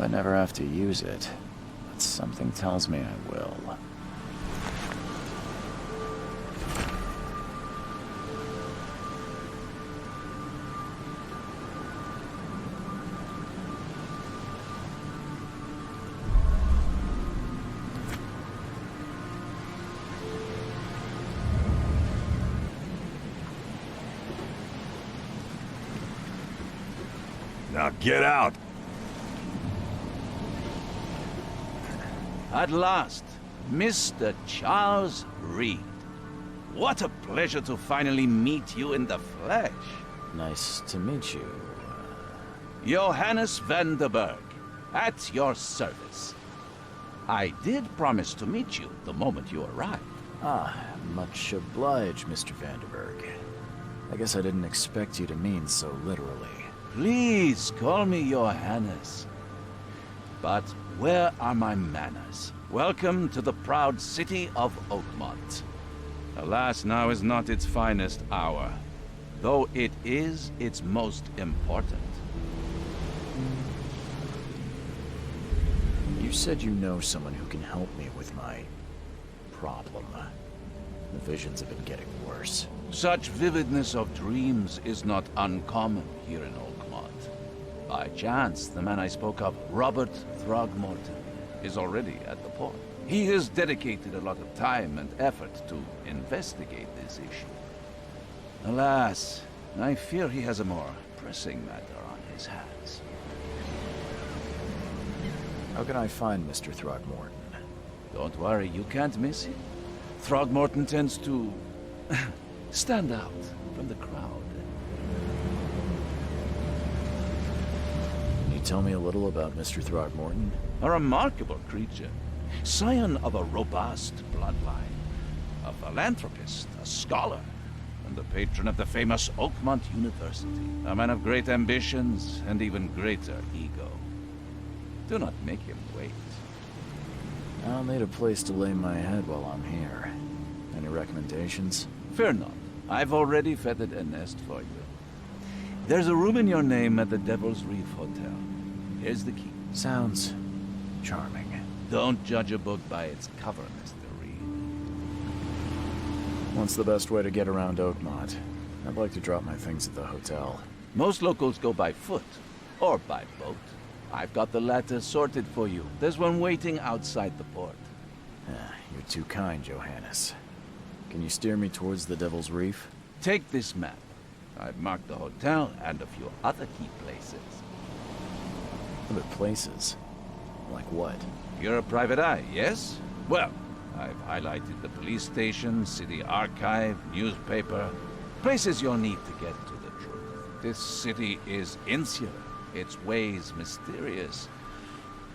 I never have to use it, but something tells me I will. Now get out! At last, Mr. Charles Reed. What a pleasure to finally meet you in the flesh. Nice to meet you. Johannes van der Berg, at your service. I did promise to meet you the moment you arrived. Ah, much obliged, Mr. Vanderberg. I guess I didn't expect you to mean so literally. Please call me Johannes. But where are my manners? Welcome to the proud city of Oakmont. Alas, now is not its finest hour, though it is its most important. You said you know someone who can help me with my problem. The visions have been getting worse. Such vividness of dreams is not uncommon here in Oakmont. By chance, the man I spoke of, Robert Throgmorton, is already at the port. He has dedicated a lot of time and effort to investigate this issue. Alas, I fear he has a more pressing matter on his hands. How can I find Mr. Throgmorton? Don't worry, you can't miss him. Throgmorton tends to stand out from the crowd. Can you tell me a little about Mr. Throgmorton? A remarkable creature, scion of a robust bloodline, a philanthropist, a scholar, and the patron of the famous Oakmont University. A man of great ambitions and even greater ego. Do not make him wait. I'll need a place to lay my head while I'm here. Any recommendations? Fear not. I've already feathered a nest for you. There's a room in your name at the Devil's Reef Hotel. Here's the key. Sounds charming. Don't judge a book by its cover, Mr. Reed. What's the best way to get around Oakmont? I'd like to drop my things at the hotel. Most locals go by foot, or by boat. I've got the latter sorted for you. There's one waiting outside the port. You're too kind, Johannes. Can you steer me towards the Devil's Reef? Take this map. I've marked the hotel and a few other key places. Other places? Like what? You're a private eye, yes? Well, I've highlighted the police station, city archive, newspaper. Places you'll need to get to the truth. This city is insular. Its ways mysterious.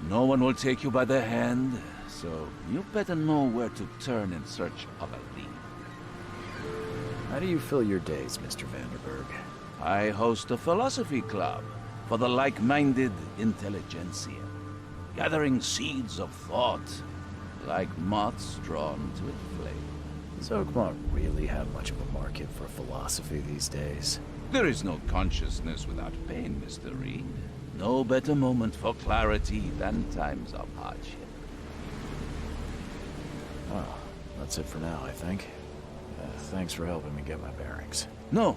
No one will take you by the hand, so you better know where to turn in search of a lead. How do you fill your days, Mr. Vanderberg? I host a philosophy club for the like-minded intelligentsia, gathering seeds of thought like moths drawn to its flame. Does Oakmont really have much of a market for philosophy these days? There is no consciousness without pain, Mr. Reed. No better moment for clarity than times of hardship. Well, that's it for now, I think. Thanks for helping me get my bearings. No.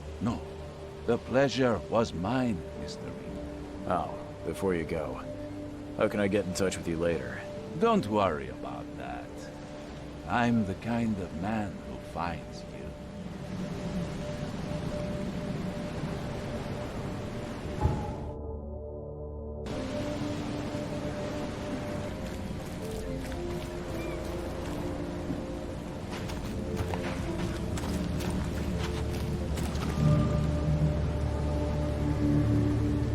The pleasure was mine, Mr. Reed. Oh, before you go, how can I get in touch with you later? Don't worry about that. I'm the kind of man who finds you.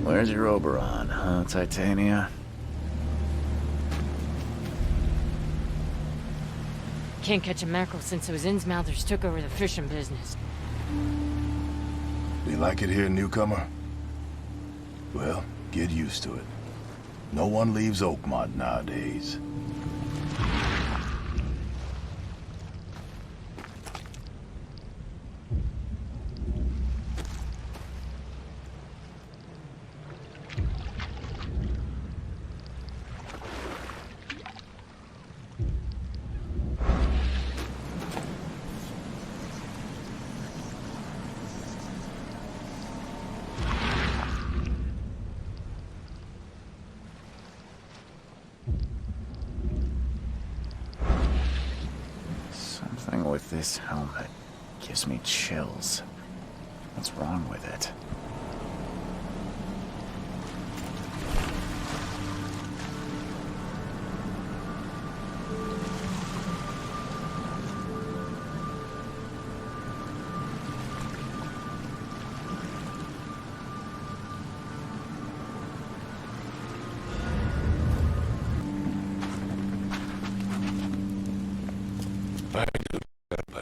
Where's your Oberon, huh, Titania? Can't catch a mackerel since those Innsmouthers took over the fishing business. You like it here, newcomer? Well, get used to it. No one leaves Oakmont nowadays. with this helmet gives me chills. What's wrong with it?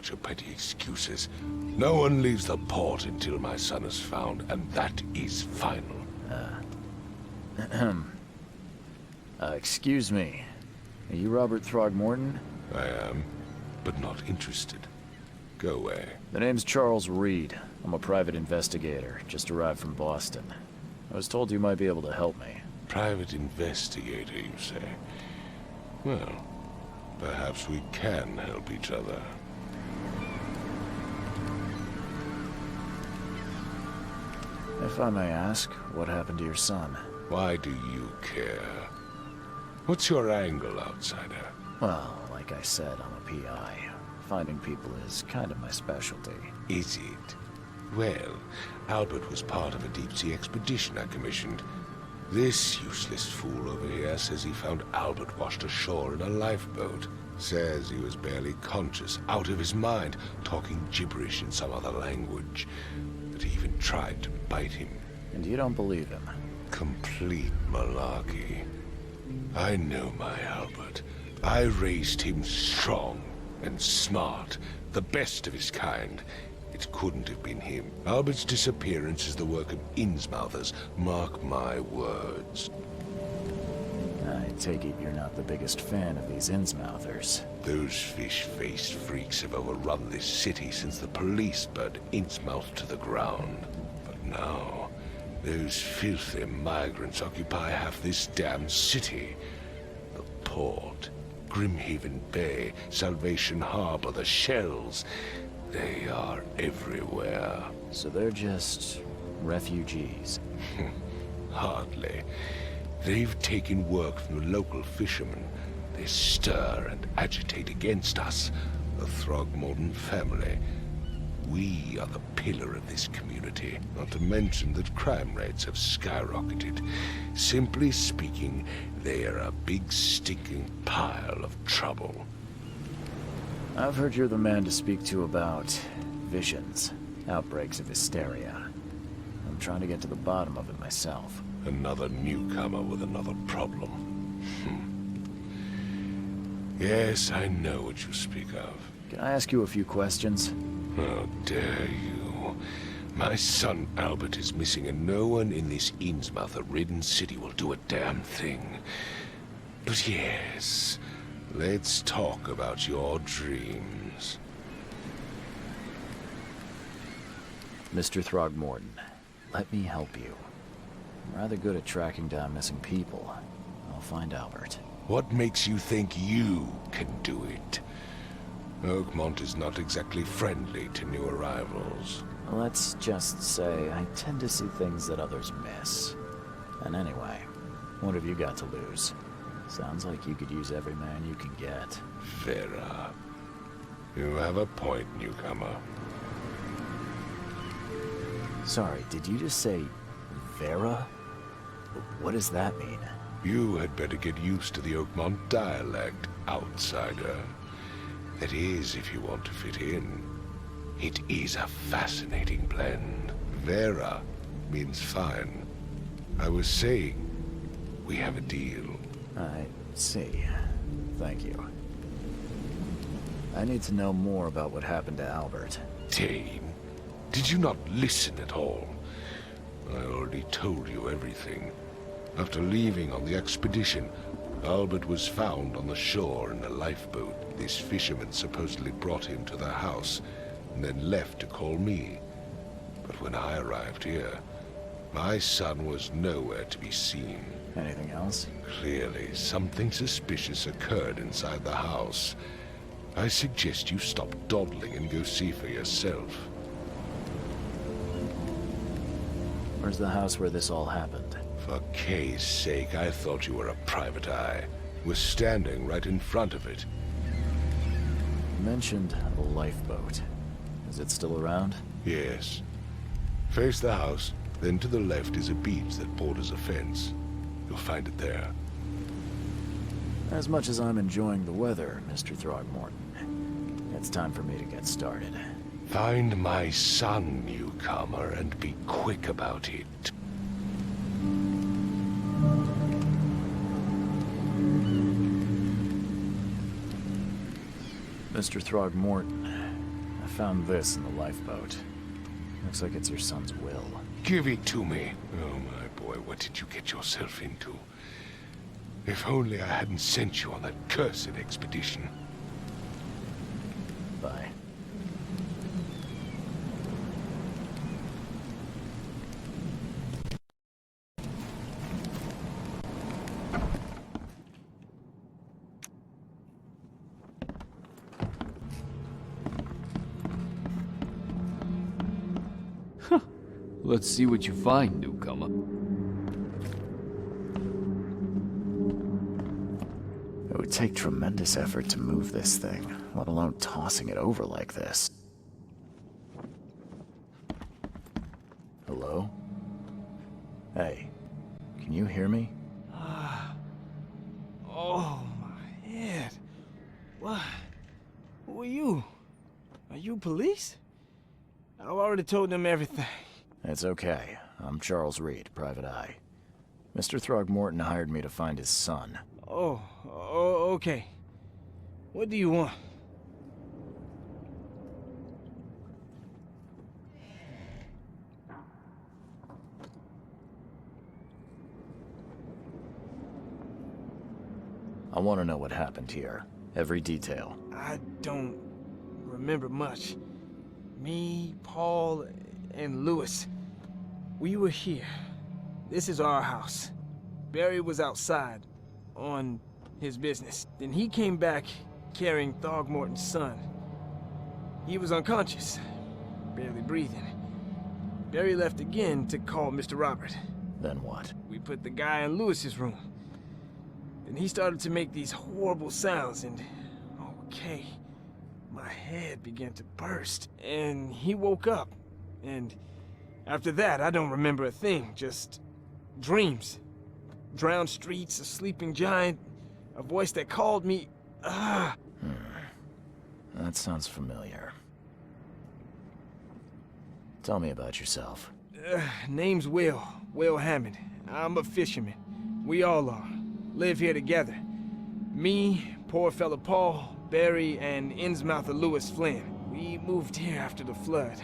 Your petty excuses. No one leaves the port until my son is found, and that is final. Excuse me. Are you Robert Throgmorton? I am, but not interested. Go away. The name's Charles Reed. I'm a private investigator, just arrived from Boston. I was told you might be able to help me. Private investigator, you say? Well, perhaps we can help each other. If I may ask, what happened to your son? Why do you care? What's your angle, outsider? Well, like I said, I'm a PI. Finding people is kind of my specialty. Is it? Well, Albert was part of a deep-sea expedition I commissioned. This useless fool over here says he found Albert washed ashore in a lifeboat. Says he was barely conscious, out of his mind, talking gibberish in some other language. That he even tried to bite him. And you don't believe him? Complete malarkey. I know my Albert. I raised him strong and smart, the best of his kind. It couldn't have been him. Albert's disappearance is the work of Innsmouthers, mark my words. I take it you're not the biggest fan of these Innsmouthers. Those fish-faced freaks have overrun this city since the police burned Innsmouth to the ground. But now, those filthy migrants occupy half this damn city. The port, Grimhaven Bay, Salvation Harbor, the shells. They are everywhere. So they're just refugees? Hardly. They've taken work from the local fishermen. They stir and agitate against us, the Throgmorton family. We are the pillar of this community, not to mention that crime rates have skyrocketed. Simply speaking, they are a big stinking pile of trouble. I've heard you're the man to speak to about visions, outbreaks of hysteria. I'm trying to get to the bottom of it myself. Another newcomer with another problem. Yes, I know what you speak of. Can I ask you a few questions? How dare you? My son Albert is missing, and no one in this Innsmouth-ridden city will do a damn thing. But yes, let's talk about your dreams. Mr. Throgmorton, let me help you. I'm rather good at tracking down missing people. I'll find Albert. What makes you think you can do it? Oakmont is not exactly friendly to new arrivals. Let's just say I tend to see things that others miss. And anyway, what have you got to lose? Sounds like you could use every man you can get. Vera. You have a point, newcomer. Sorry, did you just say Vera? What does that mean? You had better get used to the Oakmont dialect, outsider. That is, if you want to fit in. It is a fascinating blend. Vera means fine. I was saying, we have a deal. I see. Thank you. I need to know more about what happened to Albert. Dane, did you not listen at all? I already told you everything. After leaving on the expedition, Albert was found on the shore in a lifeboat. This fisherman supposedly brought him to their house, and then left to call me. But when I arrived here, my son was nowhere to be seen. Anything else? Clearly, something suspicious occurred inside the house. I suggest you stop dawdling and go see for yourself. Where's the house where this all happened? For Kay's sake, I thought you were a private eye. We're standing right in front of it. You mentioned a lifeboat. Is it still around? Yes. Face the house, then to the left is a beach that borders a fence. You'll find it there. As much as I'm enjoying the weather, Mr. Throgmorton, it's time for me to get started. Find my son, newcomer, and be quick about it. Mr. Throgmorton, I found this in the lifeboat. Looks like it's your son's will. Give it to me. Oh, my boy, what did you get yourself into? If only I hadn't sent you on that cursed expedition. Bye. Let's see what you find, newcomer. It would take tremendous effort to move this thing, let alone tossing it over like this. Hello? Hey, can you hear me? Oh, my head. What? Who are you? Are you police? I've already told them everything. It's okay. I'm Charles Reed, Private Eye. Mr. Throgmorton hired me to find his son. Oh, okay. What do you want? I want to know what happened here. Every detail. I don't remember much. Me, Paul, and Lewis, we were here. This is our house. Barry was outside, on his business. Then he came back carrying Throgmorton's son. He was unconscious, barely breathing. Barry left again to call Mr. Robert. Then what? We put the guy in Lewis's room. Then he started to make these horrible sounds and... okay. My head began to burst, and he woke up. And after that, I don't remember a thing, just dreams. Drowned streets, a sleeping giant, a voice that called me. That sounds familiar. Tell me about yourself. Name's Will Hammond. I'm a fisherman. We all are. Live here together. Me, poor fella Paul, Barry, and Innsmouther Lewis Flynn. We moved here after the flood.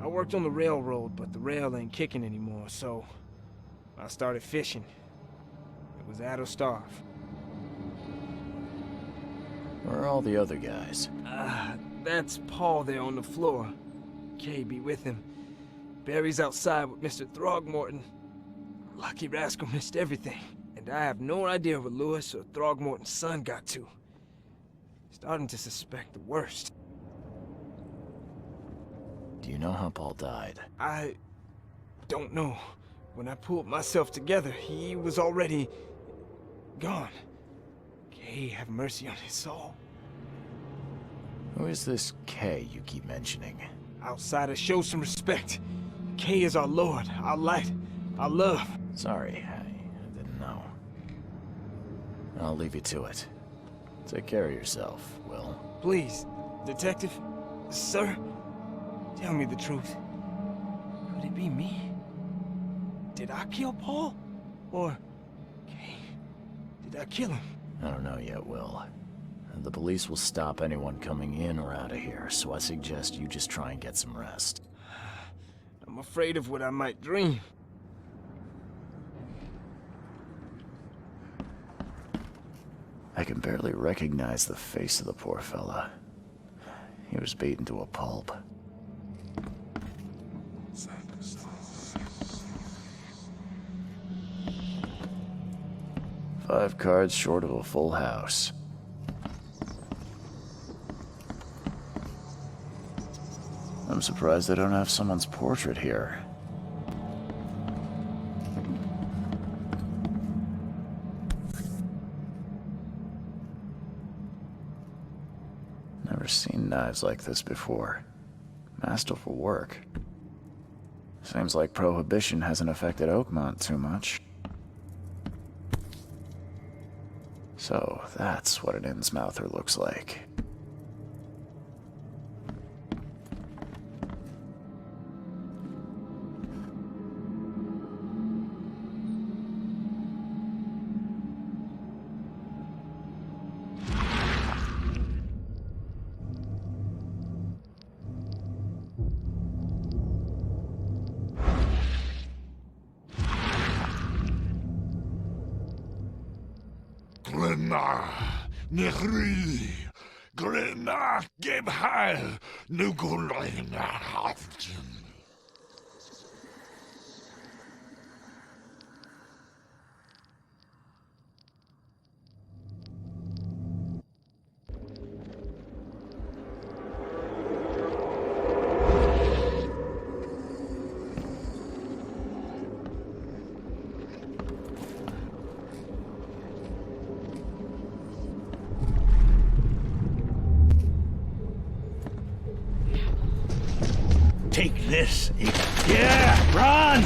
I worked on the railroad, but the rail ain't kicking anymore, so I started fishing. It was that or starve. Where are all the other guys? That's Paul there on the floor. Kay be with him. Barry's outside with Mr. Throgmorton. Lucky rascal missed everything. And I have no idea where Lewis or Throgmorton's son got to. Starting to suspect the worst. Do you know how Paul died? I don't know. When I pulled myself together, he was already gone. Kay have mercy on his soul. Who is this Kay you keep mentioning? Outsiders, show some respect. Kay is our lord, our light, our love. Sorry, I didn't know. I'll leave you to it. Take care of yourself, Will. Please, detective, sir, tell me the truth. Could it be me? Did I kill Paul? Or, Kay, did I kill him? I don't know yet, Will. The police will stop anyone coming in or out of here, so I suggest you just try and get some rest. I'm afraid of what I might dream. I can barely recognize the face of the poor fella. He was beaten to a pulp. Five cards short of a full house. I'm surprised they don't have someone's portrait here. Never seen knives like this before. Masterful work. Seems like Prohibition hasn't affected Oakmont too much. So, that's what an Innsmouther looks like. Nechri, Grena, Gebheil, Nugulina, Haften. Take this. Yeah, run!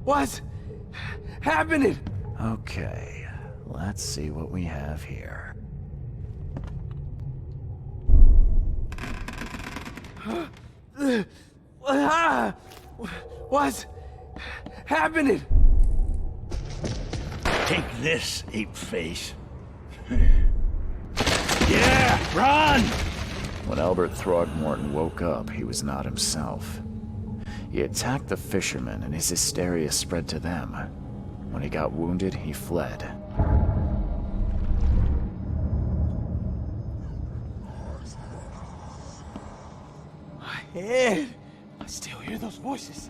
What's happening? Okay, let's see what we have here. What's happening? Take this, ape-face. Yeah, run! When Albert Throgmorton woke up, he was not himself. He attacked the fishermen, and his hysteria spread to them. When he got wounded, he fled. My head. I still hear those voices.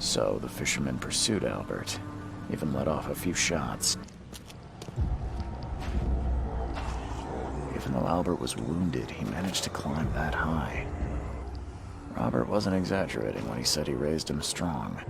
So the fishermen pursued Albert, even let off a few shots. Even though Albert was wounded, he managed to climb that high. Robert wasn't exaggerating when he said he raised him strong.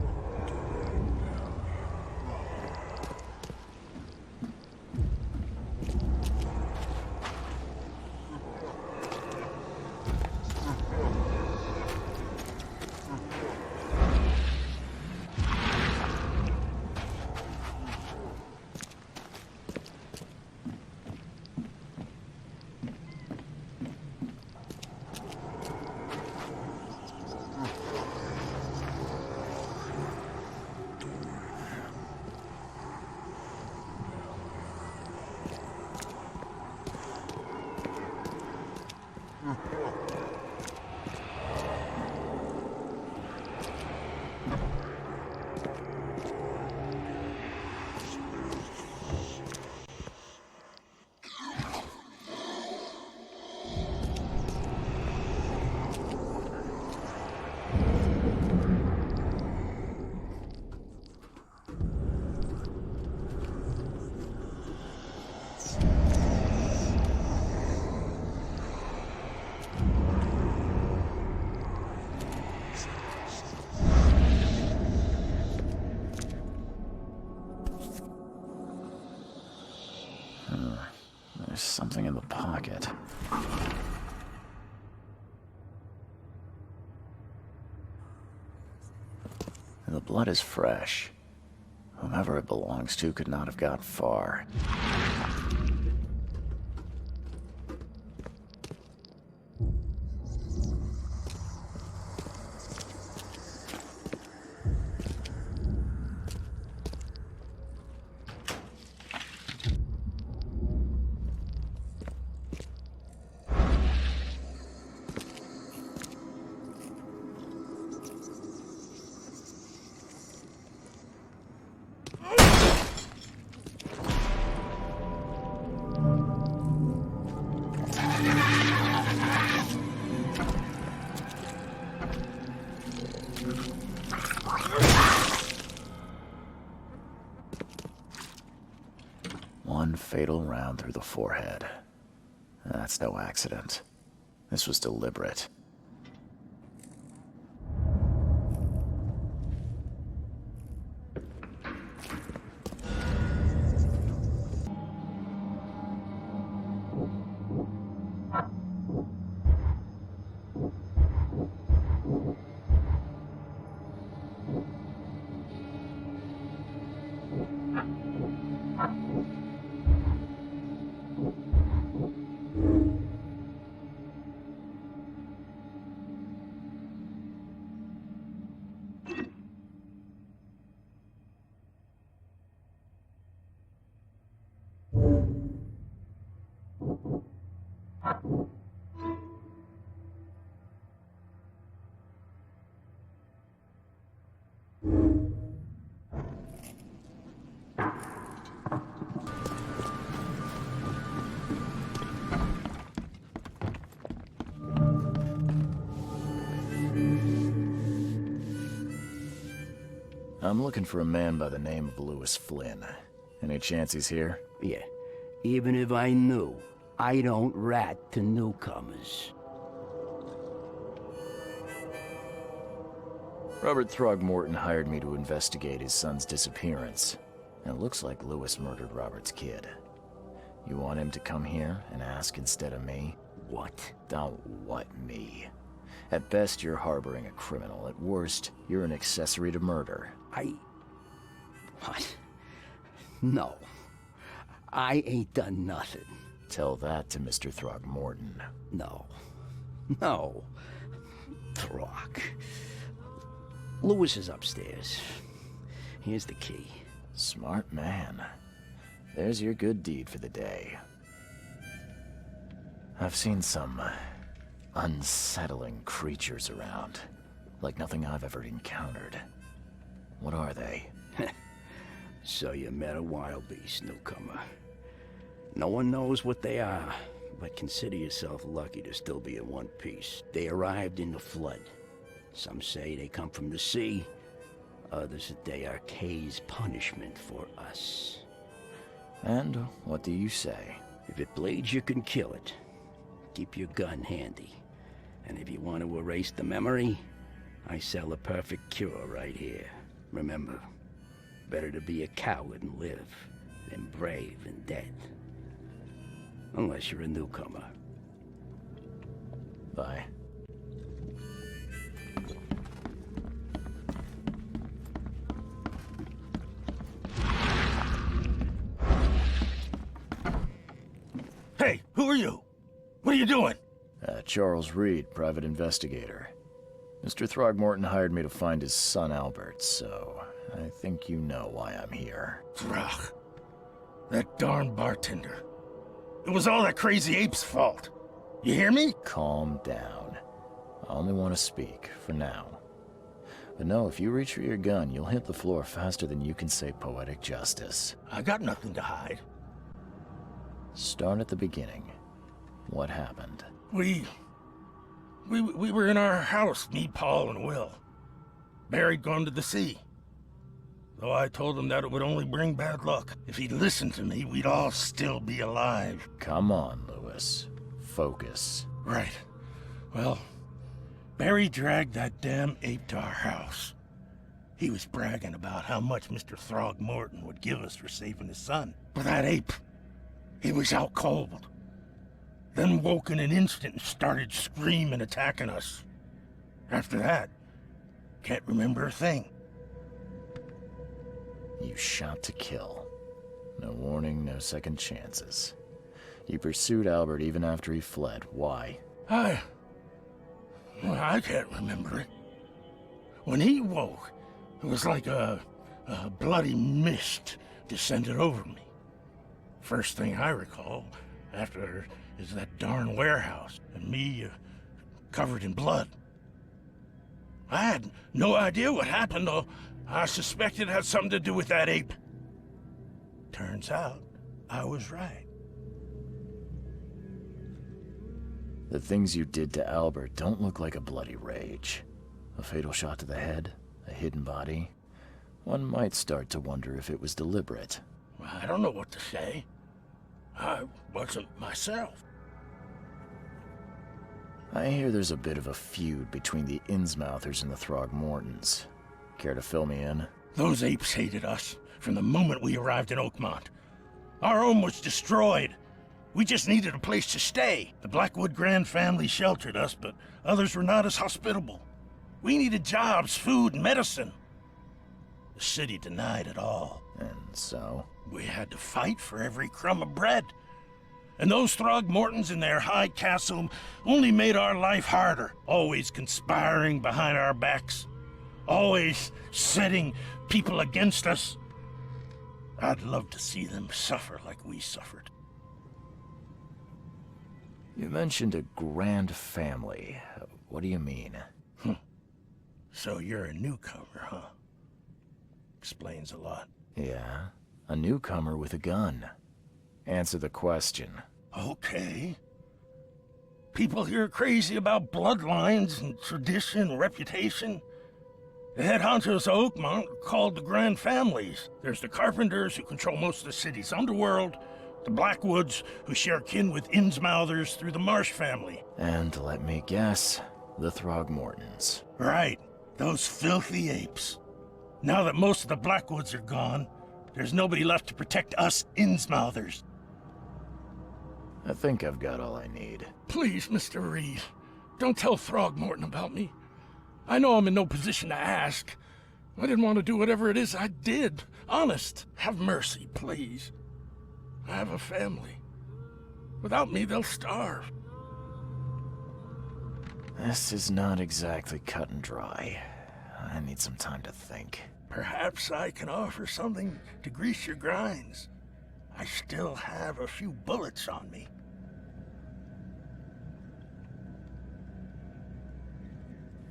The blood is fresh. Whomever it belongs to could not have got far. One fatal round through the forehead. That's no accident. This was deliberate. I'm looking for a man by the name of Lewis Flynn. Any chance he's here? Yeah. Even if I knew, I don't rat to newcomers. Robert Throgmorton hired me to investigate his son's disappearance. And it looks like Lewis murdered Robert's kid. You want him to come here and ask instead of me? What? Don't what me. At best, you're harboring a criminal. At worst, you're an accessory to murder. What? No. I ain't done nothing. Tell that to Mr. Throgmorton. No. No. Throg. Lewis is upstairs. Here's the key. Smart man. There's your good deed for the day. I've seen some unsettling creatures around. Like nothing I've ever encountered. What are they? So you met a wild beast, newcomer. No one knows what they are, but consider yourself lucky to still be in one piece. They arrived in the flood. Some say they come from the sea. Others that they are Kay's punishment for us. And what do you say? If it bleeds, you can kill it. Keep your gun handy. And if you want to erase the memory, I sell a perfect cure right here. Remember, better to be a coward and live than brave and dead. Unless you're a newcomer. Bye. Hey, who are you? What are you doing? Charles Reed, private investigator. Mr. Throgmorton hired me to find his son Albert, so I think you know why I'm here. Throg. That darn bartender. It was all that crazy ape's fault. You hear me? Calm down. I only want to speak, for now. But no, if you reach for your gun, you'll hit the floor faster than you can say poetic justice. I got nothing to hide. Start at the beginning. What happened? We were in our house, me, Paul, and Will. Barry'd gone to the sea. Though I told him that it would only bring bad luck. If he'd listened to me, we'd all still be alive. Come on, Lewis. Focus. Right. Well, Barry dragged that damn ape to our house. He was bragging about how much Mr. Throgmorton would give us for saving his son. But that ape, he was out cold. Then woke in an instant and started screaming, attacking us. After that, can't remember a thing. You shot to kill. No warning, no second chances. You pursued Albert even after he fled. Why? I can't remember it. When he woke, it was like a bloody mist descended over me. First thing I recall after is that darn warehouse and me covered in blood. I had no idea what happened, though. I suspected it had something to do with that ape. Turns out, I was right. The things you did to Albert don't look like a bloody rage. A fatal shot to the head, a hidden body. One might start to wonder if it was deliberate. I don't know what to say. I wasn't myself. I hear there's a bit of a feud between the Innsmouthers and the Throgmortons. Care to fill me in? Those apes hated us from the moment we arrived in Oakmont. Our home was destroyed. We just needed a place to stay. The Blackwood Grand family sheltered us, but others were not as hospitable. We needed jobs, food, and medicine. The city denied it all. And so? We had to fight for every crumb of bread. And those Throgmortons in their high castle only made our life harder, always conspiring behind our backs, always setting people against us. I'd love to see them suffer like we suffered. You mentioned a grand family. What do you mean? So you're a newcomer, huh? Explains a lot. Yeah, a newcomer with a gun. Answer the question. Okay. People here are crazy about bloodlines and tradition and reputation. The head honchos of Oakmont are called the Grand Families. There's the Carpenters, who control most of the city's underworld, the Blackwoods, who share kin with Innsmouthers through the Marsh family. And let me guess, the Throgmortons. Right, those filthy apes. Now that most of the Blackwoods are gone, there's nobody left to protect us Innsmouthers. I think I've got all I need. Please, Mr. Reed, don't tell Throgmorton about me. I know I'm in no position to ask. I didn't want to do whatever it is I did. Honest, have mercy, please. I have a family. Without me, they'll starve. This is not exactly cut and dry. I need some time to think. Perhaps I can offer something to grease your grinds. I still have a few bullets on me.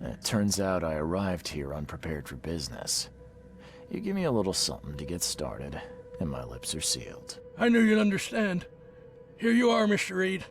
It turns out I arrived here unprepared for business. You give me a little something to get started, and my lips are sealed. I knew you'd understand. Here you are, Mr. Reed.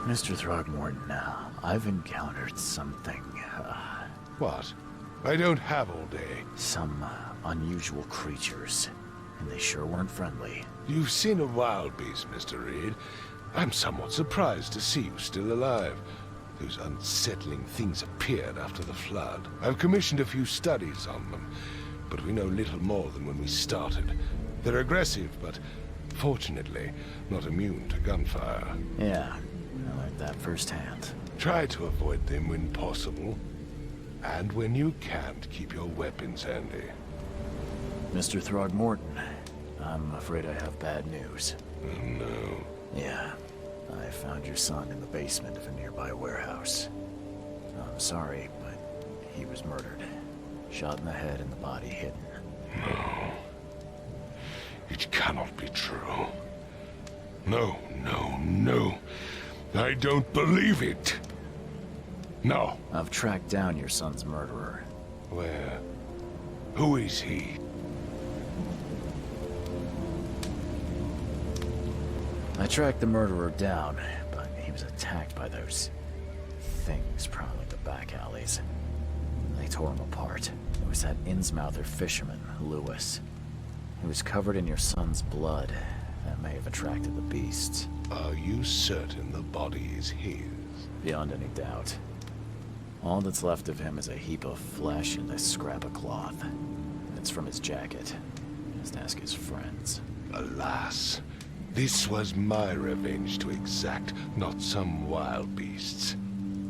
Mr. Throgmorton, I've encountered something, What? I don't have all day. some unusual creatures, and they sure weren't friendly. You've seen a wild beast, Mr. Reed. I'm somewhat surprised to see you still alive. Those unsettling things appeared after the flood. I've commissioned a few studies on them, but we know little more than when we started. They're aggressive, but fortunately not immune to gunfire. Yeah, I learned that firsthand. Try to avoid them when possible. And when you can't, keep your weapons handy. Mr. Throgmorton, I'm afraid I have bad news. Oh, no. Yeah, I found your son in the basement of a nearby warehouse. I'm sorry, but he was murdered. Shot in the head and the body hidden. No. It cannot be true. No, no, no. I don't believe it. No. I've tracked down your son's murderer. Where? Who is he? I tracked the murderer down, but he was attacked by those things prowling the back alleys. They tore him apart. It was that Innsmouther fisherman, Lewis. He was covered in your son's blood. That may have attracted the beasts. Are you certain the body is his? Beyond any doubt. All that's left of him is a heap of flesh and a scrap of cloth. It's from his jacket. Just ask his friends. Alas, this was my revenge to exact, not some wild beasts.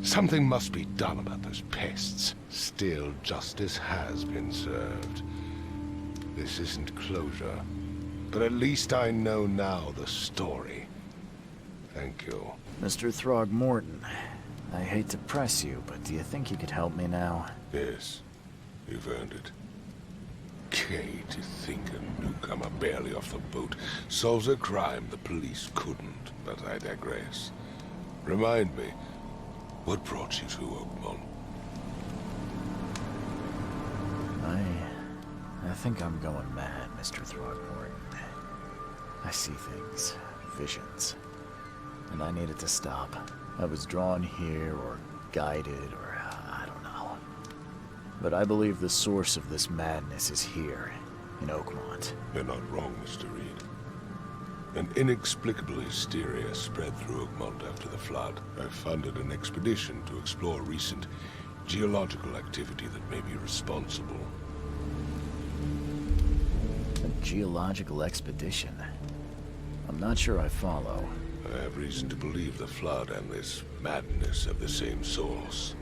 Something must be done about those pests. Still, justice has been served. This isn't closure, but at least I know now the story. Thank you. Mr. Throgmorton, I hate to press you, but do you think you could help me now? Yes, you've earned it. Okay, to think a newcomer barely off the boat solves a crime the police couldn't, but I digress. Remind me, what brought you to Oakmont? I think I'm going mad, Mr. Throgmorton. I see things, visions, and I needed to stop. I was drawn here, or guided, or I don't know. But I believe the source of this madness is here, in Oakmont. You're not wrong, Mr. Reed. An inexplicable hysteria spread through Oakmont after the flood. I funded an expedition to explore recent geological activity that may be responsible. A geological expedition? I'm not sure I follow. I have reason to believe the flood and this madness have the same source.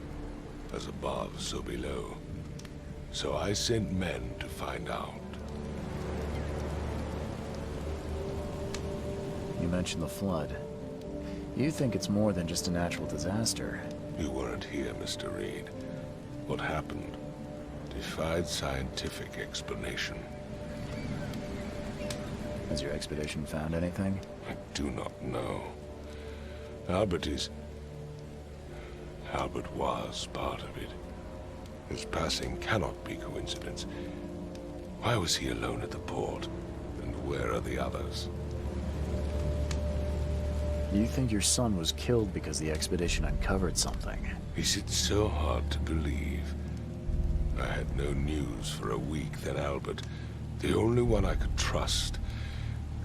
As above, so below. So I sent men to find out. You mentioned the flood. You think it's more than just a natural disaster. You weren't here, Mr. Reed. What happened defied scientific explanation. Has your expedition found anything? I do not know. Albert was part of it. His passing cannot be coincidence. Why was he alone at the port? And where are the others? You think your son was killed because the expedition uncovered something? Is it so hard to believe? I had no news for a week, then Albert, the only one I could trust,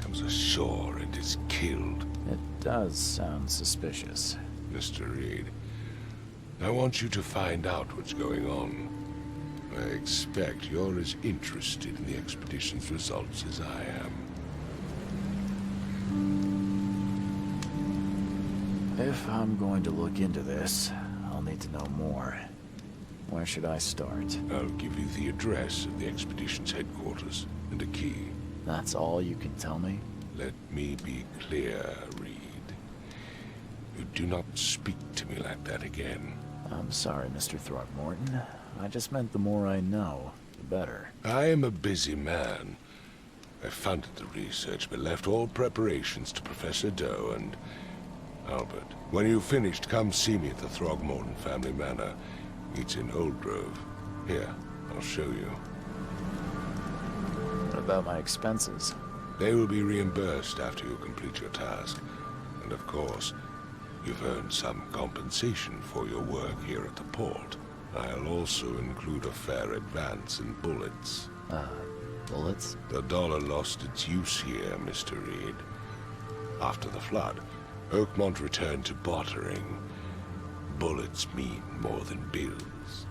comes ashore and is killed. It does sound suspicious. Mr. Reed, I want you to find out what's going on. I expect you're as interested in the expedition's results as I am. If I'm going to look into this, I'll need to know more. Where should I start? I'll give you the address of the expedition's headquarters and a key. That's all you can tell me? Let me be clear, Reed. You do not speak to me like that again. I'm sorry, Mr. Throgmorton. I just meant the more I know, the better. I am a busy man. I funded the research, but left all preparations to Professor Doe and Albert. When you've finished, come see me at the Throgmorton family manor. It's in Old Grove. Here, I'll show you. What about my expenses? They will be reimbursed after you complete your task. And of course, you've earned some compensation for your work here at the port. I'll also include a fair advance in bullets. Bullets? The dollar lost its use here, Mr. Reed. After the flood, Oakmont returned to bartering. Bullets mean more than bills.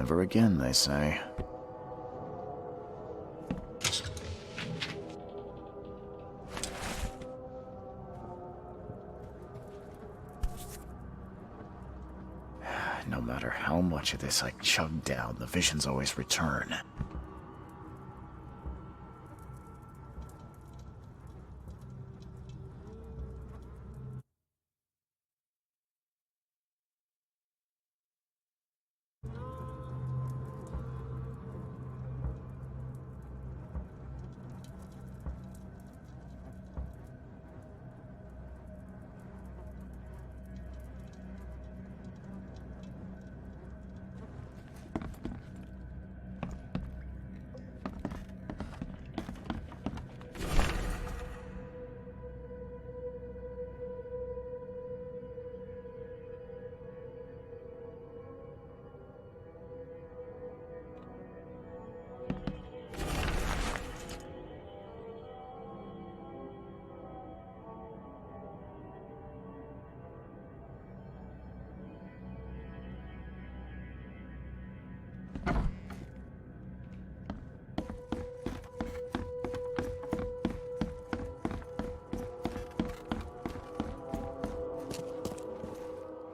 Never again, they say. No matter how much of this I chug down, the visions always return.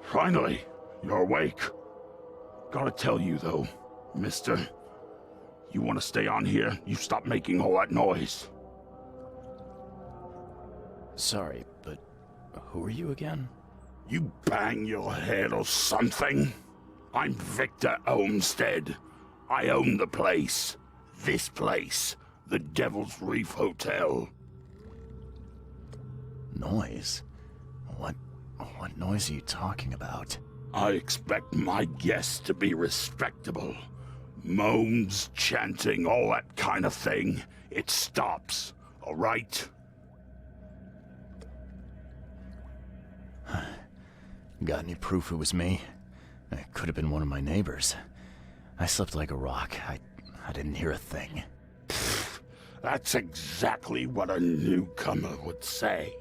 Finally, you're awake. Gotta tell you though, mister, you wanna stay on here, you stop making all that noise. Sorry, but who are you again? You bang your head or something? I'm Victor Olmsted. I own the place. This place. The Devil's Reef Hotel. Noise? What noise are you talking about? I expect my guests to be respectable. Moans, chanting, all that kind of thing. It stops, all right? Got any proof it was me? It could have been one of my neighbors. I slept like a rock. I didn't hear a thing. That's exactly what a newcomer would say.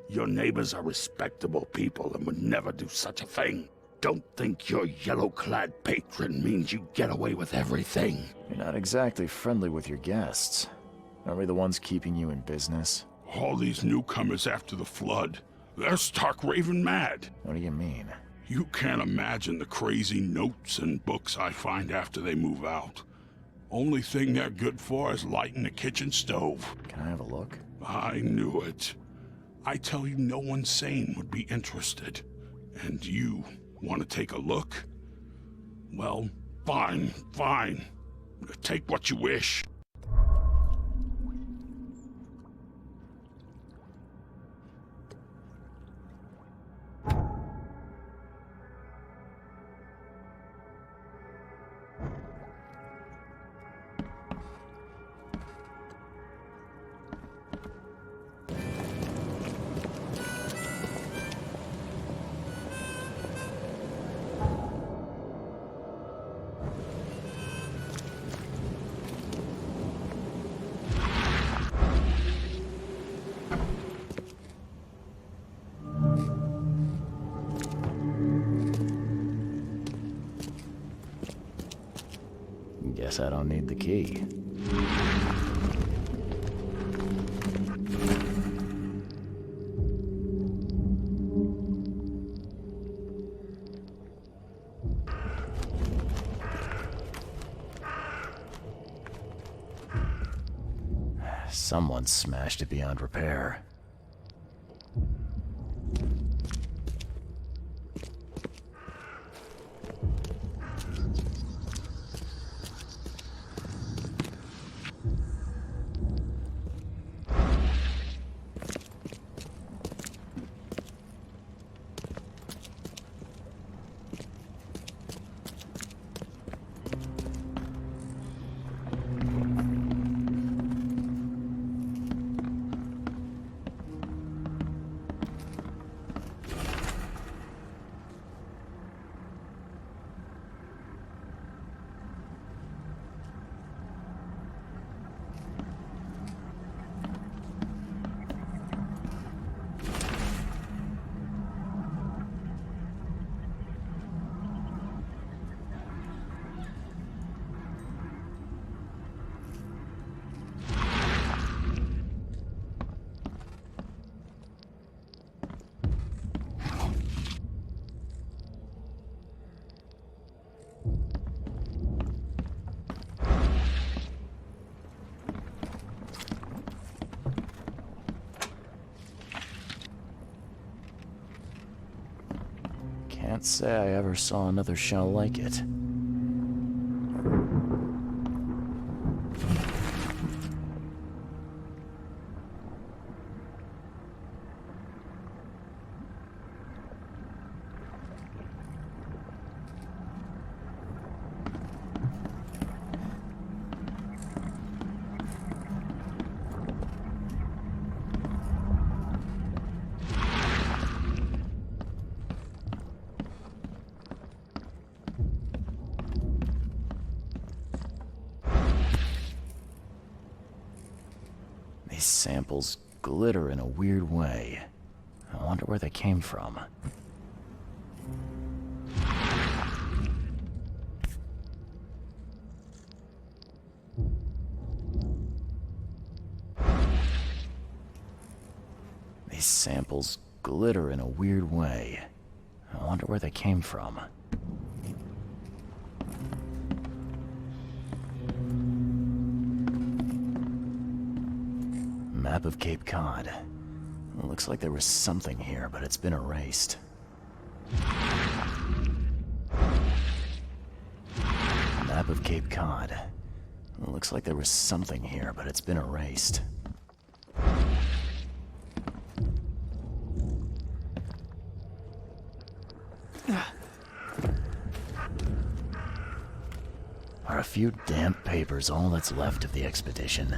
Your neighbors are respectable people and would never do such a thing. Don't think your yellow-clad patron means you get away with everything. You're not exactly friendly with your guests. Are we the ones keeping you in business? All these newcomers after the flood, they're stark raving mad. What do you mean? You can't imagine the crazy notes and books I find after they move out. Only thing they're good for is lighting the kitchen stove. Can I have a look? I knew it. I tell you, no one sane would be interested. And you want to take a look? Well, fine. Take what you wish. Guess I don't need the key. Someone smashed it beyond repair. Can't say I ever saw another shell like it. These samples glitter in a weird way. I wonder where they came from. These samples glitter in a weird way. I wonder where they came from. Map of Cape Cod. It looks like there was something here, but it's been erased. Map of Cape Cod. It looks like there was something here, but it's been erased. Are a few damp papers all that's left of the expedition?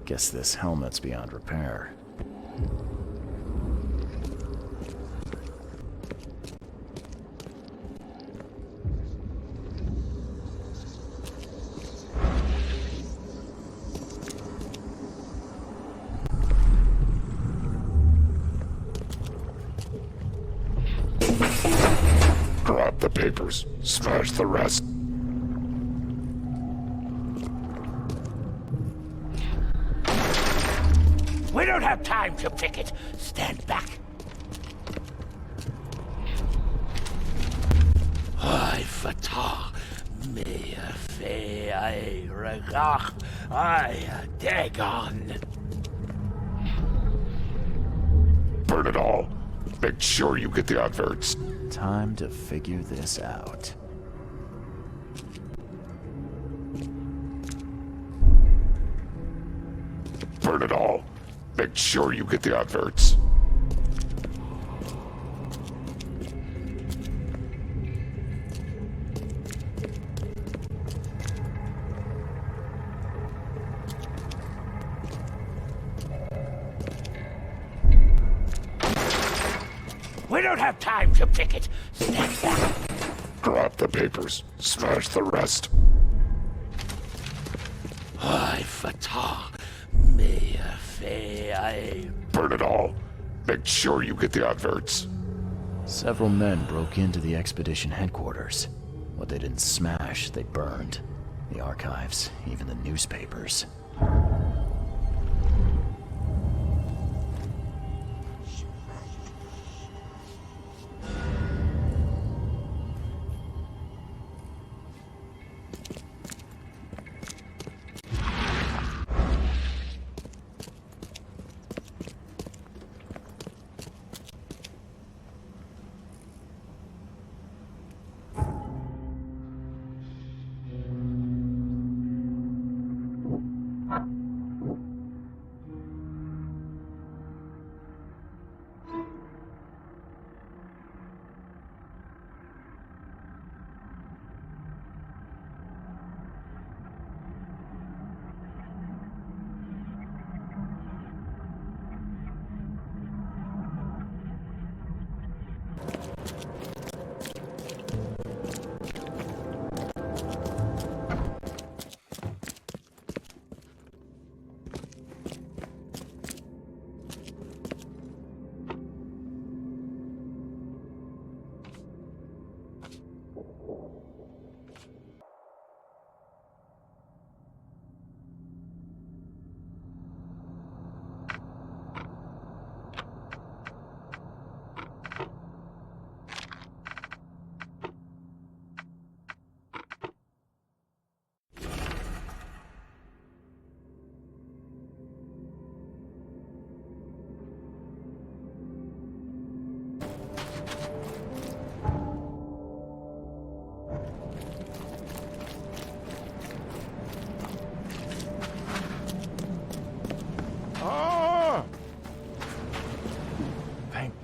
Guess this helmet's beyond repair. Grab the papers, smash the rest. We don't have time to pick it. Stand back. Ay, fatah, me fe ay regach, ay dagon. Burn it all. Make sure you get the adverts. Time to figure this out. Burn it all. Make sure you get the adverts. don't have time to pick it. Stand back. Drop the papers. Smash the rest. Ay, fatah. Burn it all. Make sure you get the adverts. Several men broke into the expedition headquarters. What they didn't smash, they burned. The archives, even the newspapers.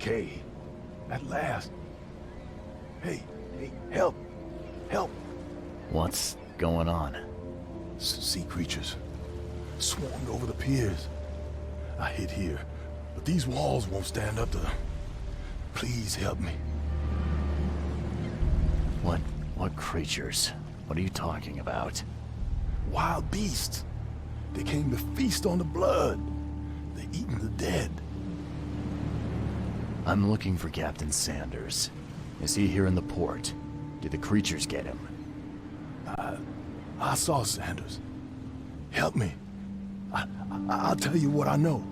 Okay, at last. Hey, help! Help! What's going on? Sea creatures swarmed over the piers. I hid here, but these walls won't stand up to them. Please help me. What creatures? What are you talking about? Wild beasts. They came to feast on the blood. They eaten the dead. I'm looking for Captain Sanders. Is he here in the port? Did the creatures get him? I saw Sanders. Help me. I'll tell you what I know.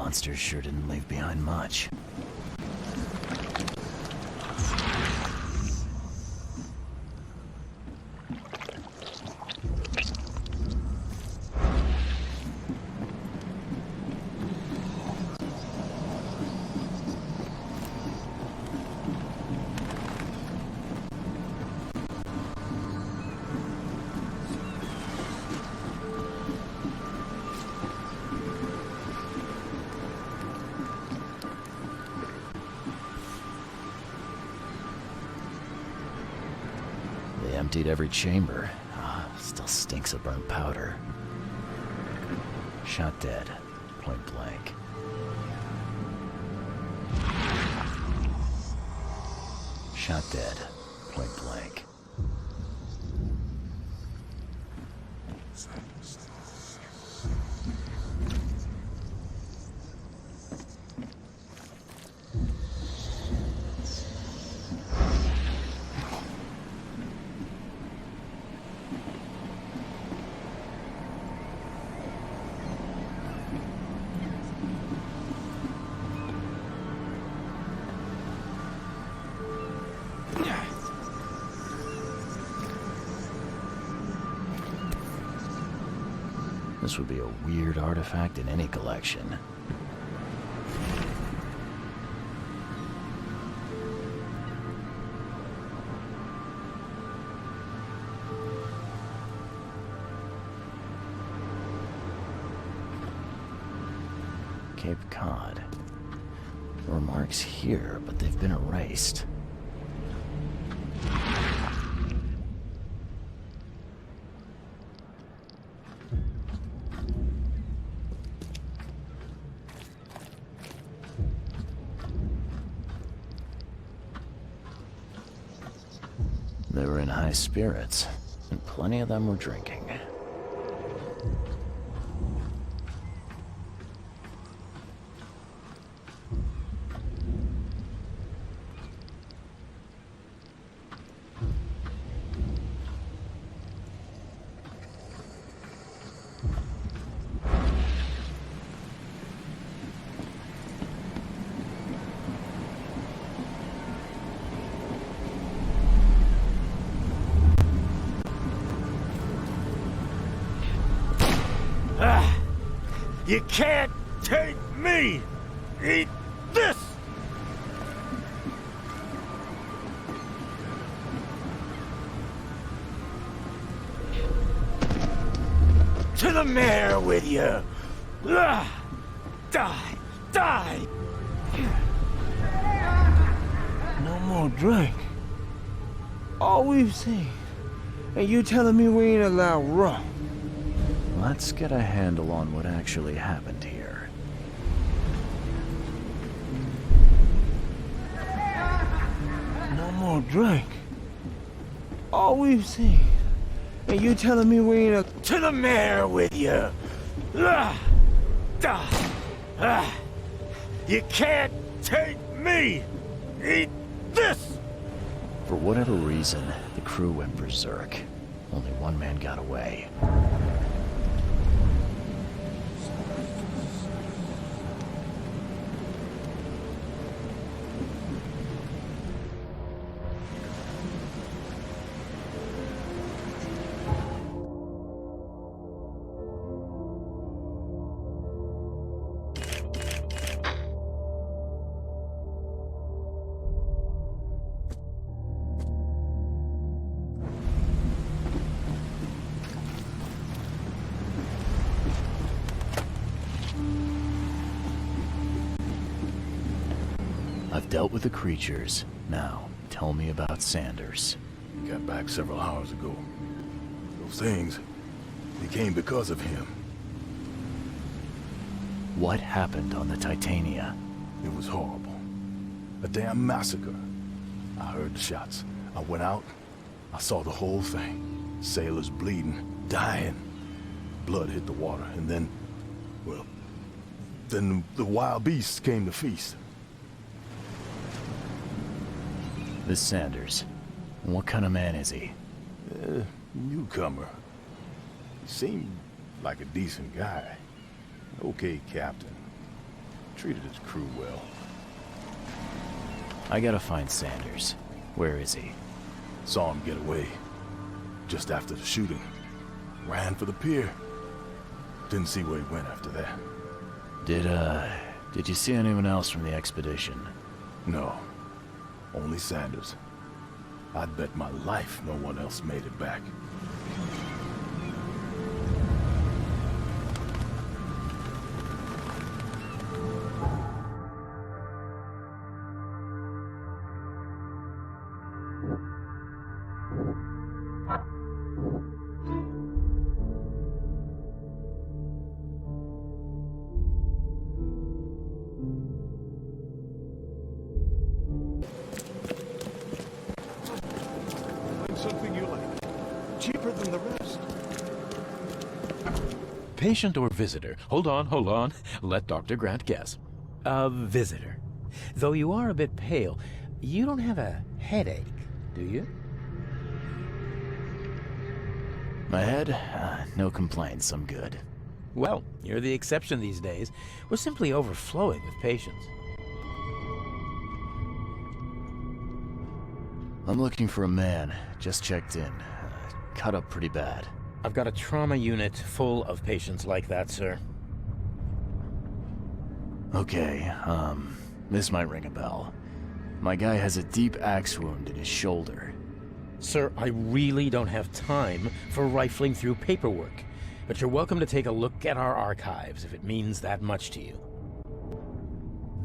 Monsters sure didn't leave behind much. Emptied every chamber. Still stinks of burnt powder. Shot dead. Point blank. Shot dead. Point blank. This would be a weird artifact in any collection. Cape Cod. There were marks here, but they've been erased. They were in high spirits, and plenty of them were drinking. You can't take me! Eat this! To the mayor with you! Die! Die! No more drink. All we've seen. And you telling me we ain't allowed rum? Let's get a handle on what actually happened here. No more drink. All we've seen. And you telling me we ain't To the mayor with you! Die! You can't take me! Eat this! For whatever reason, the crew went berserk. Only one man got away. I've dealt with the creatures. Now, tell me about Sanders. He got back several hours ago. Those things, they came because of him. What happened on the Titania? It was horrible. A damn massacre. I heard the shots. I went out. I saw the whole thing. Sailors bleeding, dying. Blood hit the water, and then, well, then the wild beasts came to feast. This Sanders. What kind of man is he? Newcomer. He seemed like a decent guy. Okay, captain. Treated his crew well. I gotta find Sanders. Where is he? Saw him get away. Just after the shooting. Ran for the pier. Didn't see where he went after that. Did you see anyone else from the expedition? No. Only Sanders. I'd bet my life no one else made it back. Something you like. Cheaper than the rest. Patient or visitor? Hold on. Let Dr. Grant guess. A visitor. Though you are a bit pale, you don't have a headache, do you? My head? No complaints, I'm good. Well, you're the exception these days. We're simply overflowing with patients. I'm looking for a man. Just checked in. Cut up pretty bad. I've got a trauma unit full of patients like that, sir. Okay, this might ring a bell. My guy has a deep axe wound in his shoulder. Sir, I really don't have time for rifling through paperwork, but you're welcome to take a look at our archives if it means that much to you.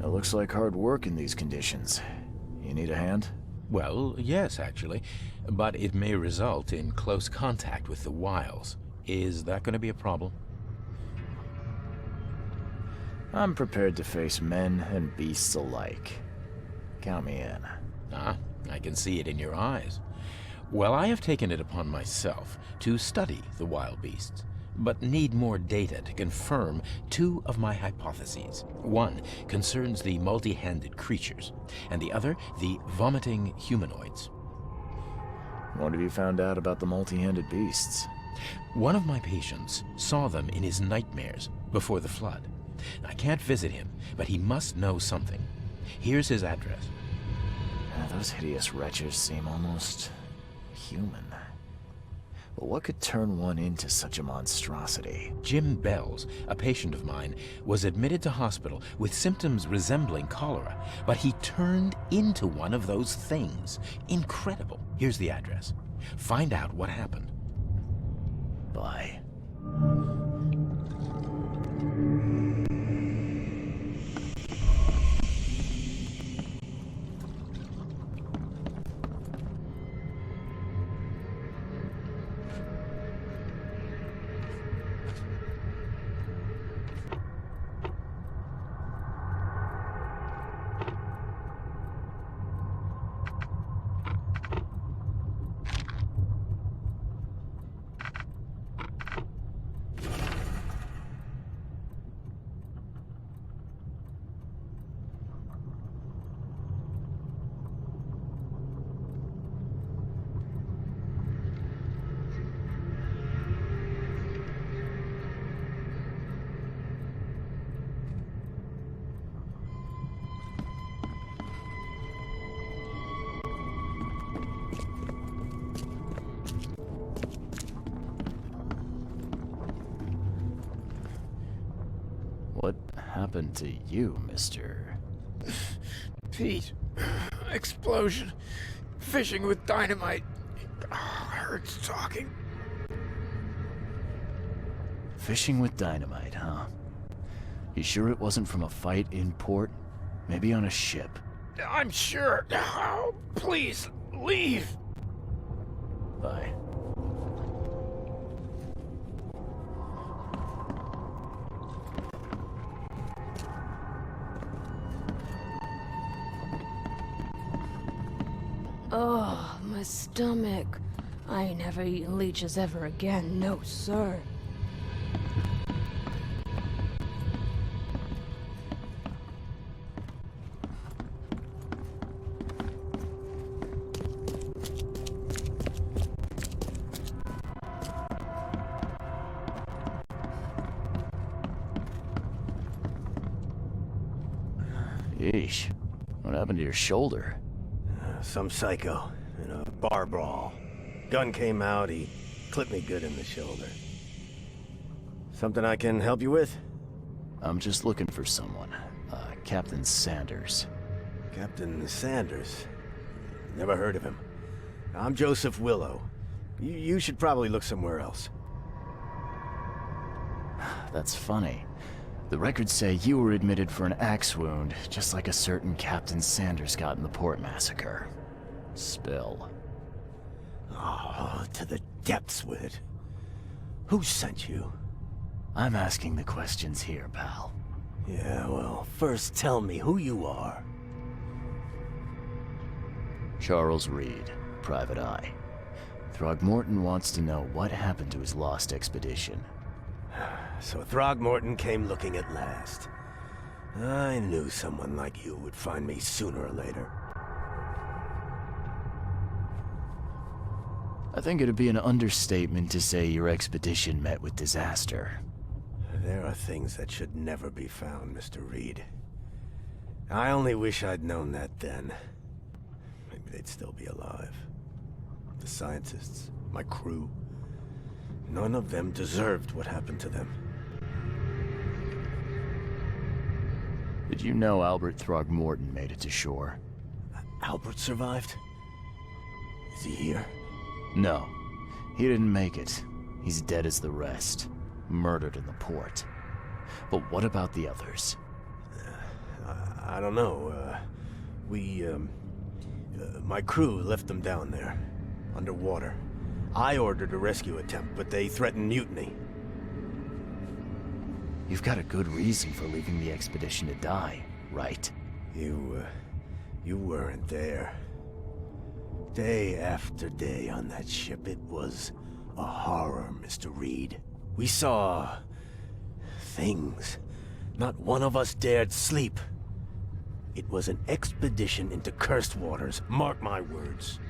It looks like hard work in these conditions. You need a hand? Well, yes, actually, but it may result in close contact with the wiles. Is that going to be a problem? I'm prepared to face men and beasts alike. Count me in. Ah, I can see it in your eyes. Well, I have taken it upon myself to study the wild beasts, but need more data to confirm two of my hypotheses. One concerns the multi-handed creatures, and the other the vomiting humanoids. What have you found out about the multi-handed beasts? One of my patients saw them in his nightmares before the flood. I can't visit him, but he must know something. Here's his address. Those hideous wretches seem almost human. But what could turn one into such a monstrosity? Jim Bells, a patient of mine, was admitted to hospital with symptoms resembling cholera, but he turned into one of those things. Incredible. Here's the address. Find out what happened. Bye. What happened to you, mister? Pete. Explosion. Fishing with dynamite. Hurts talking. Fishing with dynamite, huh? You sure it wasn't from a fight in port? Maybe on a ship? I'm sure. Oh, please, leave. Bye. Oh, my stomach. I ain't never eaten leeches ever again, no sir. Yeesh. What happened to your shoulder? Some psycho in a bar brawl. Gun came out, he clipped me good in the shoulder. Something I can help you with? I'm just looking for someone. Captain Sanders. Captain Sanders? Never heard of him. I'm Joseph Willow. You should probably look somewhere else. That's funny. The records say you were admitted for an axe wound, just like a certain Captain Sanders got in the port massacre. Spill. Oh, to the depths with it. Who sent you? I'm asking the questions here, pal. Yeah, well, first tell me who you are. Charles Reed, Private Eye. Throgmorton wants to know what happened to his lost expedition. So Throgmorton came looking at last. I knew someone like you would find me sooner or later. I think it'd be an understatement to say your expedition met with disaster. There are things that should never be found, Mr. Reed. I only wish I'd known that then. Maybe they'd still be alive. The scientists, my crew. None of them deserved what happened to them. Did you know Albert Throgmorton made it to shore? Albert survived? Is he here? No, he didn't make it. He's dead as the rest, murdered in the port. But what about the others? I don't know. My crew left them down there, underwater. I ordered a rescue attempt, but they threatened mutiny. You've got a good reason for leaving the expedition to die, right? You weren't there. Day after day on that ship, it was a horror, Mr. Reed. We saw things. Not one of us dared sleep. It was an expedition into cursed waters, mark my words.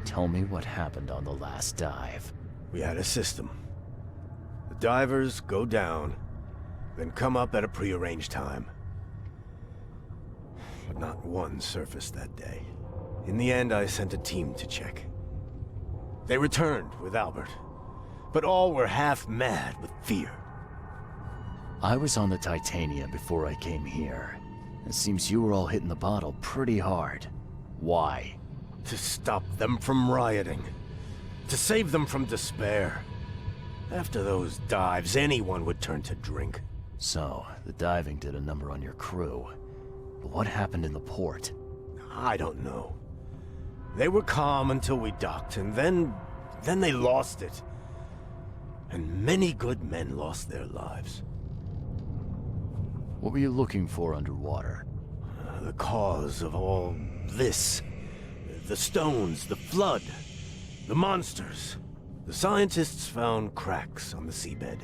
Tell me what happened on the last dive. We had a system. The divers go down, then come up at a prearranged time. But not one surfaced that day. In the end, I sent a team to check. They returned with Albert, but all were half mad with fear. I was on the Titania before I came here. It seems you were all hitting the bottle pretty hard. Why? To stop them from rioting. To save them from despair. After those dives, anyone would turn to drink. So, the diving did a number on your crew. But what happened in the port? I don't know. They were calm until we docked, and then they lost it. And many good men lost their lives. What were you looking for underwater? The cause of all this. The stones, the flood, the monsters. The scientists found cracks on the seabed.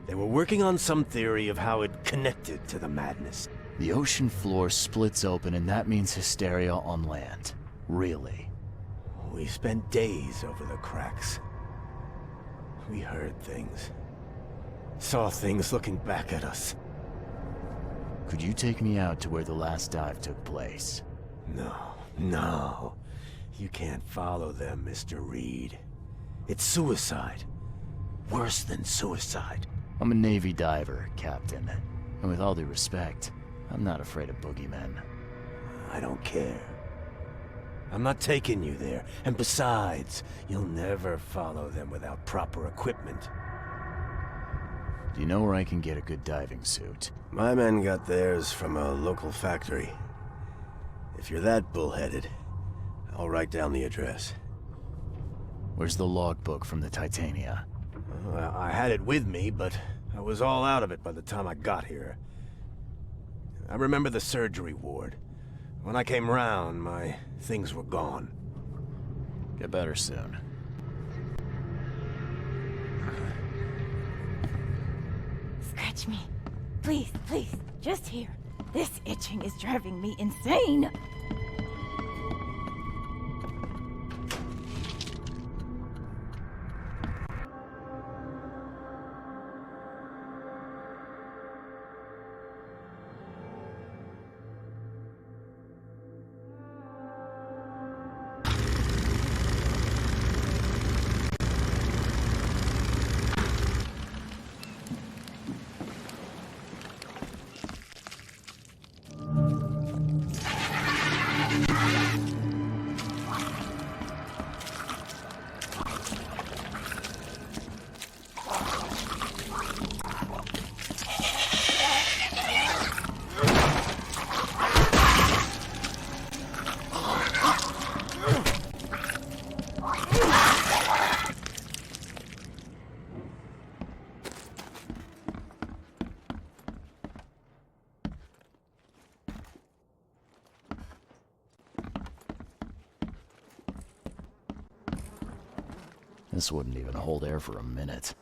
They were working on some theory of how it connected to the madness. The ocean floor splits open and that means hysteria on land. Really? We spent days over the cracks. We heard things. Saw things looking back at us. Could you take me out to where the last dive took place? No. You can't follow them, Mr. Reed. It's suicide. Worse than suicide. I'm a Navy diver, Captain. And with all due respect, I'm not afraid of boogeymen. I don't care. I'm not taking you there. And besides, you'll never follow them without proper equipment. Do you know where I can get a good diving suit? My men got theirs from a local factory. If you're that bullheaded, I'll write down the address. Where's the logbook from the Titania? I had it with me, but I was all out of it by the time I got here. I remember the surgery ward. When I came round, my things were gone. Get better soon. Scratch me. Please, please, just here. This itching is driving me insane. This wouldn't even hold air for a minute.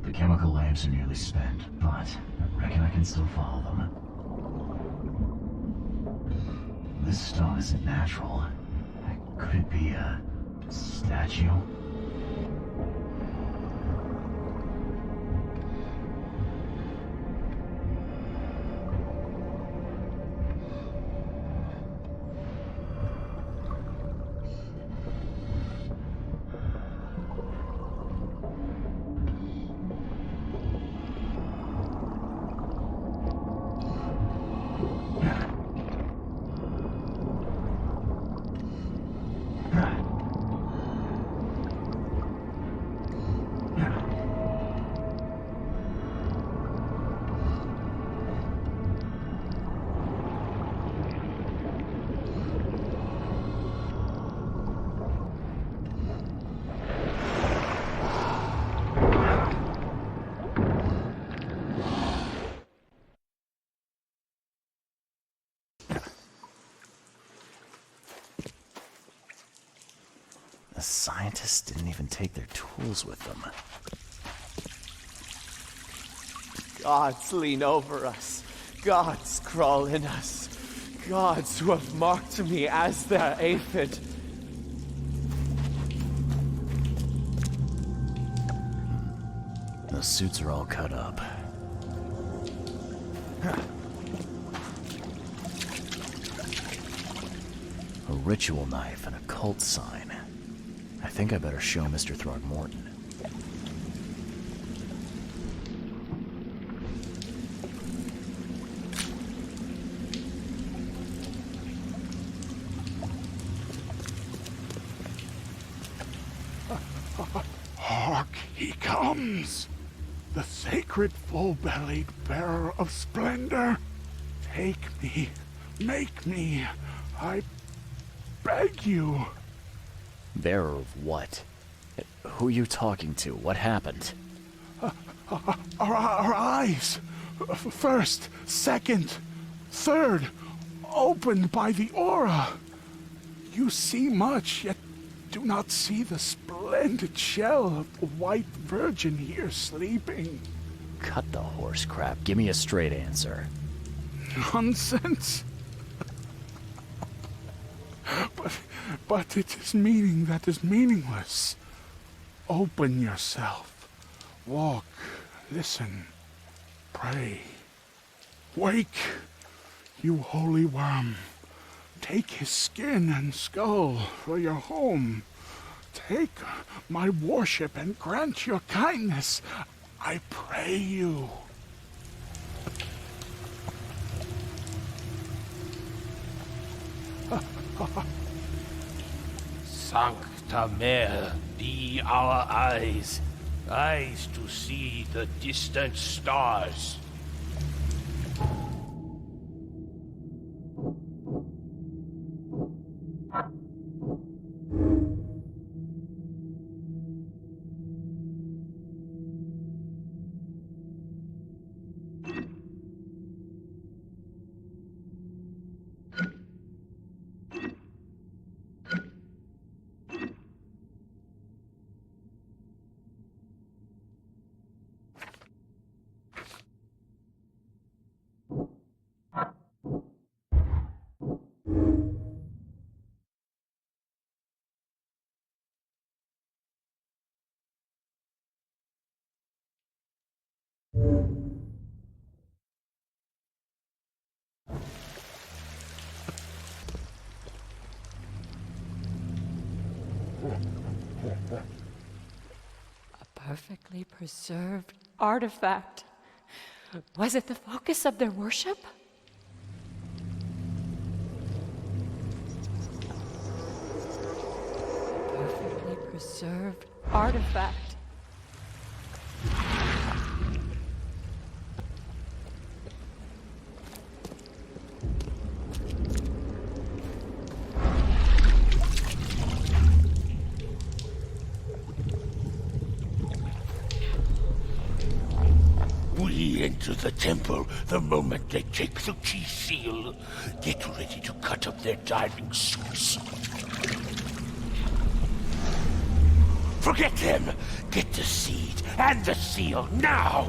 The chemical lamps are nearly spent, but I reckon I can still follow them. This stone isn't natural. Could it be a statue? The scientists didn't even take their tools with them. Gods lean over us. Gods crawl in us. Gods who have marked me as their aphid. Those suits are all cut up. A ritual knife and a cult sign. I think I better show Mr. Throgmorton. Hark, he comes! The sacred full-bellied bearer of splendor. Take me, make me, I beg you. Bearer of what? Who are you talking to? What happened? Our eyes, first, second, third, opened by the aura. You see much, yet do not see the splendid shell of the white virgin here sleeping. Cut the horse crap. Give me a straight answer. Nonsense. But it is meaning that is meaningless. Open yourself. Walk, listen, pray. Wake, you holy worm. Take his skin and skull for your home. Take my worship and grant your kindness. I pray you. Sancta Mare, be our eyes, eyes to see the distant stars. A perfectly preserved artifact. Was it the focus of their worship? A perfectly preserved artifact. We enter the temple the moment they take the key seal. Get ready to cut up their diving suits. Forget him! Get the seed and the seal now!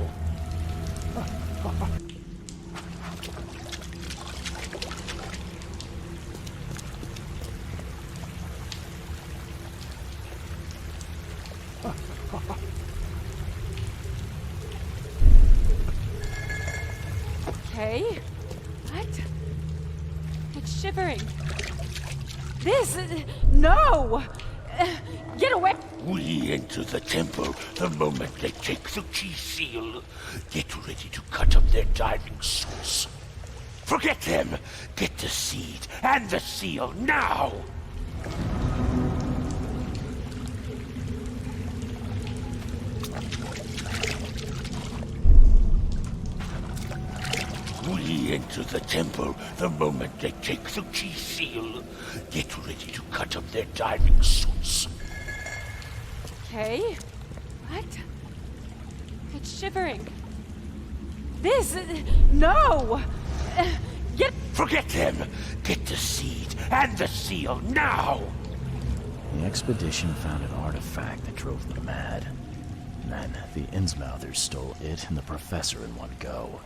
Okay. What? It's shivering. This... No! Get away! We enter the temple the moment they take the key seal. Get ready to cut up their diving suits. Forget him! Get the seed and the seal now! We enter the temple the moment they take the key seal. Get ready to cut up their diving suits. Okay. What? It's shivering. This... No! Get... Forget him! Get the seed and the seal now! The expedition found an artifact that drove them mad. Then the Innsmouthers stole it and the professor in one go.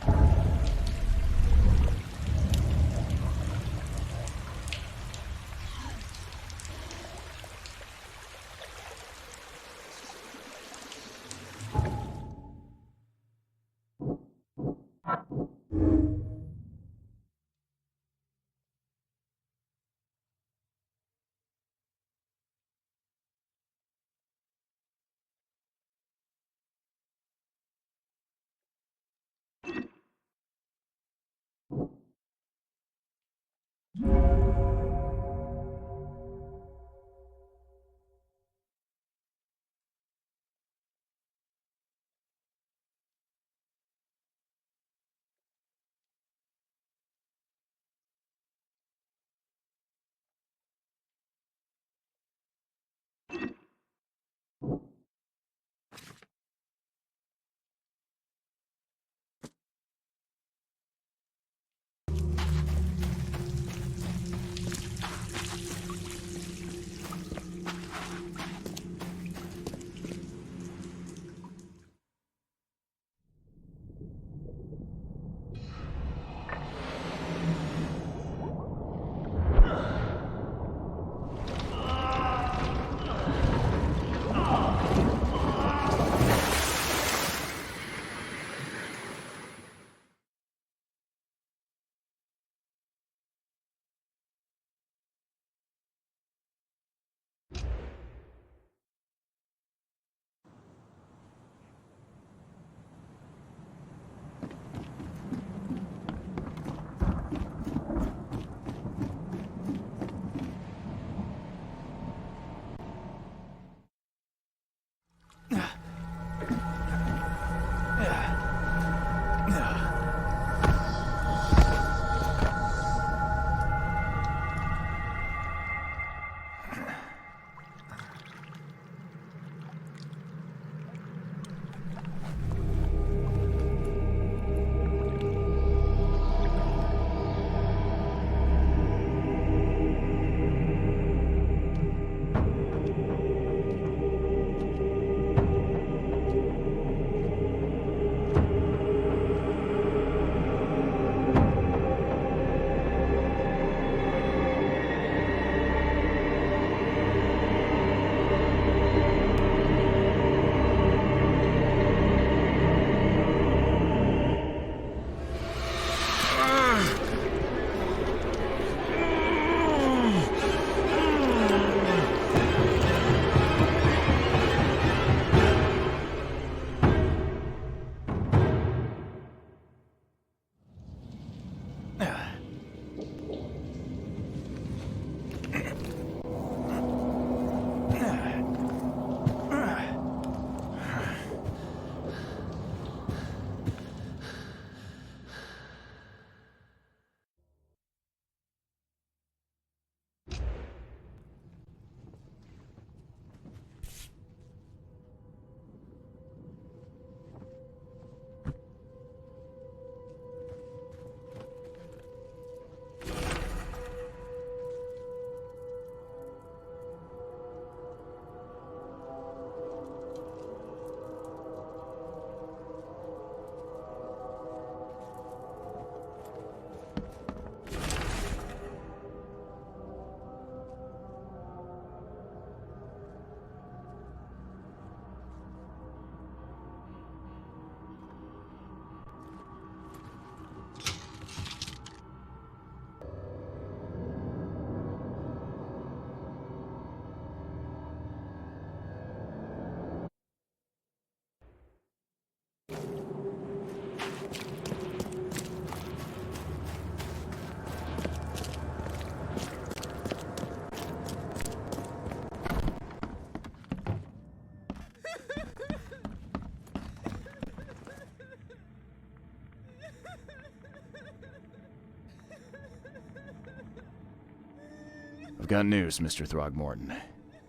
got news, Mr. Throgmorton.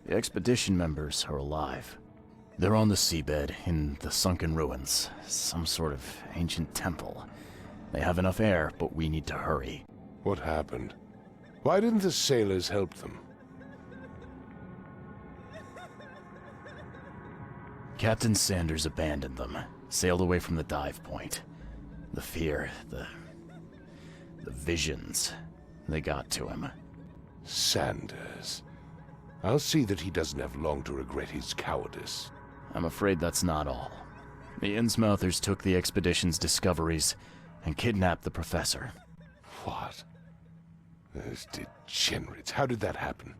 The expedition members are alive. They're on the seabed in the sunken ruins, some sort of ancient temple. They have enough air, but we need to hurry. What happened? Why didn't the sailors help them? Captain Sanders abandoned them, sailed away from the dive point. The fear, the visions, they got to him. Sanders. I'll see that he doesn't have long to regret his cowardice. I'm afraid that's not all. The Innsmouthers took the expedition's discoveries and kidnapped the professor. What? Those degenerates. How did that happen?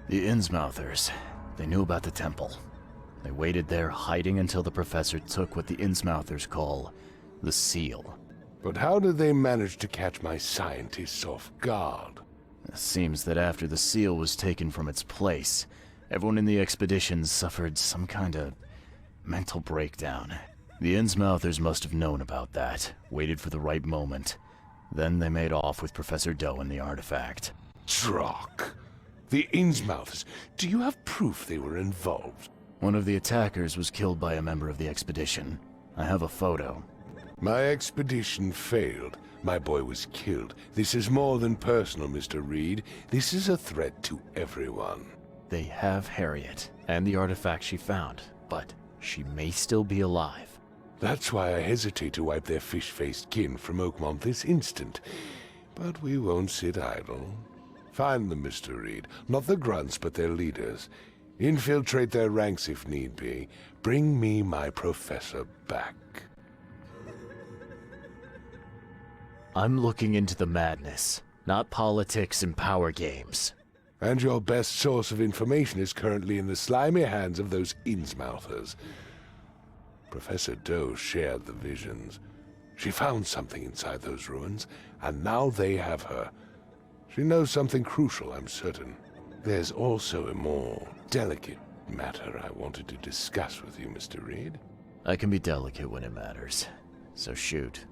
The Innsmouthers. They knew about the temple. They waited there, hiding until the professor took what the Innsmouthers call the seal. But how did they manage to catch my scientists off guard? It seems that after the seal was taken from its place, everyone in the expedition suffered some kind of mental breakdown. The Innsmouthers must have known about that, waited for the right moment. Then they made off with Professor Doe and the artifact. Drock. The Innsmouthers. Do you have proof they were involved? One of the attackers was killed by a member of the expedition. I have a photo. My expedition failed. My boy was killed. This is more than personal, Mr. Reed. This is a threat to everyone. They have Harriet and the artifact she found, but she may still be alive. That's why I hesitate to wipe their fish-faced kin from Oakmont this instant. But we won't sit idle. Find them, Mr. Reed. Not the grunts, but their leaders. Infiltrate their ranks if need be. Bring me my professor back. I'm looking into the madness, not politics and power games. And your best source of information is currently in the slimy hands of those Innsmouthers. Professor Doe shared the visions. She found something inside those ruins, and now they have her. She knows something crucial, I'm certain. There's also a more delicate matter I wanted to discuss with you, Mr. Reed. I can be delicate when it matters, so shoot.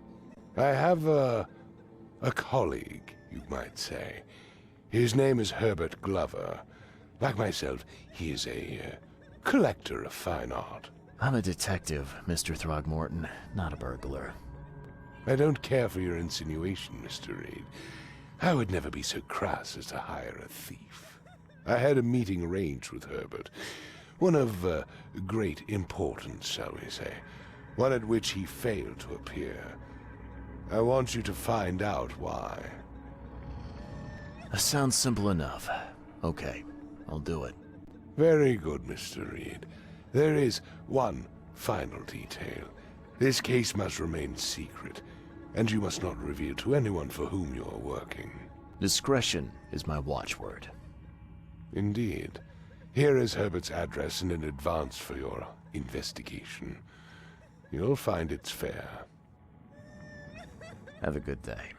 I have a colleague, you might say. His name is Herbert Glover. Like myself, he is a collector of fine art. I'm a detective, Mr. Throgmorton, not a burglar. I don't care for your insinuation, Mr. Reed. I would never be so crass as to hire a thief. I had a meeting arranged with Herbert. One of great importance, shall we say. One at which he failed to appear. I want you to find out why. That sounds simple enough. Okay, I'll do it. Very good, Mr. Reed. There is one final detail. This case must remain secret, and you must not reveal to anyone for whom you are working. Discretion is my watchword. Indeed. Here is Herbert's address and an advance for your investigation. You'll find it's fair. Have a good day.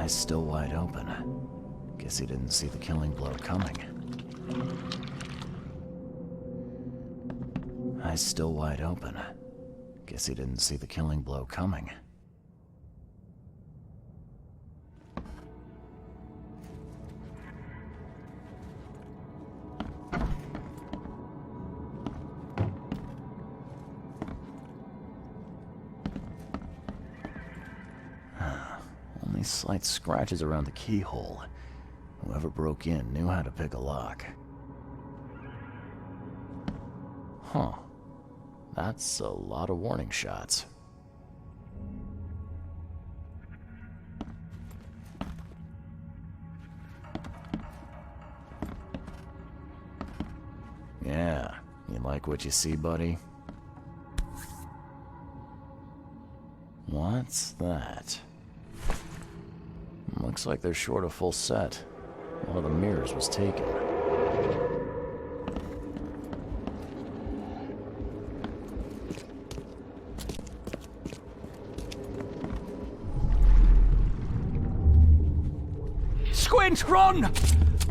Eyes still wide open. Guess he didn't see the killing blow coming. Eyes still wide open. Guess he didn't see the killing blow coming. Only slight scratches around the keyhole. Whoever broke in knew how to pick a lock. Huh. That's a lot of warning shots. Yeah, you like what you see, buddy? What's that? Looks like they're short a full set. One of the mirrors was taken. Squint, run!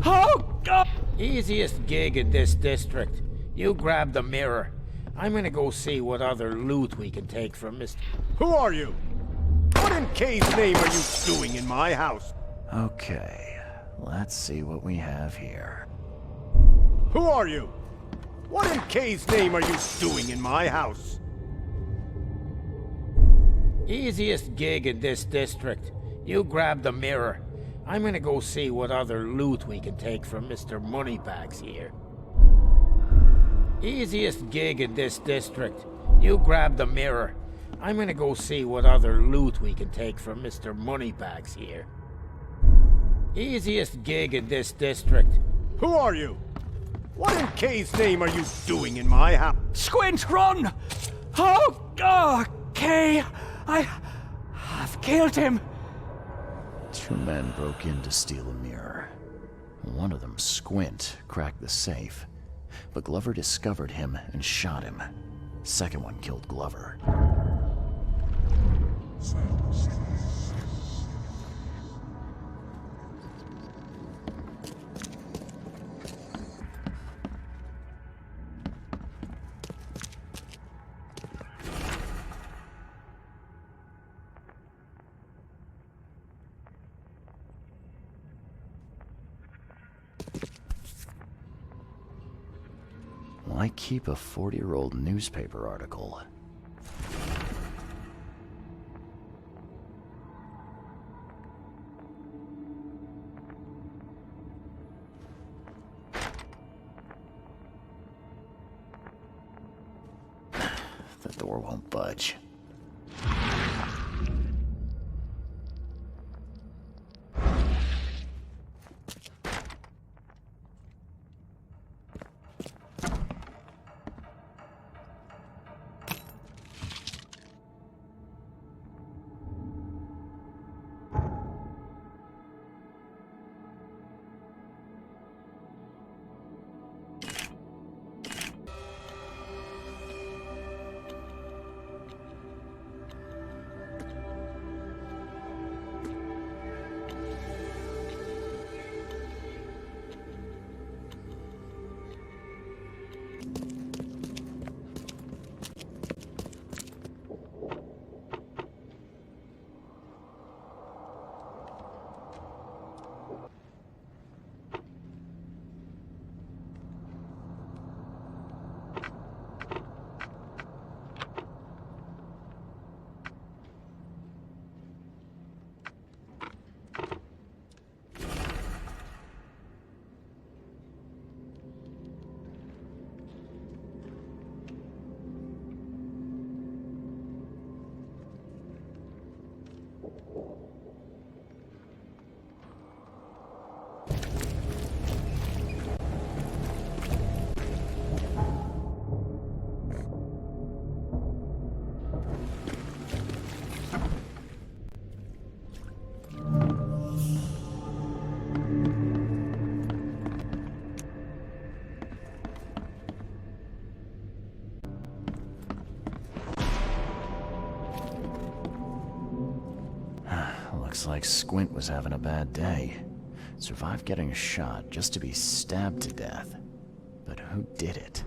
Oh, God! Easiest gig in this district. You grab the mirror. I'm gonna go see what other loot we can take from Mr. Who are you? What in K's name are you doing in my house? Okay, let's see what we have here. Who are you? What in K's name are you doing in my house? Easiest gig in this district. You grab the mirror. I'm gonna go see what other loot we can take from Mr. Moneybags here. Easiest gig in this district. You grab the mirror. I'm gonna go see what other loot we can take from Mr. Moneybags here. Easiest gig in this district. Who are you? What in K's name are you doing in my house? Squint, run! Oh, Kay! I've killed him! Two men broke in to steal a mirror. One of them, Squint, cracked the safe, but Glover discovered him and shot him. Second one killed Glover. Why keep a 40-year-old newspaper article? The door won't budge. Looks like Squint was having a bad day. Survived getting shot just to be stabbed to death. But who did it?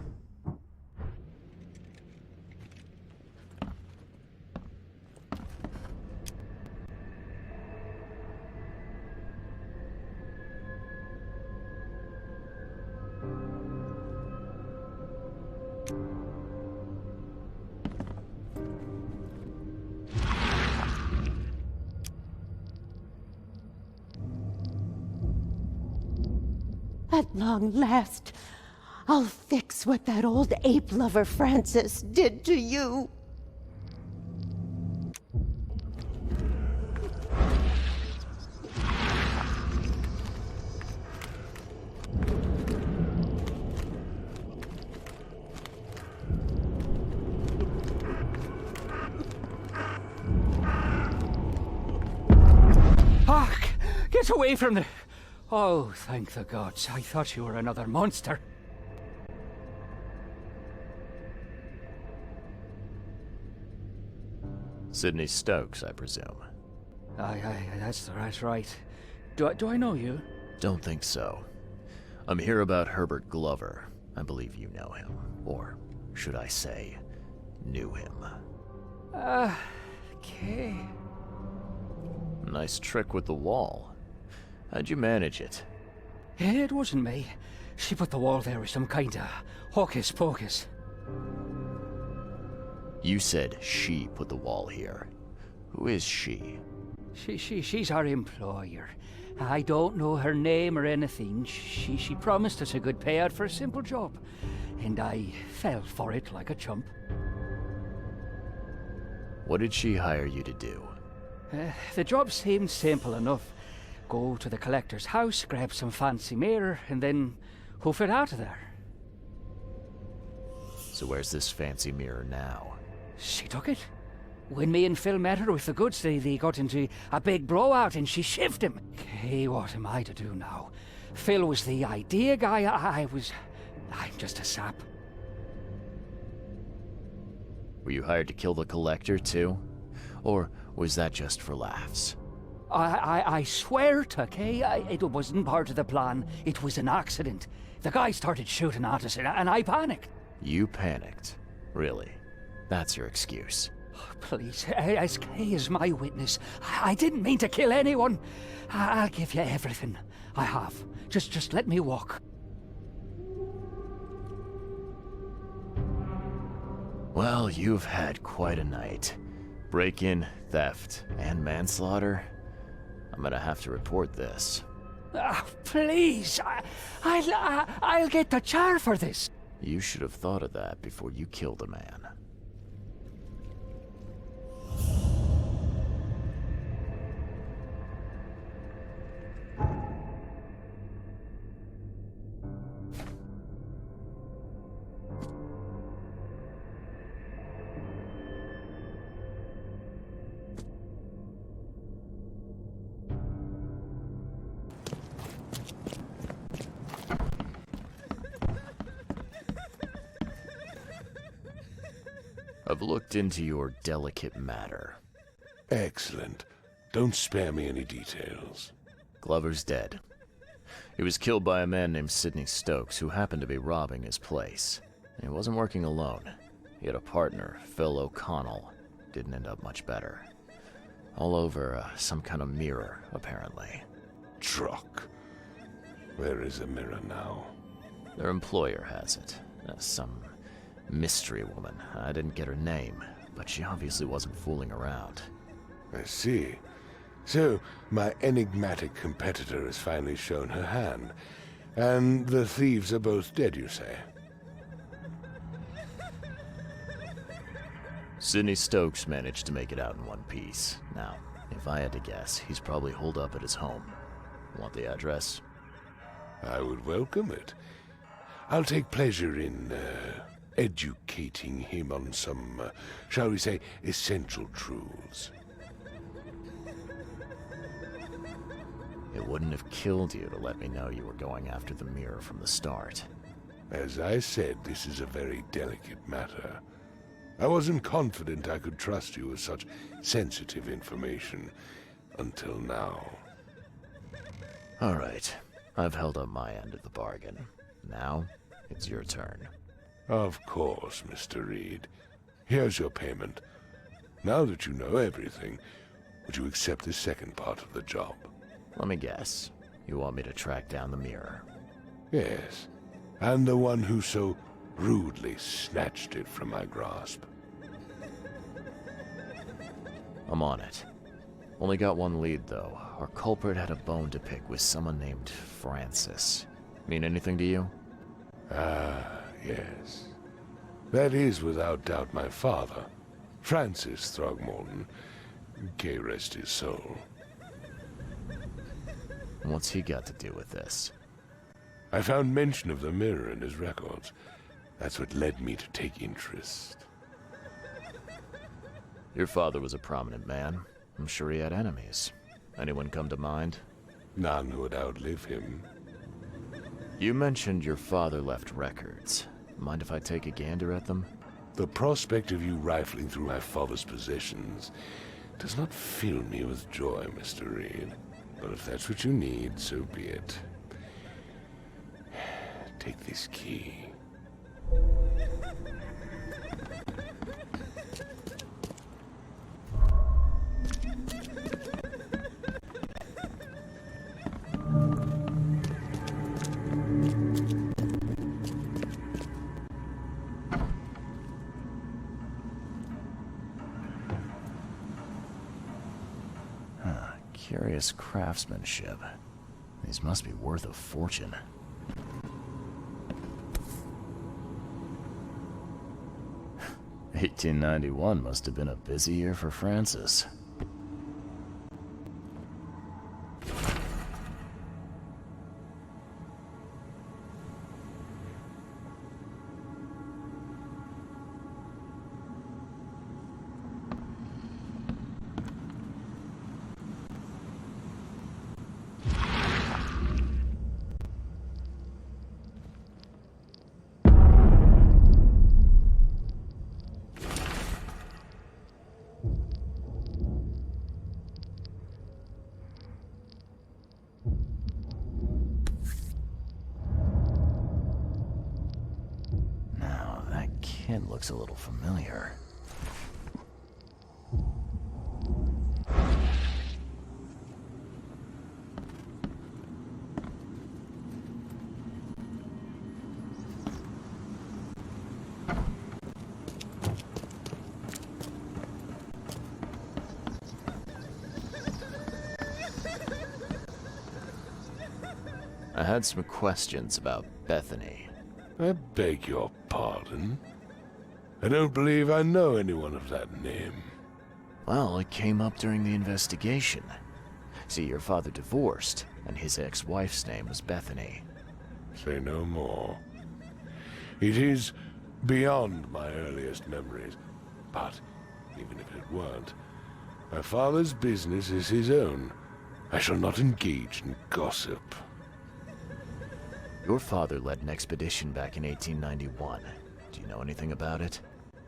At long last, I'll fix what that old ape lover Francis did to you. Ah, get away from the... Oh, thank the gods. I thought you were another monster. Sidney Stokes, I presume. Aye, that's right. Do I know you? Don't think so. I'm here about Herbert Glover. I believe you know him. Or, should I say, knew him. Okay. Nice trick with the wall. How'd you manage it? It wasn't me. She put the wall there with some kind of hocus pocus. You said she put the wall here. Who is she? She's our employer. I don't know her name or anything. She promised us a good payout for a simple job. And I fell for it like a chump. What did she hire you to do? The job seemed simple enough. Go to the collector's house, grab some fancy mirror, and then hoof it out of there. So where's this fancy mirror now? She took it. When me and Phil met her with the goods, they got into a big blowout and she shivved him. Okay, what am I to do now? Phil was the idea guy, I'm just a sap. Were you hired to kill the collector too? Or was that just for laughs? I swear to Kay, it wasn't part of the plan. It was an accident. The guy started shooting at us and I panicked. You panicked? Really? That's your excuse? Please, as Kay is my witness, I didn't mean to kill anyone. I'll give you everything. I have. Just let me walk. Well, you've had quite a night. Break-in, theft, and manslaughter. I'm gonna have to report this. Please, I'll get the char for this. You should have thought of that before you killed a man. I've looked into your delicate matter. Excellent. Don't spare me any details. Glover's dead. He was killed by a man named Sidney Stokes, who happened to be robbing his place. And he wasn't working alone. He had a partner, Phil O'Connell. Didn't end up much better. All over some kind of mirror, apparently. Truck. Where is the mirror now? Their employer has it. Some mystery woman. I didn't get her name, but she obviously wasn't fooling around. I see. So, my enigmatic competitor has finally shown her hand. And the thieves are both dead, you say? Sidney Stokes managed to make it out in one piece. Now, if I had to guess, he's probably holed up at his home. Want the address? I would welcome it. I'll take pleasure in, educating him on some, shall we say, essential truths. It wouldn't have killed you to let me know you were going after the mirror from the start. As I said, this is a very delicate matter. I wasn't confident I could trust you with such sensitive information. until now. All right. I've held up my end of the bargain. Now, it's your turn. Of course, Mr. Reed. Here's your payment. Now that you know everything, would you accept the second part of the job? Let me guess. You want me to track down the mirror? Yes. And the one who so rudely snatched it from my grasp. I'm on it. Only got one lead, though. Our culprit had a bone to pick with someone named Francis. Mean anything to you? Ah, yes. That is without doubt my father, Francis Throgmorton. May rest his soul. What's he got to do with this? I found mention of the mirror in his records. That's what led me to take interest. Your father was a prominent man. I'm sure he had enemies. Anyone come to mind? None who would outlive him. You mentioned your father left records. Mind if I take a gander at them? The prospect of you rifling through my father's possessions does not fill me with joy, Mr. Reed. But if that's what you need, so be it. Take this key. Curious craftsmanship. These must be worth a fortune. $1891 must have been a busy year for Francis. It looks a little familiar. I had some questions about Bethany. I beg your pardon? I don't believe I know anyone of that name. Well, it came up during the investigation. See, your father divorced, and his ex-wife's name was Bethany. Say no more. It is beyond my earliest memories, but even if it weren't, my father's business is his own. I shall not engage in gossip. Your father led an expedition back in 1891. Do you know anything about it?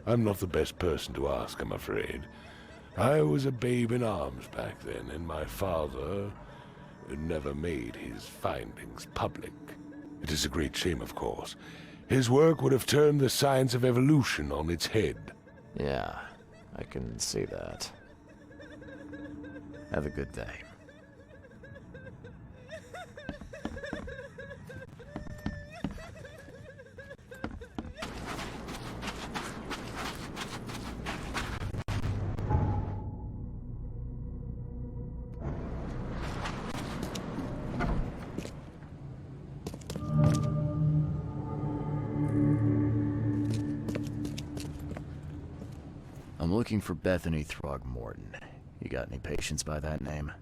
I'm not the best person to ask, I'm afraid. I was a babe in arms back then, and my father never made his findings public. It is a great shame, of course. His work would have turned the science of evolution on its head. Yeah, I can see that. Have a good day. I'm looking for Bethany Throgmorton. You got any patients by that name?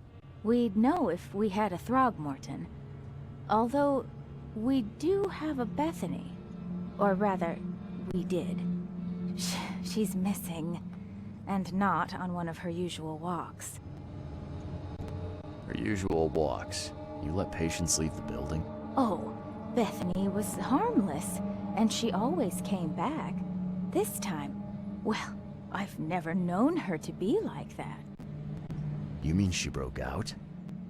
We'd know if we had a Throgmorton. Although, we do have a Bethany. Or rather, we did. She's missing, and not on one of her usual walks. Her usual walks? You let patients leave the building? Oh, Bethany was harmless, and she always came back. This time, well, I've never known her to be like that. You mean she broke out?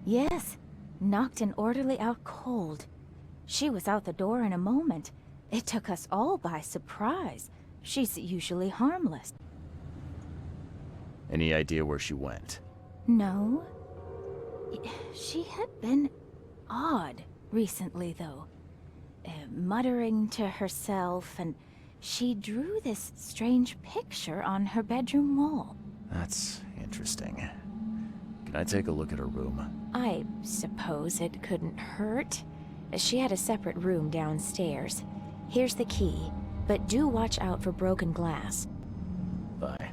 Yes, knocked an orderly out cold. She was out the door in a moment. It took us all by surprise. She's usually harmless. Any idea where she went? No. She had been odd recently, though. Muttering to herself, and she drew this strange picture on her bedroom wall. That's interesting. Can I take a look at her room? I suppose it couldn't hurt. She had a separate room downstairs. Here's the key, but do watch out for broken glass. Bye.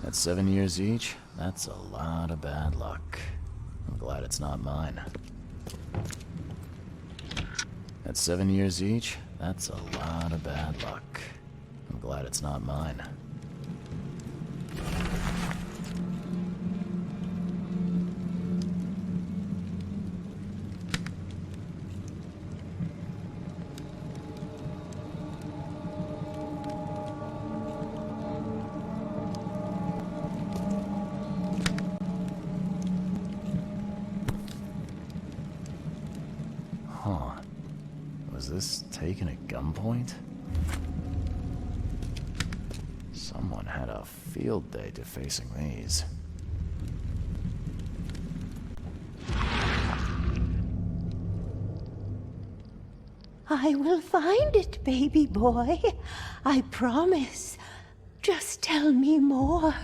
At 7 years each, that's a lot of bad luck. I'm glad it's not mine. At 7 years each, that's a lot of bad luck. I'm glad it's not mine. Huh. Was this taken at gunpoint? Someone had a field day defacing these. I will find it, baby boy. I promise. Just tell me more.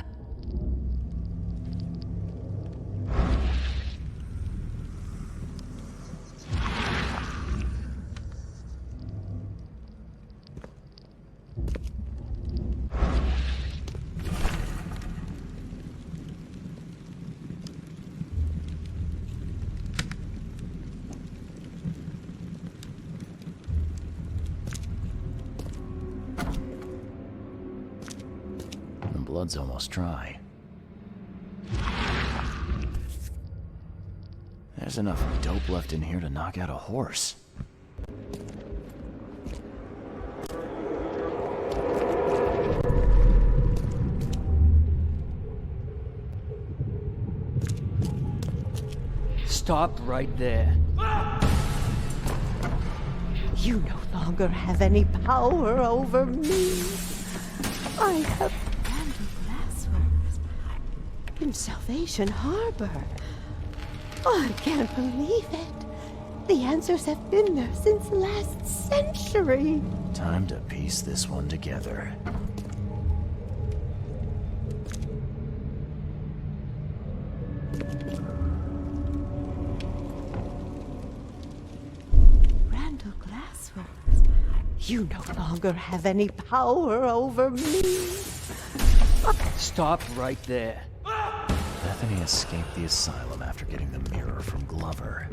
Blood's almost dry. There's enough dope left in here to knock out a horse. Stop right there. You no longer have any power over me. I have in Salvation Harbor. I can't believe it. The answers have been there since last century. Time to piece this one together. Randall Glassworks. You no longer have any power over me. Stop right there. Bethany escaped the asylum after getting the mirror from Glover.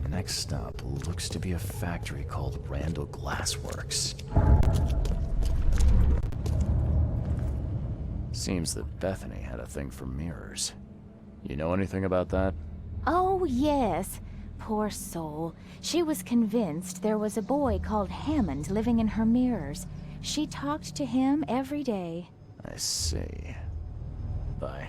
Next stop looks to be a factory called Randall Glassworks. Seems that Bethany had a thing for mirrors. You know anything about that? Oh, yes. Poor soul. She was convinced there was a boy called Hammond living in her mirrors. She talked to him every day. I see. Bye.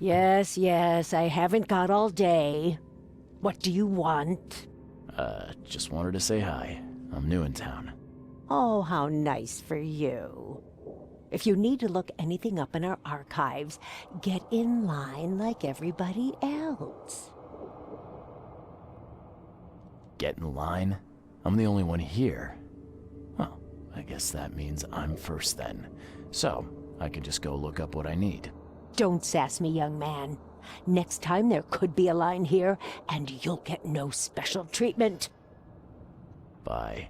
Yes, yes, I haven't got all day. What do you want? Just wanted to say hi. I'm new in town. Oh, how nice for you. If you need to look anything up in our archives, get in line like everybody else. Get in line? I'm the only one here. Well, I guess that means I'm first then. So, I can just go look up what I need. Don't sass me, young man. Next time there could be a line here, and you'll get no special treatment. Bye.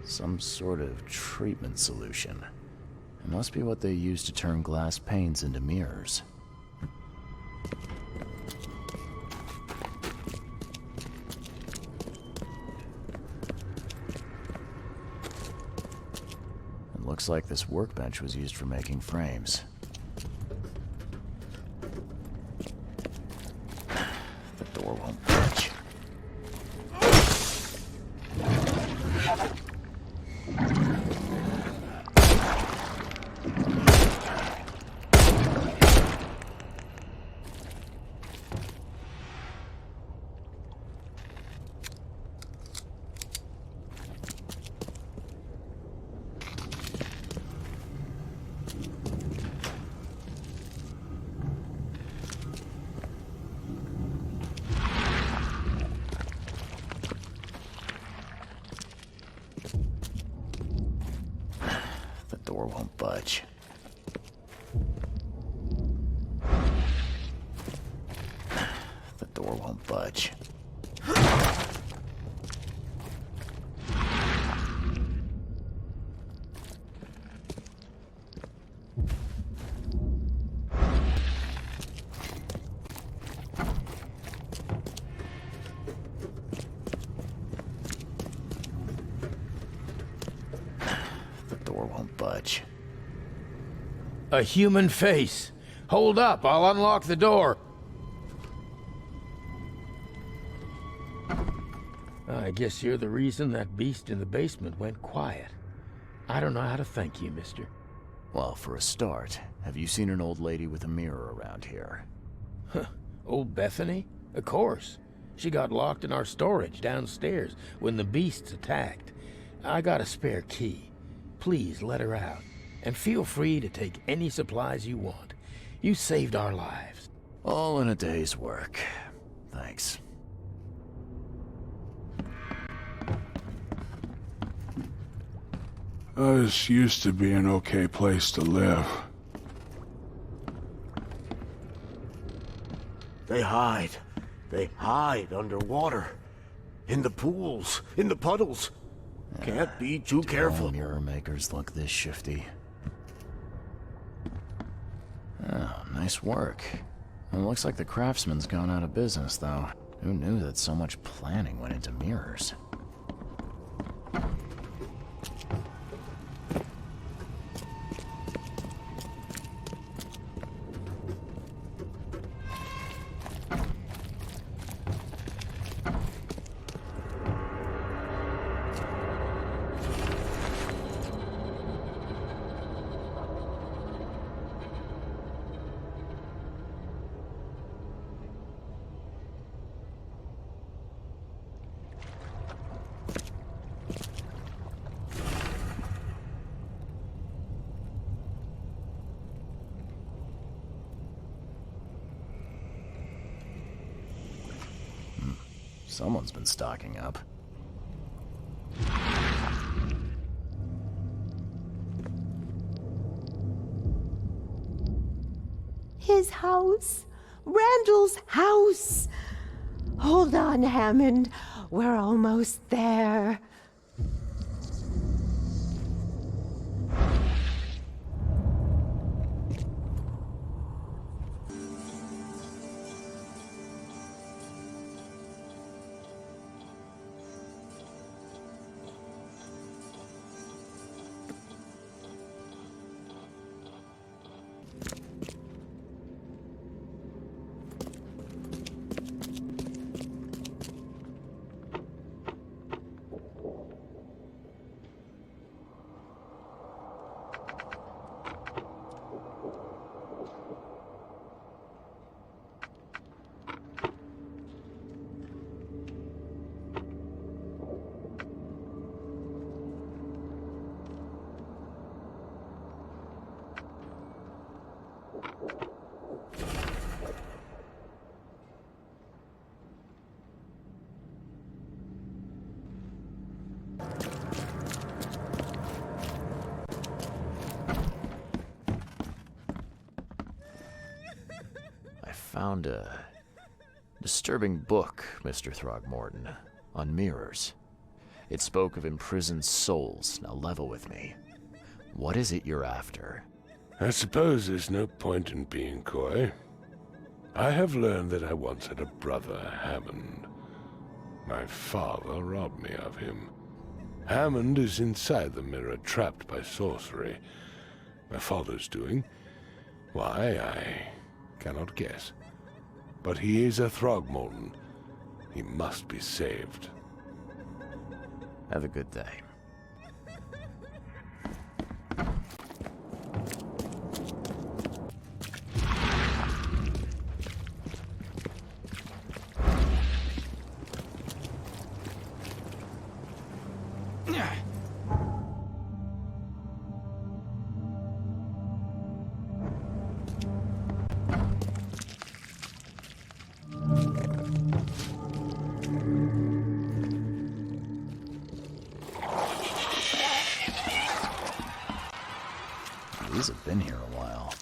Some sort of treatment solution. It must be what they use to turn glass panes into mirrors. It looks like this workbench was used for making frames. The door won't budge. Door won't budge. The door won't budge. Budge. A human face. Hold up, I'll unlock the door. I guess you're the reason that beast in the basement went quiet. I don't know how to thank you, mister. Well, for a start, have you seen an old lady with a mirror around here? Huh. Old Bethany? Of course. She got locked in our storage downstairs when the beasts attacked. I got a spare key. Please let her out. And feel free to take any supplies you want. You saved our lives. All in a day's work. Thanks. This used to be an okay place to live. They hide. They hide underwater. In the pools, in the puddles. Can't be too careful. All mirror makers look this shifty. Oh, nice work. It looks like the craftsman's gone out of business, though. Who knew that so much planning went into mirrors? Someone's been stocking up. His house. Randall's house. Hold on, Hammond. We're almost there. Found a disturbing book, Mr. Throgmorton, on mirrors. It spoke of imprisoned souls. Now level with me. What is it you're after? I suppose there's no point in being coy. I have learned that I once had a brother, Hammond. My father robbed me of him. Hammond is inside the mirror, trapped by sorcery. My father's doing? Why, I cannot guess. But he is a Throgmorton. He must be saved. Have a good day. These have been here a while.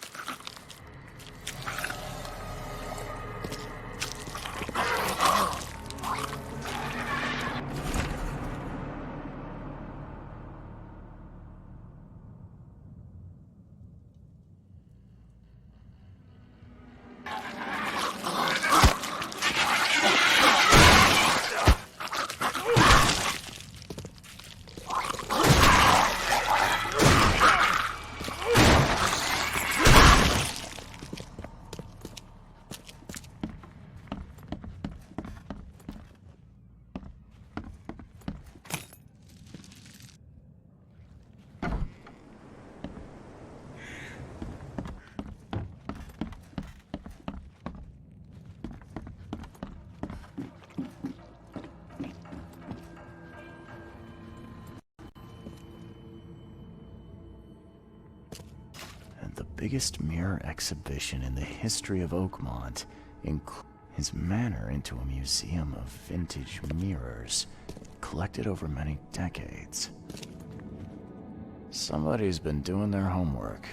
biggest mirror exhibition in the history of Oakmont, his manor into a museum of vintage mirrors, collected over many decades. Somebody's been doing their homework.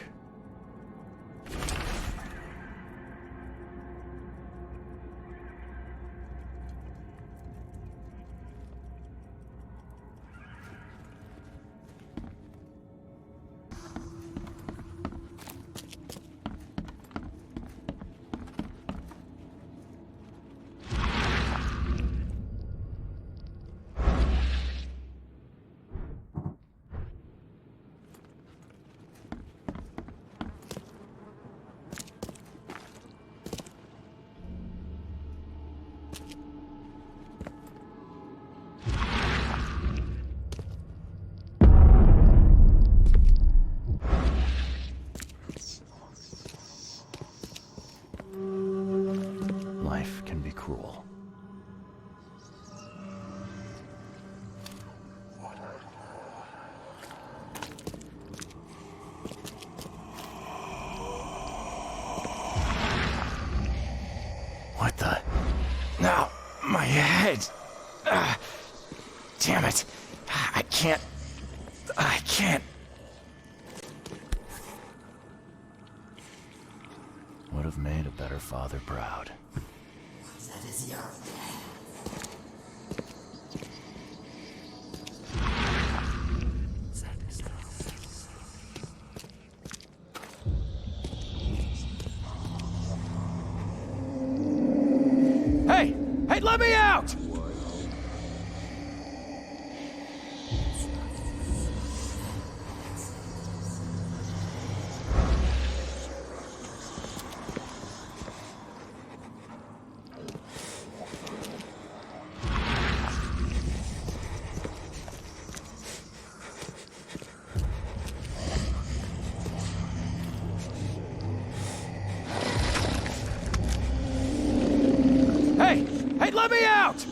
Life can be cruel. What the? No, my head. Damn it. I can't. Would have made a better father proud. That is your Hey! Hey, let me out! Hey! Hey, let me out!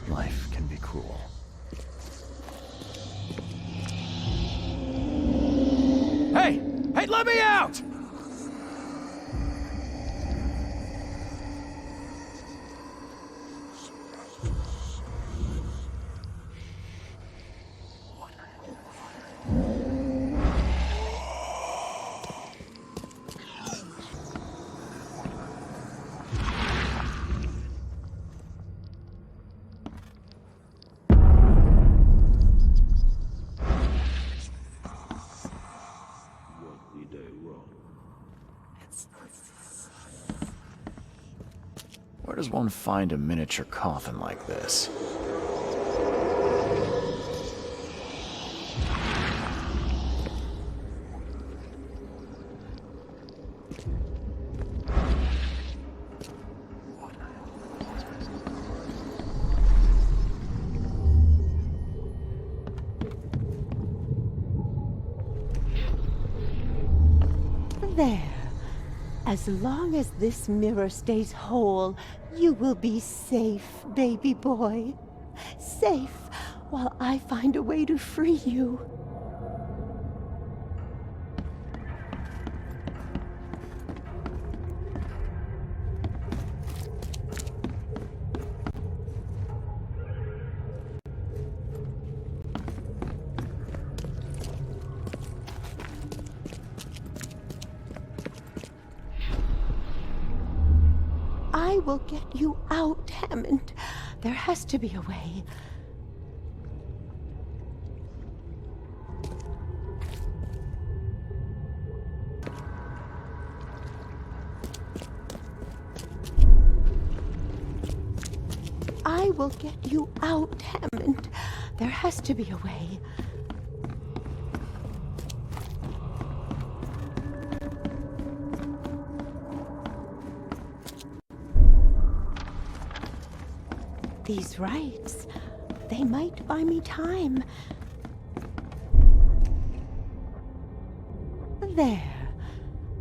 Life can be cruel. Hey! Hey, let me out! Where does one find a miniature coffin like this? There. As long as this mirror stays whole, you will be safe, baby boy. Safe while I find a way to free you. I will get you out, Hammond. There has to be a way. I will get you out, Hammond. There has to be a way. These rites, they might buy me time. There.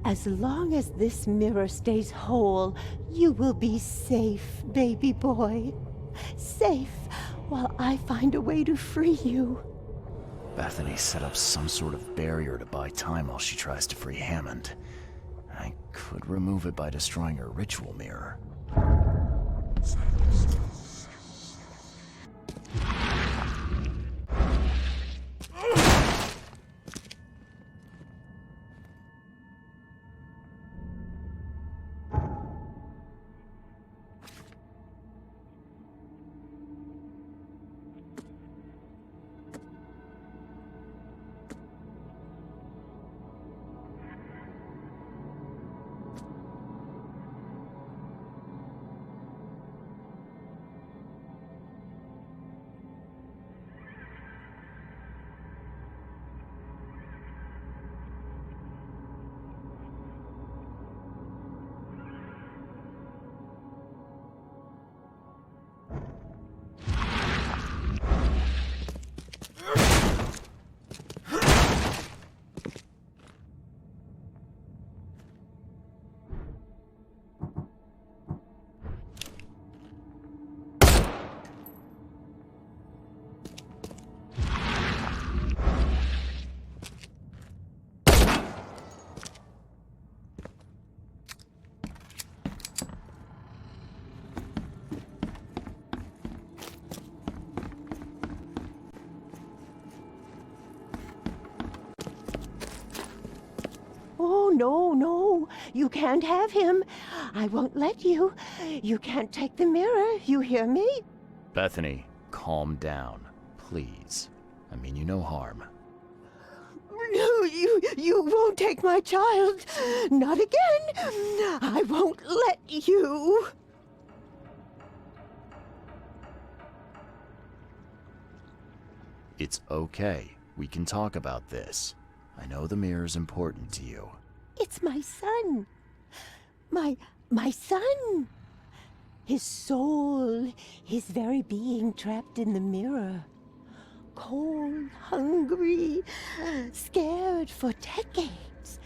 As long as this mirror stays whole, you will be safe, baby boy. Safe while I find a way to free you. Bethany set up some sort of barrier to buy time while she tries to free Hammond. I could remove it by destroying her ritual mirror. Oh, no, you can't have him. I won't let you. You can't take the mirror, you hear me? Bethany, calm down, please. I mean you no harm. No, you won't take my child. Not again. I won't let you. It's okay. We can talk about this. I know the mirror's important to you. It's my son. My son. His soul, his very being trapped in the mirror. Cold, hungry, scared for decades.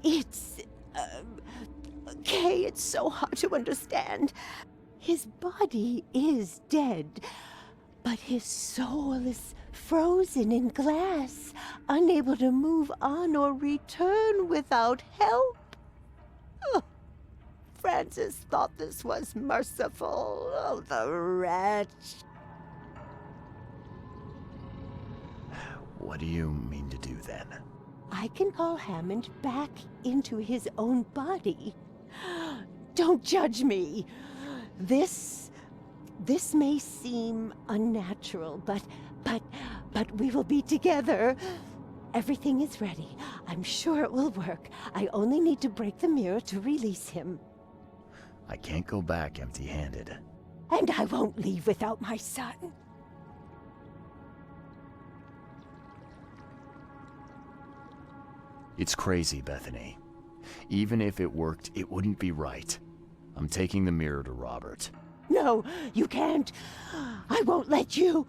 It's... okay, it's so hard to understand. His body is dead, but his soul is frozen in glass, unable to move on or return without help. Oh, Francis thought this was merciful. Oh, the wretch. What do you mean to do then? I can call Hammond back into his own body. Don't judge me. This may seem unnatural, but we will be together. Everything is ready. I'm sure it will work. I only need to break the mirror to release him. I can't go back empty-handed. And I won't leave without my son. It's crazy, Bethany. Even if it worked, it wouldn't be right. I'm taking the mirror to Robert. No, you can't. I won't let you.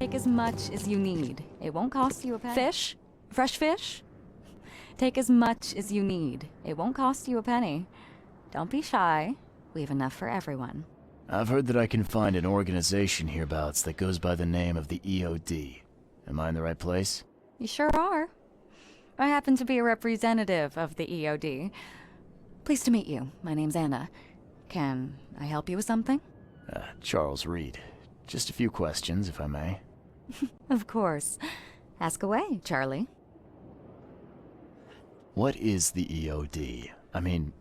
Take as much as you need. It won't cost you a penny. Fish? Fresh fish? Take as much as you need. It won't cost you a penny. Don't be shy. We have enough for everyone. I've heard that I can find an organization hereabouts that goes by the name of the EOD. Am I in the right place? You sure are. I happen to be a representative of the EOD. Pleased to meet you. My name's Anna. Can I help you with something? Charles Reed. Just a few questions, if I may. Of course. Ask away, Charlie. What is the EOD? I mean,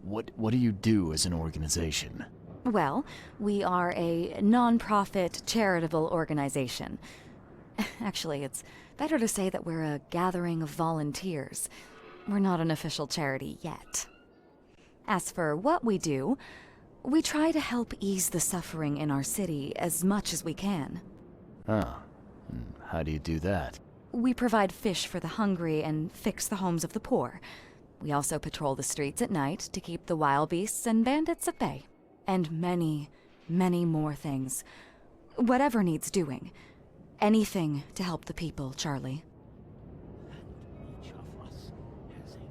what do you do as an organization? Well, we are a non-profit charitable organization. Actually, it's better to say that we're a gathering of volunteers. We're not an official charity yet. As for what we do, we try to help ease the suffering in our city as much as we can. Oh, how do you do that? We provide fish for the hungry and fix the homes of the poor. We also patrol the streets at night to keep the wild beasts and bandits at bay. And many, many more things. Whatever needs doing. Anything to help the people, Charlie.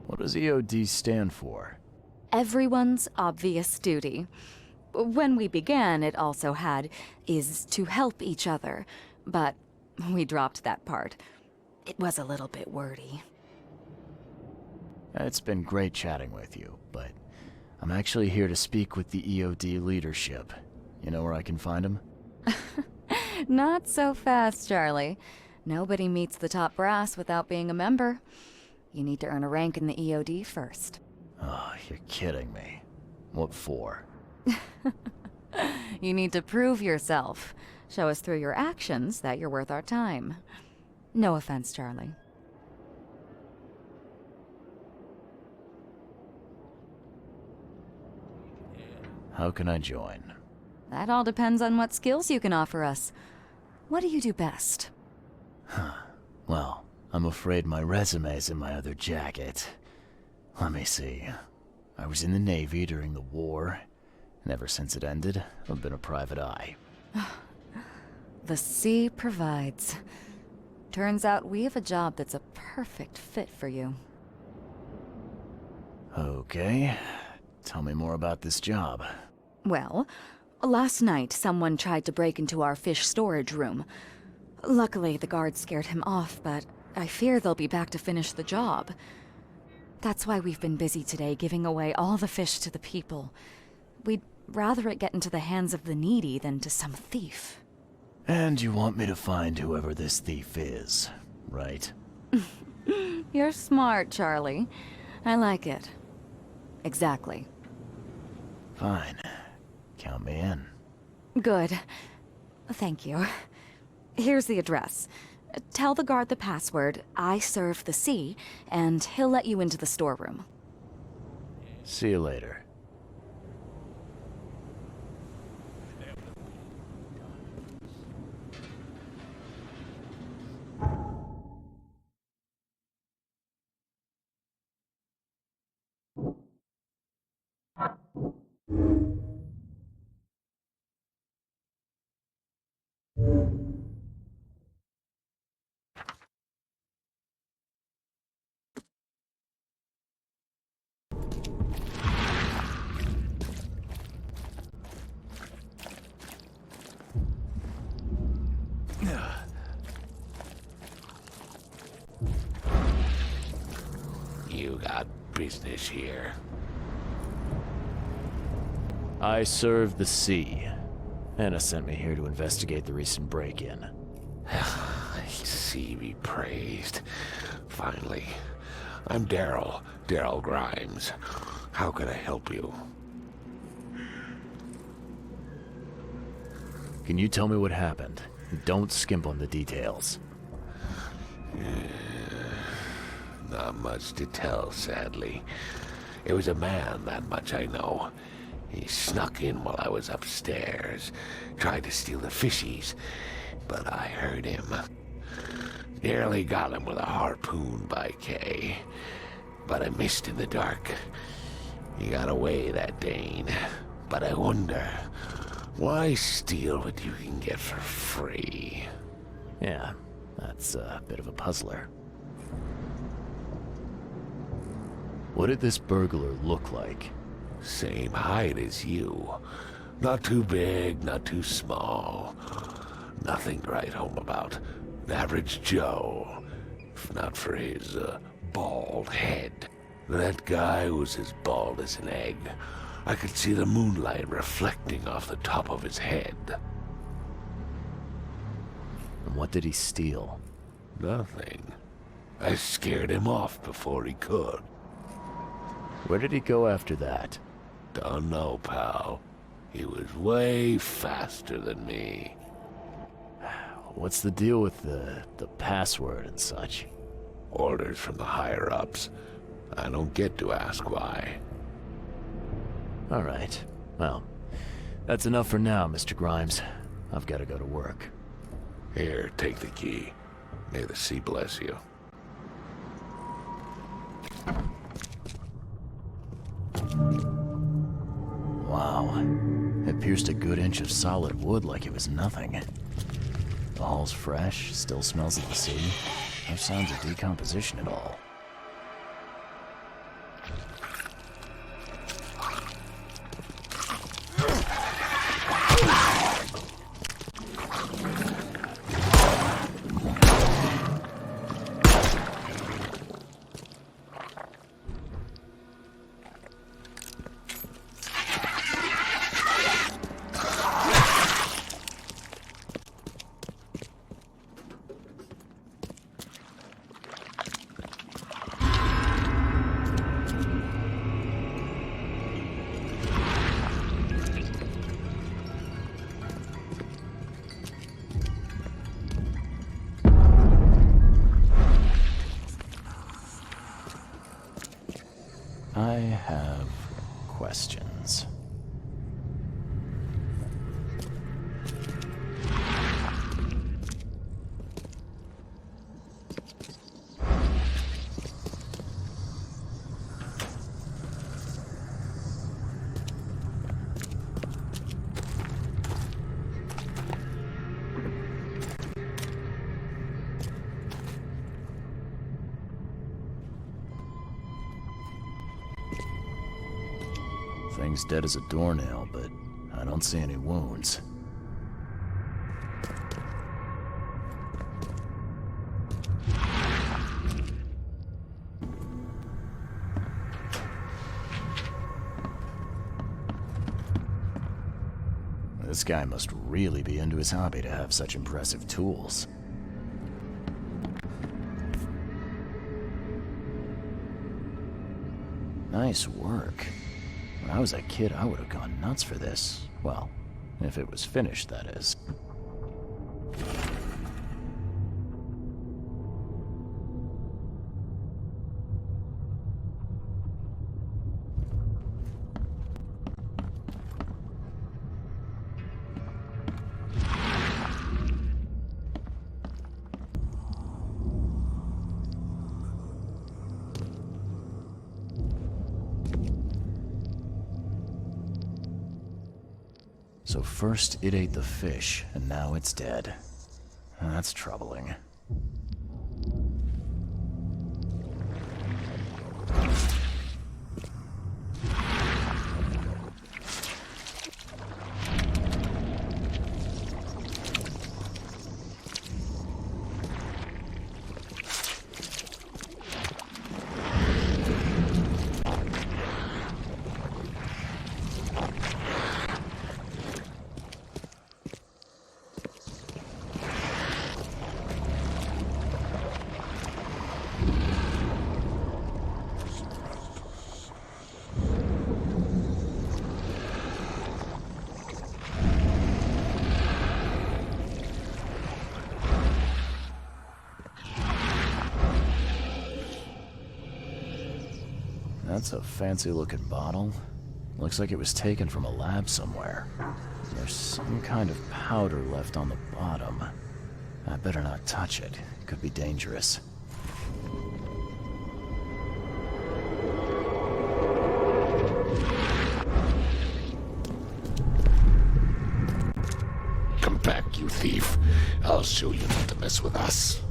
What does EOD stand for? Everyone's obvious duty. When we began, it also had, is to help each other, but we dropped that part. It was a little bit wordy. It's been great chatting with you, but I'm actually here to speak with the EOD leadership. You know where I can find them? Not so fast, Charlie. Nobody meets the top brass without being a member. You need to earn a rank in the EOD first. Oh, you're kidding me. What for? You need to prove yourself. Show us through your actions that you're worth our time. No offense, Charlie. How can I join? That all depends on what skills you can offer us. What do you do best? Well, I'm afraid my resume's in my other jacket. Let me see. I was in the Navy during the war, and ever since it ended, I've been a private eye. The sea provides. Turns out we have a job that's a perfect fit for you. Okay. Tell me more about this job. Well, last night someone tried to break into our fish storage room. Luckily, the guards scared him off, but I fear they'll be back to finish the job. That's why we've been busy today giving away all the fish to the people. We'd rather it get into the hands of the needy than to some thief. And you want me to find whoever this thief is, right? You're smart, Charlie. I like it. Exactly. Fine. Count me in. Good. Thank you. Here's the address. Tell the guard the password, I serve the sea, and he'll let you into the storeroom. See you later. You got business here. I serve the sea. Anna sent me here to investigate the recent break-in. Sea be praised. Finally. I'm Daryl Grimes. How can I help you? Can you tell me what happened? Don't skimp on the details. Not much to tell, sadly. It was a man, that much I know. He snuck in while I was upstairs, tried to steal the fishies, but I heard him. Nearly got him with a harpoon by Kay, but I missed in the dark. He got away, that Dane, but I wonder, why steal what you can get for free? Yeah, that's a bit of a puzzler. What did this burglar look like? Same height as you. Not too big, not too small. Nothing to write home about. An average Joe. If not for his, bald head. That guy was as bald as an egg. I could see the moonlight reflecting off the top of his head. And what did he steal? Nothing. I scared him off before he could. Where did he go after that? Don't know, pal. He was way faster than me. What's the deal with the password and such? Orders from the higher-ups. I don't get to ask why. All right. Well, that's enough for now, Mr. Grimes. I've got to go to work. Here, take the key. May the sea bless you. Wow. It pierced a good inch of solid wood like it was nothing. The hull's fresh, still smells of the sea. No signs of decomposition at all. I have questions. Thing's dead as a doornail, but I don't see any wounds. This guy must really be into his hobby to have such impressive tools. Nice work. When I was a kid, I would have gone nuts for this. Well, if it was finished, that is. So first it ate the fish, and now it's dead. That's troubling. That's a fancy-looking bottle. Looks like it was taken from a lab somewhere. There's some kind of powder left on the bottom. I better not touch it. It could be dangerous. Come back, you thief. I'll show you not to mess with us.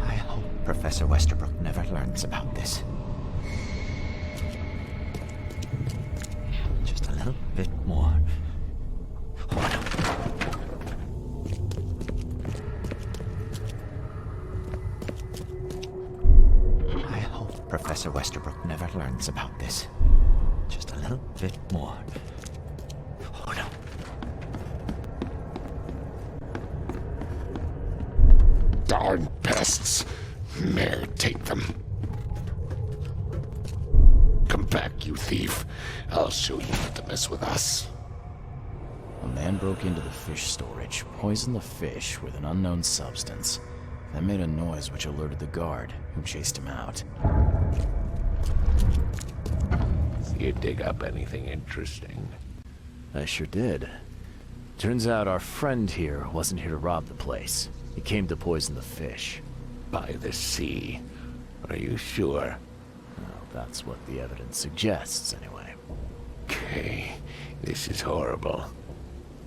I hope Professor Westerbrook never learns about this. Just a little bit more. I hope Professor Westerbrook never learns about this. Just a little bit more. Oh no. Darn pests. May take them. Come back, you thief. I'll show you not to mess with us. A man broke into the fish storage, poisoned the fish with an unknown substance, then made a noise which alerted the guard, who chased him out. You dig up anything interesting? I sure did. Turns out our friend here wasn't here to rob the place. He came to poison the fish. By the sea. Are you sure? Well, that's what the evidence suggests, anyway. Okay, this is horrible.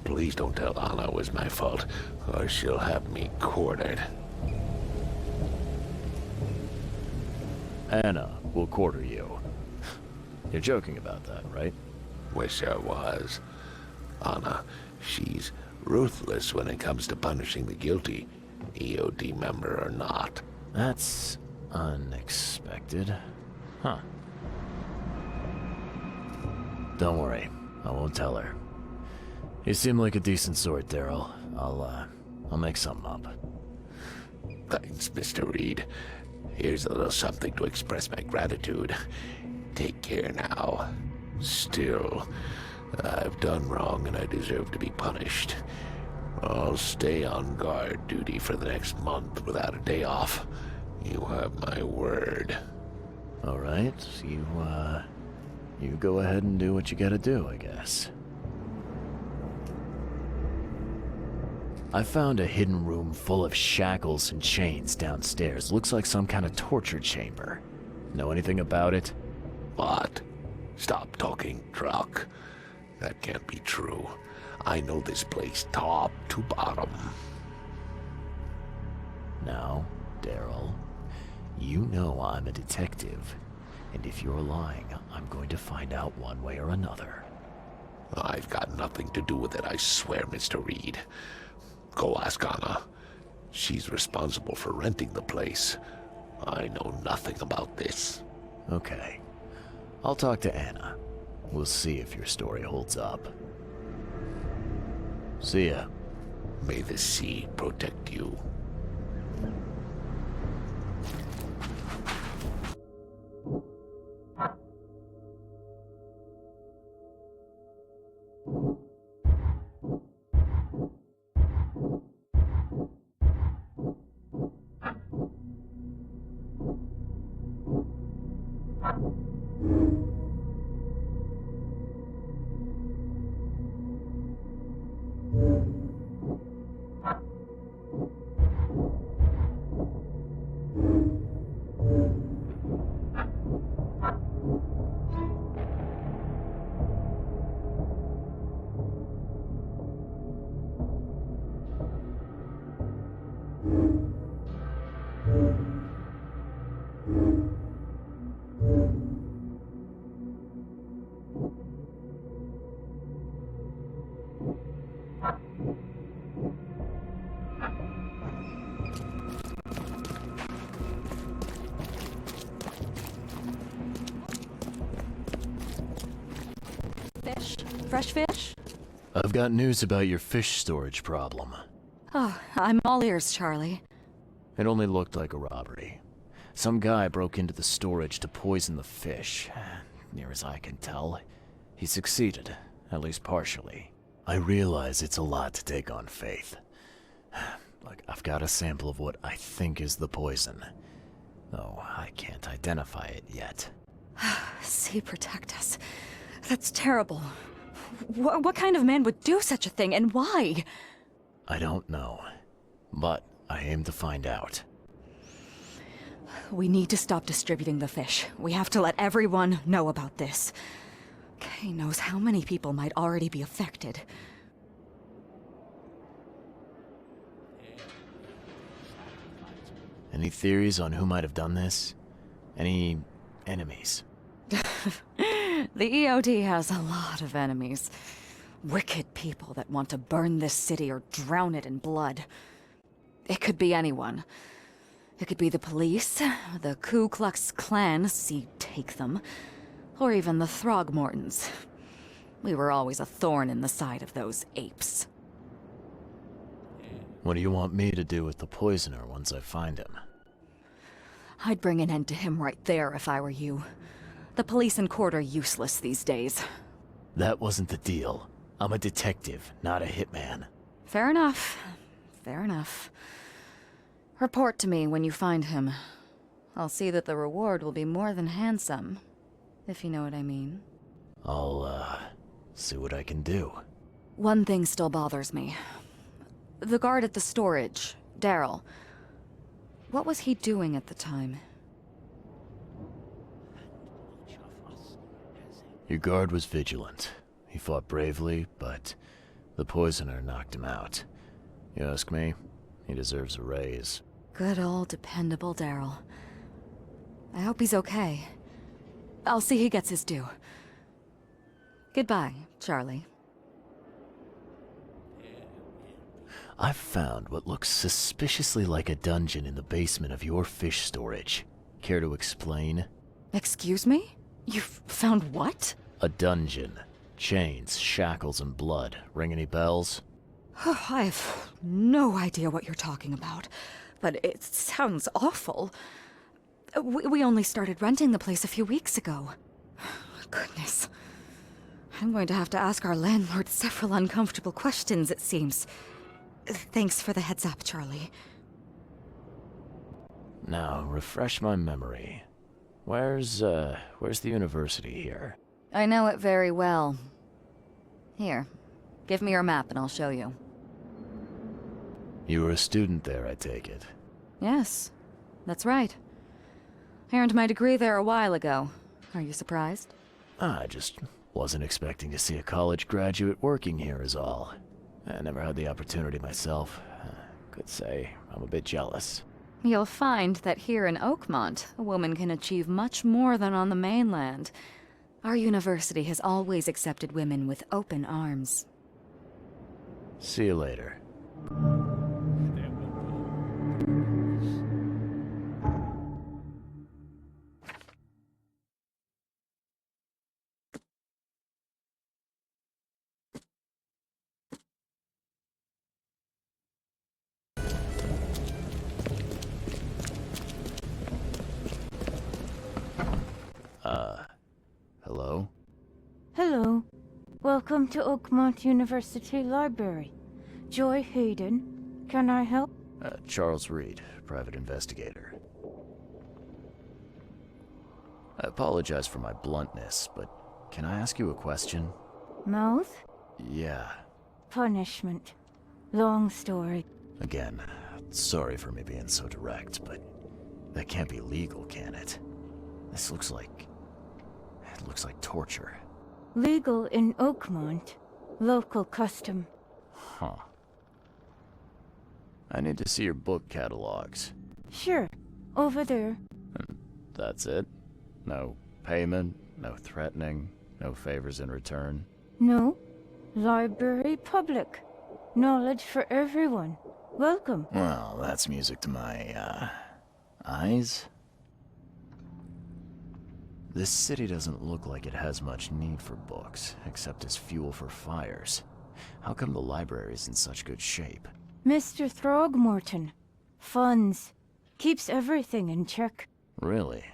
Please don't tell Anna it was my fault, or she'll have me quartered. Anna will quarter you. You're joking about that, right? Wish I was. Anna, she's ruthless when it comes to punishing the guilty, EOD member or not. That's unexpected. Huh. Don't worry, I won't tell her. You seem like a decent sort, Daryl. I'll make something up. Thanks, Mr. Reed. Here's a little something to express my gratitude. Take care now. Still, I've done wrong and I deserve to be punished. I'll stay on guard duty for the next month without a day off. You have my word. All right, you go ahead and do what you gotta do, I guess. I found a hidden room full of shackles and chains downstairs. Looks like some kind of torture chamber. Know anything about it? What? Stop talking truck. That can't be true. I know this place top to bottom. Now, Daryl, you know I'm a detective. And if you're lying, I'm going to find out one way or another. I've got nothing to do with it, I swear, Mr. Reed. Go ask Anna. She's responsible for renting the place. I know nothing about this. Okay. I'll talk to Anna. We'll see if your story holds up. See ya. May the sea protect you. Fresh fish? I've got news about your fish storage problem. Oh, I'm all ears, Charlie. It only looked like a robbery. Some guy broke into the storage to poison the fish. Near as I can tell, he succeeded, at least partially. I realize it's a lot to take on faith. Look, I've got a sample of what I think is the poison, though I can't identify it yet. Sea protect us. That's terrible. What kind of man would do such a thing, and why? I don't know, but I aim to find out. We need to stop distributing the fish. We have to let everyone know about this. Kay knows how many people might already be affected. Any theories on who might have done this? Any enemies? The EOD has a lot of enemies. Wicked people that want to burn this city or drown it in blood. It could be anyone. It could be the police, the Ku Klux Klan, see take them, or even the Throgmortons. We were always a thorn in the side of those apes. What do you want me to do with the poisoner once I find him? I'd bring an end to him right there if I were you. The police and court are useless these days. That wasn't the deal. I'm a detective, not a hitman. Fair enough. Fair enough. Report to me when you find him. I'll see that the reward will be more than handsome, if you know what I mean. I'll, see what I can do. One thing still bothers me. The guard at the storage, Daryl. What was he doing at the time? Your guard was vigilant. He fought bravely, but the poisoner knocked him out. You ask me, he deserves a raise. Good old dependable Daryl. I hope he's okay. I'll see he gets his due. Goodbye, Charlie. I've found what looks suspiciously like a dungeon in the basement of your fish storage. Care to explain? Excuse me? You've found what? A dungeon. Chains, shackles, and blood. Ring any bells? I have no idea what you're talking about, but it sounds awful. We only started renting the place a few weeks ago. Goodness. I'm going to have to ask our landlord several uncomfortable questions, it seems. Thanks for the heads up, Charlie. Now, refresh my memory. Where's the university here? I know it very well. Here, give me your map and I'll show you. You were a student there, I take it. Yes, that's right. I earned my degree there a while ago. Are you surprised? I just wasn't expecting to see a college graduate working here is all. I never had the opportunity myself. Could say I'm a bit jealous. You'll find that here in Oakmont, a woman can achieve much more than on the mainland. Our university has always accepted women with open arms. See you later. Hello? Hello. Welcome to Oakmont University Library. Joy Hayden. Can I help? Charles Reed, private investigator. I apologize for my bluntness, but can I ask you a question? Mouth? Yeah. Punishment. Long story. Again, sorry for me being so direct, but that can't be legal, can it? This looks like... it looks like torture. Legal in Oakmont. Local custom. Huh. I need to see your book catalogs. Sure. Over there. That's it? No payment, no threatening, no favors in return? No. Library public. Knowledge for everyone. Welcome. Well, that's music to my, eyes. This city doesn't look like it has much need for books, except as fuel for fires. How come the library's in such good shape? Mr. Throgmorton. Funds. Keeps everything in check. Really?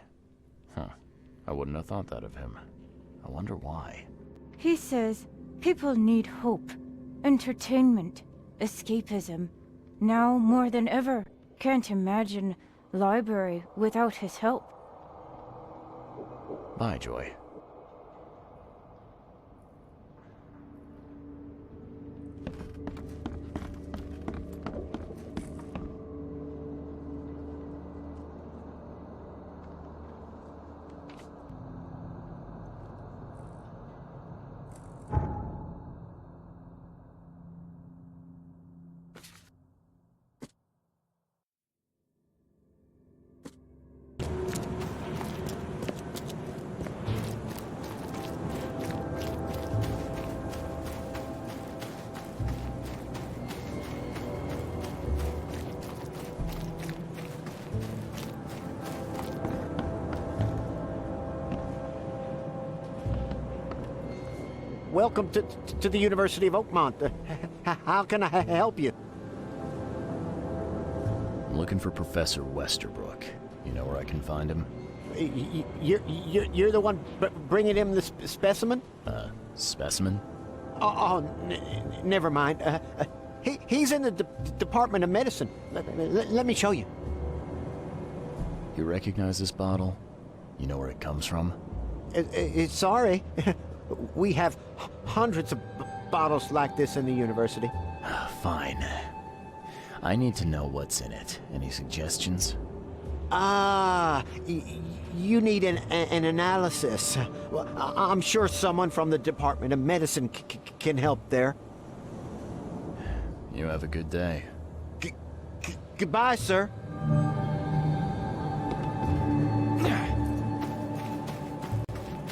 Huh. I wouldn't have thought that of him. I wonder why. He says people need hope, entertainment, escapism. Now more than ever. Can't imagine library without his help. Bye, Joy. welcome to the University of Oakmont. How can I help you? I'm looking for Professor Westerbrook. You know where I can find him? You're the one bringing him the specimen? Specimen? Never mind. He's in the Department of Medicine. Let me show you. You recognize this bottle? You know where it comes from? Sorry. We have hundreds of bottles like this in the university. Fine. I need to know what's in it. Any suggestions? You need an analysis. Well, I'm sure someone from the Department of Medicine can help there. You have a good day. Goodbye, sir.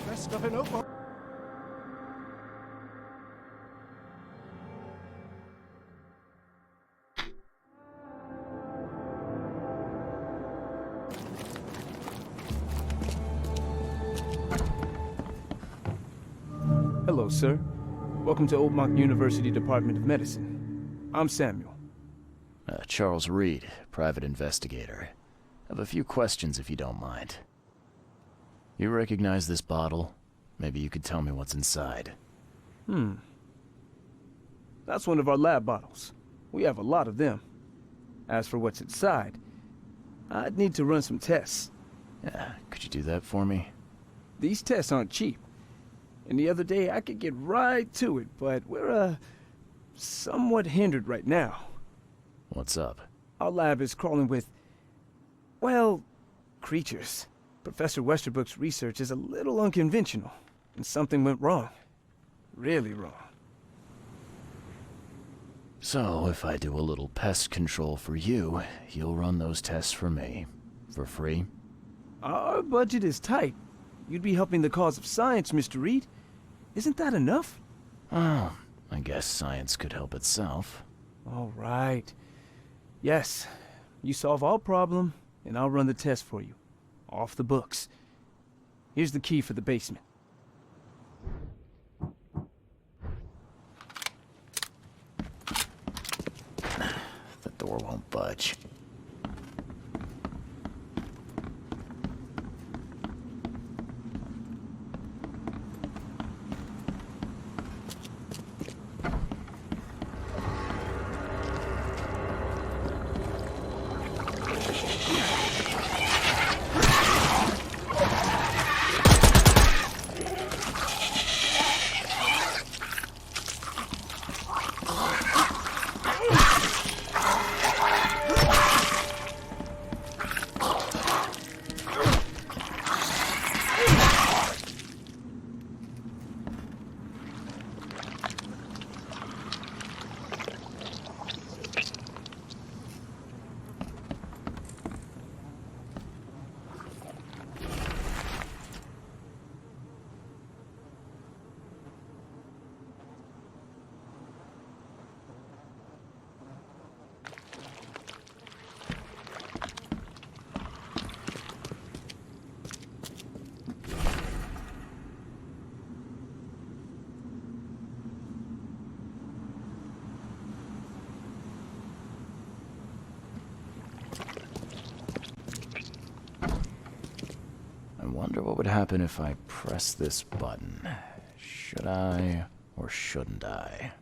Best stuff in Oakmont. Hello, sir. Welcome to Oakmont University Department of Medicine. I'm Samuel. Charles Reed, private investigator. I have a few questions if you don't mind. You recognize this bottle? Maybe you could tell me what's inside. That's one of our lab bottles. We have a lot of them. As for what's inside, I'd need to run some tests. Yeah, could you do that for me? These tests aren't cheap. And the other day I could get right to it, but we're, somewhat hindered right now. What's up? Our lab is crawling with, well, creatures. Professor Westerbrook's research is a little unconventional, and something went wrong. Really wrong. So, if I do a little pest control for you, you'll run those tests for me. For free? Our budget is tight. You'd be helping the cause of science, Mr. Reed. Isn't that enough? Oh, I guess science could help itself. All right. Yes, you solve our problem, and I'll run the test for you. Off the books. Here's the key for the basement. The door won't budge. I wonder what would happen if I press this button. Should I or shouldn't I?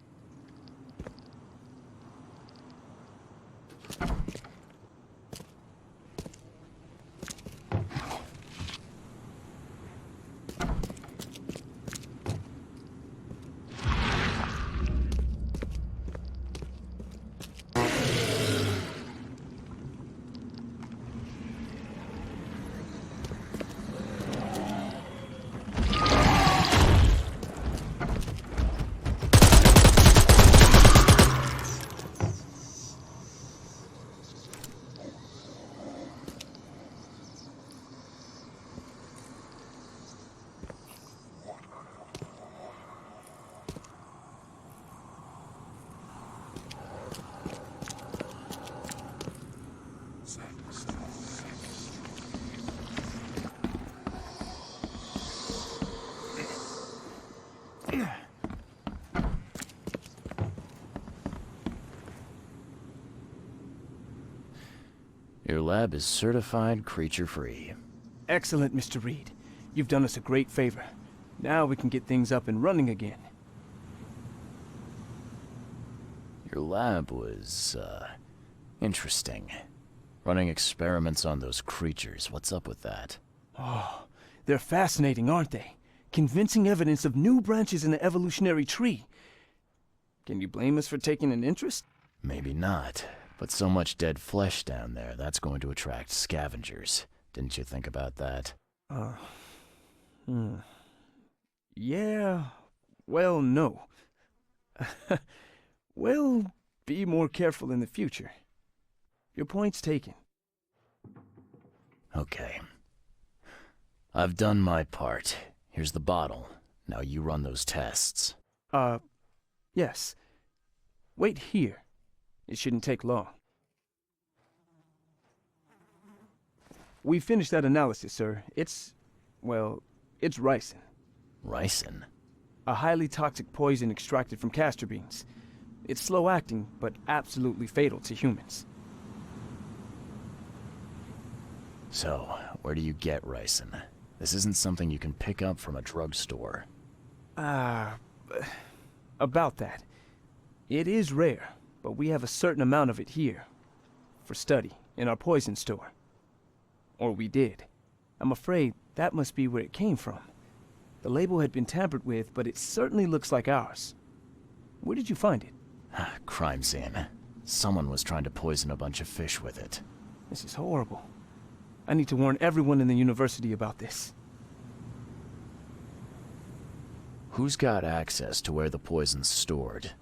Your lab is certified creature-free. Excellent, Mr. Reed. You've done us a great favor. Now we can get things up and running again. Your lab was, interesting. Running experiments on those creatures. What's up with that? Oh, they're fascinating, aren't they? Convincing evidence of new branches in the evolutionary tree. Can you blame us for taking an interest? Maybe not, but so much dead flesh down there, that's going to attract scavengers. Didn't you think about that? Yeah, well, no. We'll be more careful in the future. Your point's taken. Okay. I've done my part. Here's the bottle. Now you run those tests. Yes. Wait here. It shouldn't take long. We finished that analysis, sir. It's ricin. Ricin? A highly toxic poison extracted from castor beans. It's slow-acting, but absolutely fatal to humans. So, where do you get ricin? This isn't something you can pick up from a drugstore. About that. It is rare, but we have a certain amount of it here. For study, in our poison store. Or we did. I'm afraid that must be where it came from. The label had been tampered with, but it certainly looks like ours. Where did you find it? Crime scene. Someone was trying to poison a bunch of fish with it. This is horrible. I need to warn everyone in the university about this. Who's got access to where the poison's stored?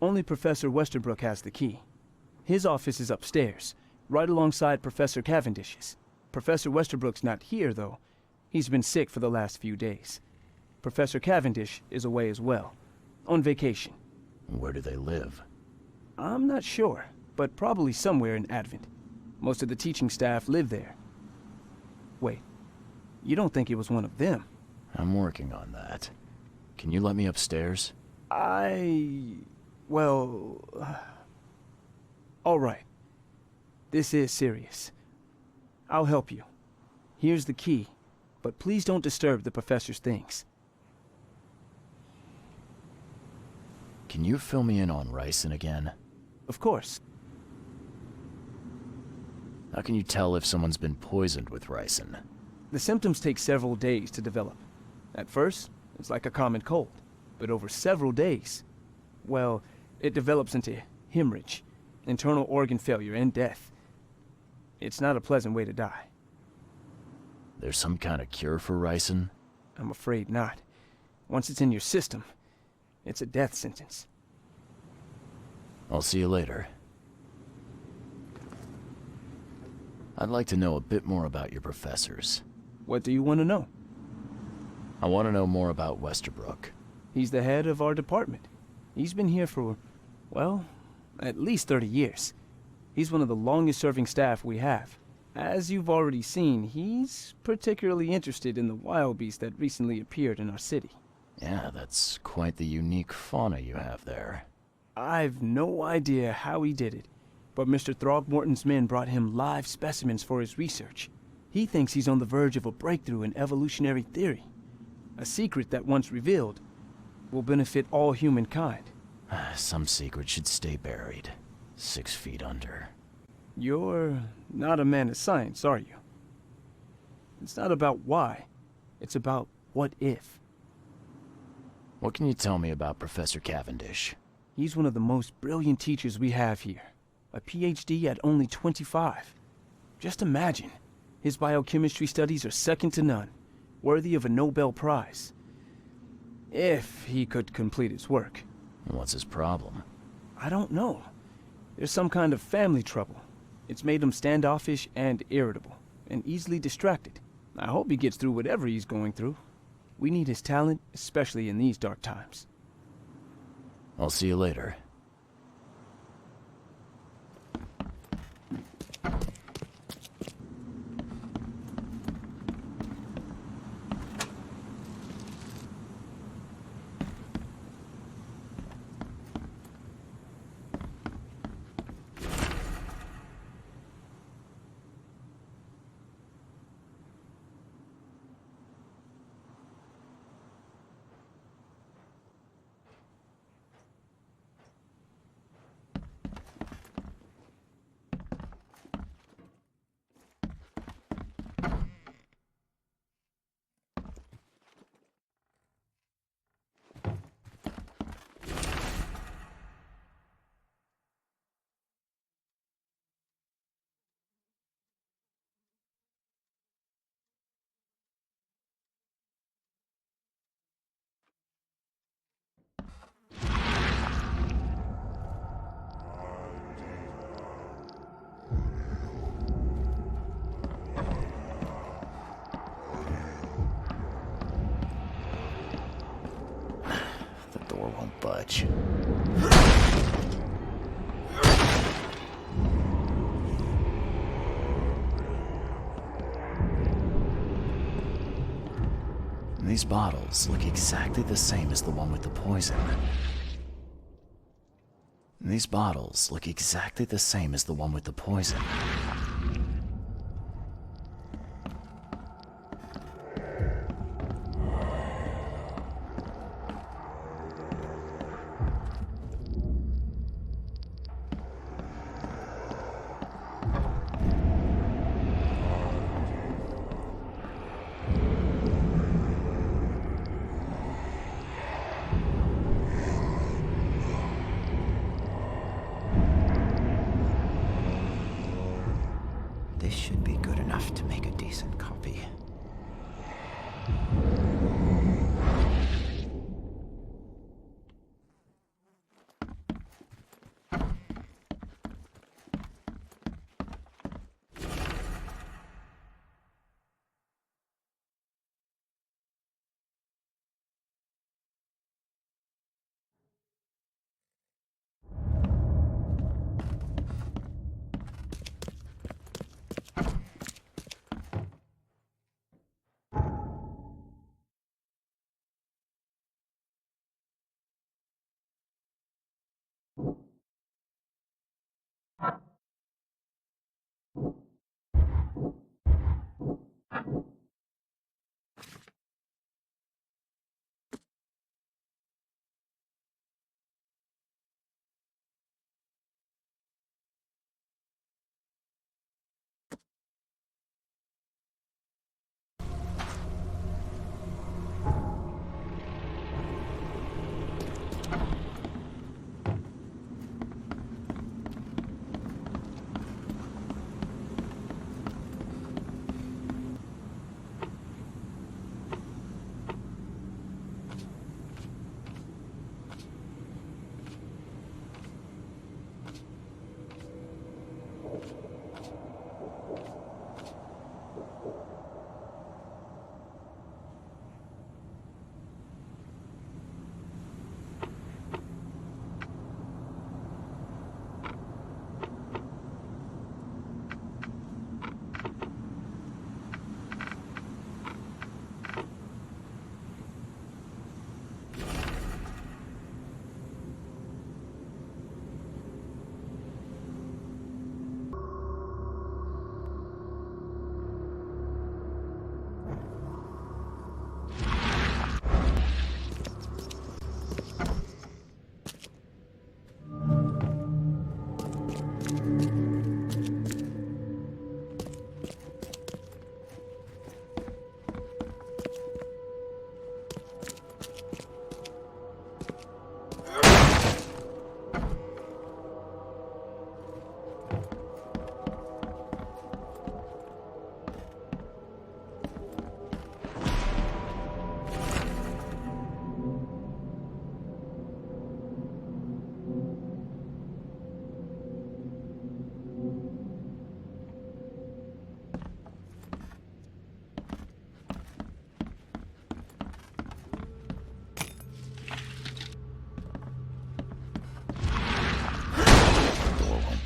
Only Professor Westerbrook has the key. His office is upstairs, right alongside Professor Cavendish's. Professor Westerbrook's not here, though. He's been sick for the last few days. Professor Cavendish is away as well, on vacation. Where do they live? I'm not sure, but probably somewhere in Advent. Most of the teaching staff live there. Wait, you don't think it was one of them? I'm working on that. Can you let me upstairs? Well... all right. This is serious. I'll help you. Here's the key, but please don't disturb the professor's things. Can you fill me in on ricin again? Of course. How can you tell if someone's been poisoned with ricin? The symptoms take several days to develop. At first, it's like a common cold, but over several days, well, it develops into hemorrhage, internal organ failure, and death. It's not a pleasant way to die. There's some kind of cure for ricin? I'm afraid not. Once it's in your system, it's a death sentence. I'll see you later. I'd like to know a bit more about your professors. What do you want to know? I want to know more about Westerbrook. He's the head of our department. He's been here for, well, at least 30 years. He's one of the longest-serving staff we have. As you've already seen, he's particularly interested in the wild beast that recently appeared in our city. Yeah, that's quite the unique fauna you have there. I've no idea how he did it, but Mr. Throgmorton's men brought him live specimens for his research. He thinks he's on the verge of a breakthrough in evolutionary theory. A secret that, once revealed, will benefit all humankind. Some secret should stay buried, 6 feet under. You're not a man of science, are you? It's not about why, it's about what if. What can you tell me about Professor Cavendish? He's one of the most brilliant teachers we have here. A PhD at only 25. Just imagine, his biochemistry studies are second to none, worthy of a Nobel Prize. If he could complete his work. What's his problem? I don't know. There's some kind of family trouble. It's made him standoffish and irritable, and easily distracted. I hope he gets through whatever he's going through. We need his talent, especially in these dark times. I'll see you later. These bottles look exactly the same as the one with the poison. These bottles look exactly the same as the one with the poison. This should be good enough to make a decent copy.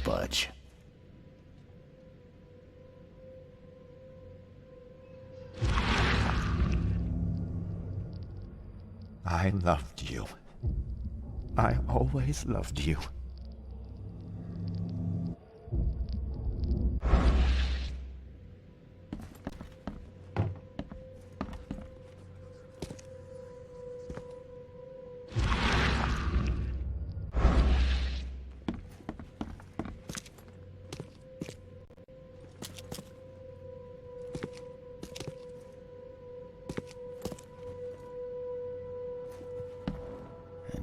Budge. I loved you. I always loved you.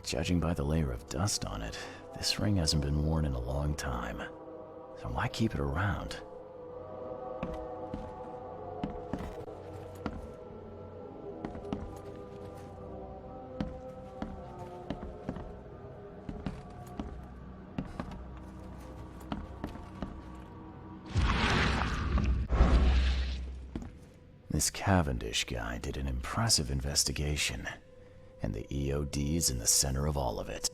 Judging by the layer of dust on it, this ring hasn't been worn in a long time. So why keep it around? This Cavendish guy did an impressive investigation, and the EOD's in the center of all of it.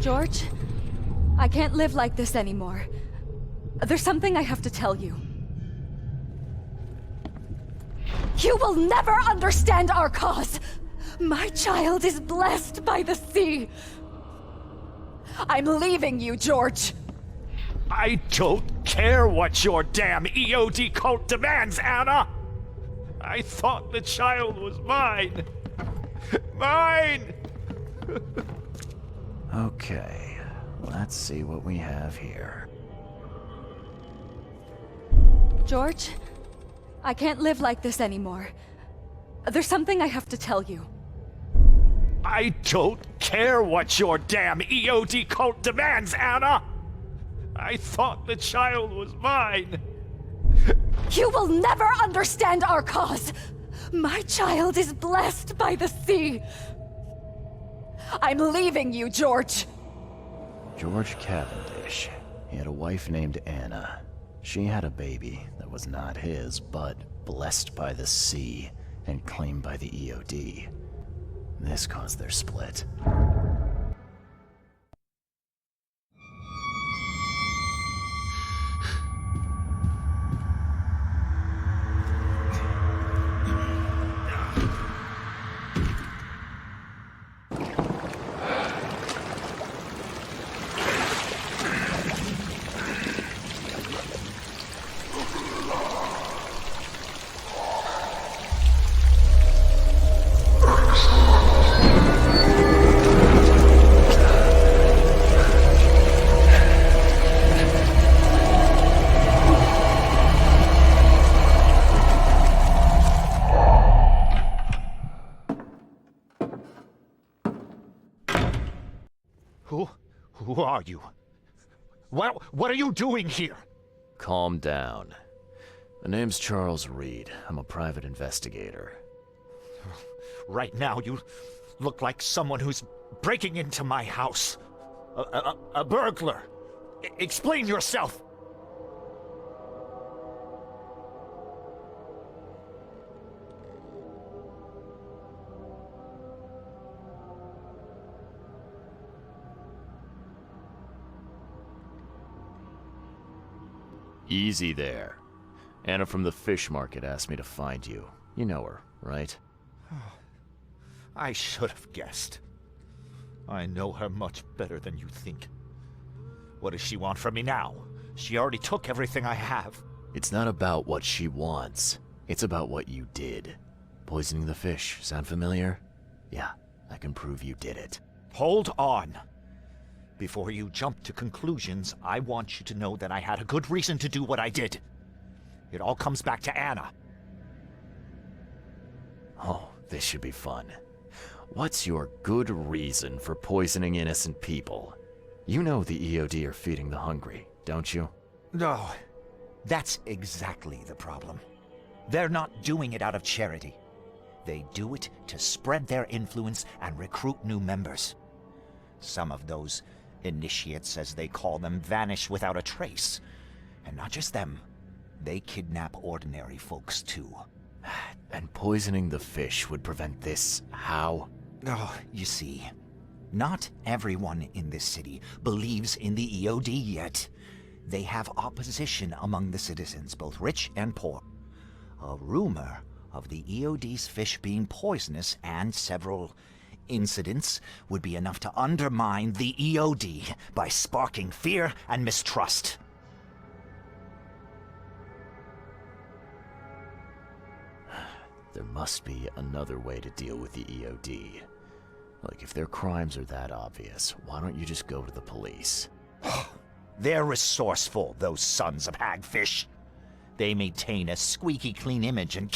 George, I can't live like this anymore. There's something I have to tell you. You will never understand our cause! My child is blessed by the sea! I'm leaving you, George! I don't care what your damn EOD cult demands, Anna! I thought the child was mine! Mine! Okay, let's see what we have here. George, I can't live like this anymore. There's something I have to tell you. I don't care what your damn EOD cult demands, Anna! I thought the child was mine! You will never understand our cause! My child is blessed by the sea! I'm leaving you, George! George Cavendish. He had a wife named Anna. She had a baby that was not his, but blessed by the sea and claimed by the EOD. This caused their split. Who are you? What are you doing here? Calm down. My name's Charles Reed. I'm a private investigator. Right now, you look like someone who's breaking into my house. A burglar. Explain yourself. Easy there. Anna from the fish market asked me to find you. You know her, right? I should have guessed. I know her much better than you think. What does she want from me now? She already took everything I have. It's not about what she wants. It's about what you did. Poisoning the fish. Sound familiar? Yeah, I can prove you did it. Hold on. Before you jump to conclusions, I want you to know that I had a good reason to do what I did. It all comes back to Anna. Oh, this should be fun. What's your good reason for poisoning innocent people? You know the EOD are feeding the hungry, don't you? No, that's exactly the problem. They're not doing it out of charity. They do it to spread their influence and recruit new members. Some of those initiates, as they call them, vanish without a trace. And not just them. They kidnap ordinary folks, too. And poisoning the fish would prevent this. How? Oh, you see, not everyone in this city believes in the EOD yet. They have opposition among the citizens, both rich and poor. A rumor of the EOD's fish being poisonous and several incidents would be enough to undermine the EOD by sparking fear and mistrust. There must be another way to deal with the EOD. Like, if their crimes are that obvious, why don't you just go to the police? They're resourceful, those sons of hagfish. They maintain a squeaky clean image, and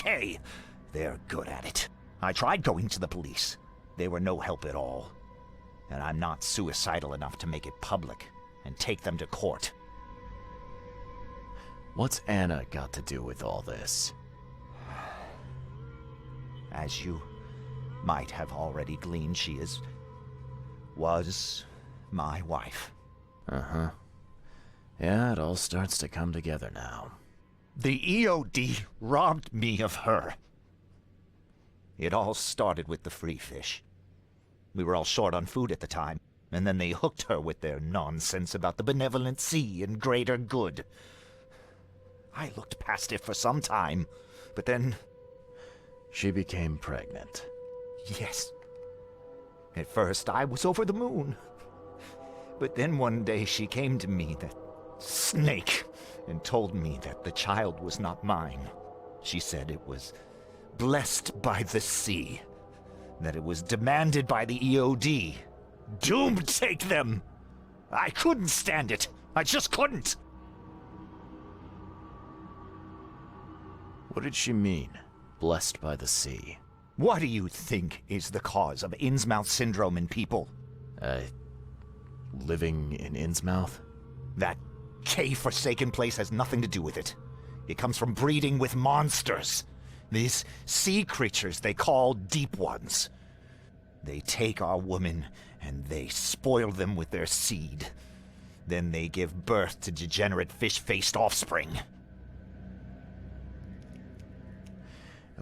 they're good at it. I tried going to the police. They were no help at all. And I'm not suicidal enough to make it public and take them to court. What's Anna got to do with all this? As you might have already gleaned, she was my wife. Uh-huh. Yeah, it all starts to come together now. The EOD robbed me of her. It all started with the free fish. We were all short on food at the time. And then they hooked her with their nonsense about the benevolent sea and greater good. I looked past it for some time, but then... She became pregnant. Yes. At first, I was over the moon. But then one day she came to me, that snake, and told me that the child was not mine. She said it was blessed by the sea, that it was demanded by the EOD. Doomed take them! I couldn't stand it. I just couldn't. What did she mean, blessed by the sea? What do you think is the cause of Innsmouth syndrome in people? Living in Innsmouth? That K-forsaken place has nothing to do with it. It comes from breeding with monsters. These sea creatures they call Deep Ones. They take our women and they spoil them with their seed. Then they give birth to degenerate fish-faced offspring.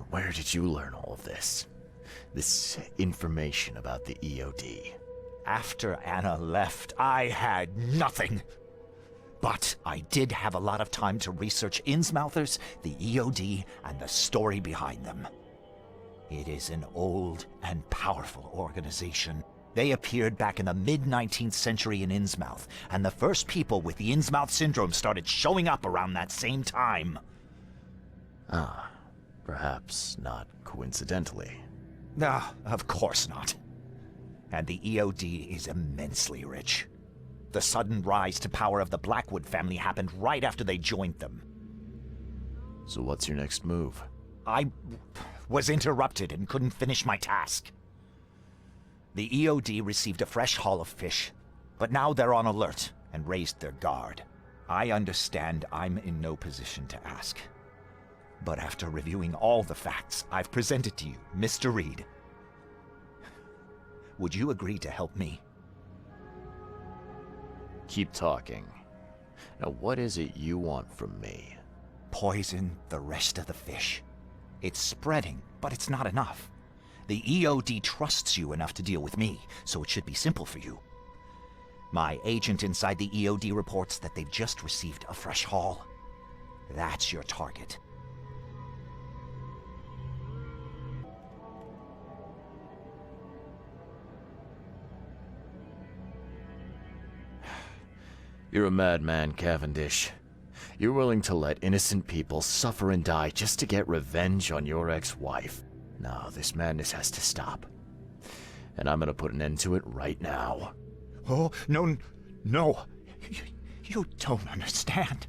Where did you learn all of this? This information about the EOD? After Anna left, I had nothing. But I did have a lot of time to research Innsmouthers, the EOD, and the story behind them. It is an old and powerful organization. They appeared back in the mid-19th century in Innsmouth, and the first people with the Innsmouth syndrome started showing up around that same time. Ah, perhaps not coincidentally. No, of course not. And the EOD is immensely rich. The sudden rise to power of the Blackwood family happened right after they joined them. So what's your next move? I was interrupted and couldn't finish my task. The EOD received a fresh haul of fish, but now they're on alert and raised their guard. I understand I'm in no position to ask. But after reviewing all the facts I've presented to you, Mr. Reed, would you agree to help me? Keep talking. Now what is it you want from me? Poison the rest of the fish. It's spreading, but it's not enough. The EOD trusts you enough to deal with me, so it should be simple for you. My agent inside the EOD reports that they've just received a fresh haul. That's your target. You're a madman, Cavendish. You're willing to let innocent people suffer and die just to get revenge on your ex-wife. No, this madness has to stop. And I'm gonna put an end to it right now. Oh, no, no. You don't understand.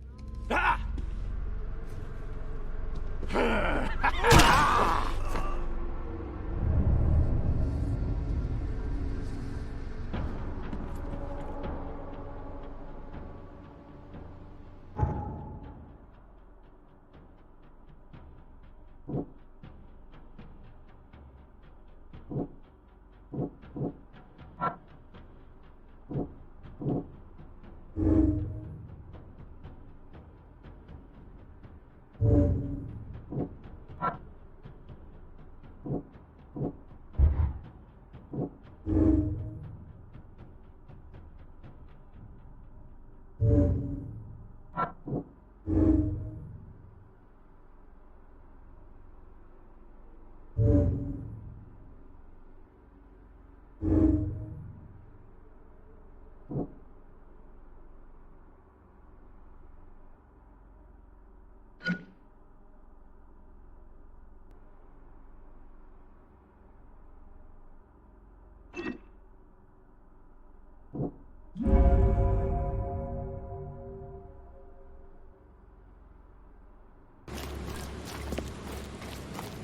Ah!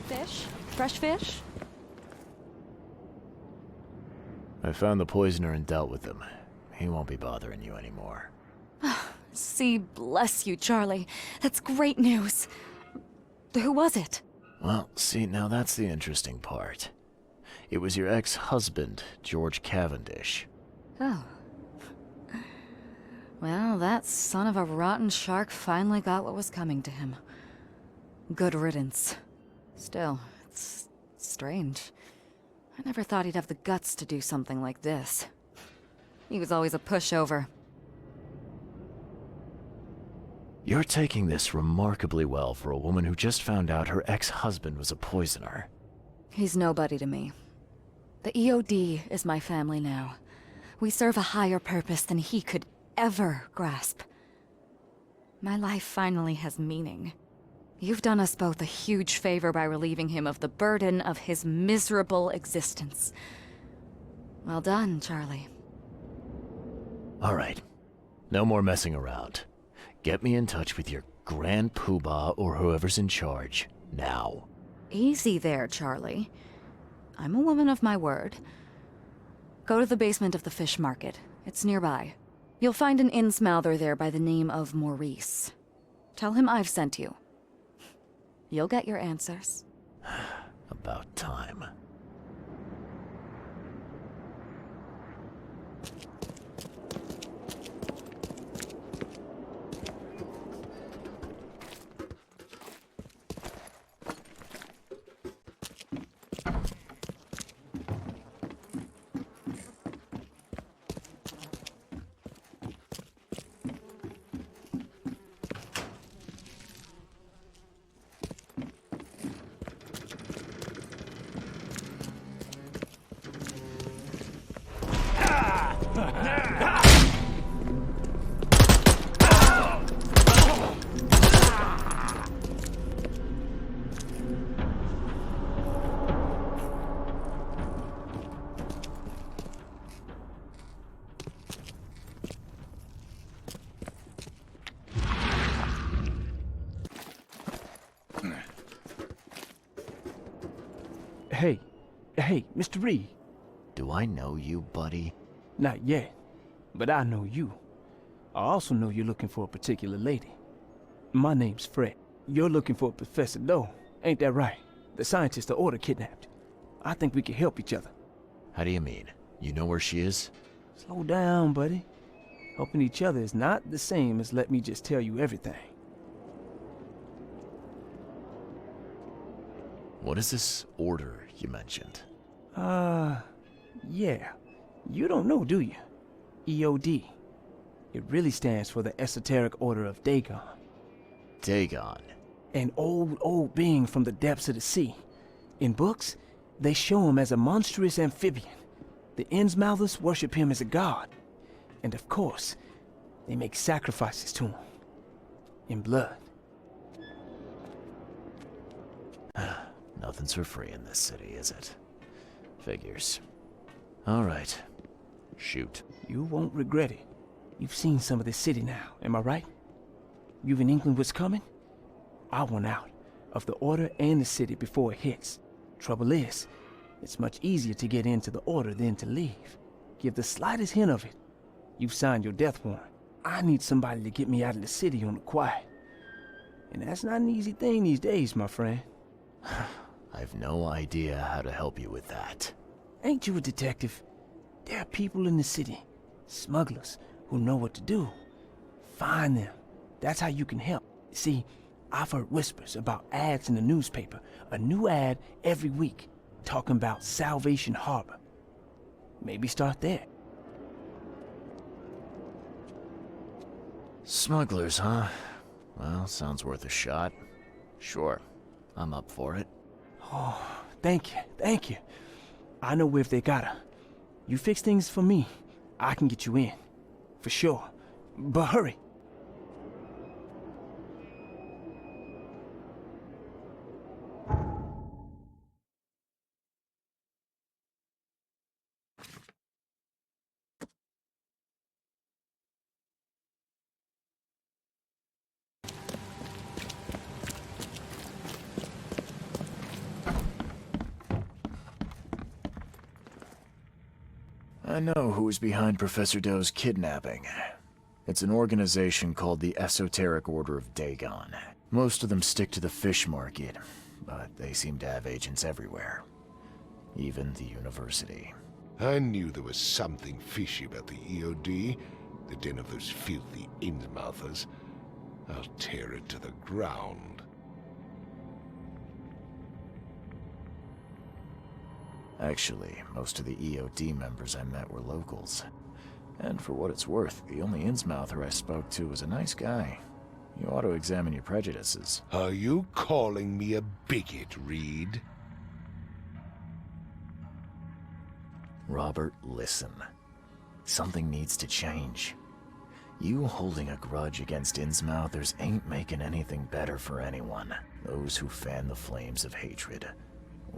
Fish? Fresh fish? I found the poisoner and dealt with him. He won't be bothering you anymore. See, bless you, Charlie. That's great news. Who was it? Well, see, now that's the interesting part. It was your ex-husband, George Cavendish. Oh. Well, that son of a rotten shark finally got what was coming to him. Good riddance. Still, it's strange. I never thought he'd have the guts to do something like this. He was always a pushover. You're taking this remarkably well for a woman who just found out her ex-husband was a poisoner. He's nobody to me. The EOD is my family now. We serve a higher purpose than he could ever grasp. My life finally has meaning. You've done us both a huge favor by relieving him of the burden of his miserable existence. Well done, Charlie. All right. No more messing around. Get me in touch with your Grand Poobah or whoever's in charge, now. Easy there, Charlie. I'm a woman of my word. Go to the basement of the fish market. It's nearby. You'll find an innsmouther there by the name of Maurice. Tell him I've sent you. You'll get your answers. About time. Hey, Mr. Reed. Do I know you, buddy? Not yet, but I know you. I also know you're looking for a particular lady. My name's Fred. You're looking for Professor Doe, ain't that right? The scientist the Order kidnapped. I think we can help each other. How do you mean? You know where she is? Slow down, buddy. Helping each other is not the same as let me just tell you everything. What is this order you mentioned? Yeah. You don't know, do you? EOD. It really stands for the Esoteric Order of Dagon. Dagon? An old being from the depths of the sea. In books, they show him as a monstrous amphibian. The Innsmouthers worship him as a god. And of course, they make sacrifices to him. In blood. Nothing's for free in this city, is it? Figures. All right. Shoot. You won't regret it. You've seen some of this city now, am I right? You've in England what's coming? I want out of the Order and the city before it hits. Trouble is, it's much easier to get into the Order than to leave. Give the slightest hint of it. You've signed your death warrant. I need somebody to get me out of the city on the quiet. And that's not an easy thing these days, my friend. I've no idea how to help you with that. Ain't you a detective? There are people in the city, smugglers, who know what to do. Find them. That's how you can help. See, I've heard whispers about ads in the newspaper. A new ad every week, talking about Salvation Harbor. Maybe start there. Smugglers, huh? Well, sounds worth a shot. Sure, I'm up for it. Oh, thank you. I know if they got her. You fix things for me, I can get you in. For sure. But hurry. I know who's behind Professor Doe's kidnapping. It's an organization called the Esoteric Order of Dagon. Most of them stick to the fish market, but they seem to have agents everywhere. Even the university. I knew there was something fishy about the EOD, the den of those filthy Innsmouthers. I'll tear it to the ground. Actually, most of the EOD members I met were locals. And for what it's worth, the only Innsmouther I spoke to was a nice guy. You ought to examine your prejudices. Are you calling me a bigot, Reed? Robert, listen. Something needs to change. You holding a grudge against Innsmouthers ain't making anything better for anyone. Those who fan the flames of hatred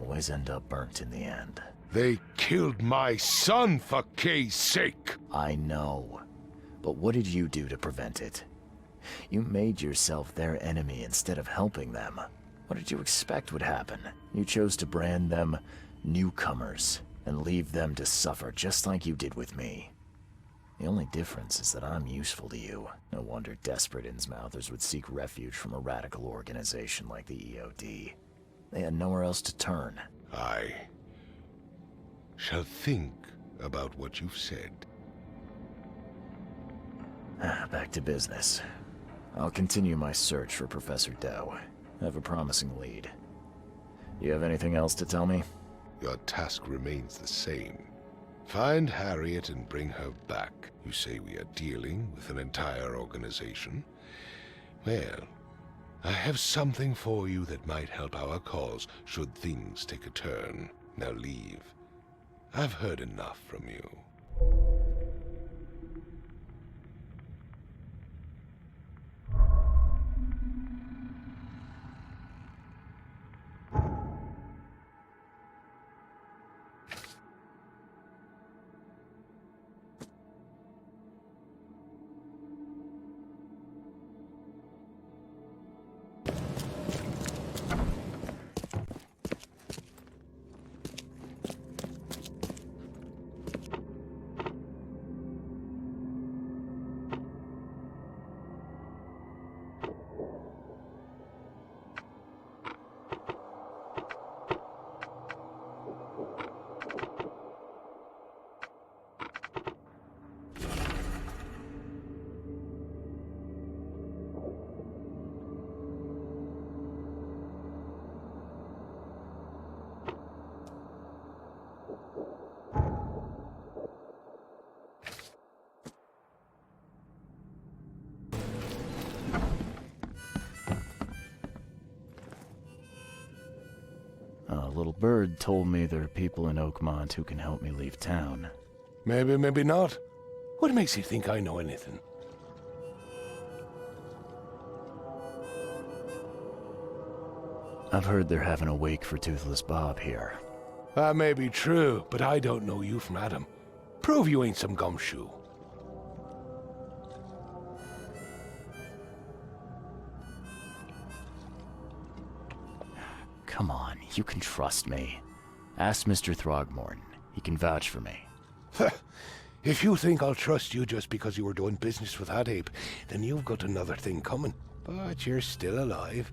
always end up burnt in the end. They killed my son, for Kay's sake! I know. But what did you do to prevent it? You made yourself their enemy instead of helping them. What did you expect would happen? You chose to brand them newcomers and leave them to suffer just like you did with me. The only difference is that I'm useful to you. No wonder desperate Innsmouthers would seek refuge from a radical organization like the EOD. They had nowhere else to turn. I shall think about what you've said. Back to business. I'll continue my search for Professor Doe. I have a promising lead. You have anything else to tell me? Your task remains the same. Find Harriet and bring her back. You say we are dealing with an entire organization? Well, I have something for you that might help our cause should things take a turn. Now leave. I've heard enough from you. A little bird told me there are people in Oakmont who can help me leave town. Maybe, maybe not. What makes you think I know anything? I've heard they're having a wake for Toothless Bob here. That may be true, but I don't know you from Adam. Prove you ain't some gumshoe. Come on, you can trust me. Ask Mr. Throgmorton. He can vouch for me. If you think I'll trust you just because you were doing business with that ape, then you've got another thing coming. But you're still alive.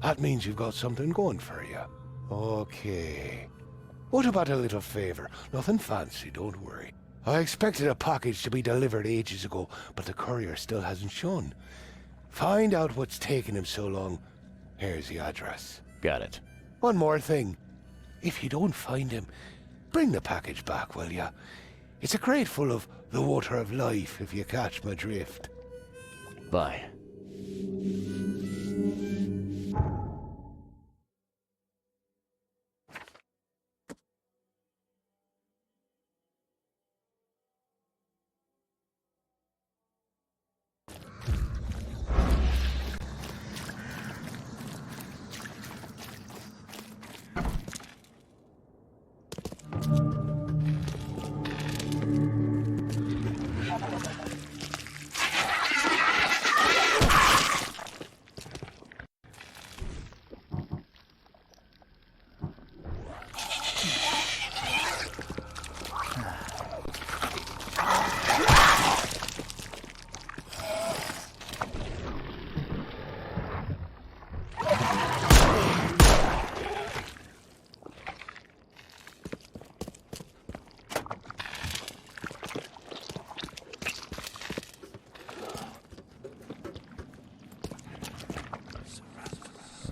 That means you've got something going for you. Okay. What about a little favor? Nothing fancy, don't worry. I expected a package to be delivered ages ago, but the courier still hasn't shown. Find out what's taking him so long. Here's the address. Got it. One more thing. If you don't find him, bring the package back, will ya? It's a crate full of the water of life, if you catch my drift. Bye.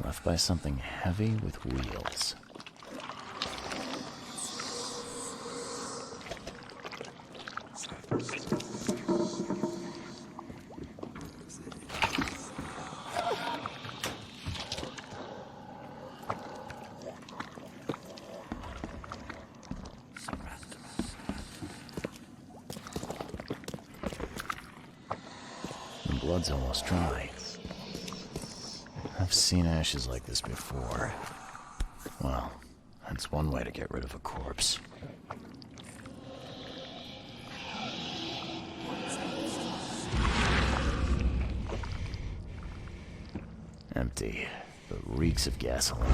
Left by something heavy with wheels. blood's almost dry. I've seen ashes like this before. Well, that's one way to get rid of a corpse. Empty, but reeks of gasoline.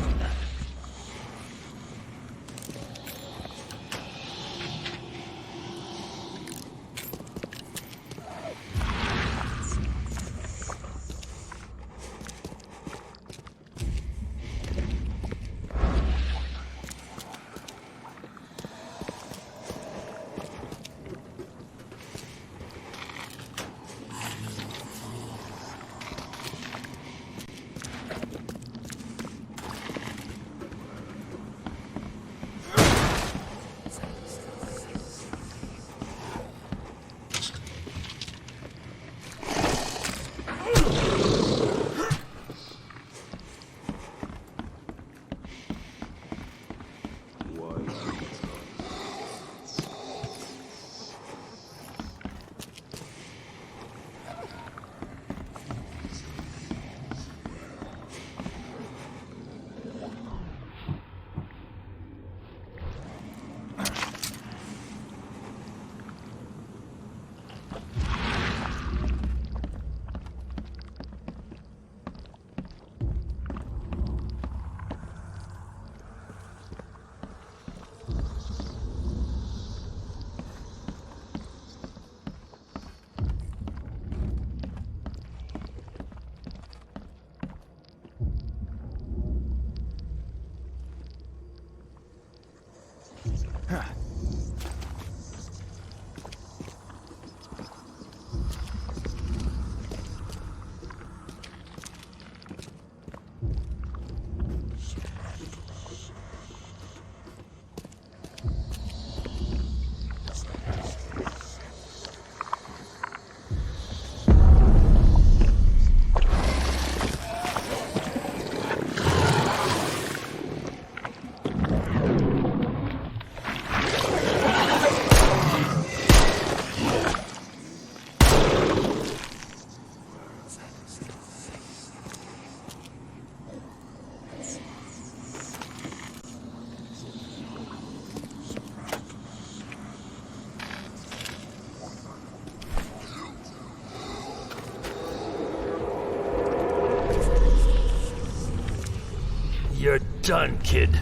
You're done, kid.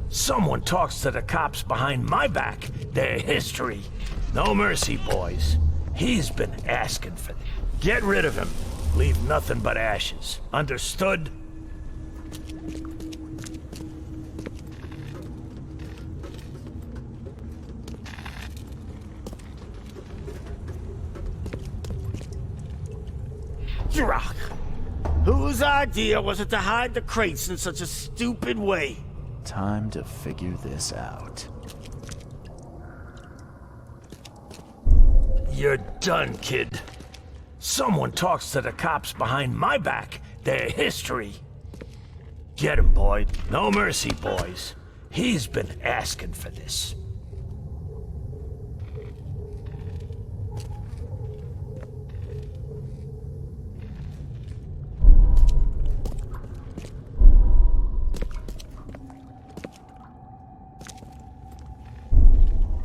Someone talks to the cops behind my back, their history. No mercy, boys. He's been asking for them. Get rid of him. Leave nothing but ashes. Understood? Rock. Whose idea was it to hide the crates in such a stupid way? Time to figure this out. You're done, kid. Someone talks to the cops behind my back, their history. Get him, boy. No mercy, boys. He's been asking for this.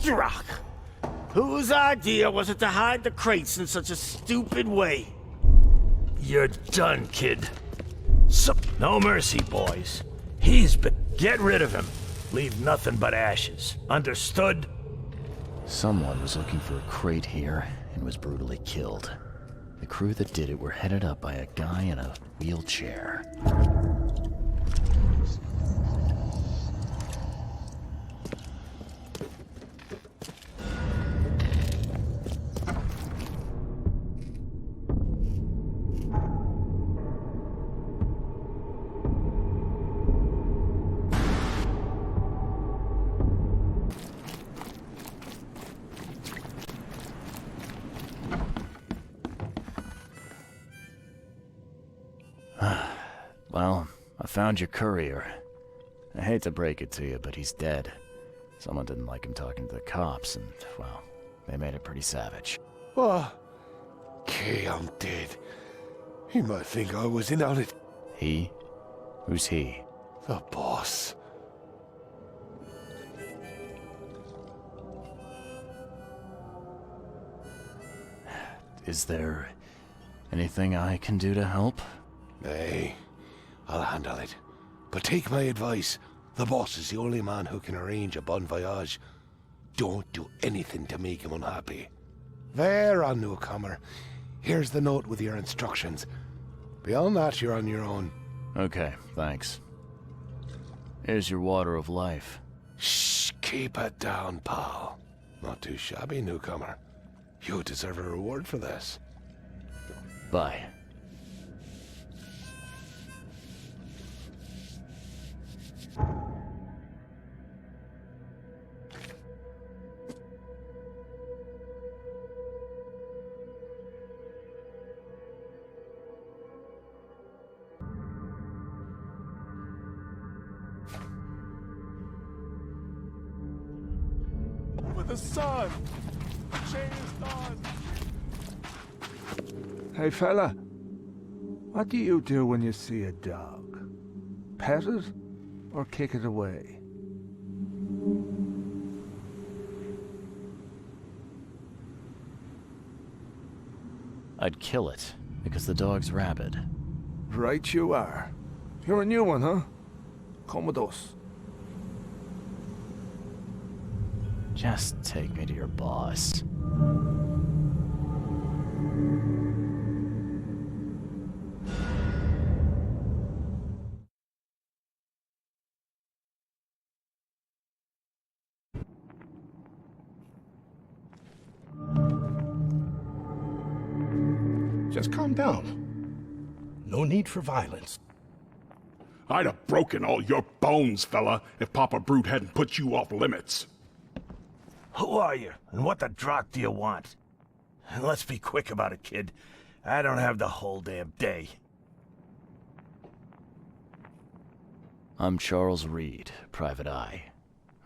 Rock. Whose idea was it to hide the crates in such a stupid way? You're done, kid. No mercy, boys. He's been... Get rid of him. Leave nothing but ashes. Understood? Someone was looking for a crate here and was brutally killed. The crew that did it were headed up by a guy in a wheelchair. Well, I found your courier. I hate to break it to you, but he's dead. Someone didn't like him talking to the cops, and, well, they made it pretty savage. Oh, Okay, I'm dead. He might think I was in on it. He? Who's he? The boss. Is there anything I can do to help? Nay, I'll handle it. But take my advice. The boss is the only man who can arrange a bon voyage. Don't do anything to make him unhappy. There, on newcomer. Here's the note with your instructions. Beyond that, you're on your own. Okay, thanks. Here's your water of life. Shh, keep it down, pal. Not too shabby, newcomer. You deserve a reward for this. Bye. With the sun! The chain is gone! Hey, fella. What do you do when you see a dog? Pet it or kick it away? I'd kill it, because the dog's rabid. Right you are. You're a new one, huh? Come with us. Just take me to your boss. Just calm down. No need for violence. I'd have broken all your bones, fella, if Papa Brute hadn't put you off limits. Who are you, and what the drock do you want? Let's be quick about it, kid. I don't have the whole damn day. I'm Charles Reed, Private Eye.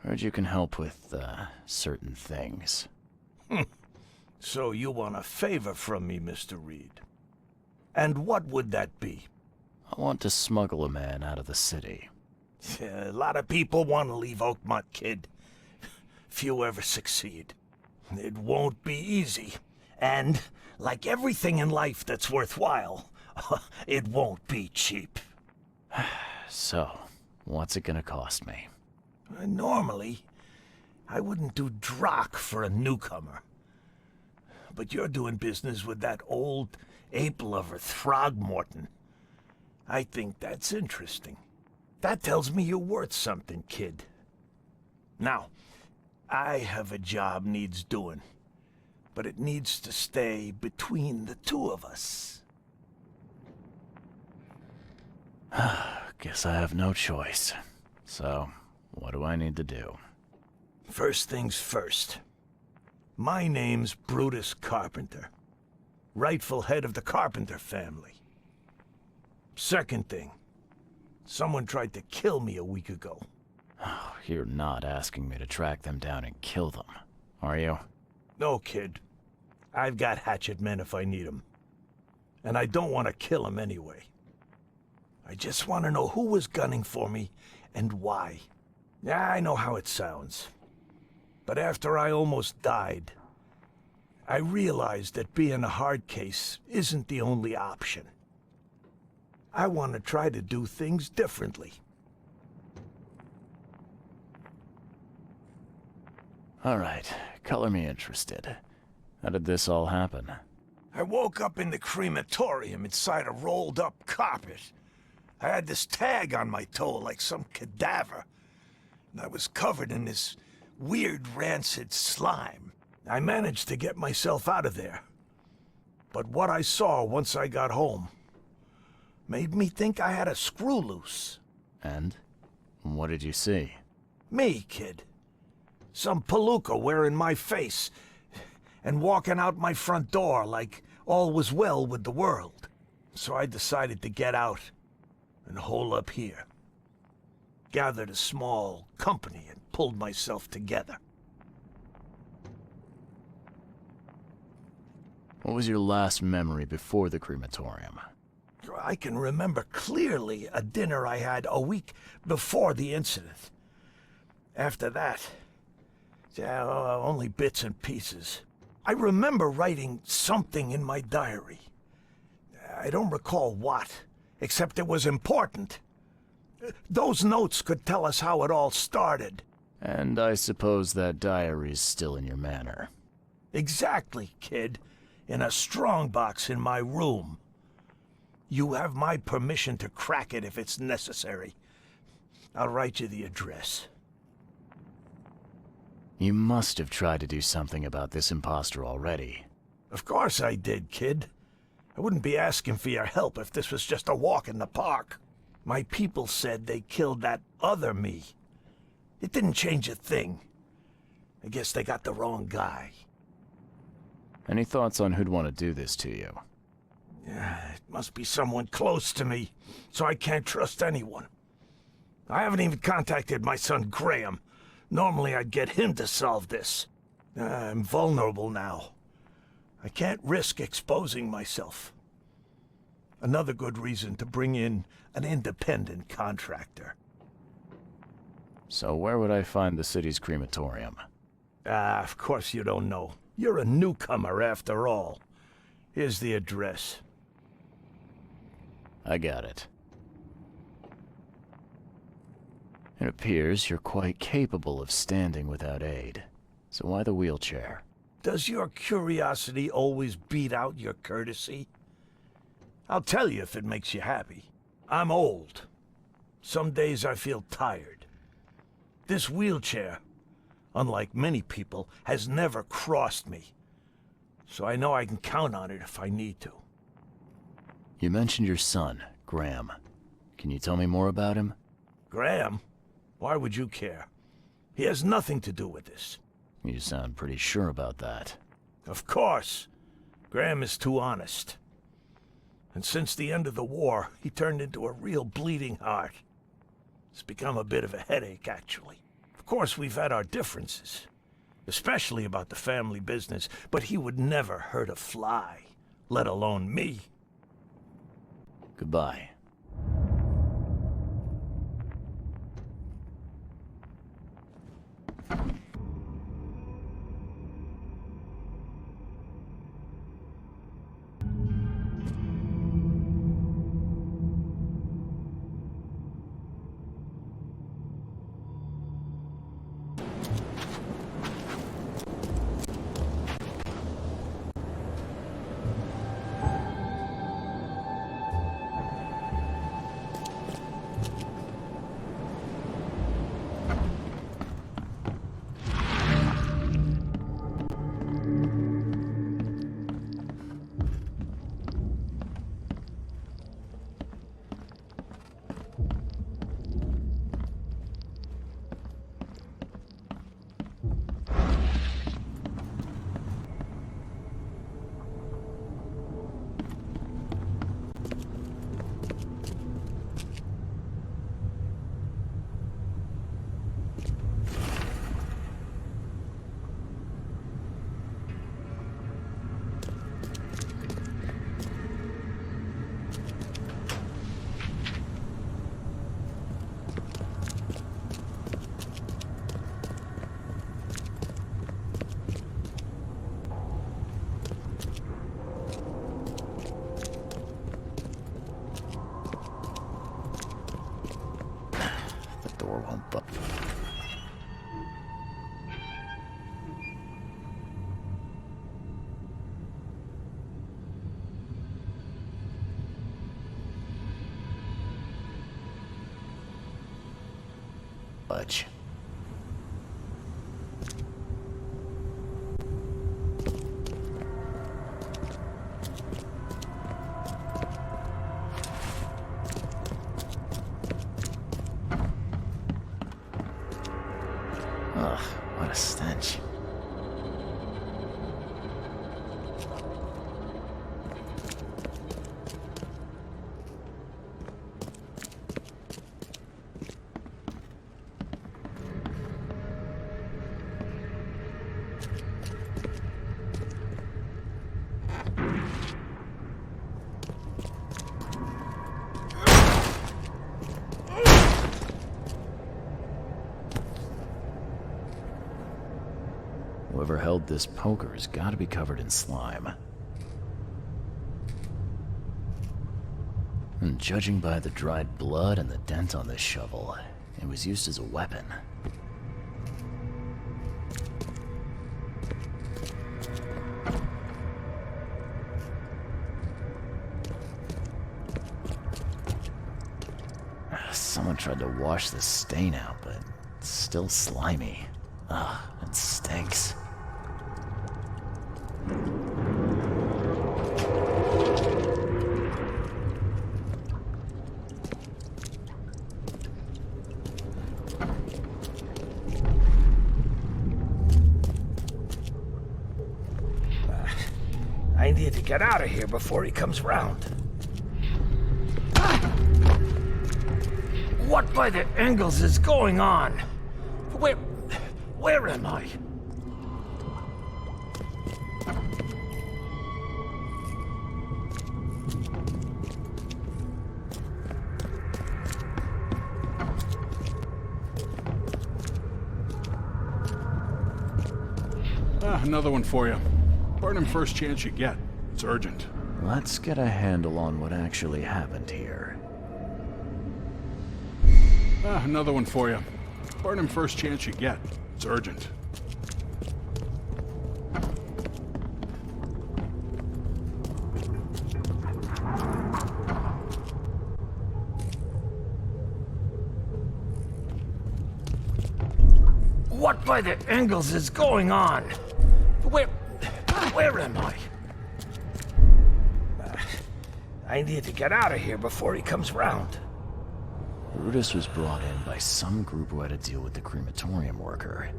Heard you can help with, certain things. So you want a favor from me, Mr. Reed. And what would that be? I want to smuggle a man out of the city. A lot of people want to leave Oakmont, kid. Few ever succeed. It won't be easy. And, like everything in life that's worthwhile, it won't be cheap. So, what's it gonna cost me? Normally, I wouldn't do drock for a newcomer. But you're doing business with that old ape-lover Throgmorton. I think that's interesting. That tells me you're worth something, kid. Now, I have a job needs doing, but it needs to stay between the two of us. Guess I have no choice. So, what do I need to do? First things first. My name's Brutus Carpenter, rightful head of the Carpenter family. Second thing, someone tried to kill me a week ago. Oh, you're not asking me to track them down and kill them, are you? No, kid. I've got hatchet men if I need them. And I don't want to kill them anyway. I just want to know who was gunning for me and why. Yeah, I know how it sounds. But after I almost died, I realized that being a hard case isn't the only option. I want to try to do things differently. All right, color me interested. How did this all happen? I woke up in the crematorium inside a rolled-up carpet. I had this tag on my toe like some cadaver, and I was covered in this weird rancid slime. I managed to get myself out of there. But what I saw once I got home made me think I had a screw loose. And? What did you see? Me, kid. Some palooka wearing my face and walking out my front door like all was well with the world. So I decided to get out and hole up here. Gathered a small company and pulled myself together. What was your last memory before the crematorium? I can remember clearly a dinner I had a week before the incident. After that, only bits and pieces. I remember writing something in my diary. I don't recall what, except it was important. Those notes could tell us how it all started. And I suppose that diary's still in your manor. Exactly, kid. In a strongbox in my room. You have my permission to crack it if it's necessary. I'll write you the address. You must have tried to do something about this imposter already. Of course I did, kid. I wouldn't be asking for your help if this was just a walk in the park. My people said they killed that other me. It didn't change a thing. I guess they got the wrong guy. Any thoughts on who'd want to do this to you? It must be someone close to me, so I can't trust anyone. I haven't even contacted my son Graham. Normally I'd get him to solve this. I'm vulnerable now. I can't risk exposing myself. Another good reason to bring in an independent contractor. So where would I find the city's crematorium? Of course you don't know. You're a newcomer after all. Here's the address. I got it. It appears you're quite capable of standing without aid. So why the wheelchair? Does your curiosity always beat out your courtesy? I'll tell you if it makes you happy. I'm old. Some days I feel tired. This wheelchair, unlike many people, has never crossed me. So I know I can count on it if I need to. You mentioned your son, Graham. Can you tell me more about him? Graham? Why would you care? He has nothing to do with this. You sound pretty sure about that. Of course. Graham is too honest. And since the end of the war, he turned into a real bleeding heart. It's become a bit of a headache, actually. Of course, we've had our differences, especially about the family business, but he would never hurt a fly, let alone me. Goodbye. Door won't budge. Ugh, what a stench. Whoever held this poker has got to be covered in slime. And judging by the dried blood and the dent on this shovel, it was used as a weapon. Someone tried to wash the stain out, but it's still slimy. Ugh, it stinks. I need to get out of here before he comes round. What by the angles is going on? Where am I? Another one for you. Burn him first chance you get. It's urgent. Let's get a handle on what actually happened here. Another one for you. Burn him first chance you get. It's urgent. What by the angles is going on? Where am I? I need to get out of here before he comes round. Brutus was brought in by some group who had to deal with the crematorium worker.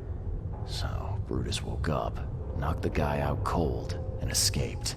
So, Brutus woke up, knocked the guy out cold, and escaped.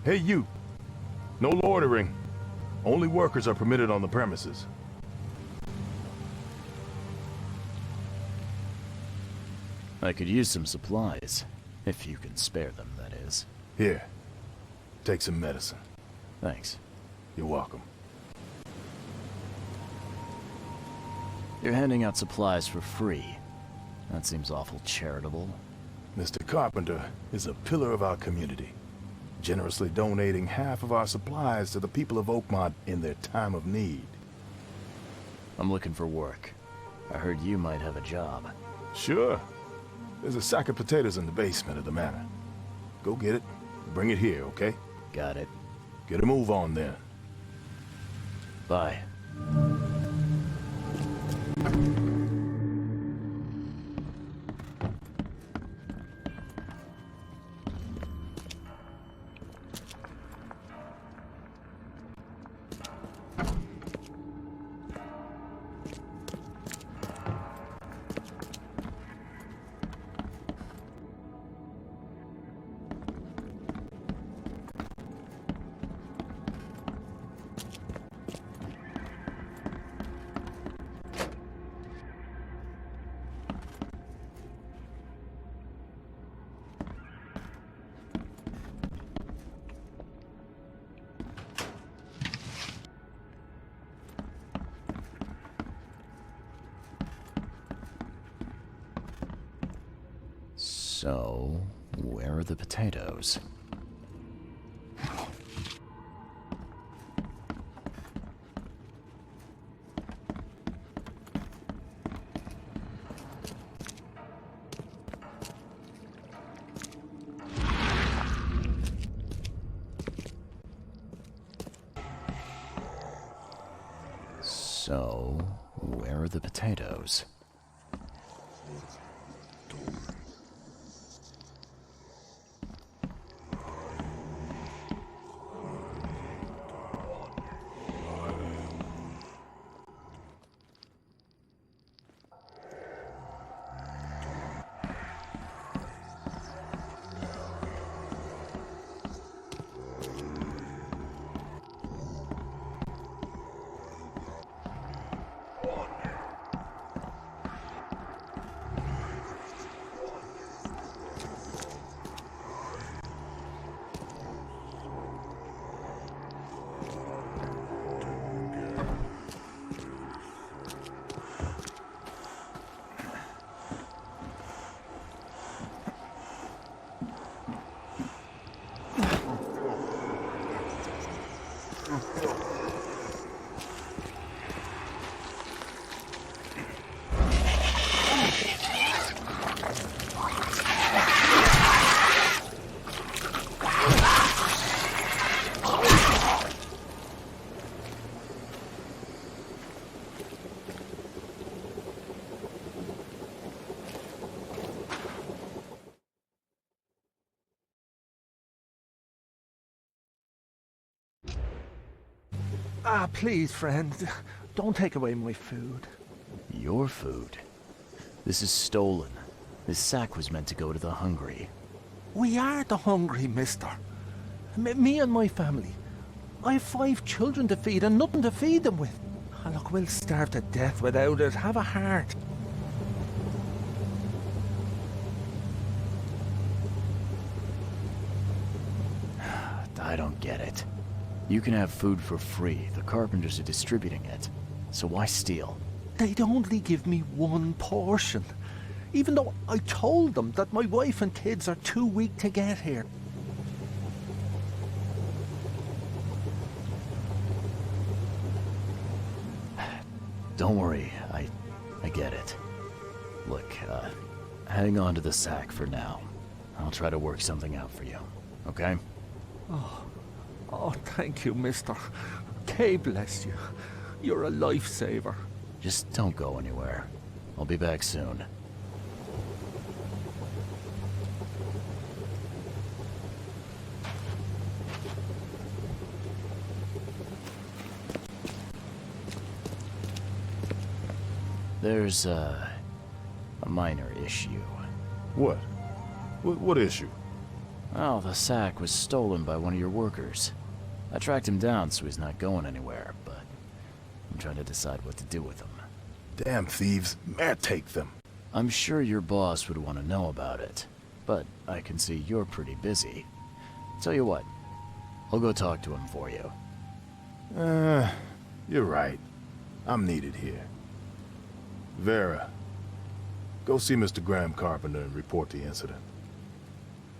Hey you! No loitering. Only workers are permitted on the premises. I could use some supplies, if you can spare them, that is. Here, take some medicine. Thanks. You're welcome. You're handing out supplies for free. That seems awful charitable. Mr. Carpenter is a pillar of our community, generously donating half of our supplies to the people of Oakmont in their time of need. I'm looking for work. I heard you might have a job. Sure. There's a sack of potatoes in the basement of the manor. Go get it. Bring it here, okay? Got it. Get a move on then. Bye. So, where are the potatoes? So, where are the potatoes? Ah, please, friend. Don't take away my food. Your food? This is stolen. This sack was meant to go to the hungry. We are the hungry, mister. Me and my family. I have 5 children to feed and nothing to feed them with. Ah, look, we'll starve to death without it. Have a heart. I don't get it. You can have food for free. The carpenters are distributing it. So why steal? They'd only give me 1 portion. Even though I told them that my wife and kids are too weak to get here. Don't worry, I get it. Look, hang on to the sack for now. I'll try to work something out for you, okay? Oh, thank you, mister. Kay bless you. You're a lifesaver. Just don't go anywhere. I'll be back soon. There's a minor issue. What? What issue? Well, the sack was stolen by one of your workers. I tracked him down so he's not going anywhere, but I'm trying to decide what to do with him. Damn thieves. Man, take them. I'm sure your boss would want to know about it, but I can see you're pretty busy. Tell you what, I'll go talk to him for you. You're right. I'm needed here. Vera, go see Mr. Graham Carpenter and report the incident.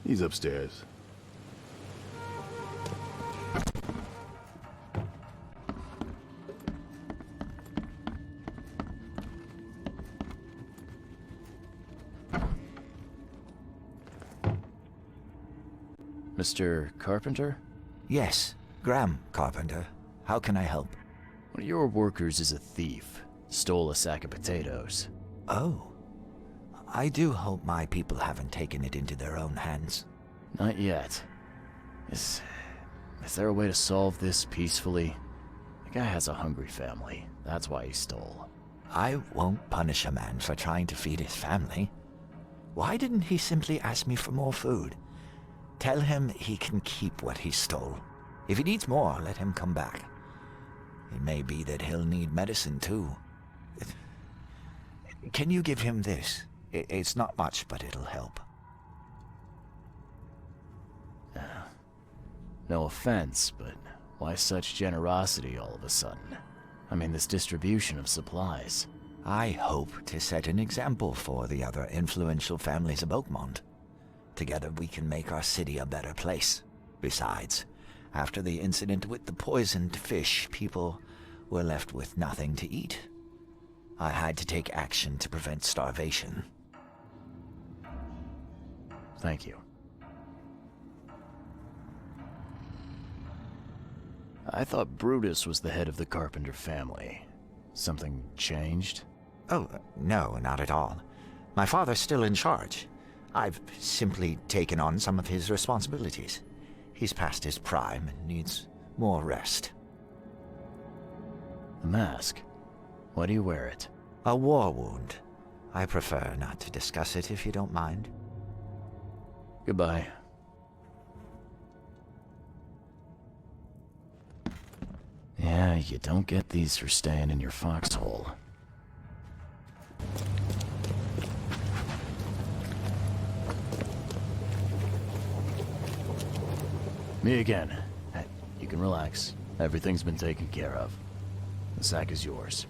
He's upstairs. Mr. Carpenter? Yes, Graham Carpenter. How can I help? One of your workers is a thief. Stole a sack of potatoes. Oh. I do hope my people haven't taken it into their own hands. Not yet. Is there a way to solve this peacefully? The guy has a hungry family. That's why he stole. I won't punish a man for trying to feed his family. Why didn't he simply ask me for more food? Tell him he can keep what he stole. If he needs more, let him come back. It may be that he'll need medicine too. Can you give him this? It's not much, but it'll help. No offense, but why such generosity all of a sudden? I mean, this distribution of supplies. I hope to set an example for the other influential families of Oakmont. Together we can make our city a better place. Besides, after the incident with the poisoned fish, people were left with nothing to eat. I had to take action to prevent starvation. Thank you. I thought Brutus was the head of the Carpenter family. Something changed? Oh, no, not at all. My father's still in charge. I've simply taken on some of his responsibilities. He's past his prime and needs more rest. The mask. Why do you wear it? A war wound. I prefer not to discuss it if you don't mind. Goodbye. Yeah, you don't get these for staying in your foxhole. Me again. You can relax. Everything's been taken care of. The sack is yours.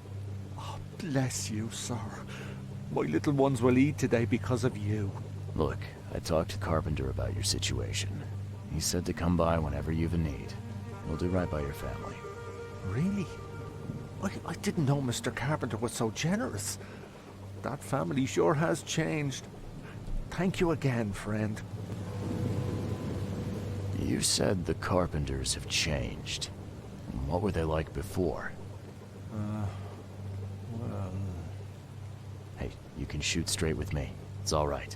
Oh, bless you, sir. My little ones will eat today because of you. Look, I talked to Carpenter about your situation. He said to come by whenever you've a need. We'll do right by your family. Really? I didn't know Mr. Carpenter was so generous. That family sure has changed. Thank you again, friend. You said the Carpenters have changed. What were they like before? Well... Hey, you can shoot straight with me. It's all right.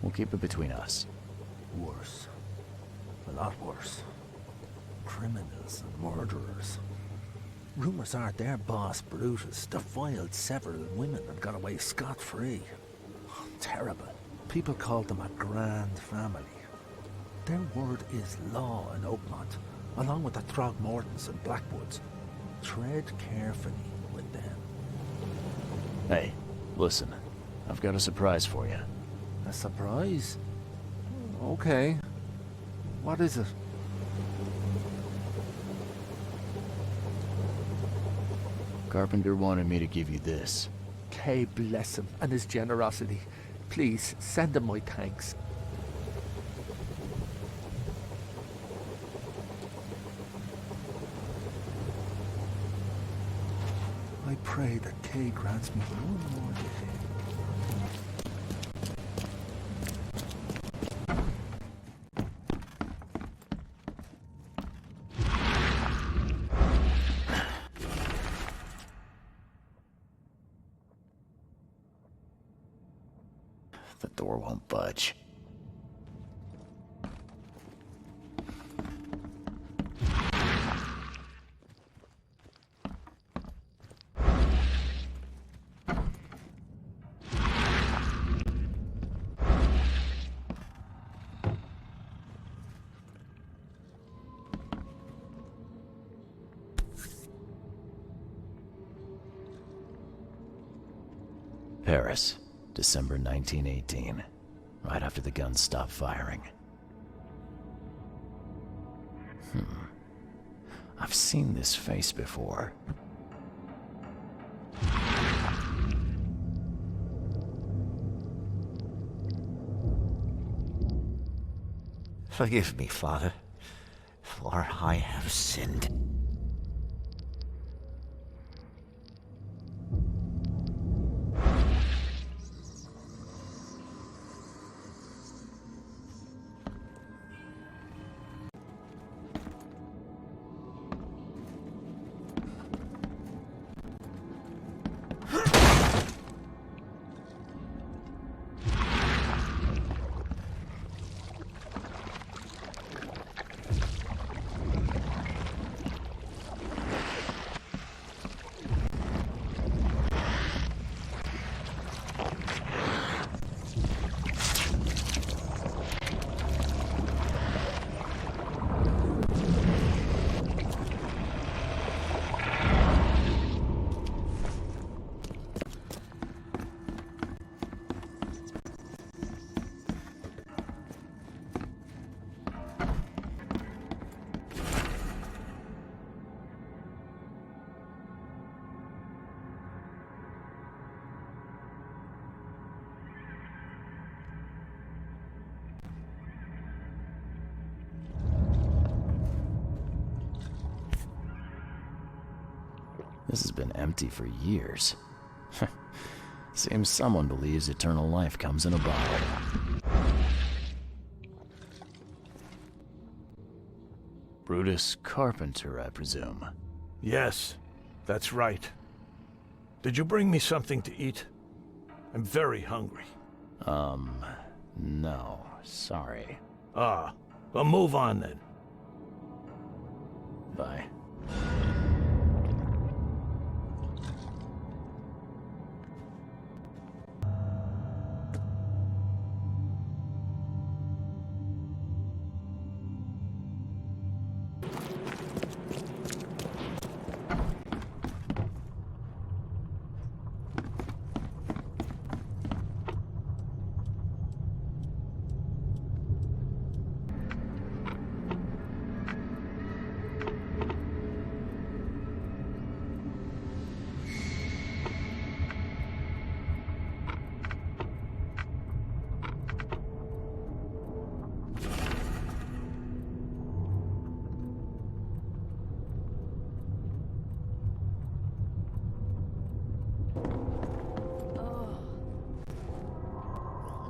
We'll keep it between us. Worse. A lot worse. Criminals and murderers. Rumors are their boss, Brutus, defiled several women and got away scot-free. Terrible. People called them a grand family. Their word is law in Oakmont, along with the Throgmortons and Blackwoods. Tread carefully with them. Hey, listen. I've got a surprise for you. A surprise? Okay. What is it? Carpenter wanted me to give you this. Kay bless him and his generosity. Please, send him my thanks. I pray that Kay grants me one more day. The door won't budge. Paris, December 1918, right after the guns stopped firing. I've seen this face before. Forgive me, Father, for I have sinned. This has been empty for years. Seems someone believes eternal life comes in a bottle. Brutus Carpenter, I presume. Yes, that's right. Did you bring me something to eat? I'm very hungry. No. Sorry. Ah, well, move on then. Bye.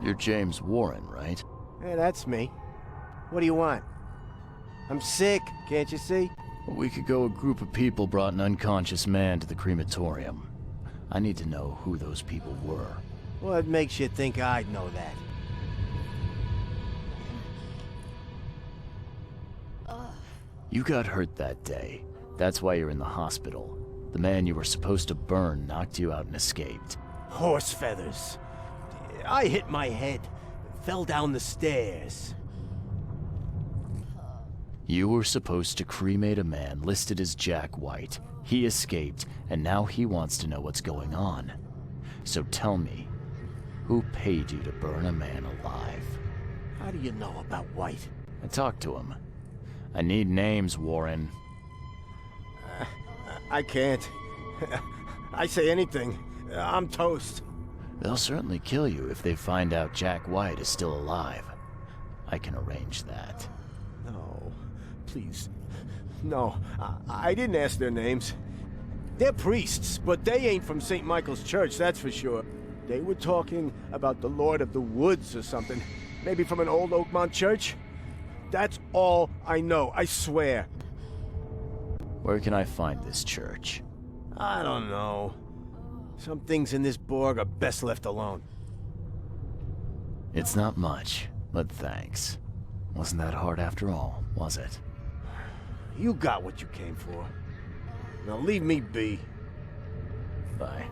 You're James Warren, right? Yeah, that's me. What do you want? I'm sick, can't you see? A week ago, a group of people brought an unconscious man to the crematorium. I need to know who those people were. What makes you think I'd know that? You got hurt that day. That's why you're in the hospital. The man you were supposed to burn knocked you out and escaped. Horse feathers. I hit my head. Fell down the stairs. You were supposed to cremate a man listed as Jack White. He escaped, and now he wants to know what's going on. So tell me, who paid you to burn a man alive? How do you know about White? I talked to him. I need names, Warren. I can't. I say anything. I'm toast. They'll certainly kill you if they find out Jack White is still alive. I can arrange that. No, please. No, I didn't ask their names. They're priests, but they ain't from St. Michael's Church, that's for sure. They were talking about the Lord of the Woods or something. Maybe from an old Oakmont church? That's all I know, I swear. Where can I find this church? I don't know. Some things in this Borg are best left alone. It's not much, but thanks. Wasn't that hard after all, was it? You got what you came for. Now leave me be. Bye.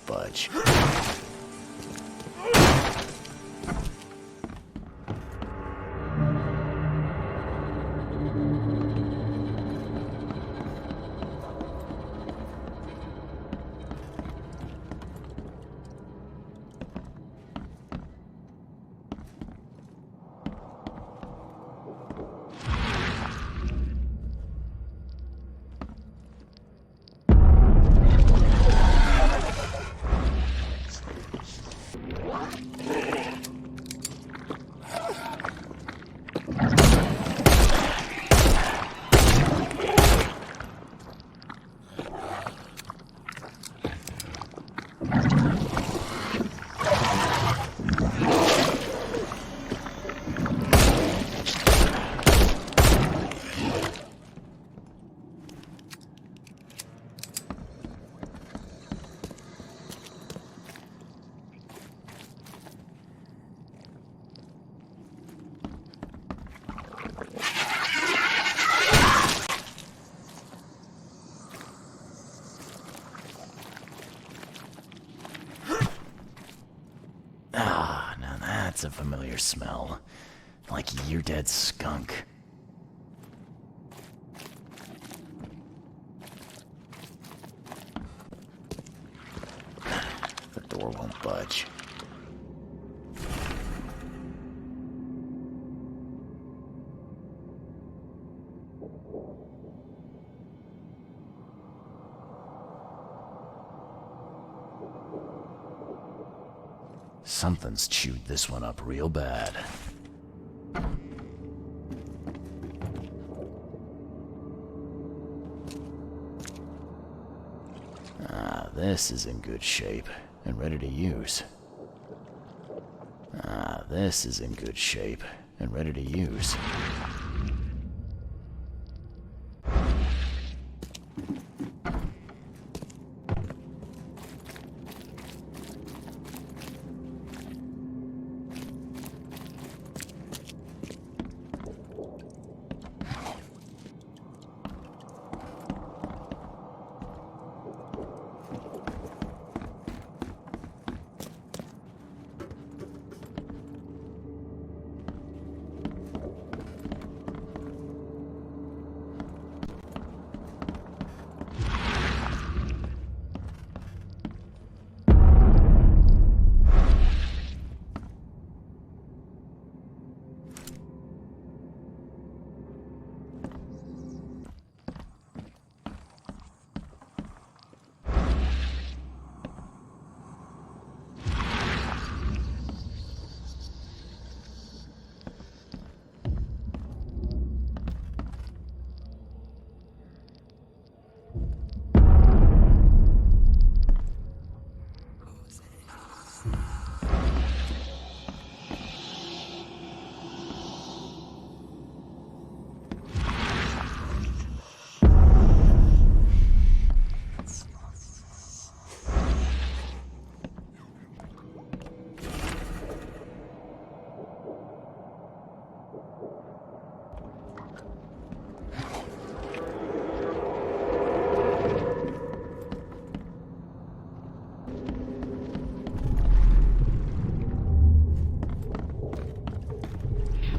Budge. That's a familiar smell. Like year-dead skunk. The door won't budge. Something's chewed this one up real bad. Ah, this is in good shape and ready to use. Ah, this is in good shape and ready to use.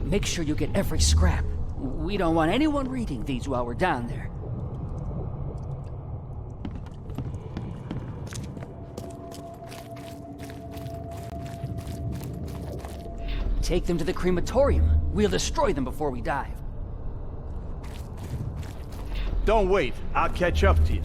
Make sure you get every scrap. We don't want anyone reading these while we're down there. Take them to the crematorium. We'll destroy them before we dive. Don't wait. I'll catch up to you.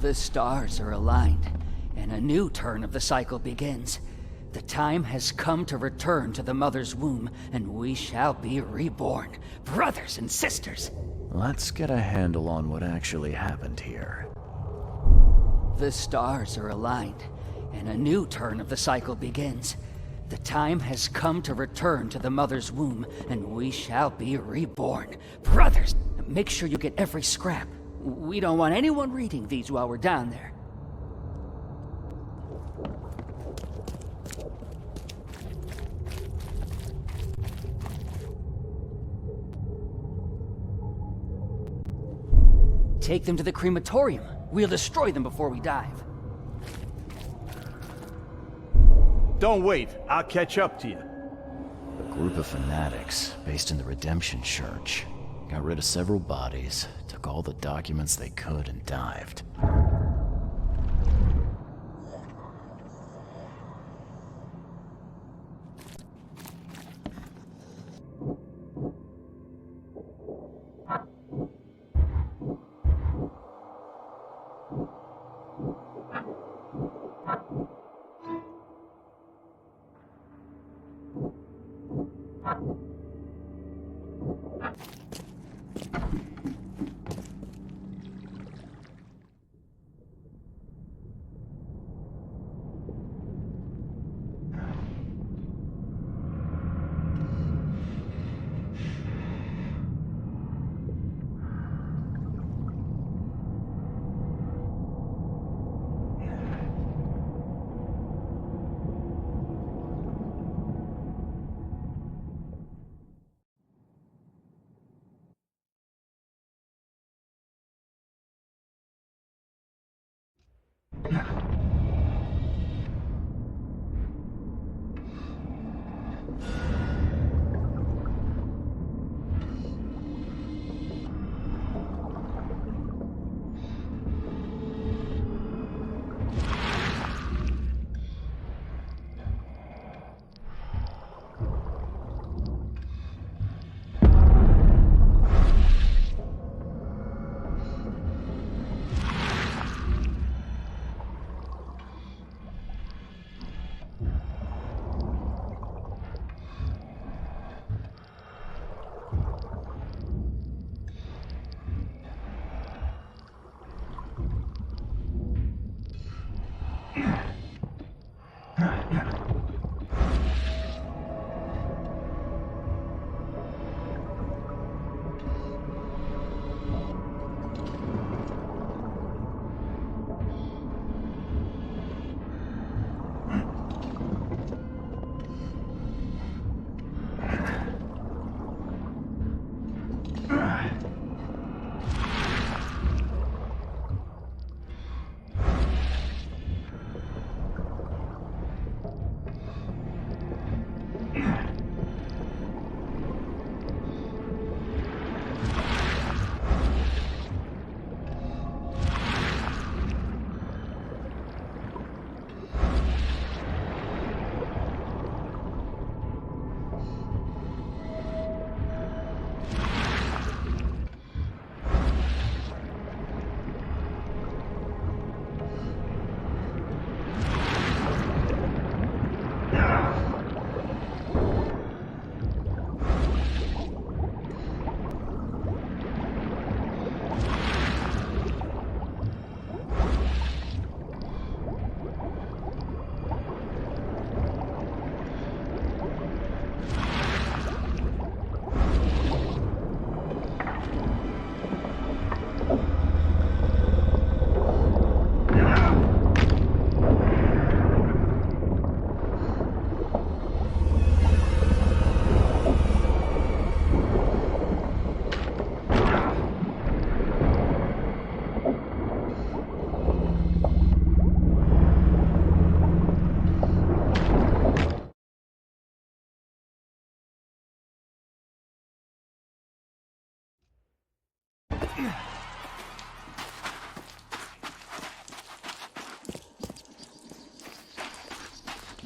The stars are aligned, and a new turn of the cycle begins. The time has come to return to the mother's womb, and we shall be reborn, brothers and sisters. Let's get a handle on what actually happened here. The stars are aligned, and a new turn of the cycle begins. The time has come to return to the mother's womb, and we shall be reborn, brothers. Make sure you get every scrap. We don't want anyone reading these while we're down there. Take them to the crematorium. We'll destroy them before we dive. Don't wait. I'll catch up to you. A group of fanatics based in the Redemption Church got rid of several bodies, took all the documents they could, and dived.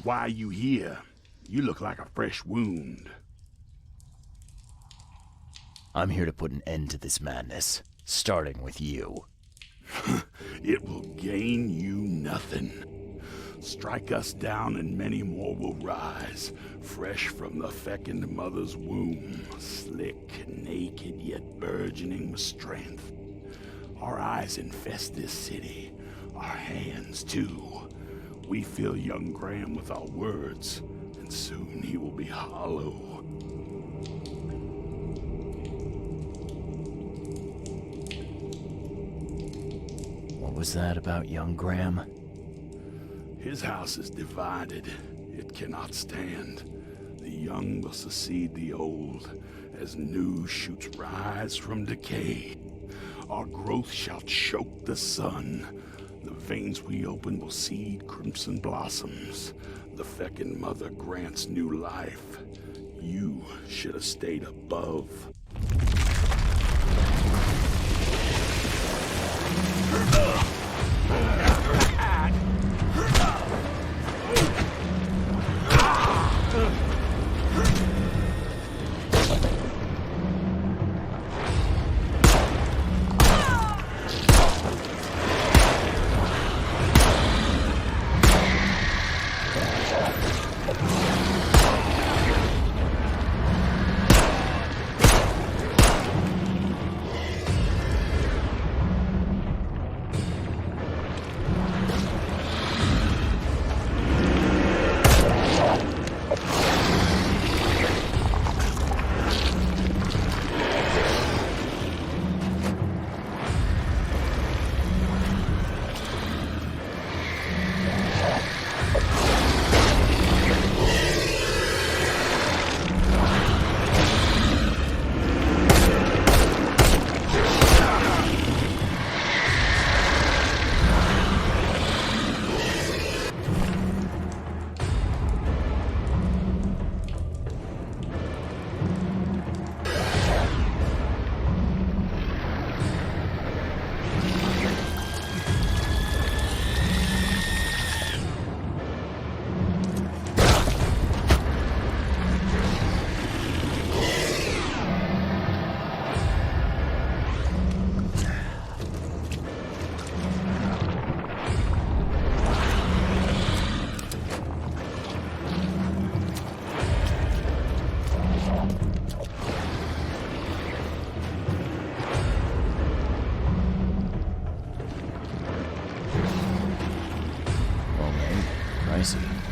Why are you here? You look like a fresh wound. I'm here to put an end to this madness, starting with you. It will gain you nothing. Strike us down and many more will rise, fresh from the fecund mother's womb, slick, naked, yet burgeoning with strength. Our eyes infest this city, our hands too. We fill young Graham with our words, and soon he will be hollow. What was that about young Graham? His house is divided. It cannot stand. The young will succeed the old, as new shoots rise from decay. Our growth shall choke the sun. The veins we open will seed crimson blossoms. The fecund mother grants new life. You should have stayed above. me see.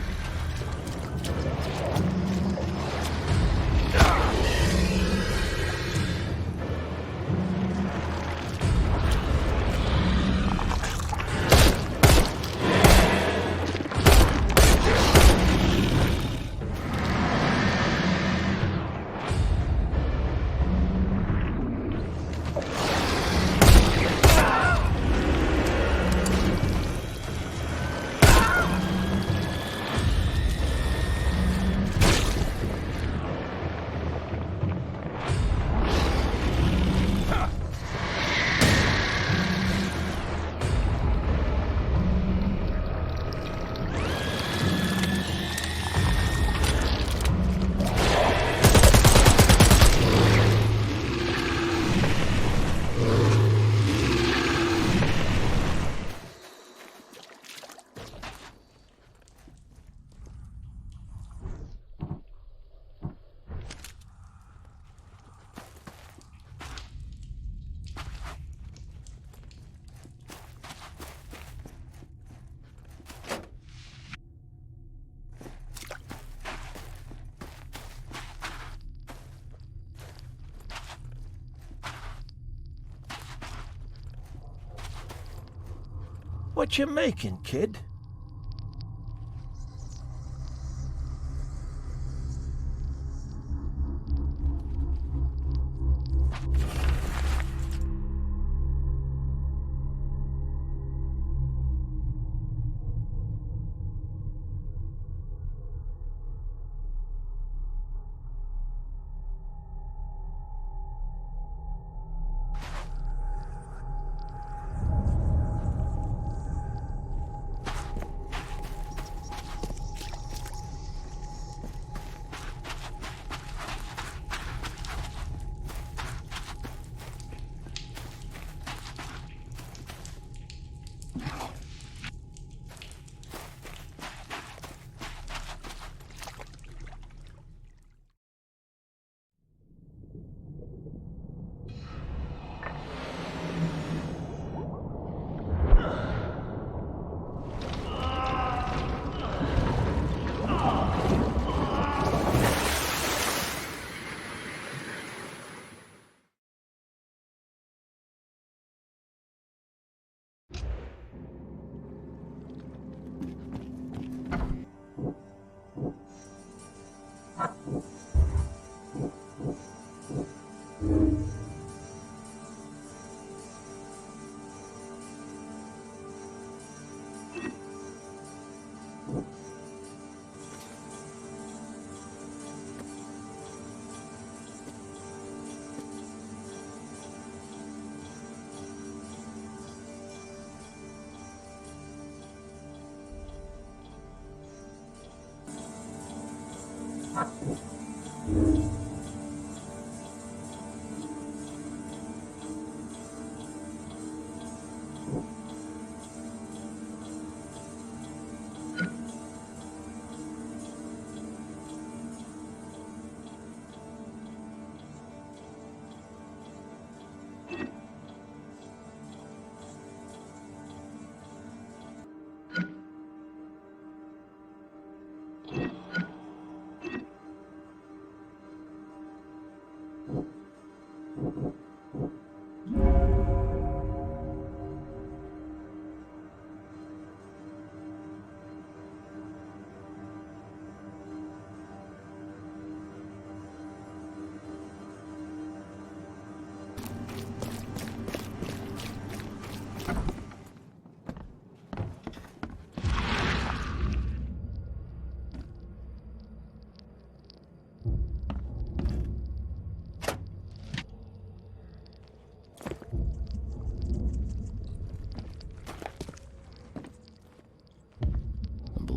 What you making, kid?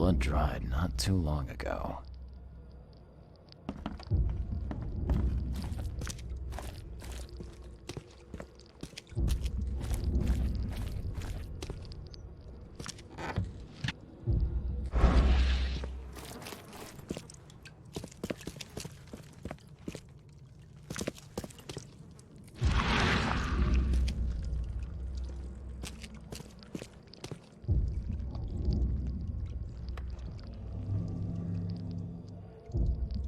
Blood dried not too long ago.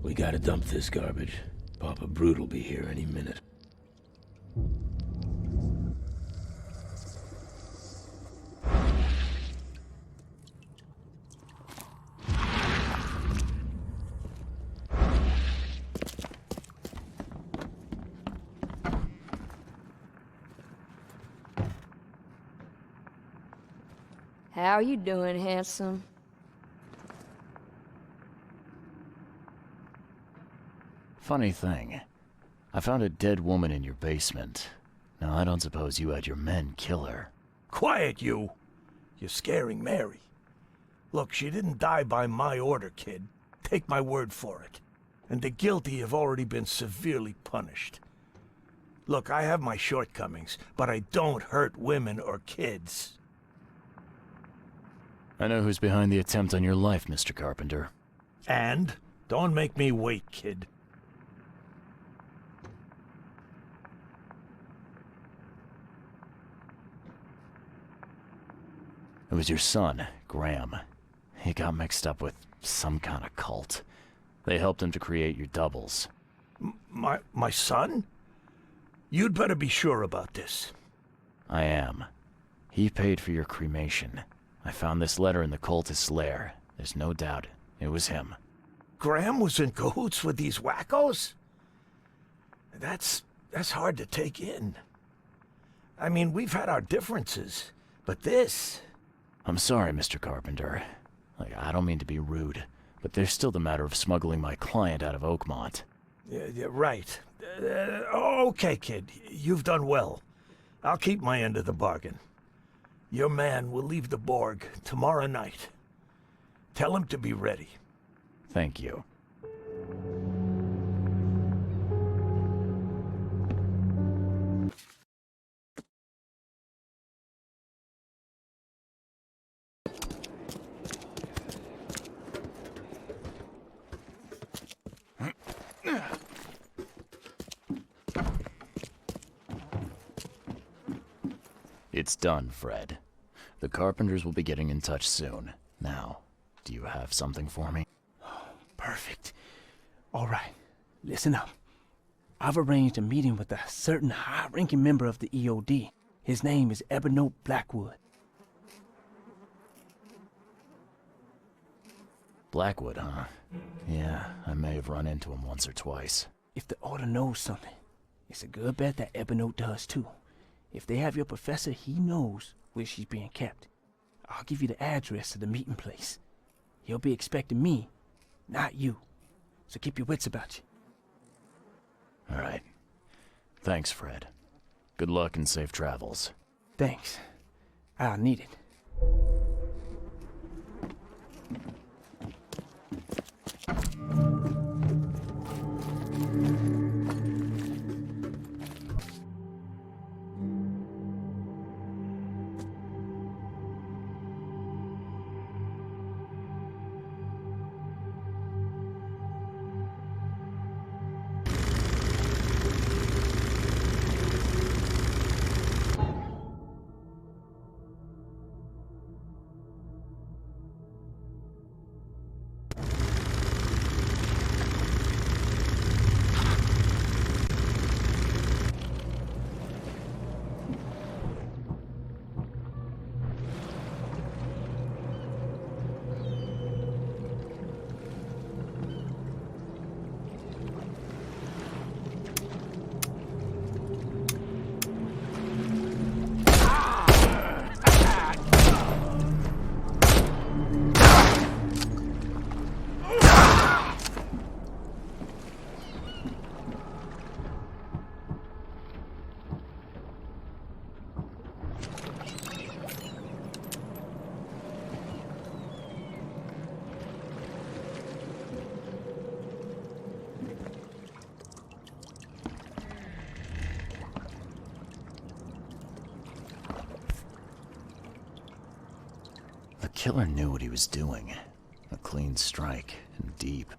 We gotta dump this garbage. Papa Brute will be here any minute. How you doing, handsome? Funny thing. I found a dead woman in your basement. Now, I don't suppose you had your men kill her. Quiet, you! You're scaring Mary. Look, she didn't die by my order, kid. Take my word for it. And the guilty have already been severely punished. Look, I have my shortcomings, but I don't hurt women or kids. I know who's behind the attempt on your life, Mr. Carpenter. And? Don't make me wait, kid. It was your son, Graham. He got mixed up with some kind of cult. They helped him to create your doubles. My son? You'd better be sure about this. I am. He paid for your cremation. I found this letter in the cultist's lair. There's no doubt it was him. Graham was in cahoots with these wackos? That's hard to take in. I mean, we've had our differences, but this... I'm sorry, Mr. Carpenter. I don't mean to be rude, but there's still the matter of smuggling my client out of Oakmont. Yeah, right. Okay, kid. You've done well. I'll keep my end of the bargain. Your man will leave the Borg tomorrow night. Tell him to be ready. Thank you. It's done, Fred. The Carpenters will be getting in touch soon. Now, do you have something for me? Perfect. All right, listen up. I've arranged a meeting with a certain high-ranking member of the EOD. His name is Ebony Blackwood. Blackwood, huh? Yeah, I may have run into him once or twice. If the Order knows something, it's a good bet that Ebony does too. If they have your professor, he knows where she's being kept. I'll give you the address to the meeting place. He'll be expecting me, not you. So keep your wits about you. All right. Thanks, Fred. Good luck and safe travels. Thanks. I'll need it. The killer knew what he was doing. A clean strike, and deep.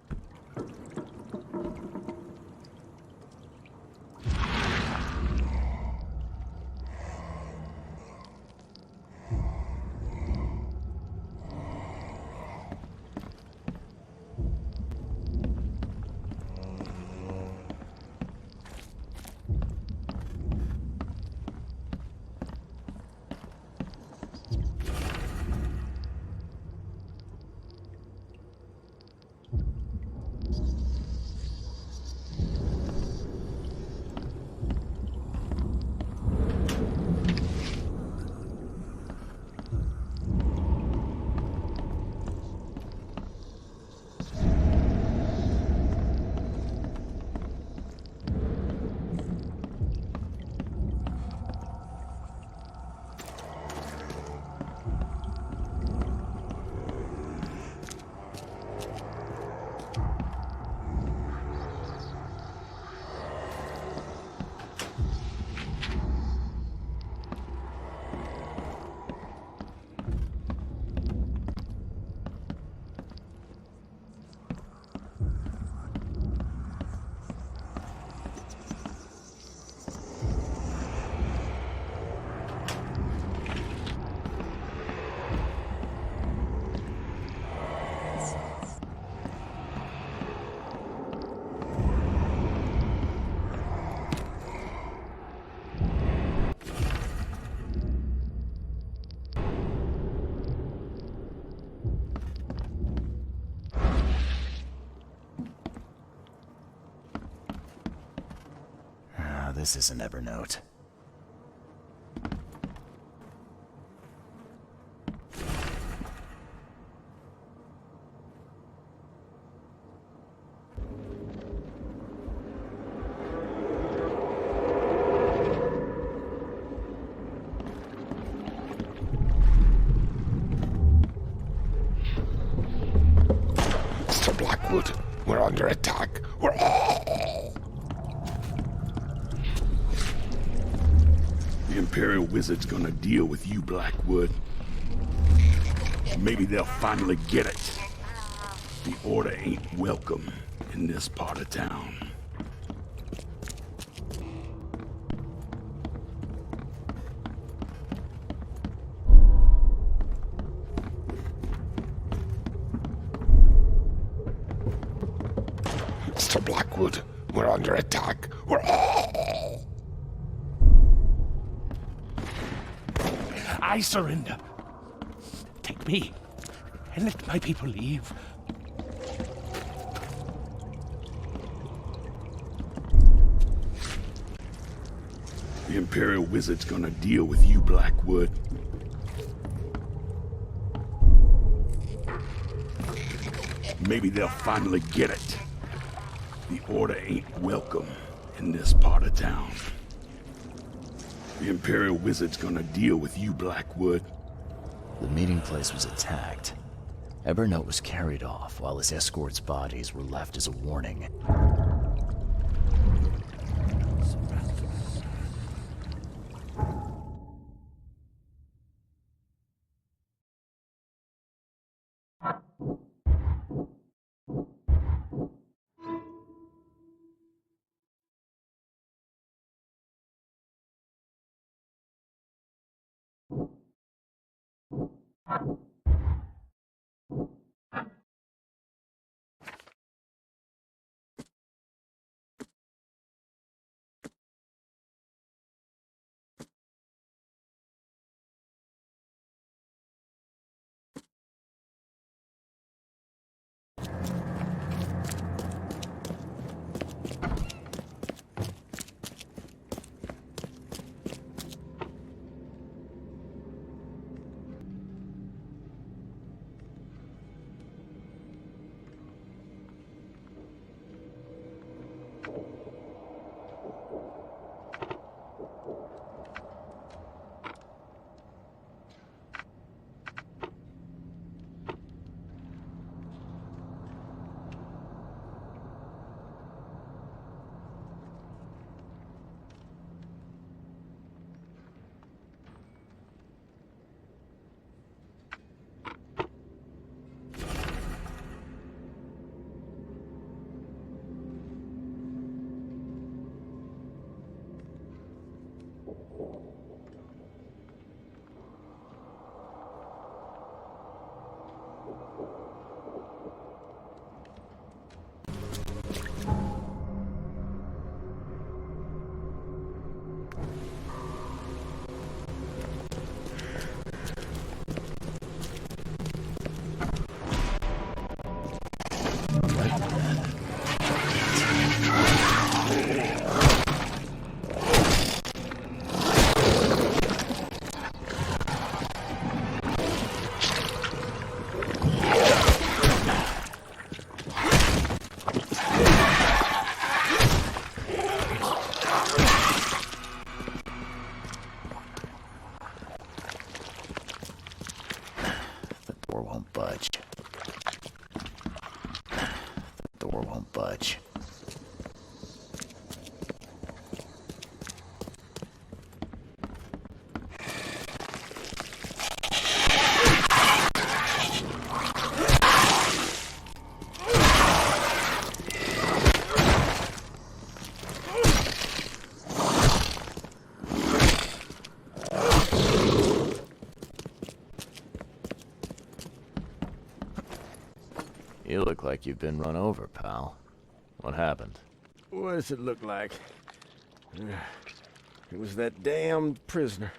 This isn't Evernote. We're under attack. The Imperial Wizard's gonna deal with you, Blackwood. Maybe they'll finally get it. The Order ain't welcome in this part of town. Mr. Blackwood, we're under attack. I surrender. Take me, and let my people leave. The Imperial Wizard's gonna deal with you, Blackwood. Maybe they'll finally get it. The Order ain't welcome in this part of town. The Imperial Wizard's gonna deal with you, Blackwood. The meeting place was attacked. Evernote was carried off while his escort's bodies were left as a warning. You look like you've been run over, pal. What happened? What does it look like? It was that damned prisoner.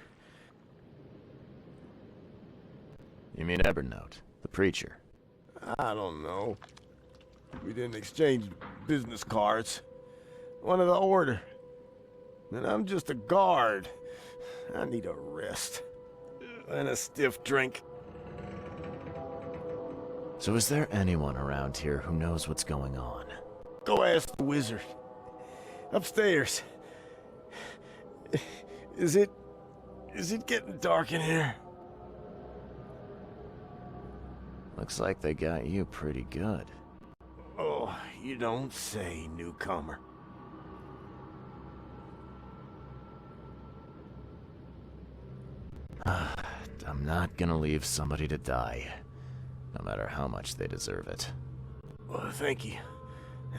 You mean Evernote, the preacher? I don't know. We didn't exchange business cards. One of the Order. And I'm just a guard. I need a rest. And a stiff drink. So is there anyone around here who knows what's going on? Go ask the wizard. Upstairs. Is it getting dark in here? Looks like they got you pretty good. Oh, you don't say, newcomer. I'm not gonna leave somebody to die, no matter how much they deserve it. Well, thank you.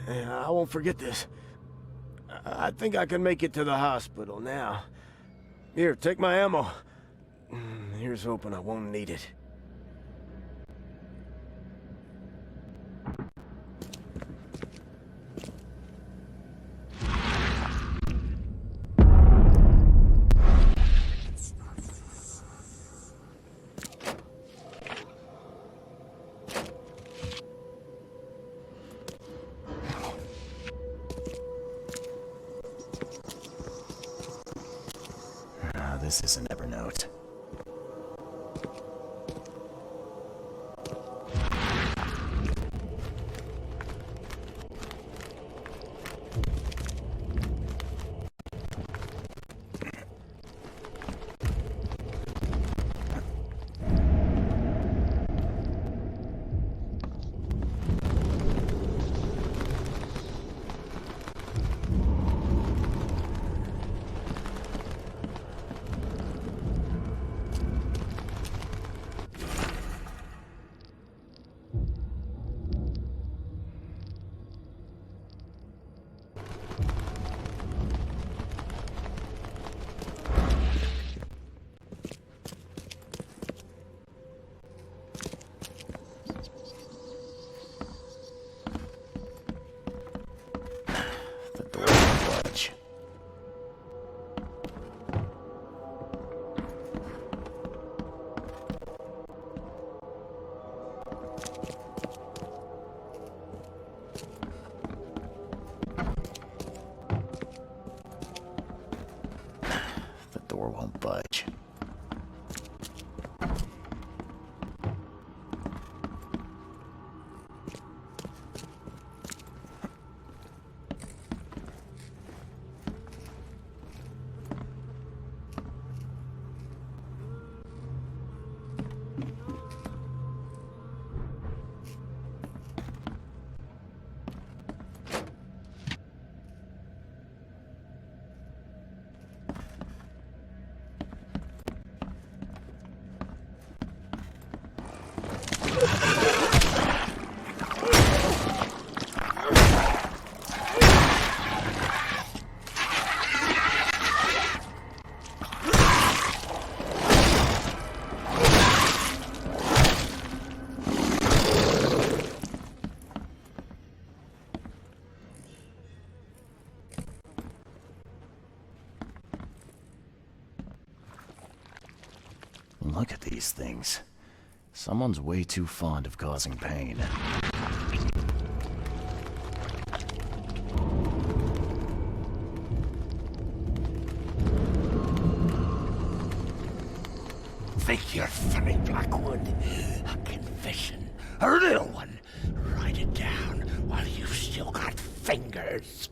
I won't forget this. I think I can make it to the hospital now. Here, take my ammo. Here's hoping I won't need it. This is an Evernote. Door won't budge. Look at these things. Someone's way too fond of causing pain. Think you're funny, Blackwood? A confession. A real one. Write it down while you've still got fingers.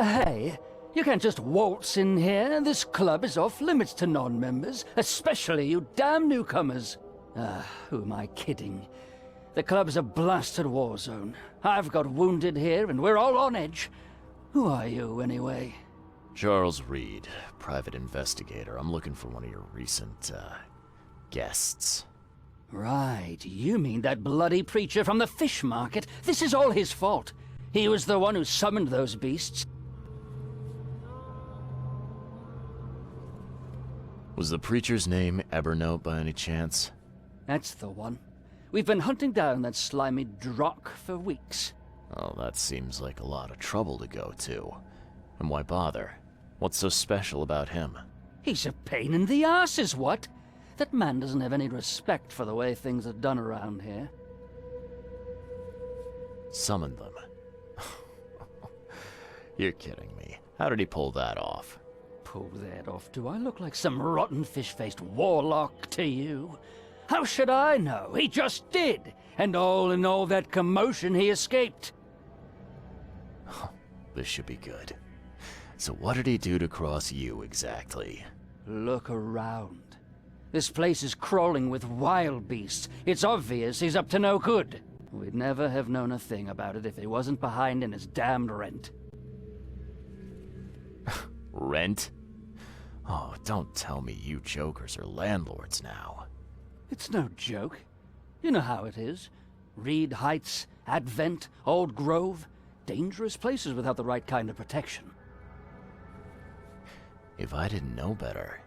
Hey, you can't just waltz in here. This club is off limits to non-members, especially you damn newcomers. Who am I kidding? The club's a blasted war zone. I've got wounded here, and we're all on edge. Who are you, anyway? Charles Reed, private investigator. I'm looking for one of your recent, guests. Right, you mean that bloody preacher from the fish market? This is all his fault. He was the one who summoned those beasts. Was the preacher's name Evernote by any chance? That's the one. We've been hunting down that slimy drock for weeks. Oh, that seems like a lot of trouble to go to. And why bother? What's so special about him? He's a pain in the ass, is what? That man doesn't have any respect for the way things are done around here. Summoned them. You're kidding me. How did he pull that off? Pull that off? Do I look like some rotten fish-faced warlock to you? How should I know? He just did. And all in all that commotion, he escaped. This should be good. So what did he do to cross you, exactly? Look around. This place is crawling with wild beasts. It's obvious he's up to no good. We'd never have known a thing about it if he wasn't behind in his damned rent. Rent? Oh, don't tell me you jokers are landlords now. It's no joke. You know how it is. Reed Heights, Advent, Old Grove. Dangerous places without the right kind of protection. If I didn't know better,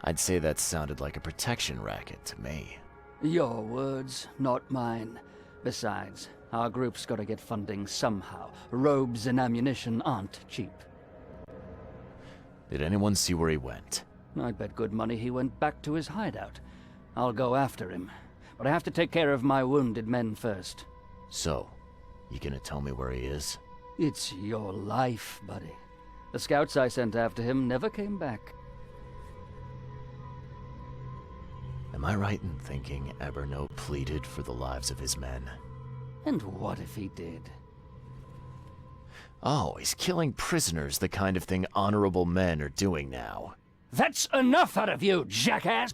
I'd say that sounded like a protection racket to me. Your words, not mine. Besides, our group's gotta get funding somehow. Robes and ammunition aren't cheap. Did anyone see where he went? I'd bet good money he went back to his hideout. I'll go after him, but I have to take care of my wounded men first. So, you gonna tell me where he is? It's your life, buddy. The scouts I sent after him never came back. Am I right in thinking Evernote pleaded for the lives of his men? And what if he did? Oh, he's killing prisoners, the kind of thing honorable men are doing now. That's enough out of you, jackass!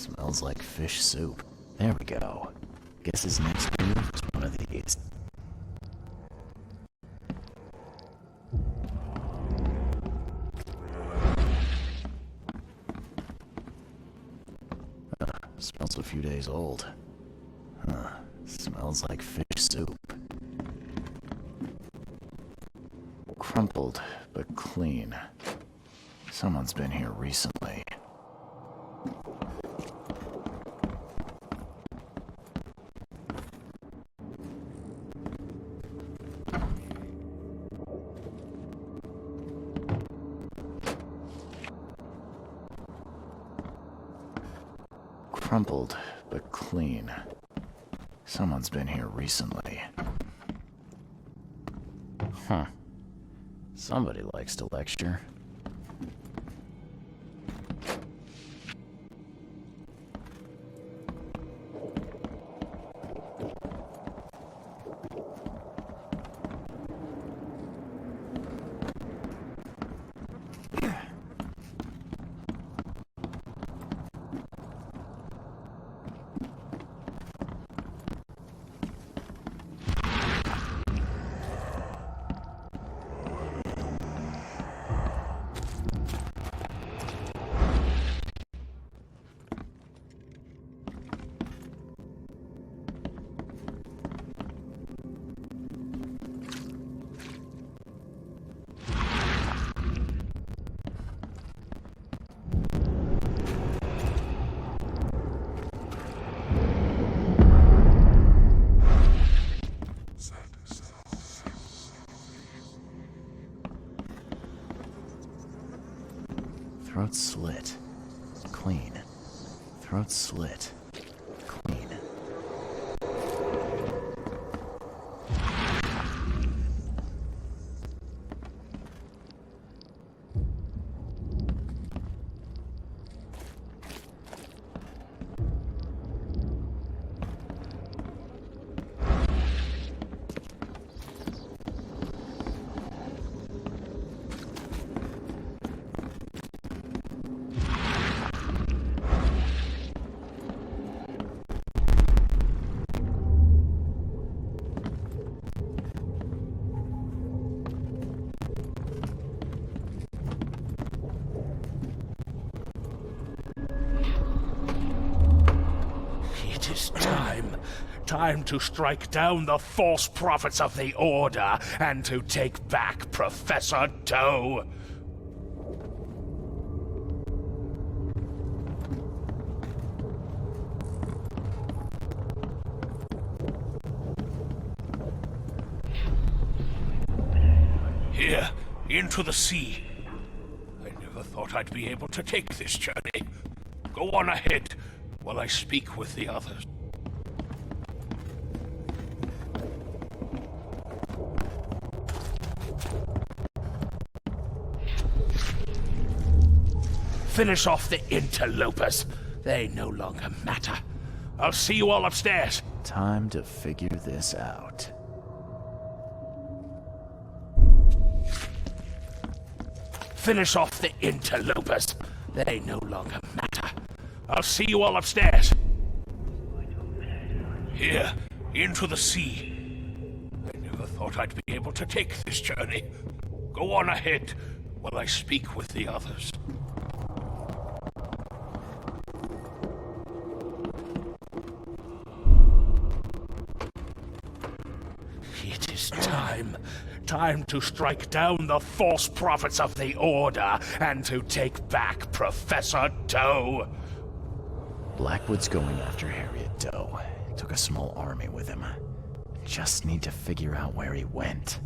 Smells like fish soup. There we go. Guess his next move was one of these. Smells a few days old. Smells like fish soup. Crumpled, but clean. Someone's been here recently. Crumpled, but clean. Someone's been here recently. Huh. Somebody likes to lecture. Throat slit. Clean. Throat slit. Clean. Time to strike down the false prophets of the Order and to take back Professor Doe. Here, into the sea. I never thought I'd be able to take this journey. Go on ahead while I speak with the others. Finish off the interlopers. They no longer matter. I'll see you all upstairs. Time to figure this out. Finish off the interlopers. They no longer matter. I'll see you all upstairs. Here, into the sea. I never thought I'd be able to take this journey. Go on ahead while I speak with the others. It is time to strike down the false prophets of the Order and to take back Professor Doe. Blackwood's going after Harriet Doe. Took a small army with him. Just need to figure out where he went.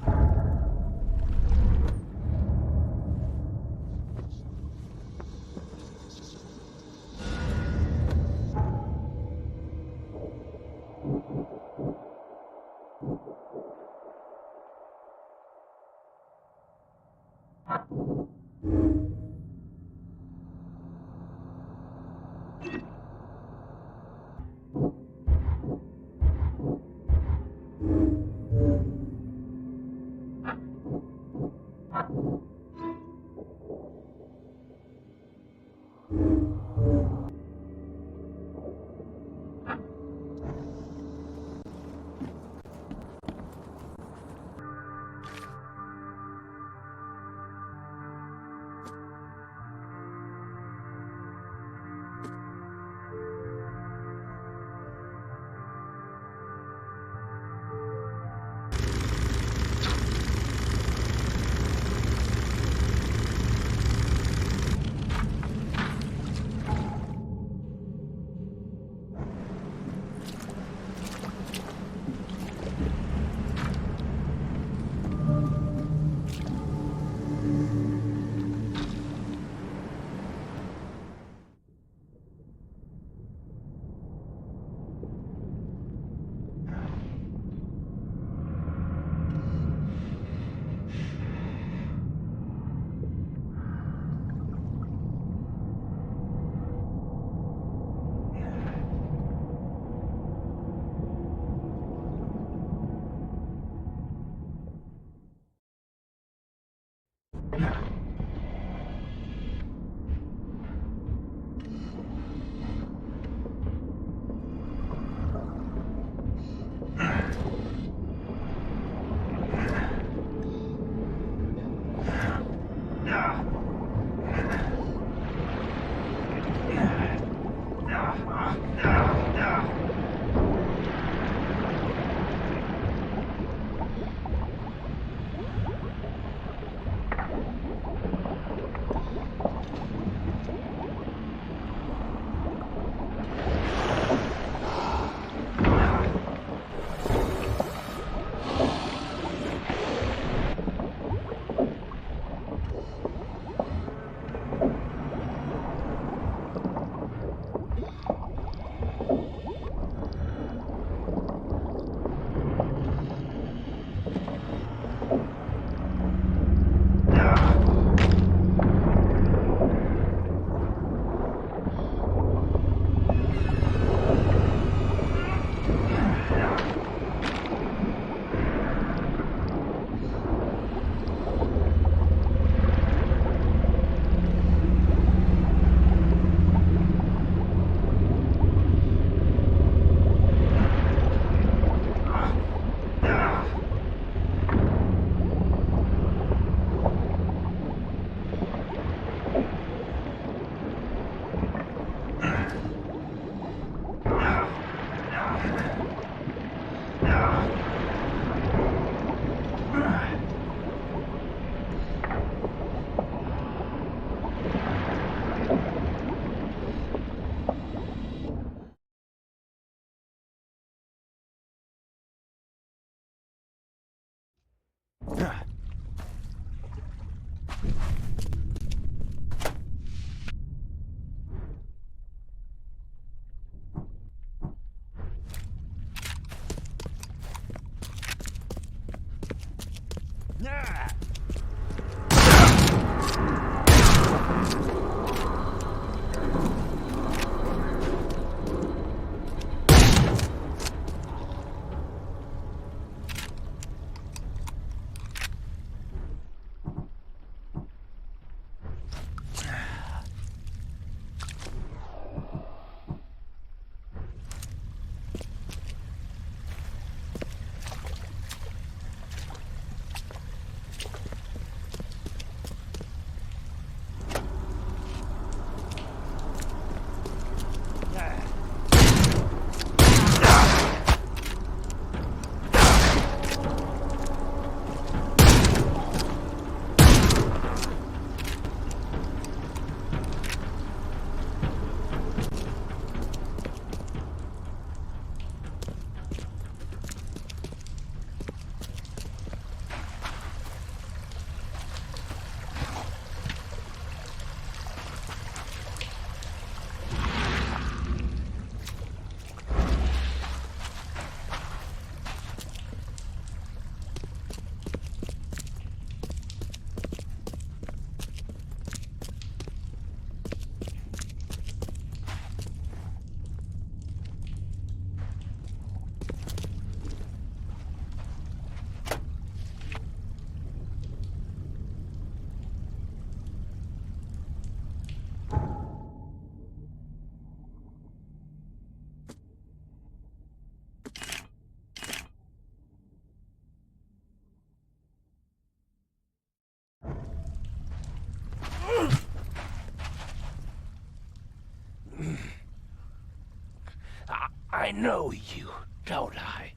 I know you, don't I?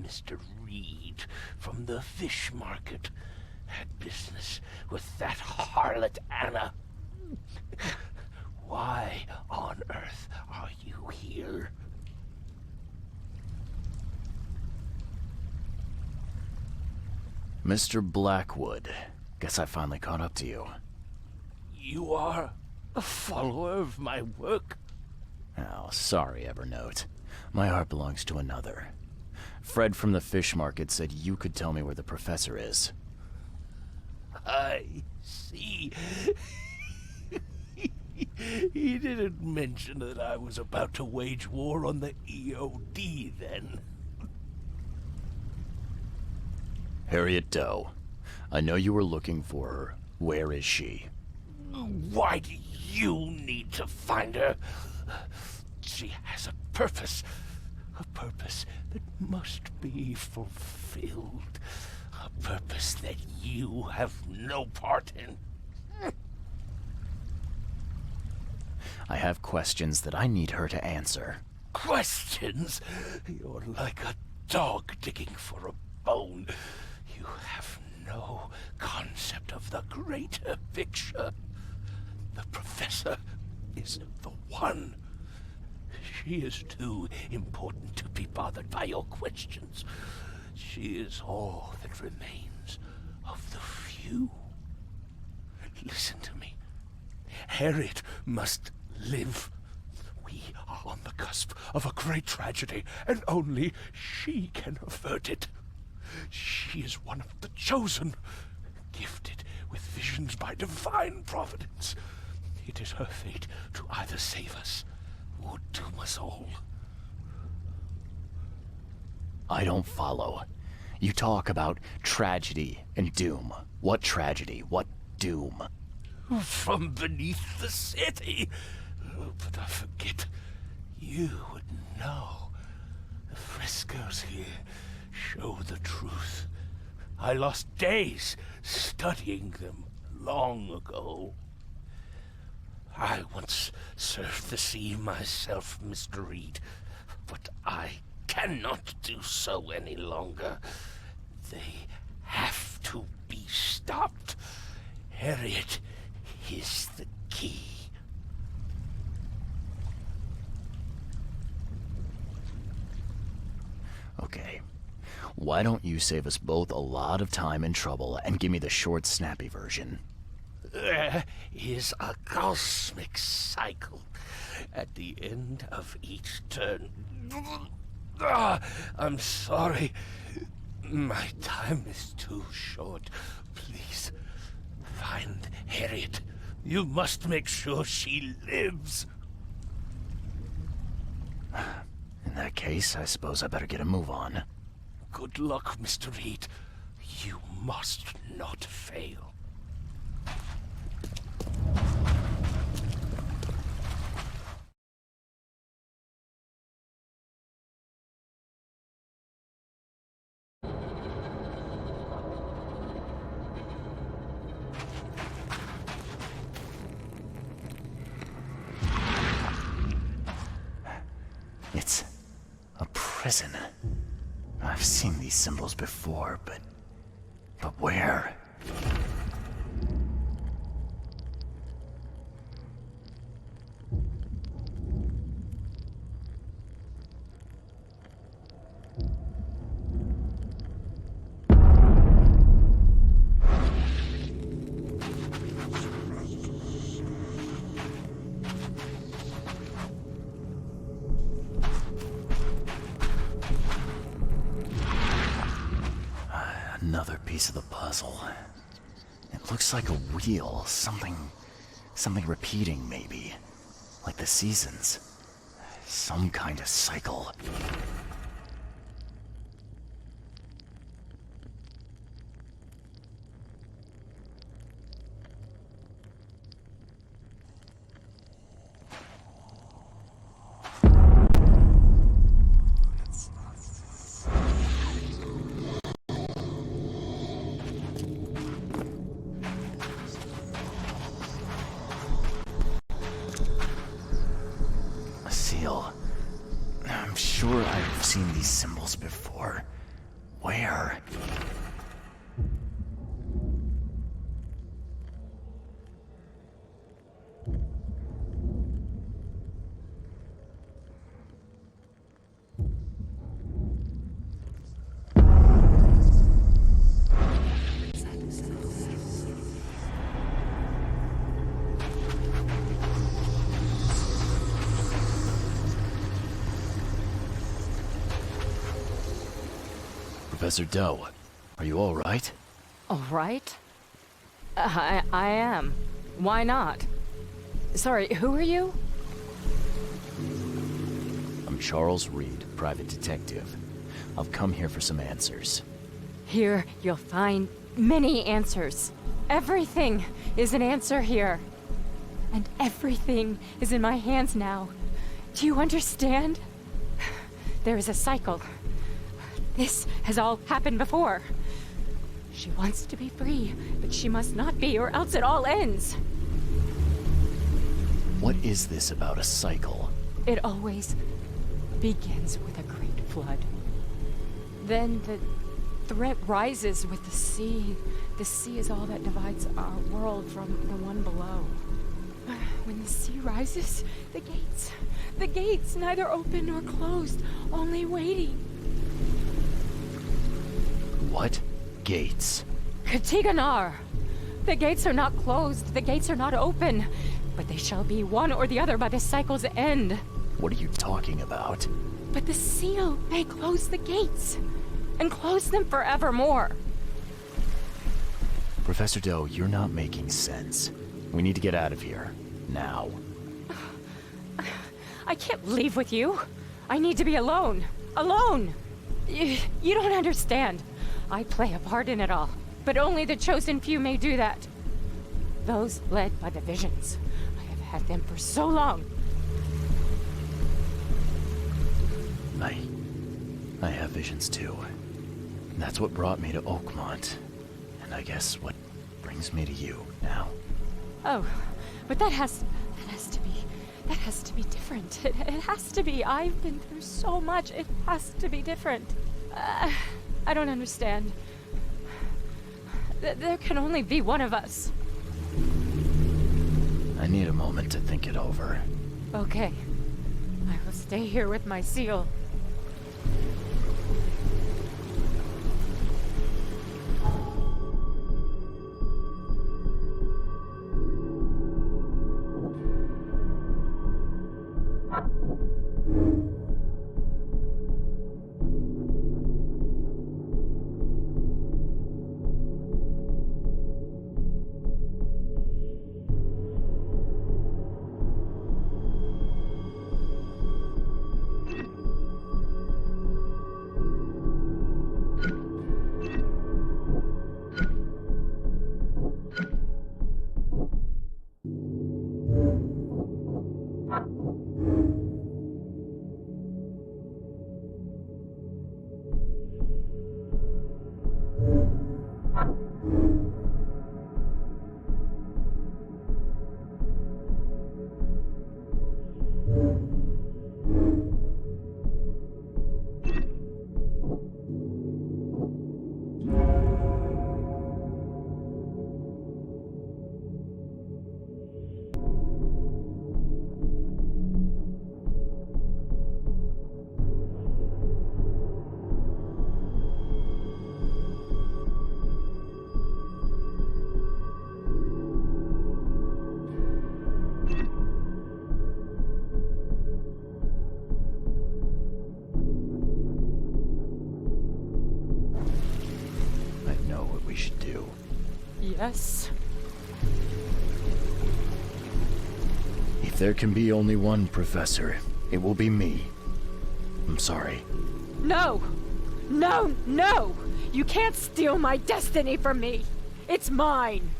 Mr. Reed from the fish market had business with that harlot Anna. Why on earth are you here? Mr. Blackwood, guess I finally caught up to you. You are a follower of my work? Oh, sorry, Evernote. My heart belongs to another. Fred from the fish market said you could tell me where the professor is. I see. He didn't mention that I was about to wage war on the EOD then. Harriet Doe. I know you were looking for her. Where is she? Why do you need to find her? She has a purpose that must be fulfilled. A purpose that you have no part in. I have questions that I need her to answer. Questions? You're like a dog digging for a bone. You have no concept of the greater picture. The professor is the one. She is too important to be bothered by your questions. She is all that remains of the few. Listen to me. Harriet must live. We are on the cusp of a great tragedy, and only she can avert it. She is one of the chosen, gifted with visions by divine providence. It is her fate to either save us or doom us all. I don't follow. You talk about tragedy and doom. What tragedy? What doom? From beneath the city. But I forget, you would know. The frescoes here show the truth. I lost days studying them long ago. I once served the sea myself, Mr. Reed, but I cannot do so any longer. They have to be stopped. Harriet is the key. Okay. Why don't you save us both a lot of time and trouble and give me the short, snappy version? There is a cosmic cycle at the end of each turn. I'm sorry. My time is too short. Please, find Harriet. You must make sure she lives. In that case, I suppose I better get a move on. Good luck, Mr. Reed. You must not fail. It's a prison. I've seen these symbols before, but where? Another piece of the puzzle. It looks like a wheel, something repeating maybe. Like the seasons. Some kind of cycle. I'm sure I've seen these symbols before. Where? Professor Doe, are you all right? All right? I am. Why not? Sorry, who are you? I'm Charles Reed, private detective. I've come here for some answers. Here, you'll find many answers. Everything is an answer here. And everything is in my hands now. Do you understand? There is a cycle. This has all happened before. She wants to be free, but she must not be, or else it all ends. What is this about a cycle? It always begins with a great flood. Then the threat rises with the sea. The sea is all that divides our world from the one below. When the sea rises, the gates, neither open nor closed, only waiting. What gates? Katiganar! The gates are not closed, the gates are not open, but they shall be one or the other by the cycle's end. What are you talking about? But the seal may close the gates, and close them forevermore. Professor Doe, you're not making sense. We need to get out of here. Now. I can't leave with you. I need to be alone. Alone! You don't understand. I play a part in it all, but only the chosen few may do that. Those led by the visions. I have had them for so long. I have visions too. That's what brought me to Oakmont. And I guess what brings me to you now. Oh, but that has to be different. It has to be. I've been through so much. It has to be different. I don't understand. There can only be one of us. I need a moment to think it over. Okay. I will stay here with my seal. Yes. If there can be only one professor, it will be me. I'm sorry. No! No, no! You can't steal my destiny from me! It's mine!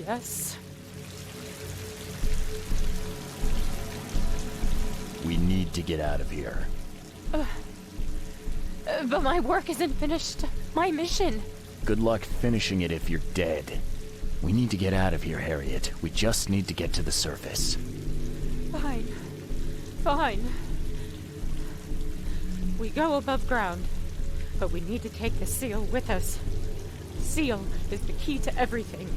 Yes. We need to get out of here. But my work isn't finished. My mission. Good luck finishing it if you're dead. We need to get out of here, Harriet. We just need to get to the surface. Fine. Fine. We go above ground, but we need to take the seal with us. The seal is the key to everything.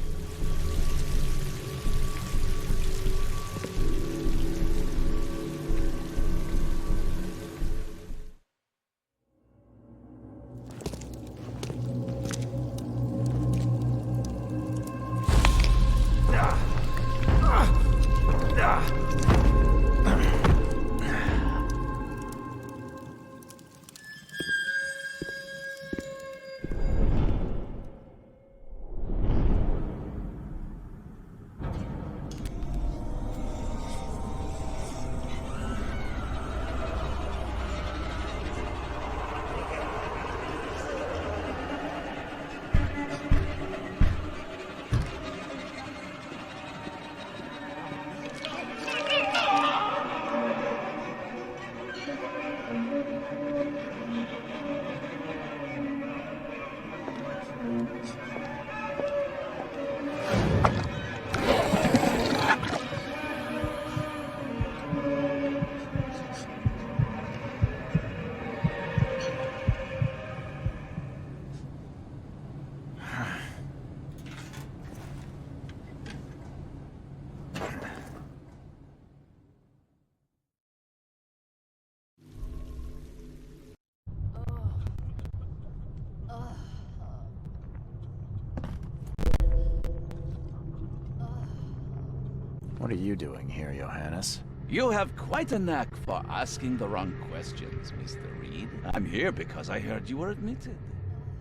What are you doing here, Johannes? You have quite a knack for asking the wrong questions, Mr. Reed. I'm here because I heard you were admitted.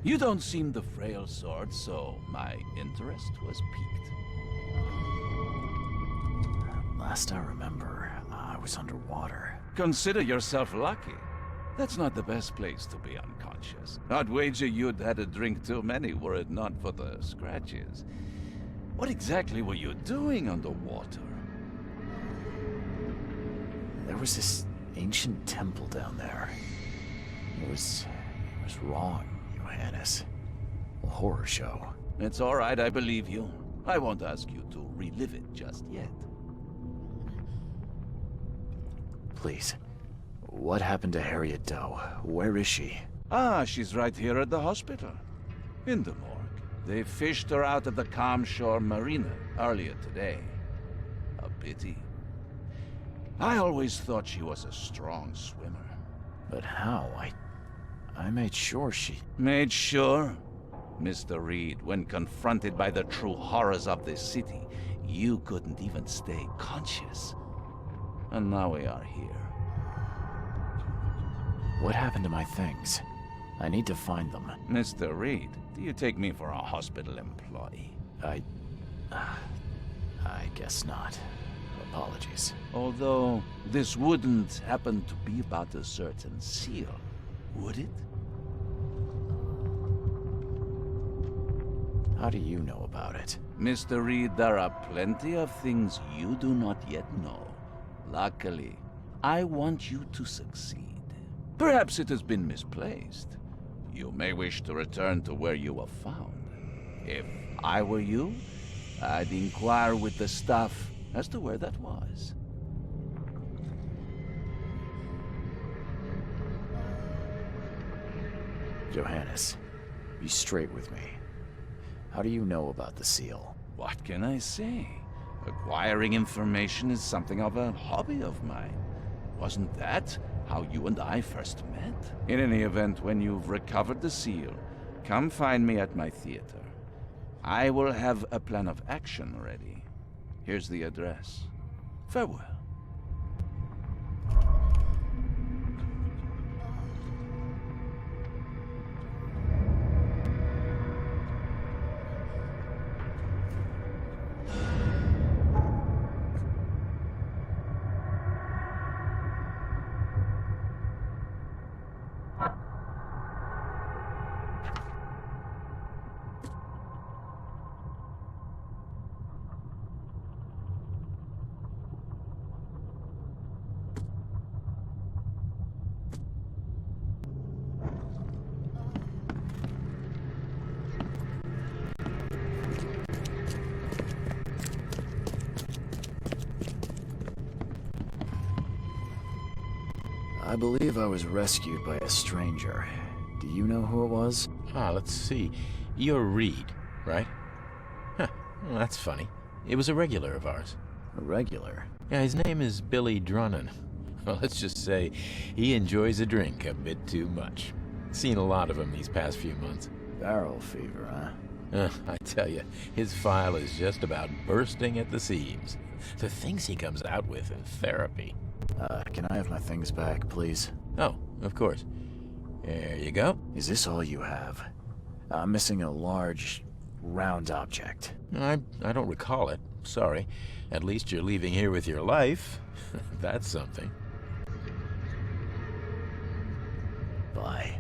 You don't seem the frail sort, so my interest was piqued. Last I remember, I was underwater. Consider yourself lucky. That's not the best place to be unconscious. I'd wager you'd had a drink too many were it not for the scratches. What exactly were you doing underwater? There was this ancient temple down there. It was wrong, Johannes. A horror show. It's all right, I believe you. I won't ask you to relive it just yet. Please, what happened to Harriet Doe? Where is she? Ah, she's right here at the hospital. In the morgue. They fished her out of the Calm Shore Marina earlier today. A pity. I always thought she was a strong swimmer. But how? I made sure she... Made sure? Mr. Reed, when confronted by the true horrors of this city, you couldn't even stay conscious. And now we are here. What happened to my things? I need to find them. Mr. Reed, do you take me for a hospital employee? I guess not. Apologies. Although, this wouldn't happen to be about a certain seal, would it? How do you know about it? Mr. Reed, there are plenty of things you do not yet know. Luckily, I want you to succeed. Perhaps it has been misplaced. You may wish to return to where you were found. If I were you, I'd inquire with the staff as to where that was. Johannes, be straight with me. How do you know about the seal? What can I say? Acquiring information is something of a hobby of mine. Wasn't that how you and I first met? In any event, when you've recovered the seal, come find me at my theater. I will have a plan of action ready. Here's the address. Farewell. I believe I was rescued by a stranger. Do you know who it was? Let's see. You're Reed, right? Huh, well, that's funny. It was a regular of ours. A regular? Yeah, his name is Billy Drunnen. Well, let's just say he enjoys a drink a bit too much. Seen a lot of him these past few months. Barrel fever, huh? I tell you, his file is just about bursting at the seams. The things he comes out with in therapy. Can I have my things back, please? Oh, of course. There you go. Is this all you have? I'm missing a large, round object. I don't recall it. Sorry. At least you're leaving here with your life. That's something. Bye.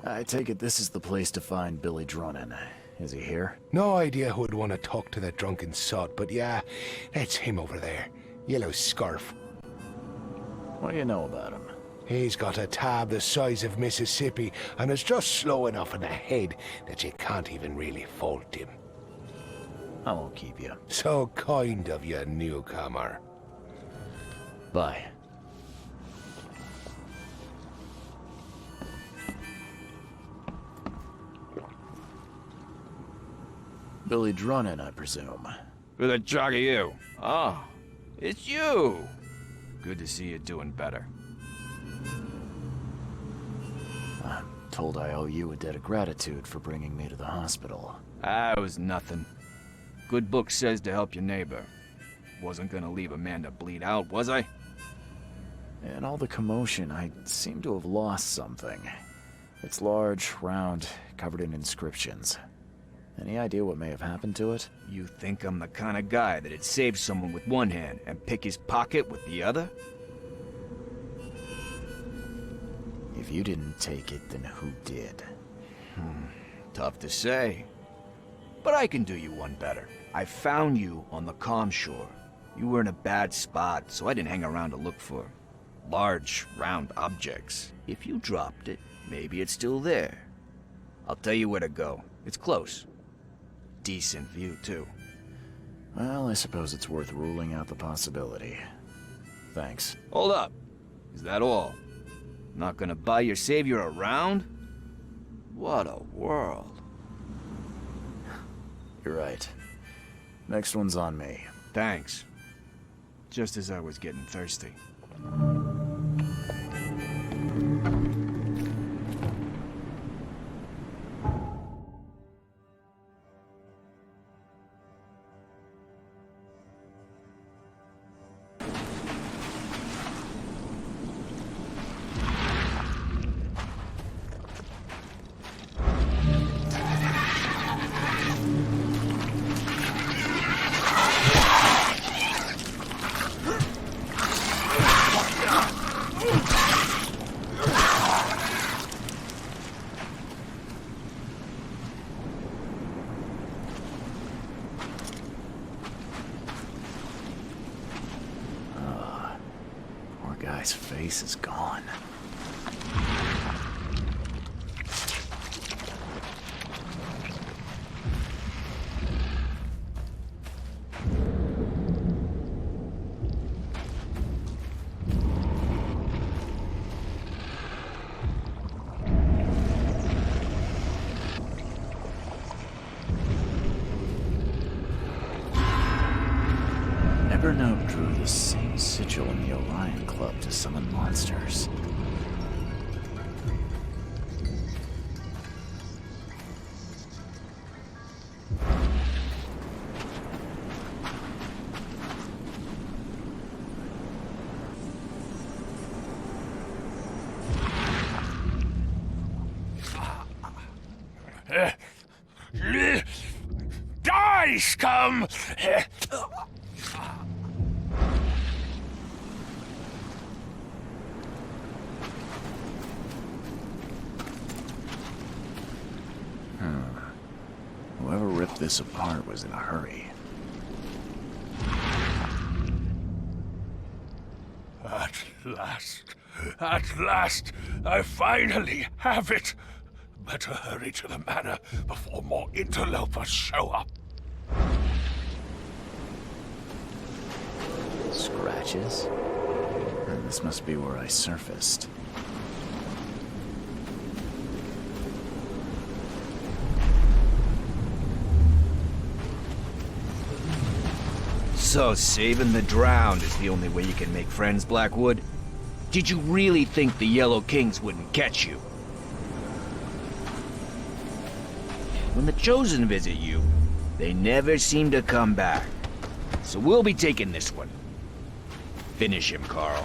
I take it this is the place to find Billy Drunnen. Is he here? No idea who'd want to talk to that drunken sot, but yeah, that's him over there. Yellow scarf. What do you know about him? He's got a tab the size of Mississippi, and is just slow enough in the head that you can't even really fault him. I won't keep you. So kind of you, newcomer. Bye. Billy Drunnen, I presume. Who the jog are you? Oh, it's you! Good to see you doing better. I'm told I owe you a debt of gratitude for bringing me to the hospital. It was nothing. Good book says to help your neighbor. Wasn't gonna leave a man to bleed out, was I? In all the commotion, I seem to have lost something. It's large, round, covered in inscriptions. Any idea what may have happened to it? You think I'm the kind of guy that'd save someone with one hand and pick his pocket with the other? If you didn't take it, then who did? Tough to say. But I can do you one better. I found you on the calm shore. You were in a bad spot, so I didn't hang around to look for large, round objects. If you dropped it, maybe it's still there. I'll tell you where to go. It's close. Decent view, too. Well, I suppose it's worth ruling out the possibility. Thanks. Hold up. Is that all? Not gonna buy your savior around? What a world. You're right. Next one's on me. Thanks. Just as I was getting thirsty. Guy's face is gone. Evernote drew the same sigil in the Orion Club to summon monsters. Die, scum! Whoever ripped this apart was in a hurry. At last, I finally have it. Better hurry to the manor before more interlopers show up. Scratches? And this must be where I surfaced. So saving the drowned is the only way you can make friends, Blackwood? Did you really think the Yellow Kings wouldn't catch you? When the Chosen visit you, they never seem to come back. So we'll be taking this one. Finish him, Carl.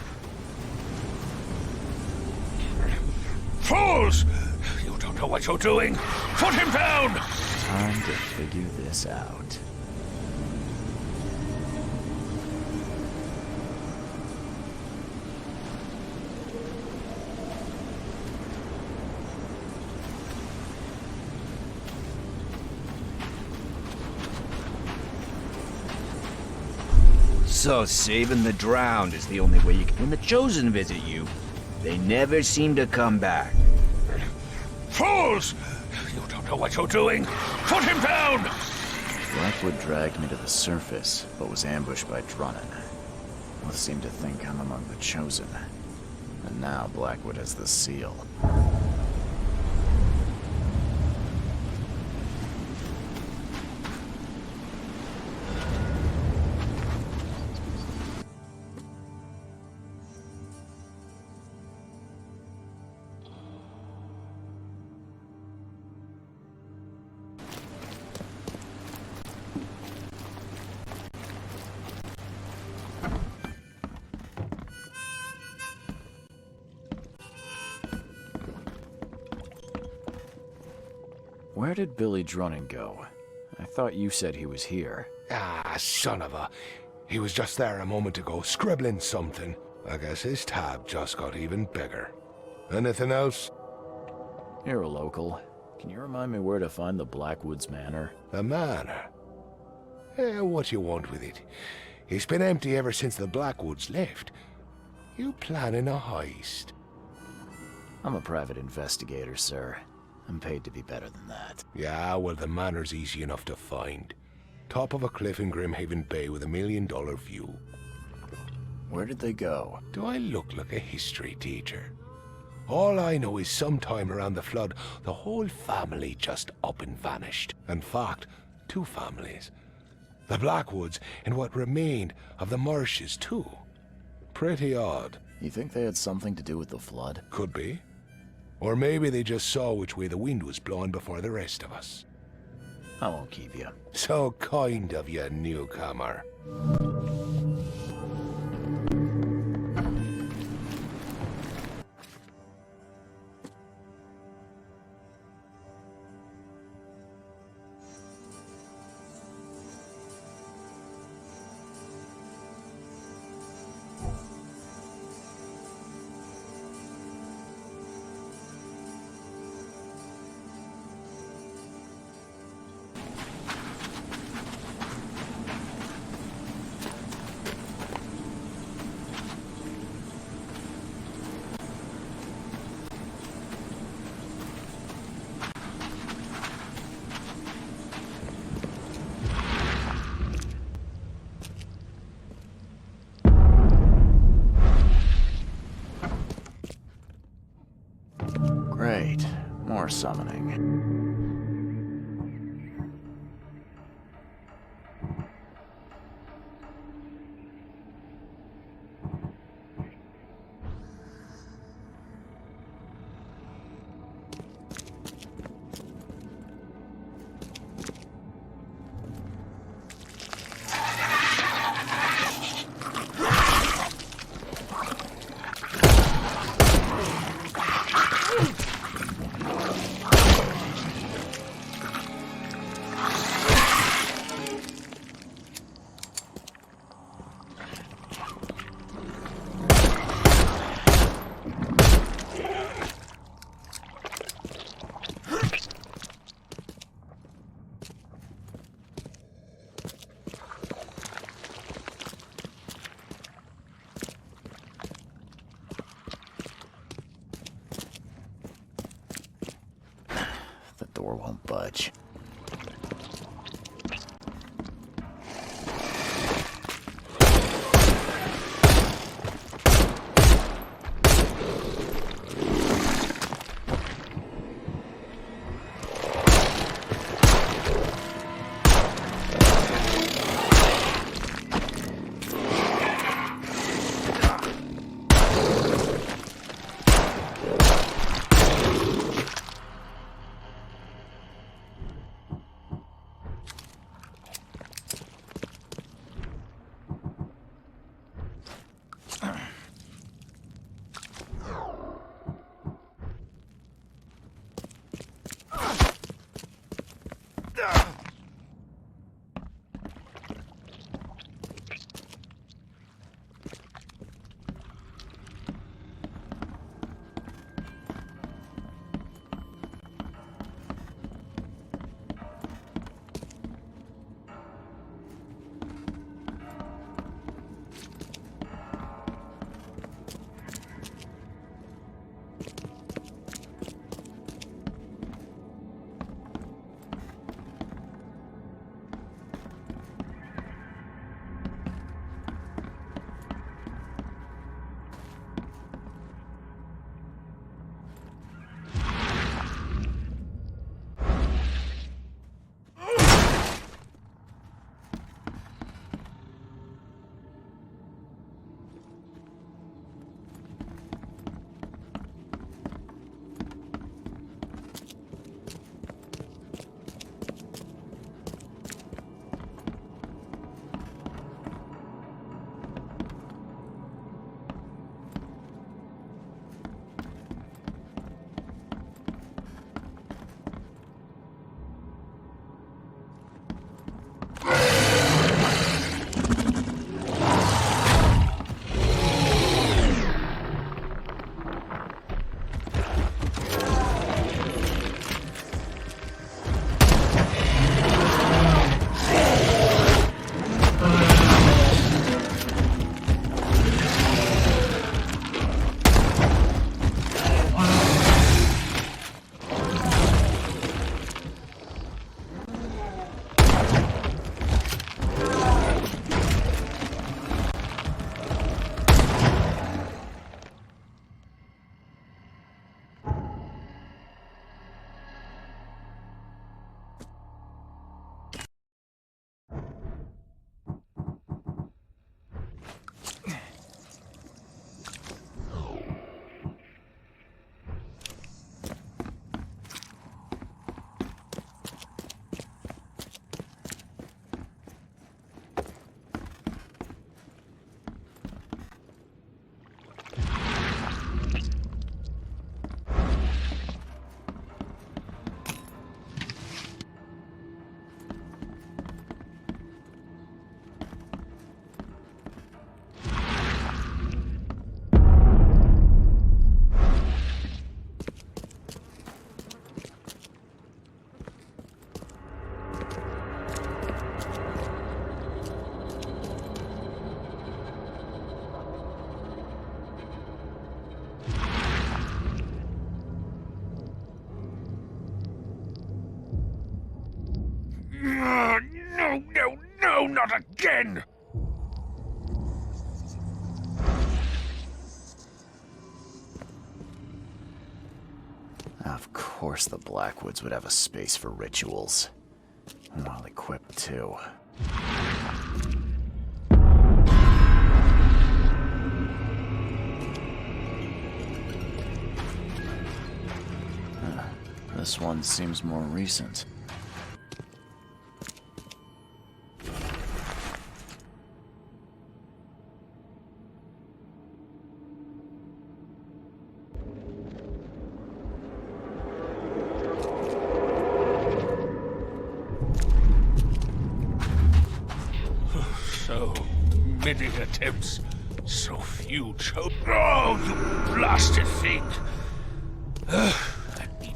Fools! You don't know what you're doing. Put him down! Time to figure this out. So saving the drowned is the only way you can... When the Chosen visit you, they never seem to come back. Fools! You don't know what you're doing! Put him down! Blackwood dragged me to the surface, but was ambushed by Drunnan. Both seem to think I'm among the Chosen. And now Blackwood has the seal. Where did Billy Drunnan go? I thought you said he was here. Ah, son of a... He was just there a moment ago, scribbling something. I guess his tab just got even bigger. Anything else? You're a local. Can you remind me where to find the Blackwoods Manor? The manor? What you want with it? It's been empty ever since the Blackwoods left. You planning a heist? I'm a private investigator, sir. I'm paid to be better than that. Yeah, well, the manor's easy enough to find. Top of a cliff in Grimhaven Bay with $1 million view. Where did they go? Do I look like a history teacher? All I know is sometime around the flood, the whole family just up and vanished. In fact, 2 families. The Blackwoods and what remained of the Marshes, too. Pretty odd. You think they had something to do with the flood? Could be. Or maybe they just saw which way the wind was blowing before the rest of us. I won't keep you. So kind of you, newcomer. Great. More summoning. The door won't budge. Not again! Of course the Blackwoods would have a space for rituals. Well equipped, too. This one seems more recent. So many attempts, so few chose. Oh, you blasted thing!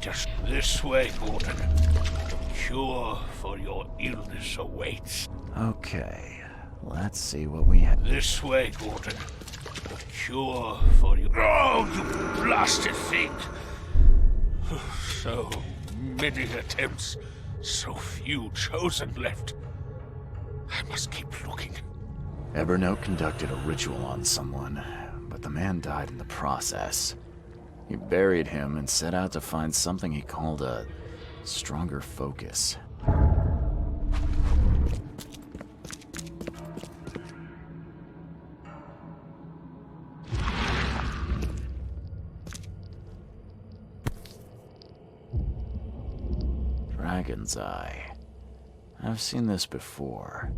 Just this way, Gordon. Cure for your illness awaits. Okay, let's see what we have. This way, Gordon. The cure for your... Oh, you blasted thing! So many attempts, so few chosen left. I must keep looking. Evernote conducted a ritual on someone, but the man died in the process. He buried him and set out to find something he called a stronger focus. Dragon's Eye. I've seen this before.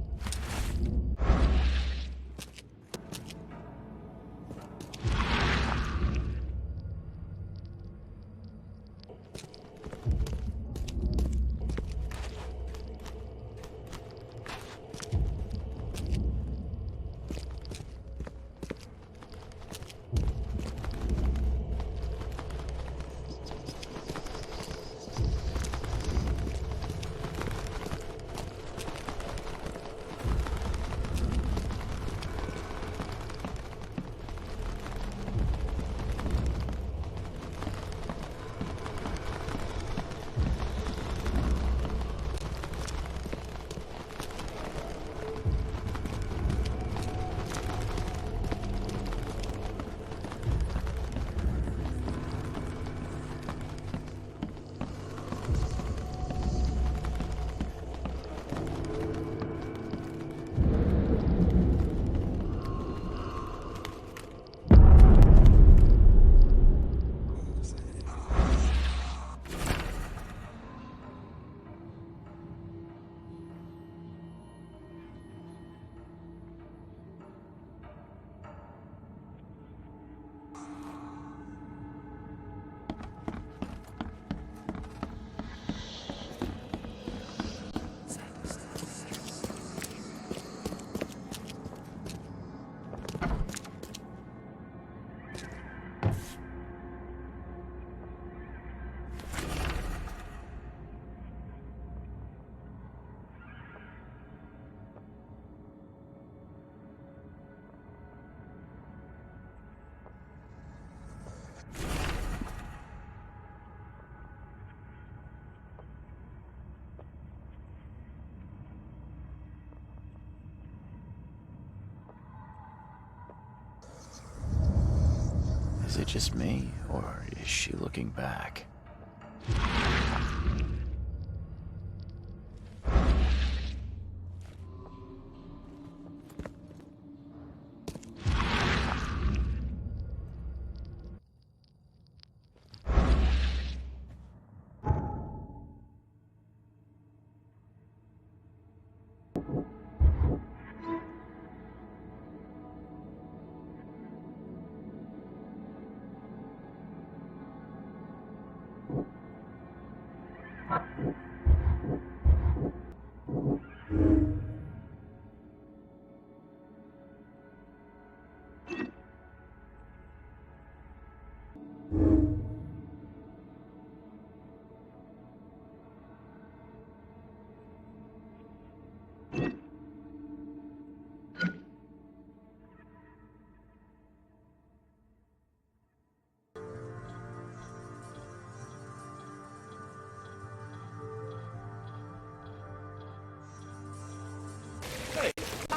Is it just me, or is she looking back?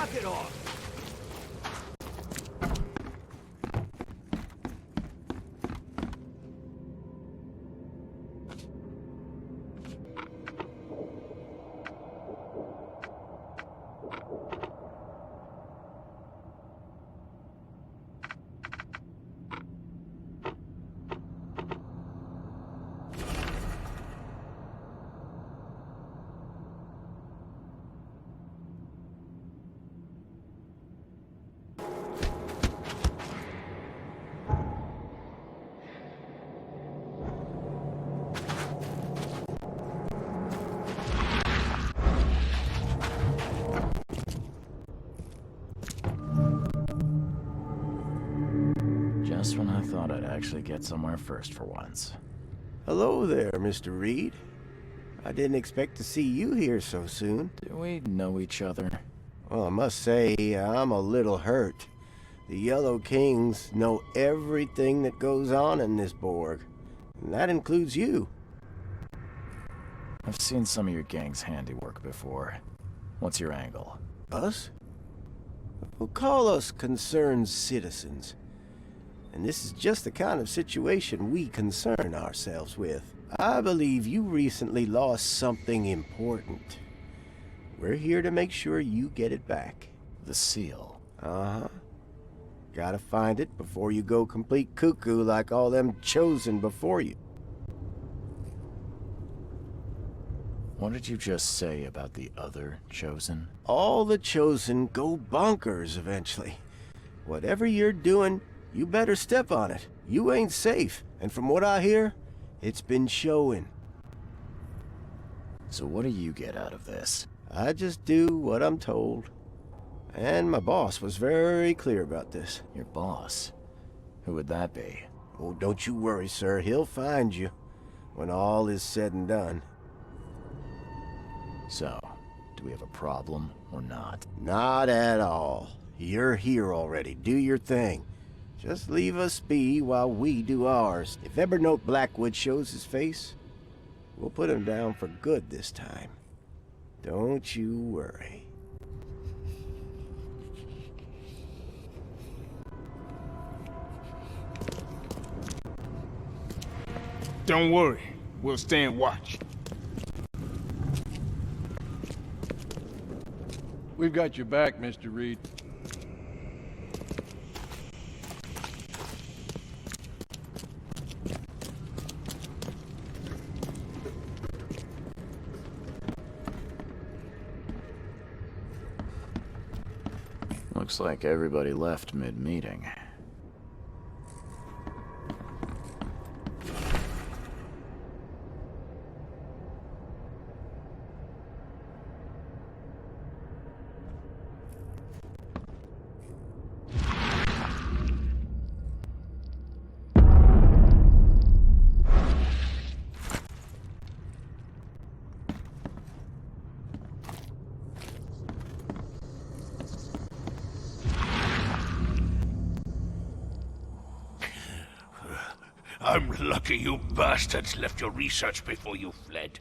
Knock it off! Just when I thought I'd actually get somewhere first for once. Hello there, Mr. Reed. I didn't expect to see you here so soon. Do we know each other? Well, I must say, I'm a little hurt. The Yellow Kings know everything that goes on in this Borg, and that includes you. I've seen some of your gang's handiwork before. What's your angle? Us? Well, call us concerned citizens. And this is just the kind of situation we concern ourselves with. I believe you recently lost something important. We're here to make sure you get it back. The seal? Uh-huh. Gotta find it before you go complete cuckoo like all them chosen before you. What did you just say about the other chosen? All the chosen go bonkers eventually. Whatever you're doing, you better step on it. You ain't safe, and from what I hear, it's been showing. So what do you get out of this? I just do what I'm told. And my boss was very clear about this. Your boss? Who would that be? Oh, don't you worry, sir. He'll find you when all is said and done. So, do we have a problem or not? Not at all. You're here already. Do your thing. Just leave us be while we do ours. If Evernote Blackwood shows his face, we'll put him down for good this time. Don't you worry. Don't worry. We'll stand watch. We've got your back, Mr. Reed. Looks like everybody left mid-meeting. I'm lucky you bastards left your research before you fled.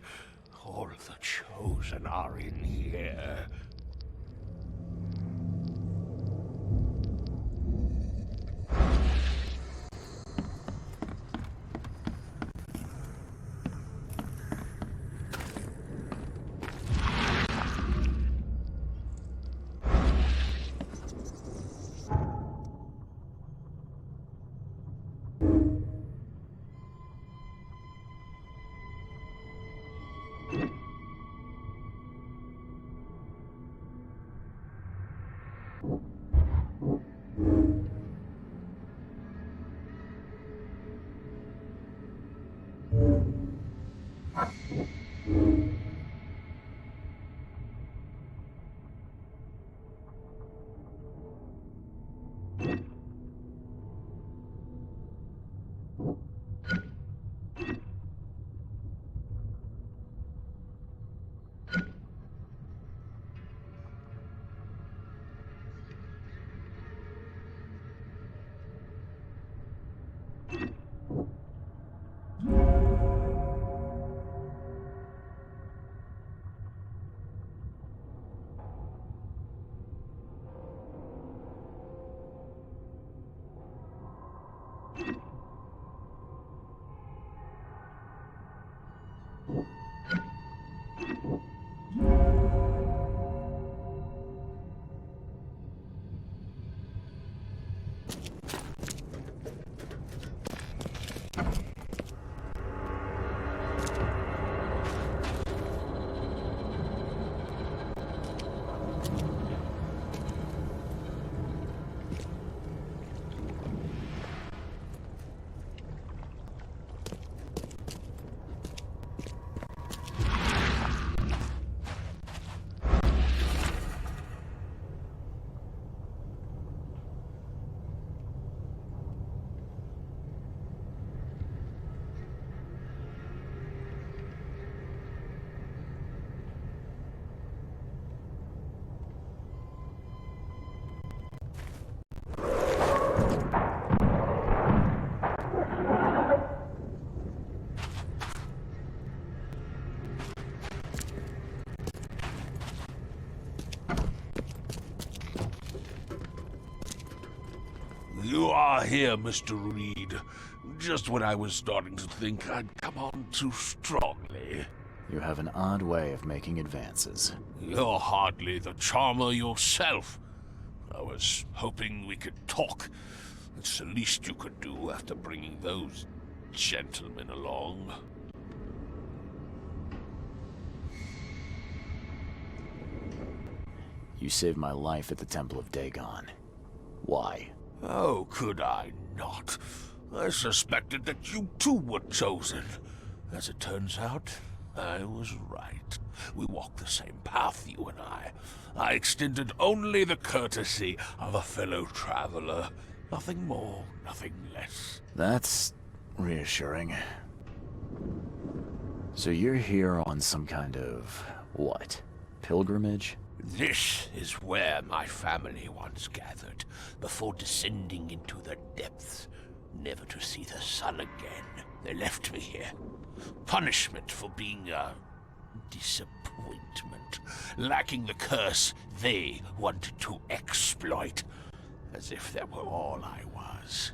All the chosen are in here. You are here, Mr. Reed. Just when I was starting to think I'd come on too strongly. You have an odd way of making advances. You're hardly the charmer yourself. I was hoping we could talk. It's the least you could do after bringing those gentlemen along. You saved my life at the Temple of Dagon. Why? How could I not? I suspected that you too were chosen. As it turns out, I was right. We walked the same path, you and I. I extended only the courtesy of a fellow traveler. Nothing more, nothing less. That's reassuring. So you're here on some kind of, what, pilgrimage? This is where my family once gathered, before descending into the depths, never to see the sun again. They left me here. Punishment for being a disappointment, lacking the curse they wanted to exploit, as if that were all I was.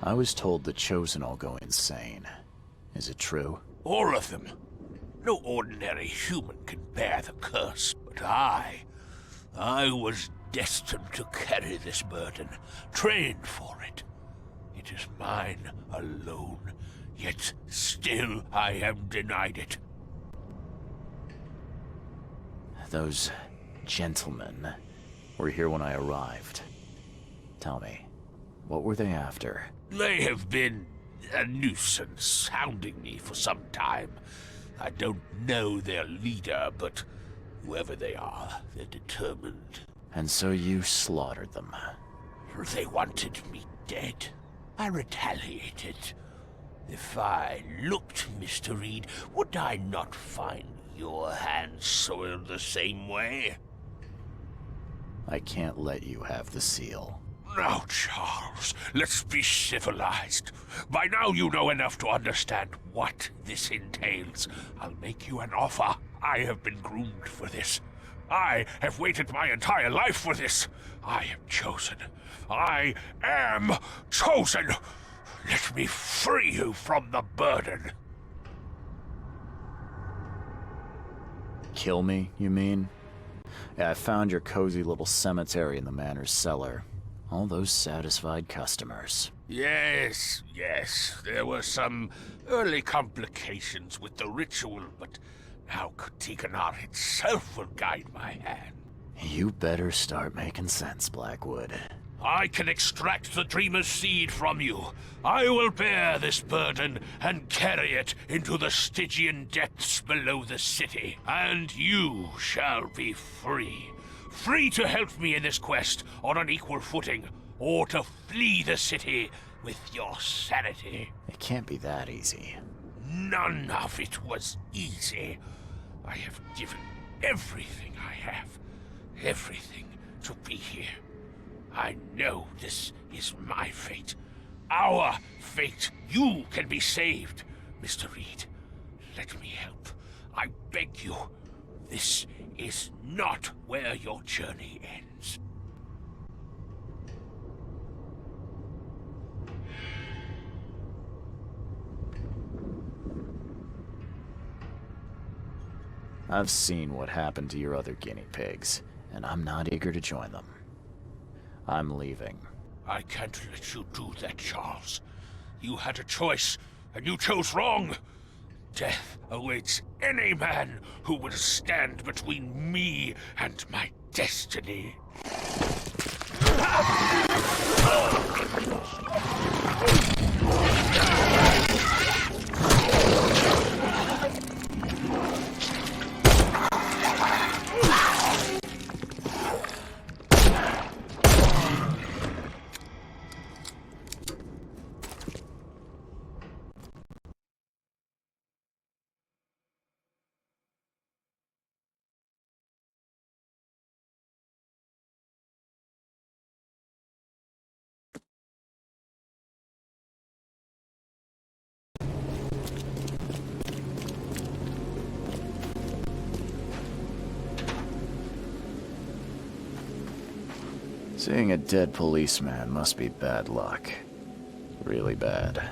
I was told the Chosen all go insane. Is it true? All of them. No ordinary human can bear the curse, but I was destined to carry this burden, trained for it. It is mine alone, yet still I am denied it. Those gentlemen were here when I arrived. Tell me, what were they after? They have been a nuisance, hounding me for some time. I don't know their leader, but whoever they are, they're determined. And so you slaughtered them. They wanted me dead. I retaliated. If I looked, Mr. Reed, would I not find your hands soiled the same way? I can't let you have the seal. Now, Charles, let's be civilized. By now you know enough to understand what this entails. I'll make you an offer. I have been groomed for this. I have waited my entire life for this. I am chosen. I am chosen. Let me free you from the burden. Kill me, you mean? Yeah, I found your cozy little cemetery in the manor's cellar. All those satisfied customers. Yes, there were some early complications with the ritual, but now Tiganar itself will guide my hand. You better start making sense, Blackwood. I can extract the Dreamer's seed from you. I will bear this burden and carry it into the Stygian depths below the city, and you shall be free. Free to help me in this quest on an equal footing, or to flee the city with your sanity. It can't be that easy. None of it was easy. I have given everything I have, everything to be here. I know this is my fate. Our fate. You can be saved, Mr. Reed. Let me help. I beg you. This is not where your journey ends. I've seen what happened to your other guinea pigs, and I'm not eager to join them. I'm leaving. I can't let you do that, Charles. You had a choice, and you chose wrong. Death awaits any man who will stand between me and my destiny. Seeing a dead policeman must be bad luck. Really bad.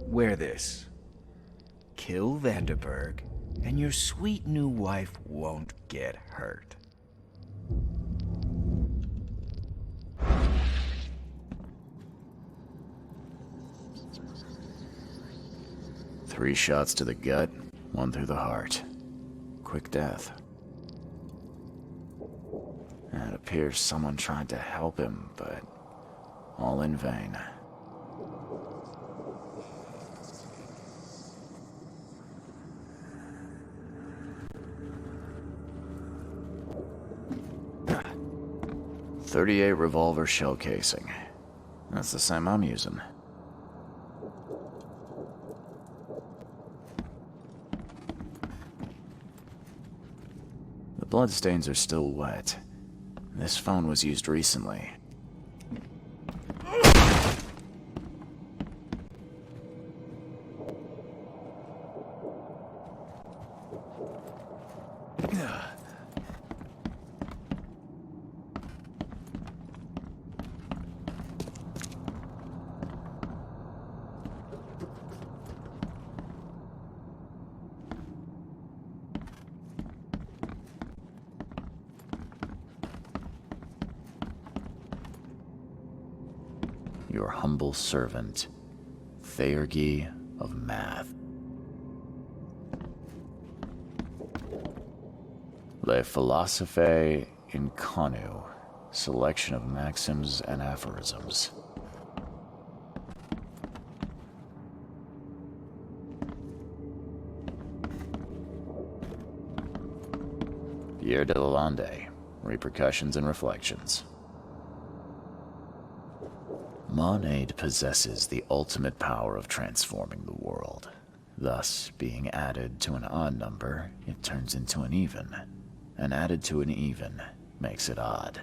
Wear this. Kill Vanderberg, and your sweet new wife won't get hurt. Three shots to the gut, one through the heart. Quick death. And it appears someone tried to help him, but all in vain. .38 revolver shell casing. That's the same I'm using. The bloodstains are still wet. This phone was used recently. Your humble servant, Theurgy of Math. Le Philosophe Inconu, selection of maxims and aphorisms. Pierre de Lalande, repercussions and reflections. Monade possesses the ultimate power of transforming the world. Thus, being added to an odd number, it turns into an even. And added to an even makes it odd.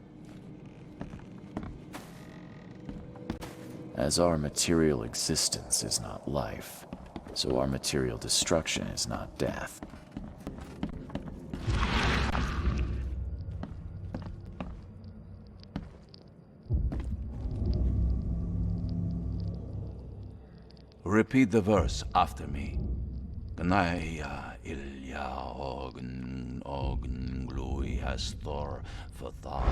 As our material existence is not life, so our material destruction is not death. Repeat the verse after me. Gnaya ilya ogn glui hastor fatha.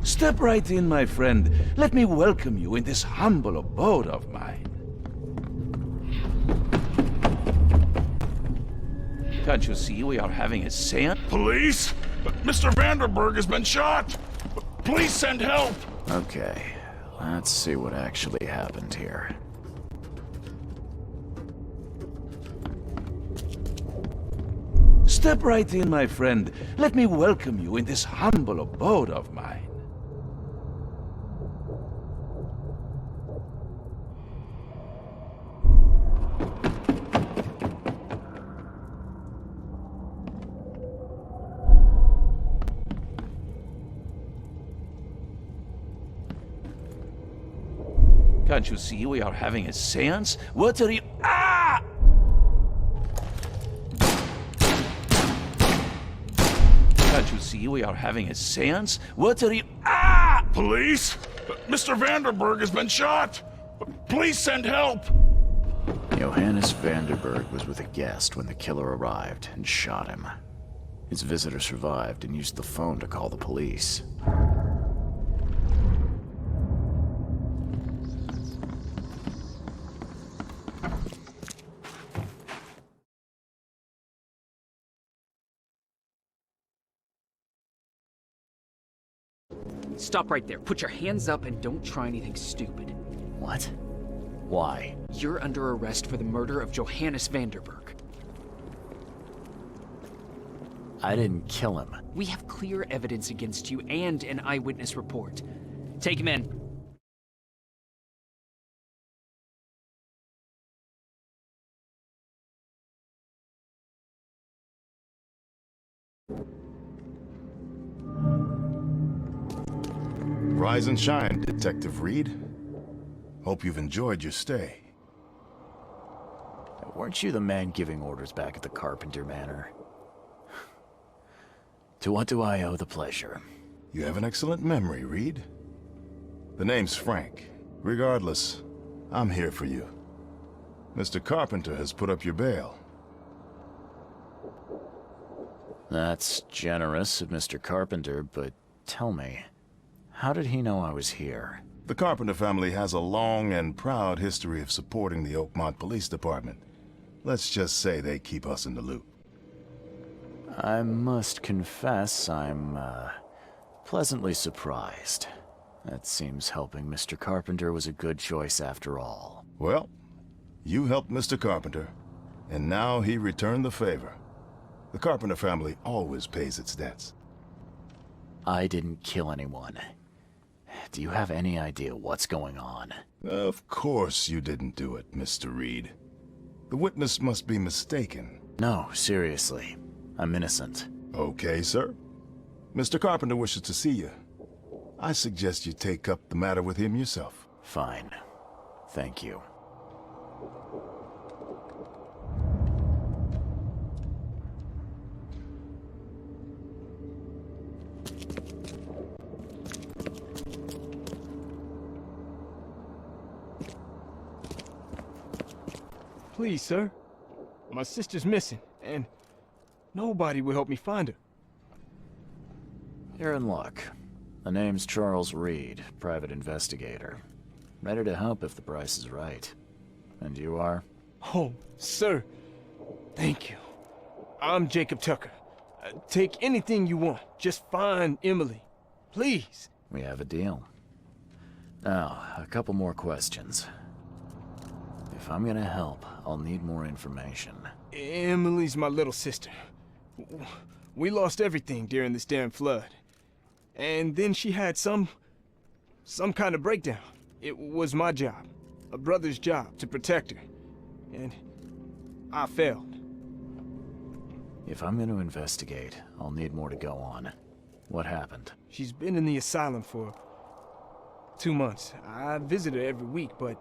Step right in, my friend. Let me welcome you in this humble abode of mine. Can't you see we are having a seance? Police? Mr. Vanderberg has been shot! Please send help! Okay, let's see what actually happened here. Step right in, my friend. Let me welcome you in this humble abode of mine. Can't you see we are having a seance? What are you... Ah! Can't you see we are having a seance? What are you... Ah! Police? Mr. Vanderberg has been shot! Please send help! Johannes Vanderberg was with a guest when the killer arrived and shot him. His visitor survived and used the phone to call the police. Stop right there. Put your hands up and don't try anything stupid. What? Why? You're under arrest for the murder of Johannes Vanderberg. I didn't kill him. We have clear evidence against you and an eyewitness report. Take him in. Rise and shine, Detective Reed. Hope you've enjoyed your stay. Weren't you the man giving orders back at the Carpenter Manor? To what do I owe the pleasure? You have an excellent memory, Reed. The name's Frank. Regardless, I'm here for you. Mr. Carpenter has put up your bail. That's generous of Mr. Carpenter, but tell me, how did he know I was here? The Carpenter family has a long and proud history of supporting the Oakmont Police Department. Let's just say they keep us in the loop. I must confess I'm, pleasantly surprised. That seems helping Mr. Carpenter was a good choice after all. Well, you helped Mr. Carpenter, and now he returned the favor. The Carpenter family always pays its debts. I didn't kill anyone. Do you have any idea what's going on? Of course you didn't do it, Mr. Reed. The witness must be mistaken. No, seriously. I'm innocent. Okay, sir. Mr. Carpenter wishes to see you. I suggest you take up the matter with him yourself. Fine. Thank you. Please, sir. My sister's missing, and nobody will help me find her. You're in luck. The name's Charles Reed, private investigator. Ready to help if the price is right. And you are? Oh, sir. Thank you. I'm Jacob Tucker. Take anything you want. Just find Emily. Please. We have a deal. Now, a couple more questions. If I'm gonna help, I'll need more information. Emily's my little sister. We lost everything during this damn flood. And then she had some kind of breakdown. It was my job, a brother's job, to protect her. And I failed. If I'm gonna investigate, I'll need more to go on. What happened? She's been in the asylum for 2 months. I visit her every week, but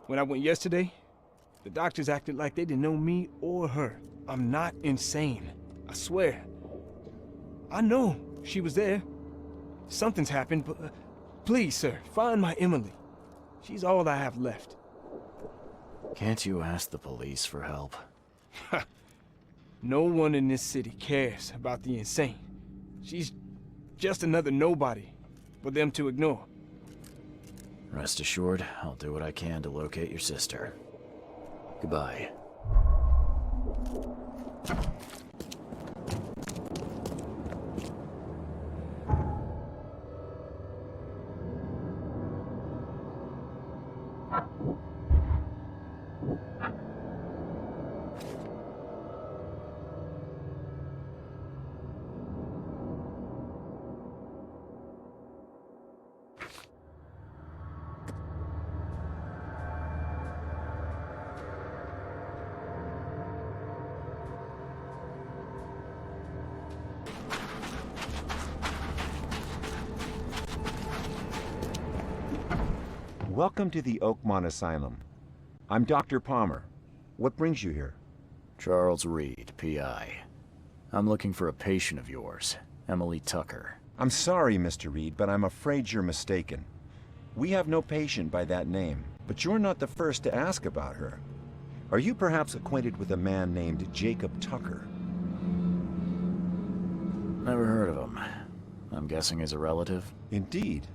when I went yesterday, the doctors acted like they didn't know me or her. I'm not insane, I swear. I know she was there. Something's happened, but please, sir, find my Emily. She's all I have left. Can't you ask the police for help? No one in this city cares about the insane. She's just another nobody for them to ignore. Rest assured, I'll do what I can to locate your sister. Goodbye. Welcome to the Oakmont Asylum. I'm Dr. Palmer. What brings you here? Charles Reed, PI. I'm looking for a patient of yours, Emily Tucker. I'm sorry, Mr. Reed, but I'm afraid you're mistaken. We have no patient by that name, but you're not the first to ask about her. Are you perhaps acquainted with a man named Jacob Tucker? Never heard of him. I'm guessing he's a relative? Indeed.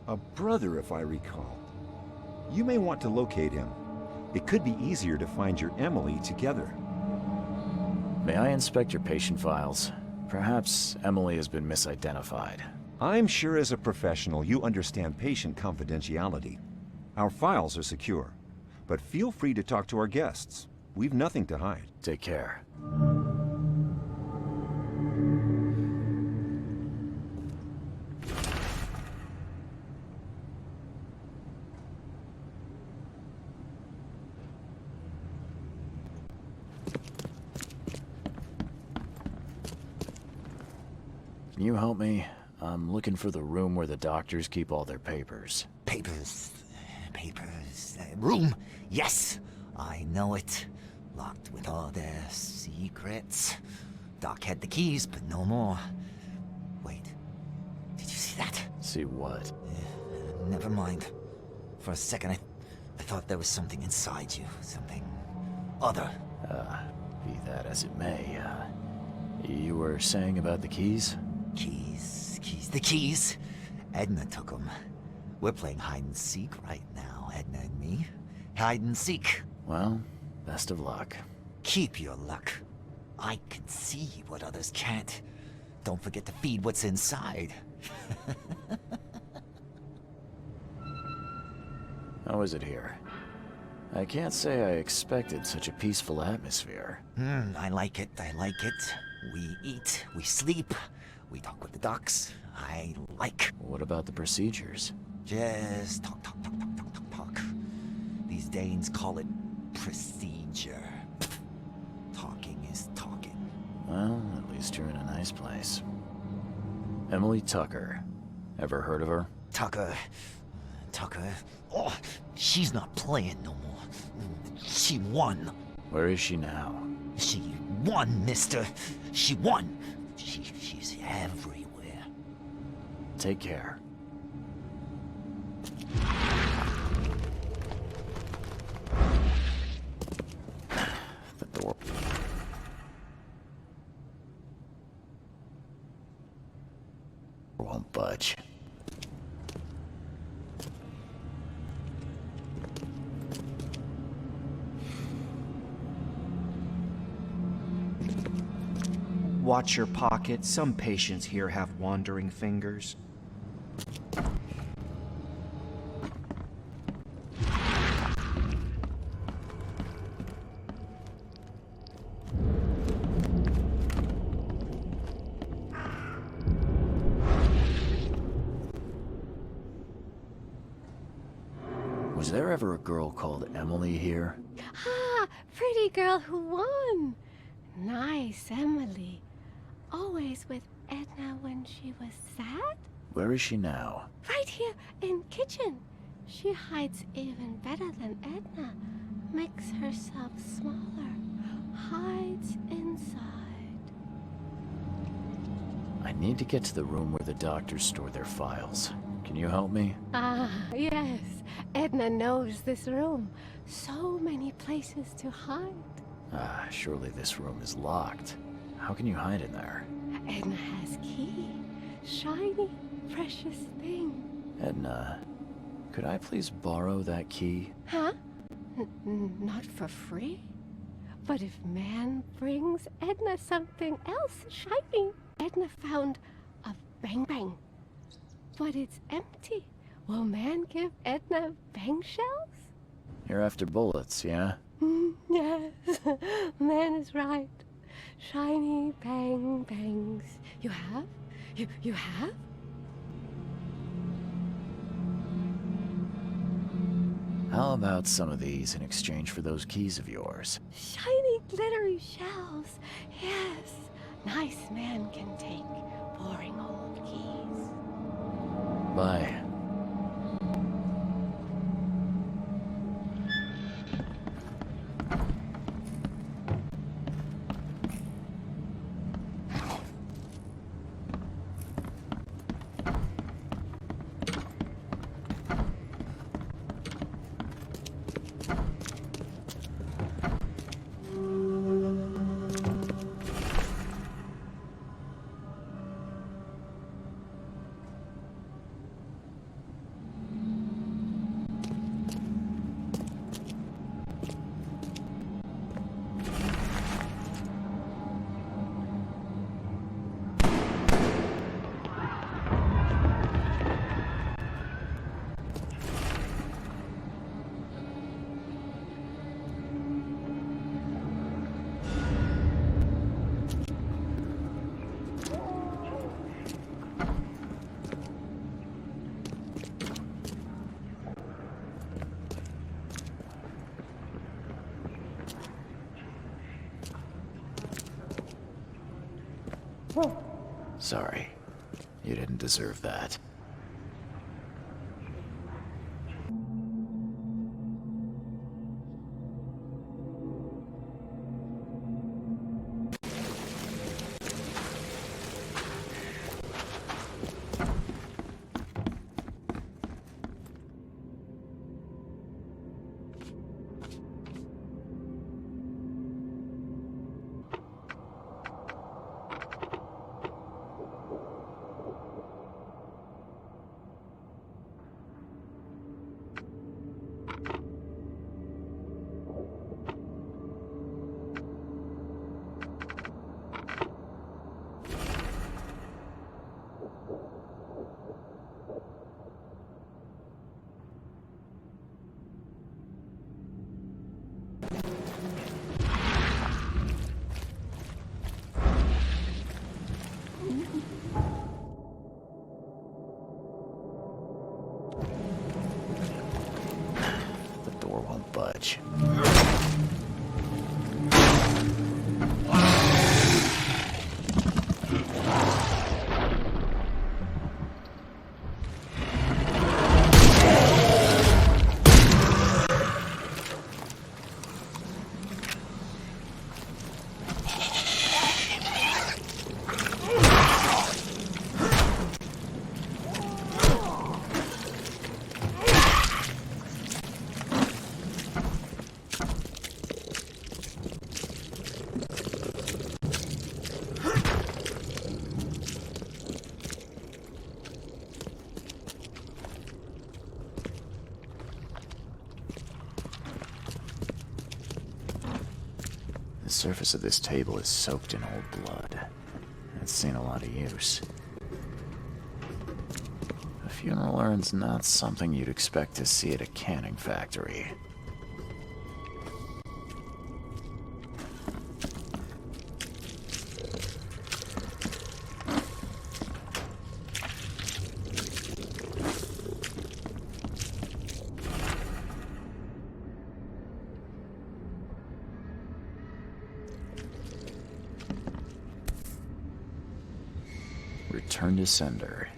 A brother, if I recall. You may want to locate him. It could be easier to find your Emily together. May I inspect your patient files? Perhaps Emily has been misidentified. I'm sure as a professional you understand patient confidentiality. Our files are secure, but feel free to talk to our guests. We've nothing to hide. Take care. Can you help me? I'm looking for the room where the doctors keep all their papers. Papers. Room. Yes, I know it. Locked with all their secrets. Doc had the keys, but no more. Wait. Did you see that? See what? Never mind. For a second, I thought there was something inside you. Something other. Be that as it may, you were saying about the keys? The keys. Edna took them. We're playing hide and seek right now, Edna and me. Hide and seek. Well, best of luck. Keep your luck. I can see what others can't. Don't forget to feed what's inside. How is it here? I can't say I expected such a peaceful atmosphere. I like it. We eat, we sleep, we talk with the docs. I like. What about the procedures? Just talk. These Danes call it procedure. Talking is talking. Well, at least you're in a nice place. Emily Tucker. Ever heard of her? Tucker. Oh, she's not playing no more. She won. Where is she now? She won, mister. She won. She's everywhere. Take care. The door. Won't budge. Watch your pocket. Some patients here have wandering fingers. Was there ever a girl called Emily here? Ah, pretty girl who won. Nice, Emily. Always with Edna when she was sad? Where is she now? Right here in kitchen. She hides even better than Edna. Makes herself smaller. Hides inside. I need to get to the room where the doctors store their files. Can you help me? Ah, yes. Edna knows this room. So many places to hide. Surely this room is locked. How can you hide in there? Edna has key. Shiny, precious thing. Edna, could I please borrow that key? Huh? Not for free? But if man brings Edna something else shiny. Edna found a bang-bang. But it's empty. Will man give Edna bang shells? You're after bullets, yeah? Yes, man is right. Shiny bang bangs. You have? You have? How about some of these in exchange for those keys of yours? Shiny glittery shells. Yes, nice man can take boring old keys. Bye. Sorry. You didn't deserve that. Budge. The surface of this table is soaked in old blood. It's seen a lot of use. A funeral urn's not something you'd expect to see at a canning factory. Return to sender.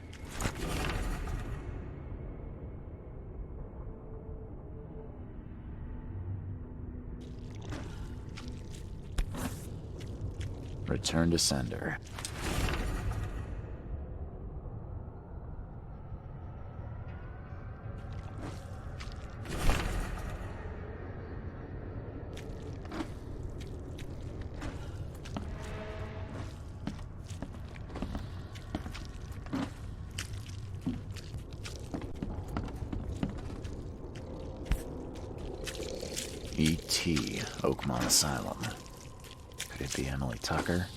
Return to sender. E.T. Oakmont Asylum. Could it be Emily Tucker?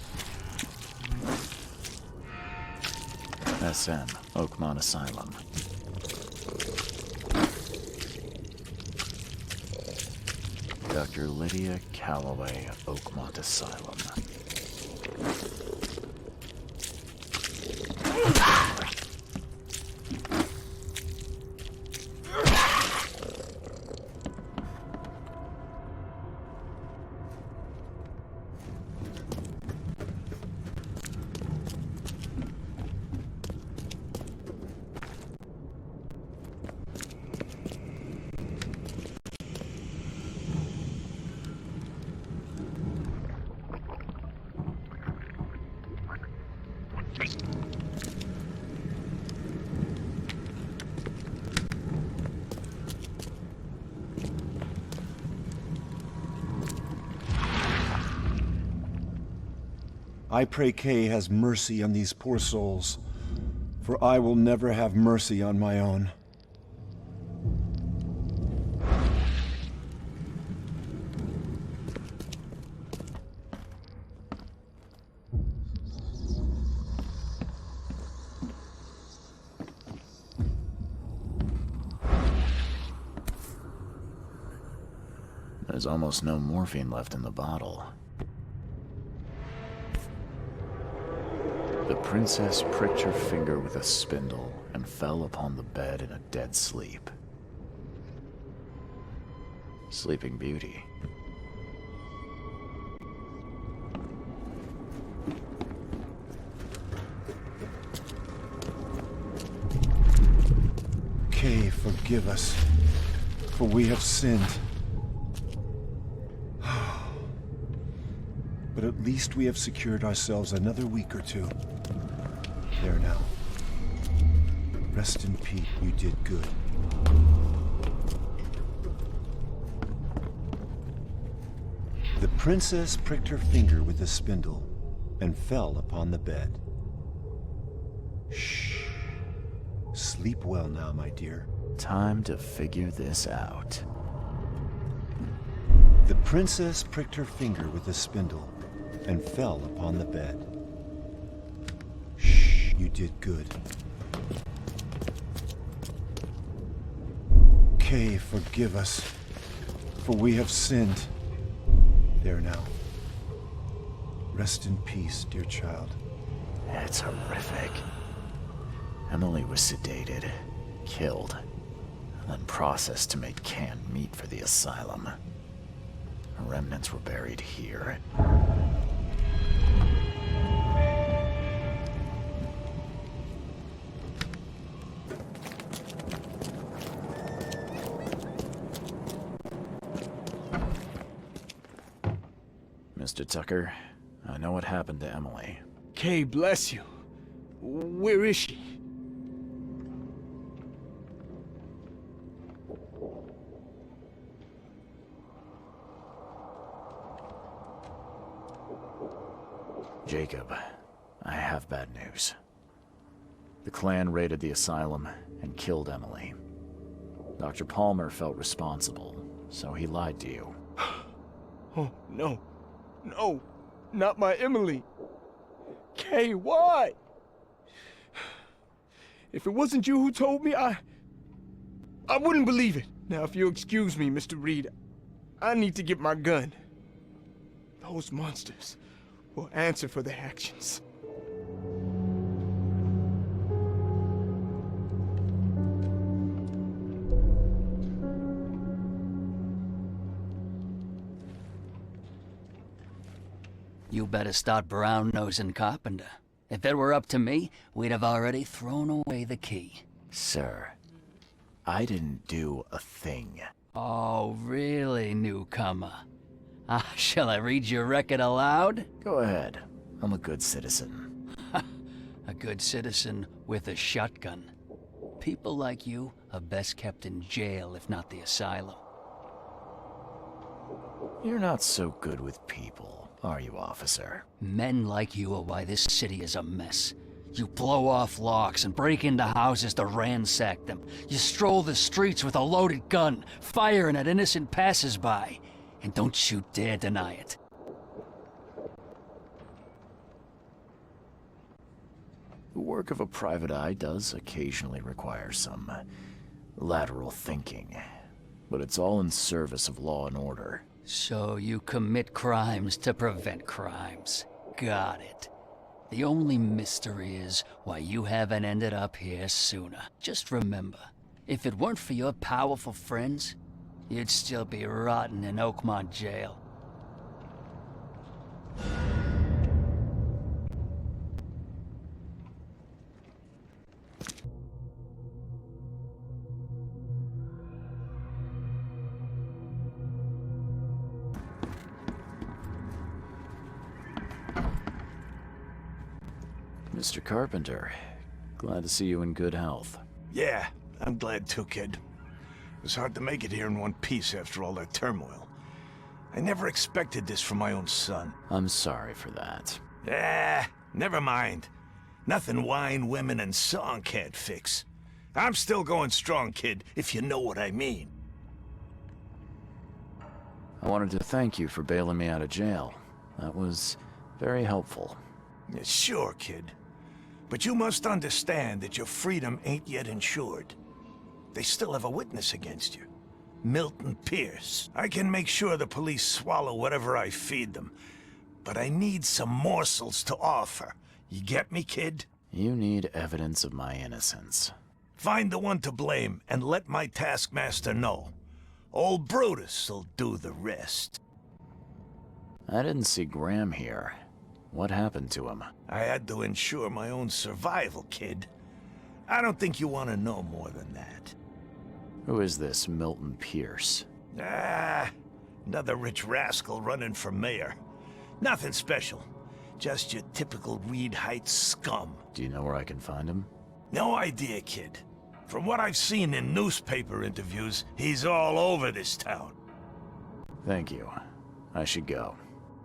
SM Oakmont Asylum. Dr. Lydia Calloway, Oakmont Asylum. I pray Kay has mercy on these poor souls, for I will never have mercy on my own. There's almost no morphine left in the bottle. The princess pricked her finger with a spindle and fell upon the bed in a dead sleep. Sleeping Beauty. forgive us, for we have sinned. But at least we have secured ourselves another week or two. There now. Rest in peace, you did good. The princess pricked her finger with a spindle and fell upon the bed. Shh. Sleep well now, my dear. Time to figure this out. The princess pricked her finger with a spindle and fell upon the bed. Shh, you did good. Kay, forgive us, for we have sinned. There now. Rest in peace, dear child. It's horrific. Emily was sedated, killed, and then processed to make canned meat for the asylum. Her remnants were buried here. Mr. Tucker, I know what happened to Emily. Kay, bless you. Where is she? Jacob, I have bad news. The Klan raided the asylum and killed Emily. Dr. Palmer felt responsible, so he lied to you. Oh, no. No, not my Emily. Kay, why? If it wasn't you who told me, I wouldn't believe it. Now, if you'll excuse me, Mr. Reed, I need to get my gun. Those monsters will answer for their actions. You better start brown-nosing Carpenter. If it were up to me, we'd have already thrown away the key. Sir, I didn't do a thing. Oh, really, newcomer? Shall I read your record aloud? Go ahead. I'm a good citizen. A good citizen with a shotgun. People like you are best kept in jail, if not the asylum. You're not so good with people, are you, officer? Men like you are why this city is a mess. You blow off locks and break into houses to ransack them. You stroll the streets with a loaded gun, firing at innocent passers-by. And don't you dare deny it. The work of a private eye does occasionally require some lateral thinking, but it's all in service of law and order. So you commit crimes to prevent crimes. Got it. The only mystery is why you haven't ended up here sooner. Just remember, if it weren't for your powerful friends, you'd still be rotting in Oakmont jail. Mr. Carpenter, glad to see you in good health. Yeah, I'm glad too, kid. It was hard to make it here in one piece after all that turmoil. I never expected this from my own son. I'm sorry for that. Never mind. Nothing wine, women, and song can't fix. I'm still going strong, kid, if you know what I mean. I wanted to thank you for bailing me out of jail. That was very helpful. Yeah, sure, kid. But you must understand that your freedom ain't yet insured. They still have a witness against you. Milton Pierce. I can make sure the police swallow whatever I feed them. But I need some morsels to offer. You get me, kid? You need evidence of my innocence. Find the one to blame and let my taskmaster know. Old Brutus'll do the rest. I didn't see Graham here. What happened to him? I had to ensure my own survival, kid. I don't think you want to know more than that. Who is this Milton Pierce? Ah, another rich rascal running for mayor. Nothing special. Just your typical Reed Heights scum. Do you know where I can find him? No idea, kid. From what I've seen in newspaper interviews, he's all over this town. Thank you. I should go.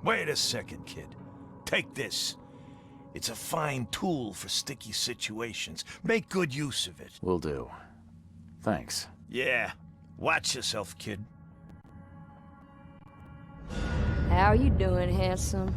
Wait a second, kid. Take this. It's a fine tool for sticky situations. Make good use of it. Will do. Thanks. Yeah. Watch yourself, kid. How you doing, handsome?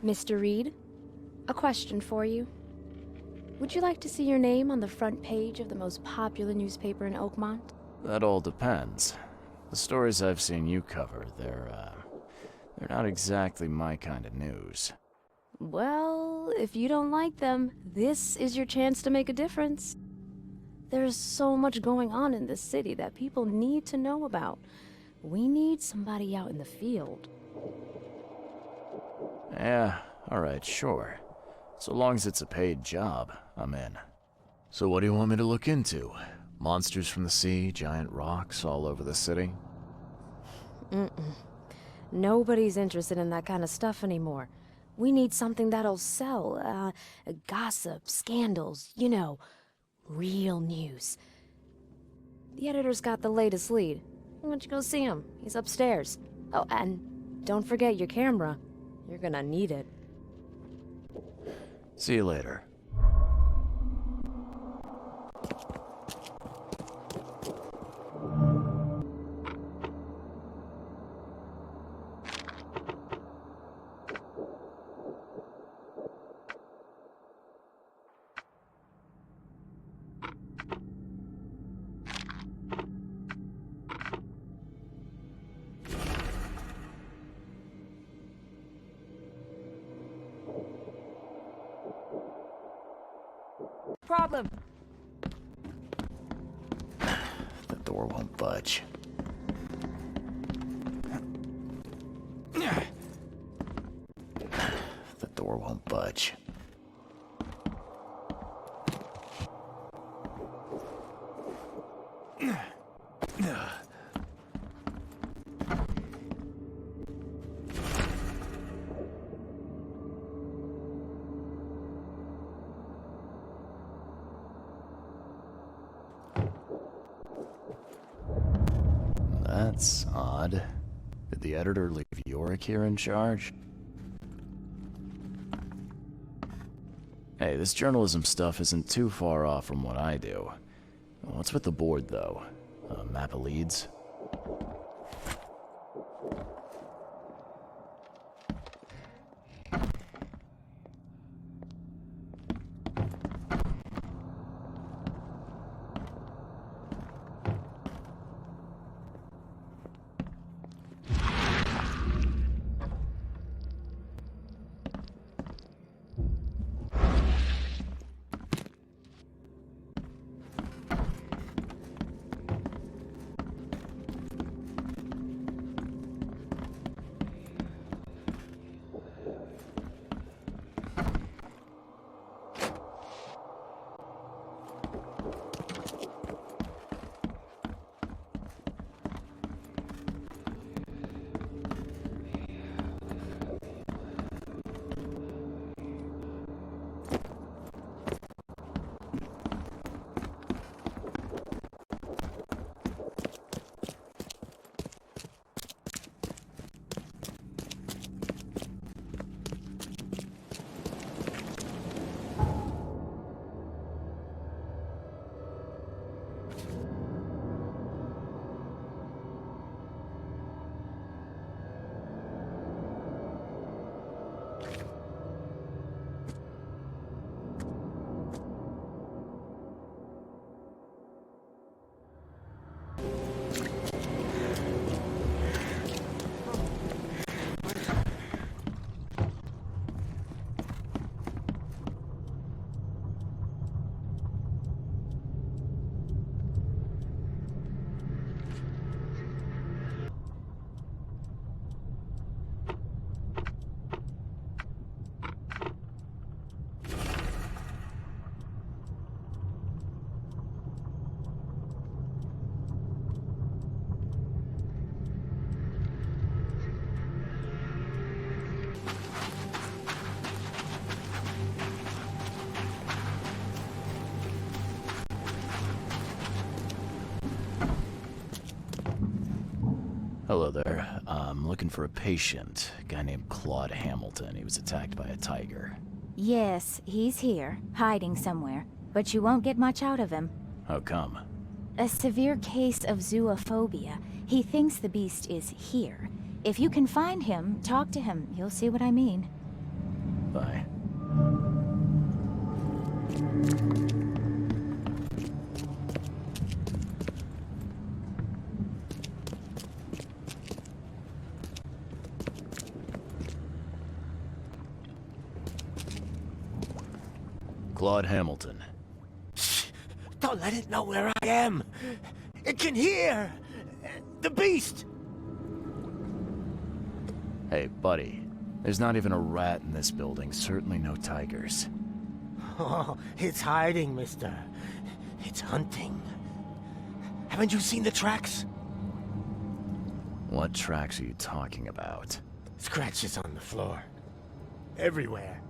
Mr. Reed, a question for you. Would you like to see your name on the front page of the most popular newspaper in Oakmont? That all depends. The stories I've seen you cover, they're not exactly my kind of news. Well, if you don't like them, this is your chance to make a difference. There's so much going on in this city that people need to know about. We need somebody out in the field. Yeah, alright, sure. So long as it's a paid job, I'm in. So what do you want me to look into? Monsters from the sea, giant rocks all over the city? Nobody's interested in that kind of stuff anymore. We need something that'll sell. Gossip, scandals, you know, real news. The editor's got the latest lead. Why don't you go see him? He's upstairs. Oh, and don't forget your camera. You're gonna need it. See you later. Problem. The door won't budge. The door won't budge. That's odd. Did the editor leave Yorick here in charge? Hey, this journalism stuff isn't too far off from what I do. What's with the board, though? A map of leads? Hello there. I'm looking for a patient. A guy named Claude Hamilton. He was attacked by a tiger. Yes, he's here, hiding somewhere. But you won't get much out of him. How come? A severe case of zoophobia. He thinks the beast is here. If you can find him, talk to him. You'll see what I mean. Bye. Claude Hamilton. Shh! Don't let it know where I am! It can hear! The beast! Hey, buddy. There's not even a rat in this building. Certainly no tigers. Oh, it's hiding, mister. It's hunting. Haven't you seen the tracks? What tracks are you talking about? Scratches on the floor. Everywhere.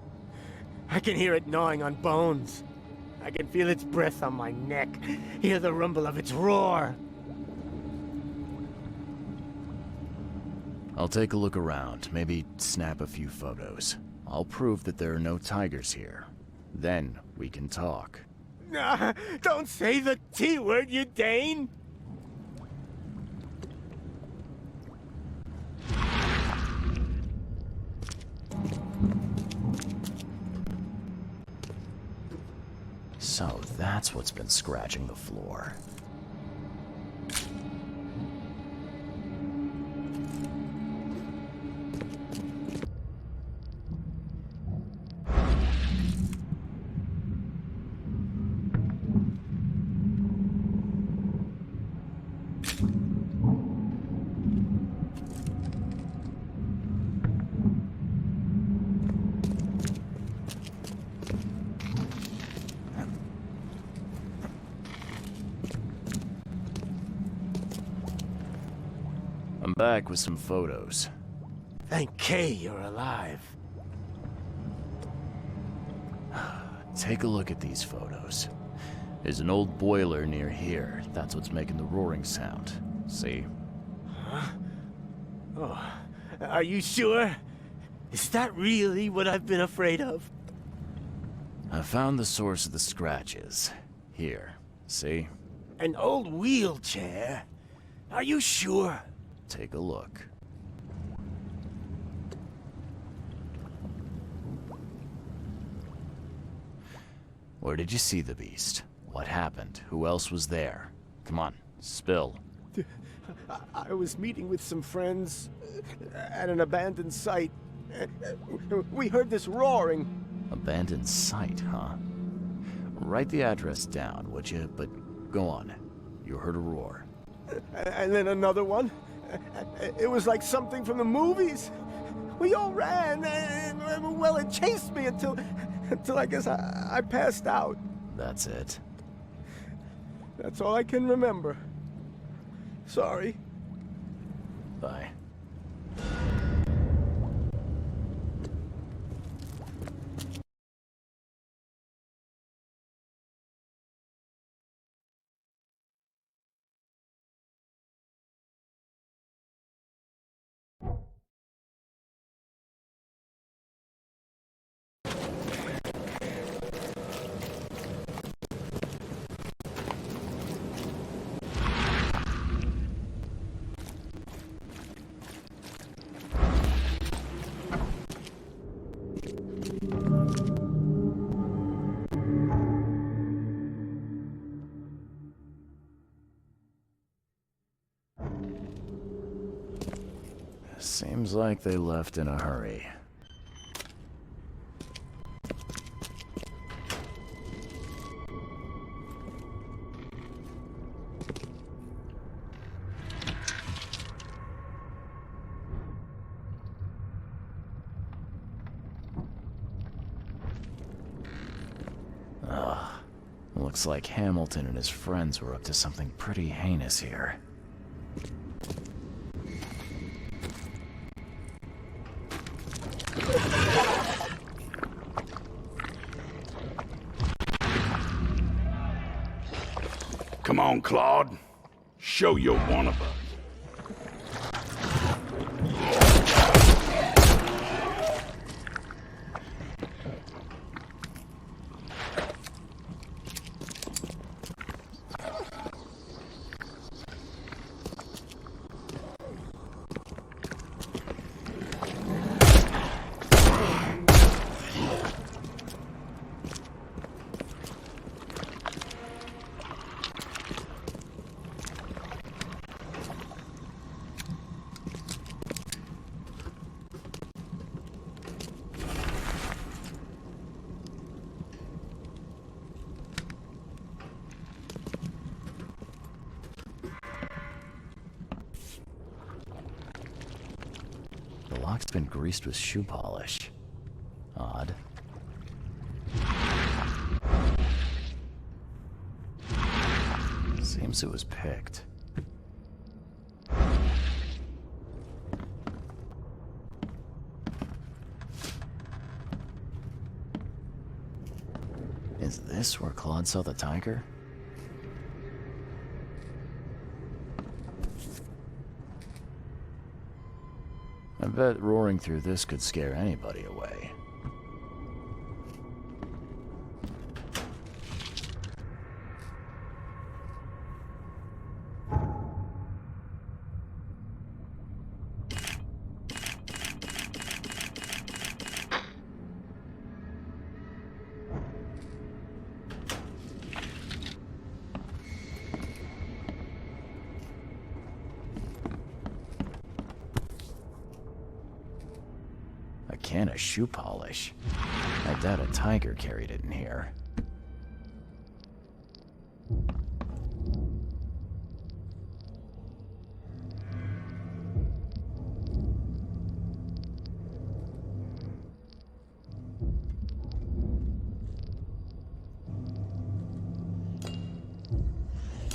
I can hear it gnawing on bones. I can feel its breath on my neck. Hear the rumble of its roar. I'll take a look around. Maybe snap a few photos. I'll prove that there are no tigers here. Then we can talk. Nah, don't say the T word, you Dane! So that's what's been scratching the floor. I'm back with some photos. Thank K you're alive. Take a look at these photos. There's an old boiler near here. That's what's making the roaring sound. See? Huh? Oh, are you sure? Is that really what I've been afraid of? I found the source of the scratches. Here. See? An old wheelchair? Are you sure? Take a look. Where did you see the beast? What happened? Who else was there? Come on, spill. I was meeting with some friends at an abandoned site. We heard this roaring. Abandoned site, huh? Write the address down, would you? But go on. You heard a roar. And then another one. It was like something from the movies. We all ran, and well, it chased me until I guess I passed out. That's it. That's all I can remember. Sorry. Bye. Seems like they left in a hurry. Looks like Hamilton and his friends were up to something pretty heinous here. Come on, Claude. Show you're one of us. lock's been greased with shoe polish. Odd. Seems it was picked. Is this where Claude saw the tiger? I bet roaring through this could scare anybody away. A can of shoe polish. I doubt a tiger carried it in here.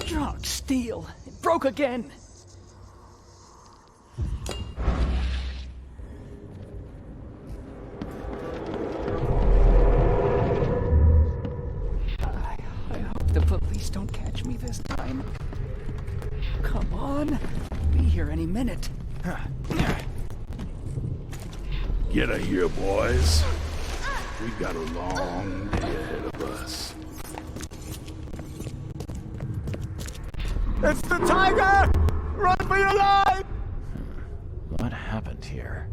Drunk steel. It broke again. I hope the police don't catch me this time. Come on. Be here any minute. Get her here, boys. We've got a long day ahead of us. It's the tiger! Run for your life! What happened here?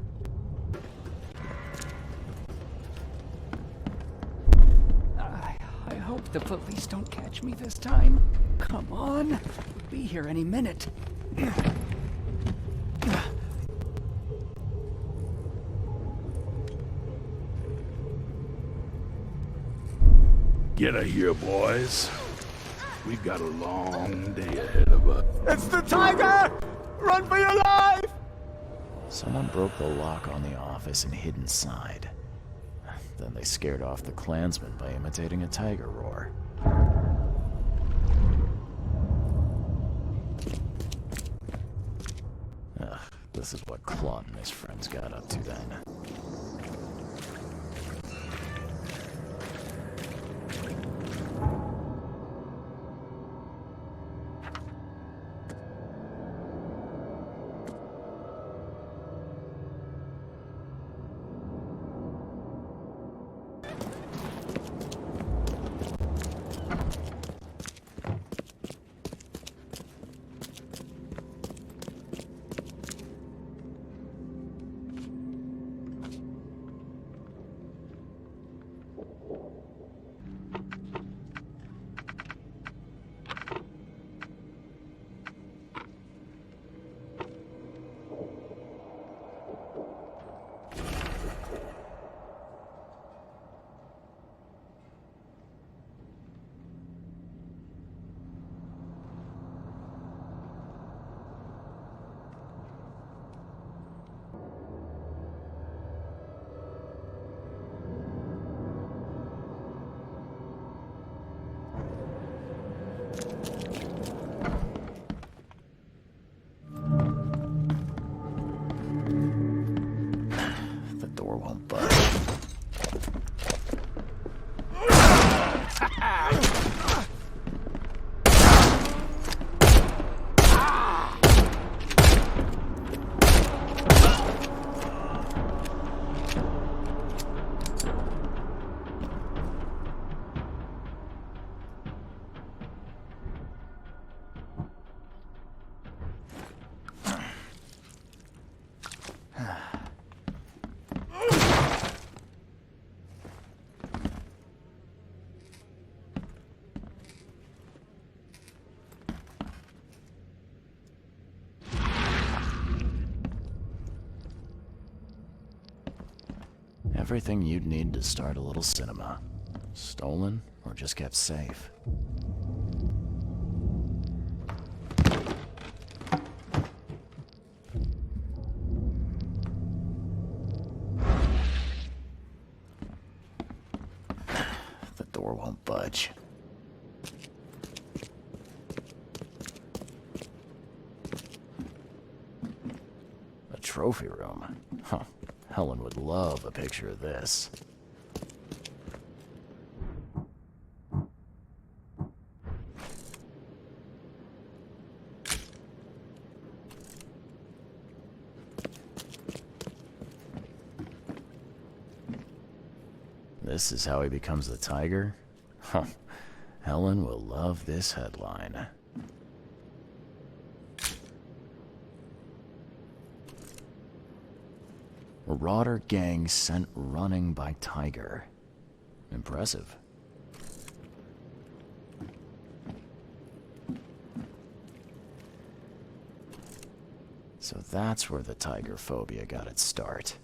I hope the police don't catch me this time. Come on. Be here any minute. Get her here, boys. We've got a long day ahead of us. It's the tiger! Run for your life! Someone broke the lock on the office and hid inside. Then they scared off the Klansmen by imitating a tiger roar. Ugh, this is what Claude and his friends got up to then. Everything you'd need to start a little cinema. Stolen or just kept safe. trophy room. Huh. Helen would love a picture of this. This is how he becomes the tiger? Huh. Helen will love this headline. Marauder gang sent running by tiger. Impressive. So that's where the tiger phobia got its start.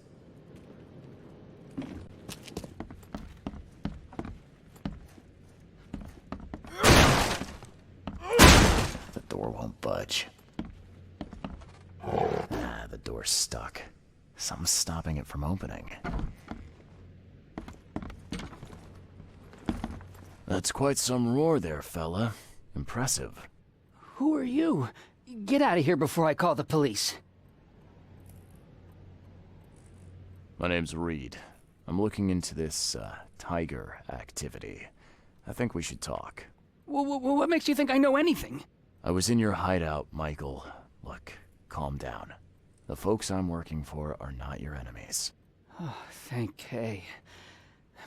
The door won't budge. Ah, the door's stuck. Something's stopping it from opening. That's quite some roar there, fella. Impressive. Who are you? Get out of here before I call the police. My name's Reed. I'm looking into this, tiger activity. I think we should talk. What makes you think I know anything? I was in your hideout, Michael. Look, calm down. The folks I'm working for are not your enemies. Oh, thank Kay.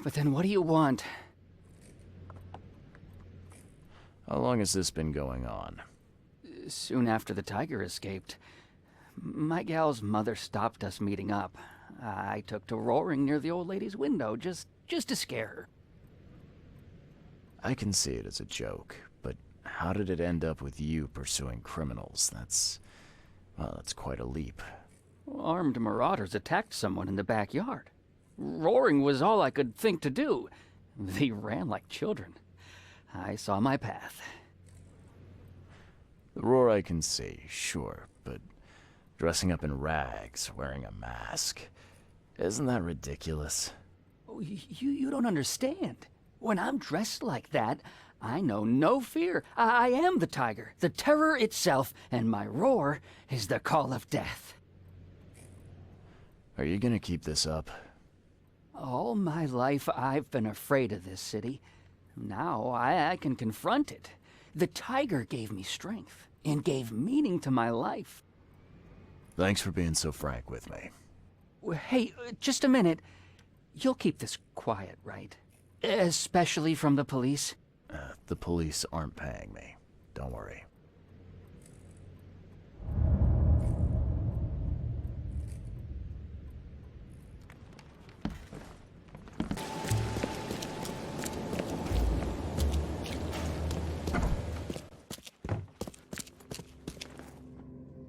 But then what do you want? How long has this been going on? Soon after the tiger escaped. My gal's mother stopped us meeting up. I took to roaring near the old lady's window just to scare her. I can see it as a joke, but how did it end up with you pursuing criminals? That's quite a leap. Armed marauders attacked someone in the backyard. Roaring was all I could think to do. They ran like children. I saw my path. The roar I can see, sure, but dressing up in rags, wearing a mask, isn't that ridiculous? Oh, you don't understand. When I'm dressed like that, I know no fear. I am the tiger, the terror itself, and my roar is the call of death. Are you gonna keep this up? All my life I've been afraid of this city. Now I can confront it. The tiger gave me strength and gave meaning to my life. Thanks for being so frank with me. Hey, just a minute. You'll keep this quiet, right? Especially from the police? The police aren't paying me. Don't worry.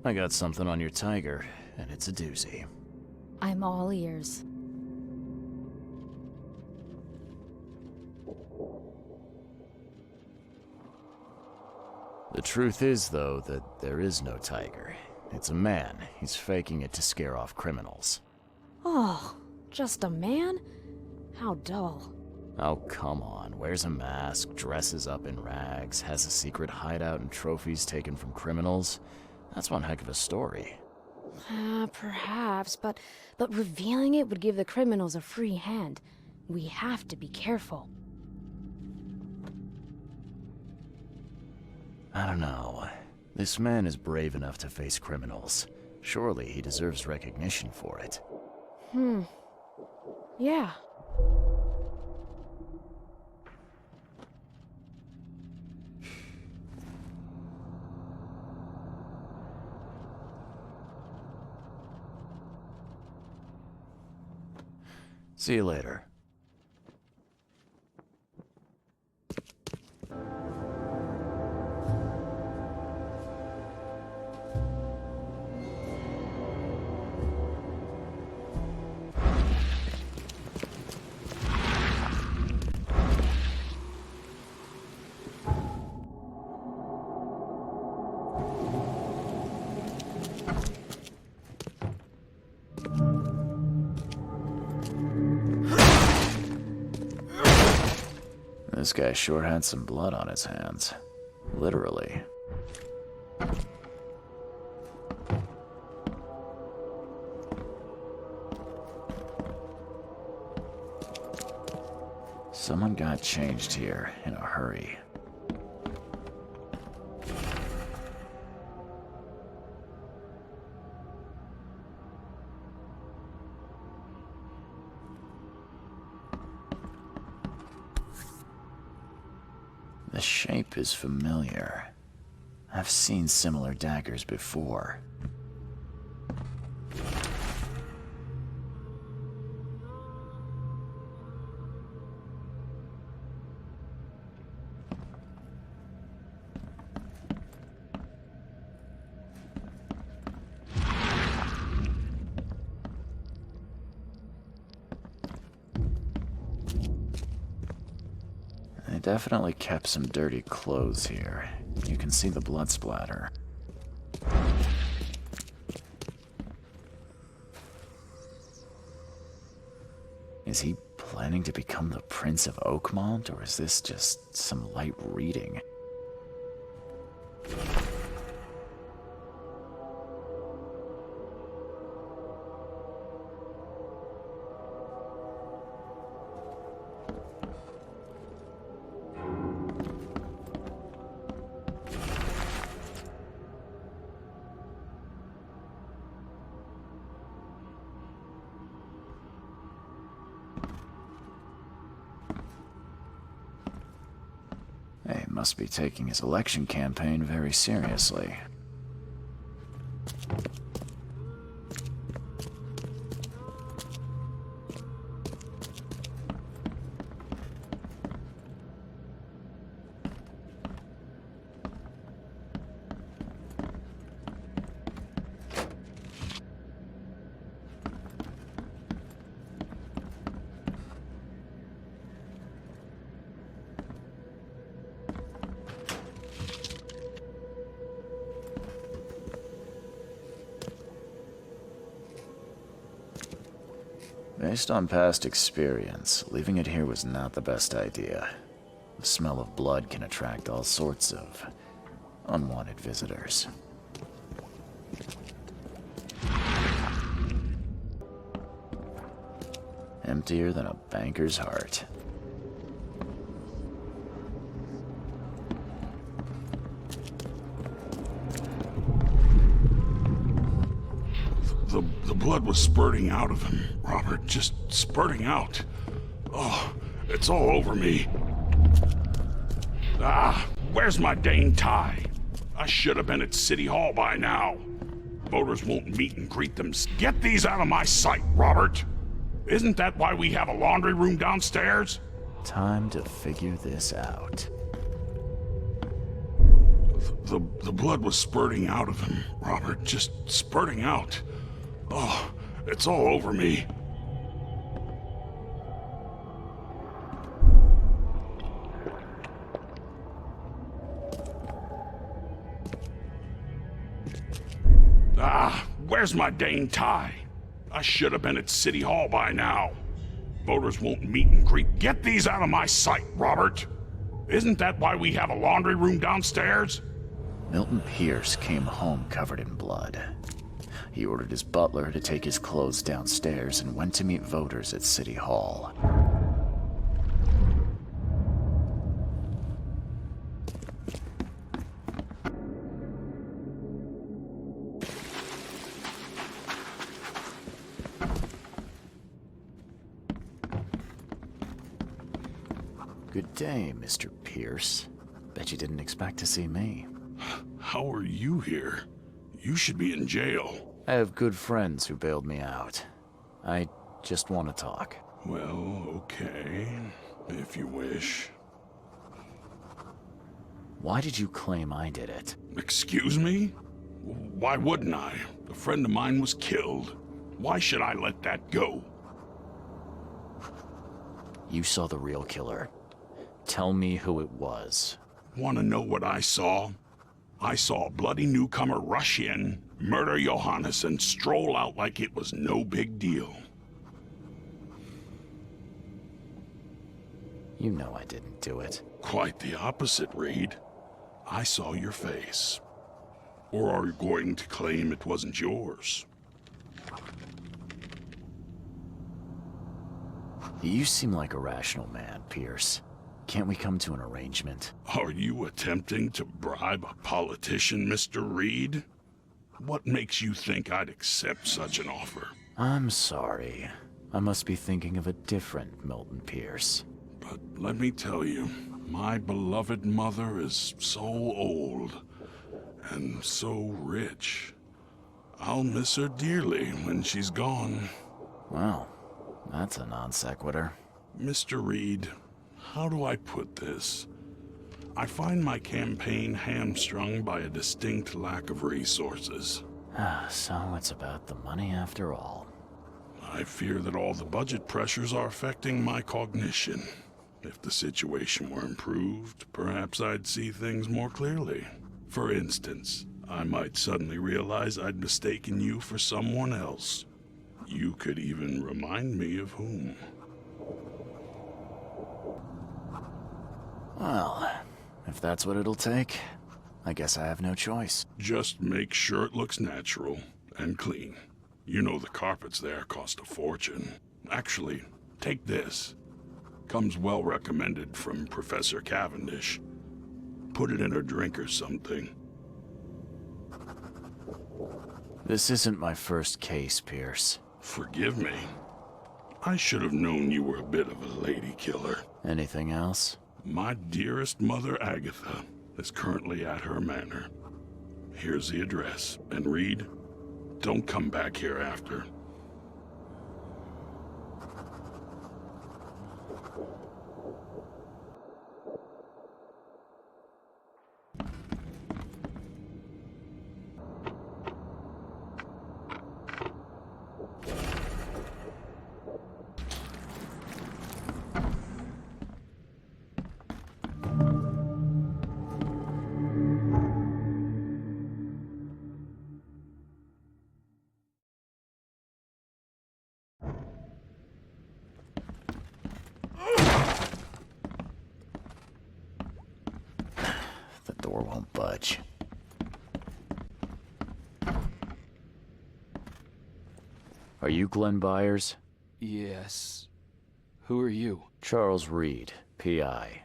I got something on your tiger, and it's a doozy. I'm all ears. The truth is, though, that there is no tiger. It's a man. He's faking it to scare off criminals. Oh, just a man? How dull. Oh, come on. Wears a mask, dresses up in rags, has a secret hideout and trophies taken from criminals. That's one heck of a story. Perhaps, but revealing it would give the criminals a free hand. We have to be careful. I don't know. This man is brave enough to face criminals. Surely he deserves recognition for it. Yeah. See you later. This guy sure had some blood on his hands. Literally. Someone got changed here in a hurry. The shape is familiar. I've seen similar daggers before. They definitely kept some dirty clothes here. You can see the blood splatter. Is he planning to become the Prince of Oakmont, or is this just some light reading? He must be taking his election campaign very seriously. Based on past experience, leaving it here was not the best idea. The smell of blood can attract all sorts of unwanted visitors. Emptier than a banker's heart. The blood was spurting out of him, Robert. Just spurting out. Oh, it's all over me. Ah, where's my dang tie? I should have been at City Hall by now. Voters won't meet and greet them. Get these out of my sight, Robert. Isn't that why we have a laundry room downstairs? Time to figure this out. The blood was spurting out of him, Robert. Just spurting out. Oh, it's all over me. Ah, where's my dang tie? I should have been at City Hall by now. Voters won't meet and greet. Get these out of my sight, Robert. Isn't that why we have a laundry room downstairs? Milton Pierce came home covered in blood. He ordered his butler to take his clothes downstairs and went to meet voters at City Hall. Good day, Mr. Pierce. Bet you didn't expect to see me. How are you here? You should be in jail. I have good friends who bailed me out. I just want to talk. Well, okay, if you wish. Why did you claim I did it? Excuse me? Why wouldn't I? A friend of mine was killed. Why should I let that go? You saw the real killer. Tell me who it was. Want to know what I saw? I saw a bloody newcomer rush in, murder Johannes, and stroll out like it was no big deal. You know I didn't do it. Quite the opposite, Reed. I saw your face. Or are you going to claim it wasn't yours? You seem like a rational man, Pierce. Can't we come to an arrangement? Are you attempting to bribe a politician, Mr. Reed? What makes you think I'd accept such an offer? I'm sorry. I must be thinking of a different Milton Pierce. But let me tell you, my beloved mother is so old and so rich. I'll miss her dearly when she's gone. Well, that's a non sequitur. Mr. Reed, how do I put this? I find my campaign hamstrung by a distinct lack of resources. So it's about the money after all. I fear that all the budget pressures are affecting my cognition. If the situation were improved, perhaps I'd see things more clearly. For instance, I might suddenly realize I'd mistaken you for someone else. You could even remind me of whom. Well, if that's what it'll take, I guess I have no choice. Just make sure it looks natural and clean. You know the carpets there cost a fortune. Actually, take this. Comes well recommended from Professor Cavendish. Put it in her drink or something. This isn't my first case, Pierce. Forgive me. I should have known you were a bit of a lady killer. Anything else? My dearest mother, Agatha, is currently at her manor. Here's the address. And Reed, don't come back here after. Door won't budge. Are you Glenn Byers? Yes. Who are you? Charles Reed, P.I.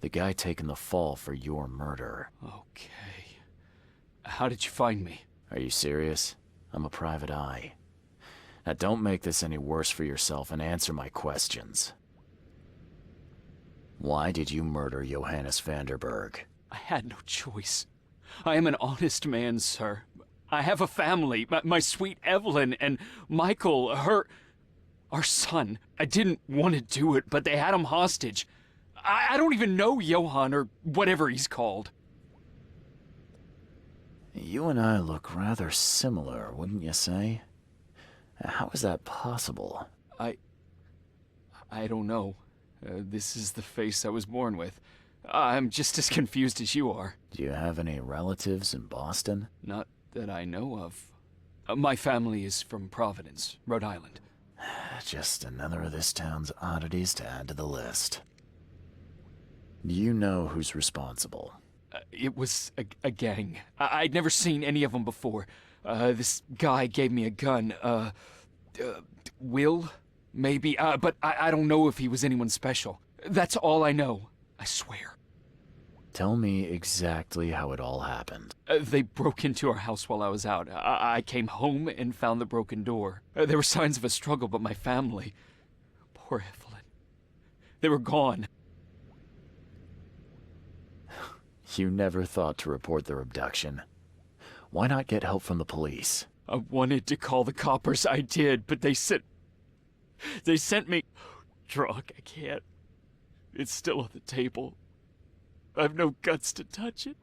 The guy taking the fall for your murder. Okay. How did you find me? Are you serious? I'm a private eye. Now don't make this any worse for yourself and answer my questions. Why did you murder Johannes Vanderberg? I had no choice. I am an honest man, sir. I have a family, my sweet Evelyn and Michael, our son. I didn't want to do it, but they had him hostage. I don't even know Johann or whatever he's called. You and I look rather similar, wouldn't you say? How is that possible? I don't know. This is the face I was born with. I'm just as confused as you are. Do you have any relatives in Boston? Not that I know of. My family is from Providence, Rhode Island. Just another of this town's oddities to add to the list. Do you know who's responsible? It was a gang. I'd never seen any of them before. This guy gave me a gun. Will? Maybe. But I don't know if he was anyone special. That's all I know. I swear. Tell me exactly how it all happened. They broke into our house while I was out. I came home and found the broken door. There were signs of a struggle, but my family... Poor Evelyn. They were gone. You never thought to report their abduction. Why not get help from the police? I wanted to call the coppers, I did, but they sent me... Drunk, I can't. It's still on the table. I've no guts to touch it.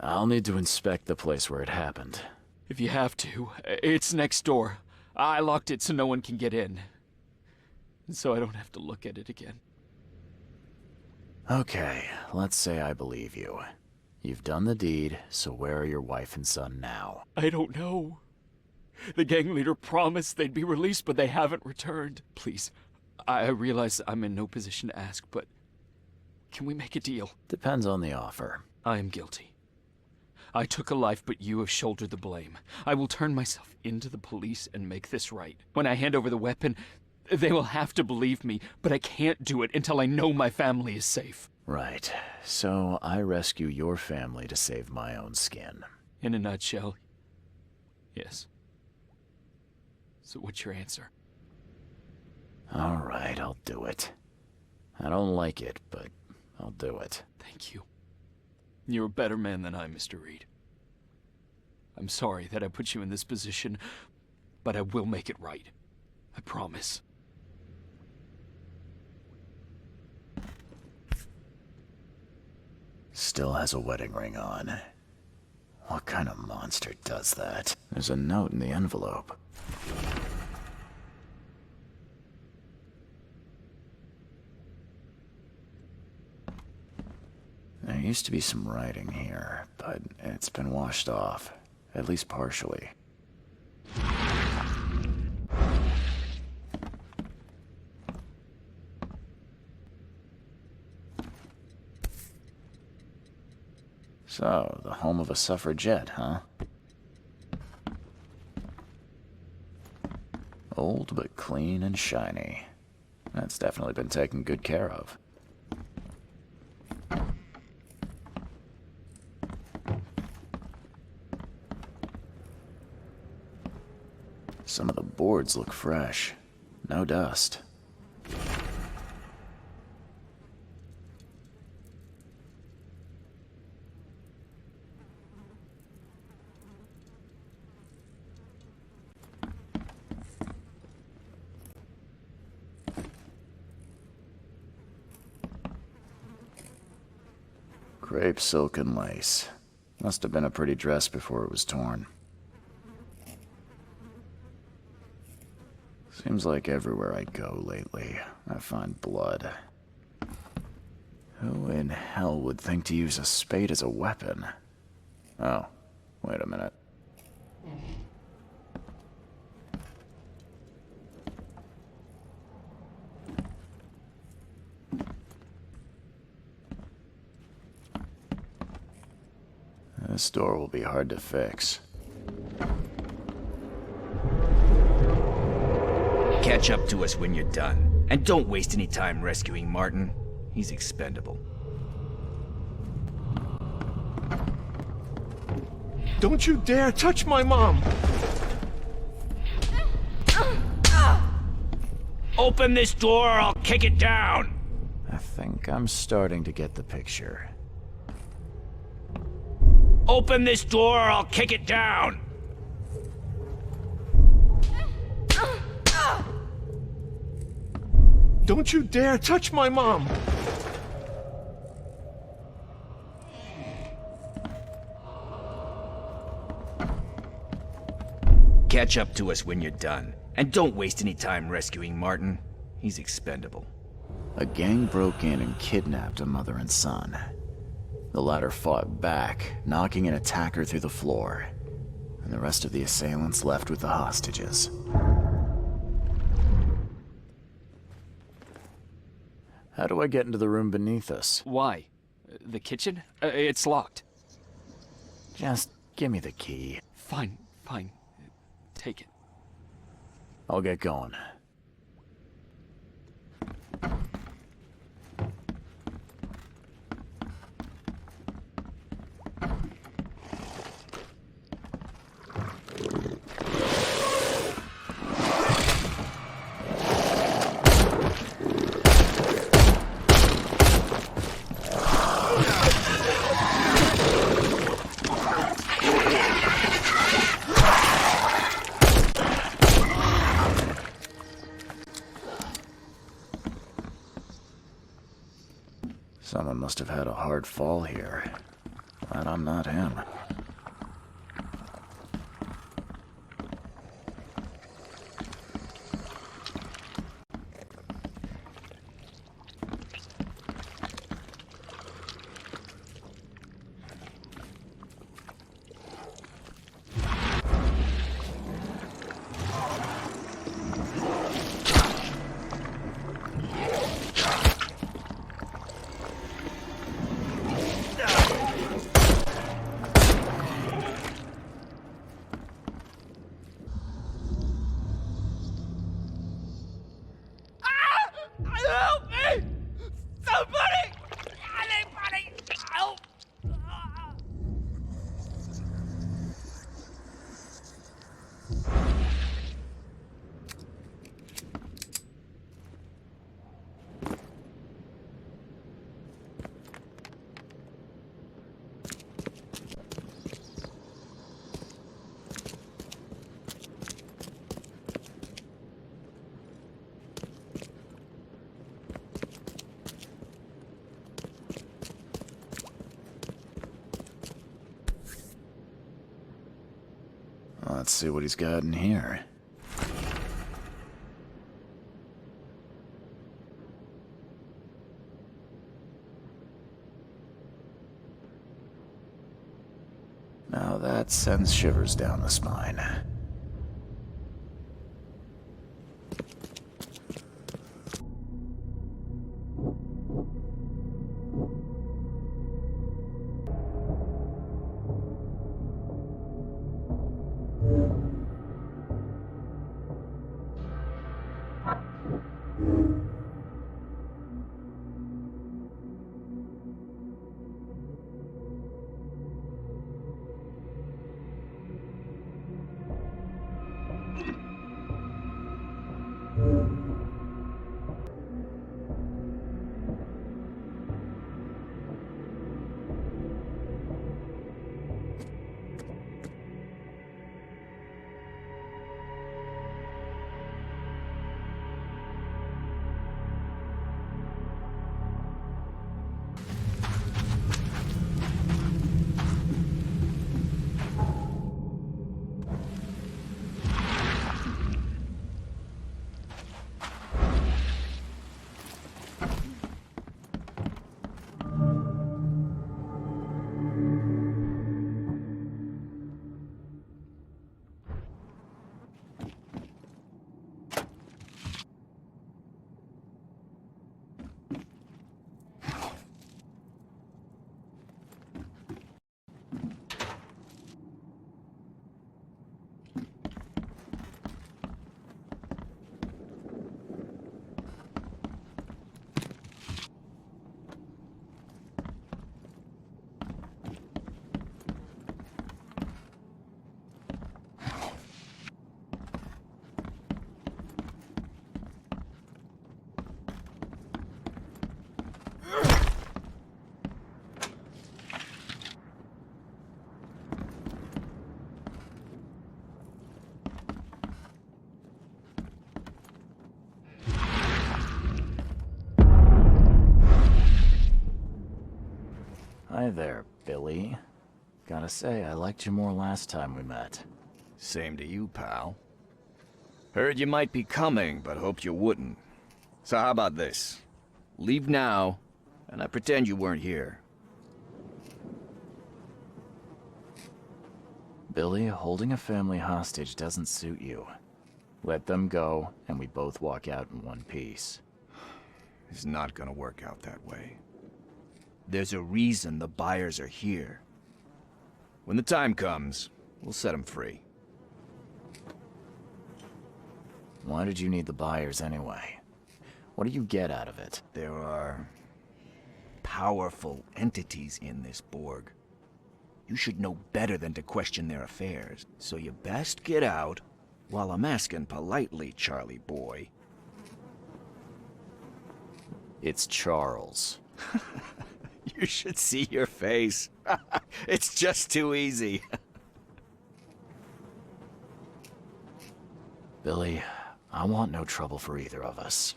I'll need to inspect the place where it happened. If you have to. It's next door. I locked it so no one can get in. So I don't have to look at it again. Okay, let's say I believe you. You've done the deed, so where are your wife and son now? I don't know. The gang leader promised they'd be released, but they haven't returned. Please, I realize I'm in no position to ask, but can we make a deal? Depends on the offer. I am guilty. I took a life, but you have shouldered the blame. I will turn myself into the police and make this right. When I hand over the weapon, they will have to believe me, but I can't do it until I know my family is safe. Right. So I rescue your family to save my own skin. In a nutshell, yes. So what's your answer? All right, I'll do it. I don't like it, but I'll do it. Thank you. You're a better man than I, Mr. Reed. I'm sorry that I put you in this position, but I will make it right. I promise. Still has a wedding ring on. What kind of monster does that? There's a note in the envelope. There used to be some writing here, but it's been washed off, at least partially. So, the home of a suffragette, huh? Old but clean and shiny. That's definitely been taken good care of. Some of the boards look fresh. No dust. Crepe silk and lace. Must have been a pretty dress before it was torn. Seems like everywhere I go lately, I find blood. Who in hell would think to use a spade as a weapon? Oh, wait a minute. This door will be hard to fix. Catch up to us when you're done. And don't waste any time rescuing Martin. He's expendable. Don't you dare touch my mom! Open this door or I'll kick it down! I think I'm starting to get the picture. Open this door or I'll kick it down! Don't you dare touch my mom! Catch up to us when you're done. And don't waste any time rescuing Martin. He's expendable. A gang broke in and kidnapped a mother and son. The latter fought back, knocking an attacker through the floor, and the rest of the assailants left with the hostages. How do I get into the room beneath us? Why? The kitchen? It's locked. Just give me the key. Fine, fine. Take it. I'll get going. Someone must have had a hard fall here. Glad I'm not him. Let's see what he's got in here. Now that sends shivers down the spine. Hi there, Billy. Gotta say, I liked you more last time we met. Same to you, pal. Heard you might be coming, but hoped you wouldn't. So how about this? Leave now, and I pretend you weren't here. Billy, holding a family hostage doesn't suit you. Let them go, and we both walk out in one piece. It's not gonna work out that way. There's a reason the buyers are here. When the time comes, we'll set them free. Why did you need the buyers anyway? What do you get out of it? There are powerful entities in this Borg. You should know better than to question their affairs, so you best get out while I'm asking politely, Charlie boy. It's Charles. You should see your face. It's just too easy. Billy, I want no trouble for either of us.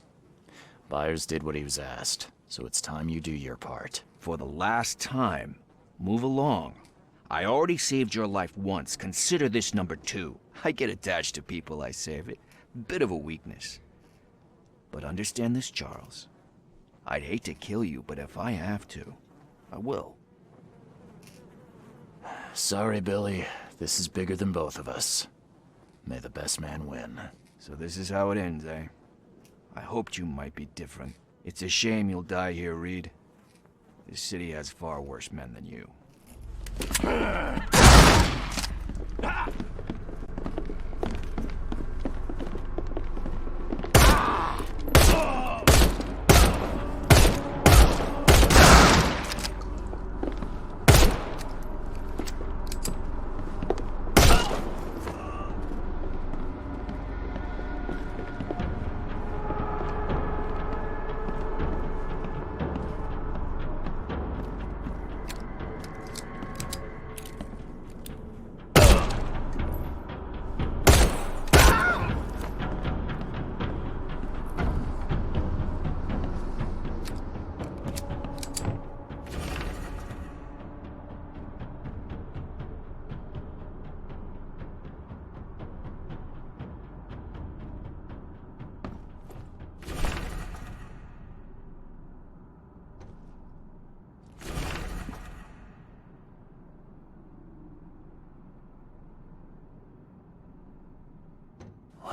Byers did what he was asked, so it's time you do your part. For the last time, move along. I already saved your life once. Consider this number 2. I get attached to people I save. It. Bit of a weakness. But understand this, Charles. I'd hate to kill you, but if I have to, I will. Sorry, Billy. This is bigger than both of us. May the best man win. So this is how it ends, eh? I hoped you might be different. It's a shame you'll die here, Reed. This city has far worse men than you.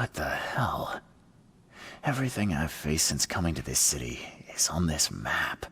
What the hell? Everything I've faced since coming to this city is on this map.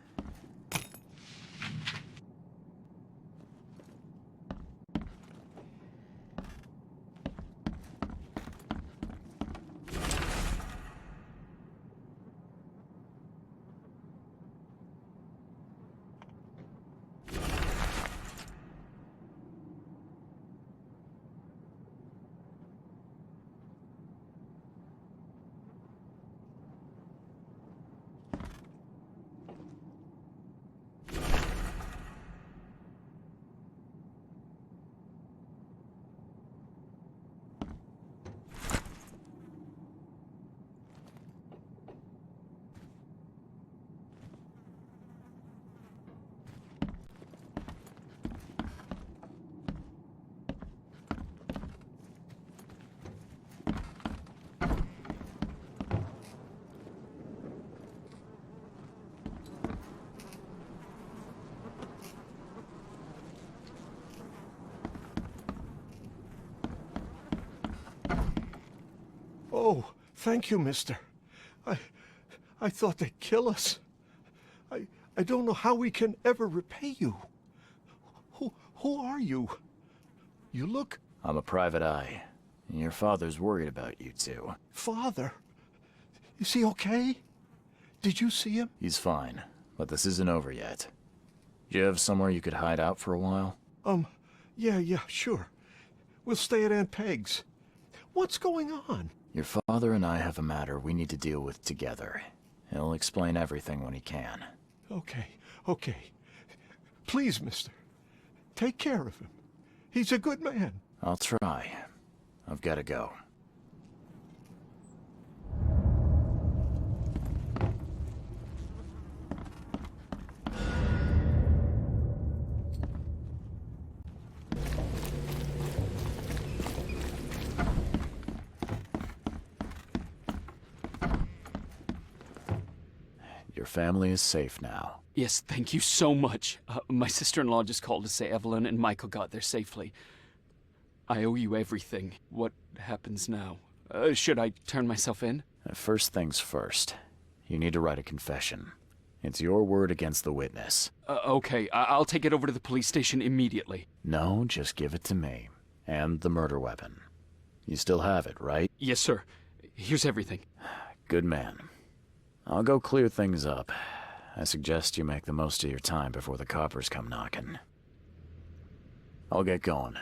Oh, thank you, mister. I thought they'd kill us. I don't know how we can ever repay you. Who are you? You look... I'm a private eye. Your father's worried about you two. Father? Is he okay? Did you see him? He's fine, but this isn't over yet. Do you have somewhere you could hide out for a while? Yeah, sure. We'll stay at Aunt Peg's. What's going on? Your father and I have a matter we need to deal with together. He'll explain everything when he can. Okay. Please, mister. Take care of him. He's a good man. I'll try. I've got to go. Your family is safe now. Yes, thank you so much. My sister-in-law just called to say Evelyn and Michael got there safely. I owe you everything. What happens now? Should I turn myself in? First things first. You need to write a confession. It's your word against the witness. Okay, I'll take it over to the police station immediately. No, just give it to me. And the murder weapon. You still have it, right? Yes, sir. Here's everything. Good man. I'll go clear things up. I suggest you make the most of your time before the coppers come knocking. I'll get going.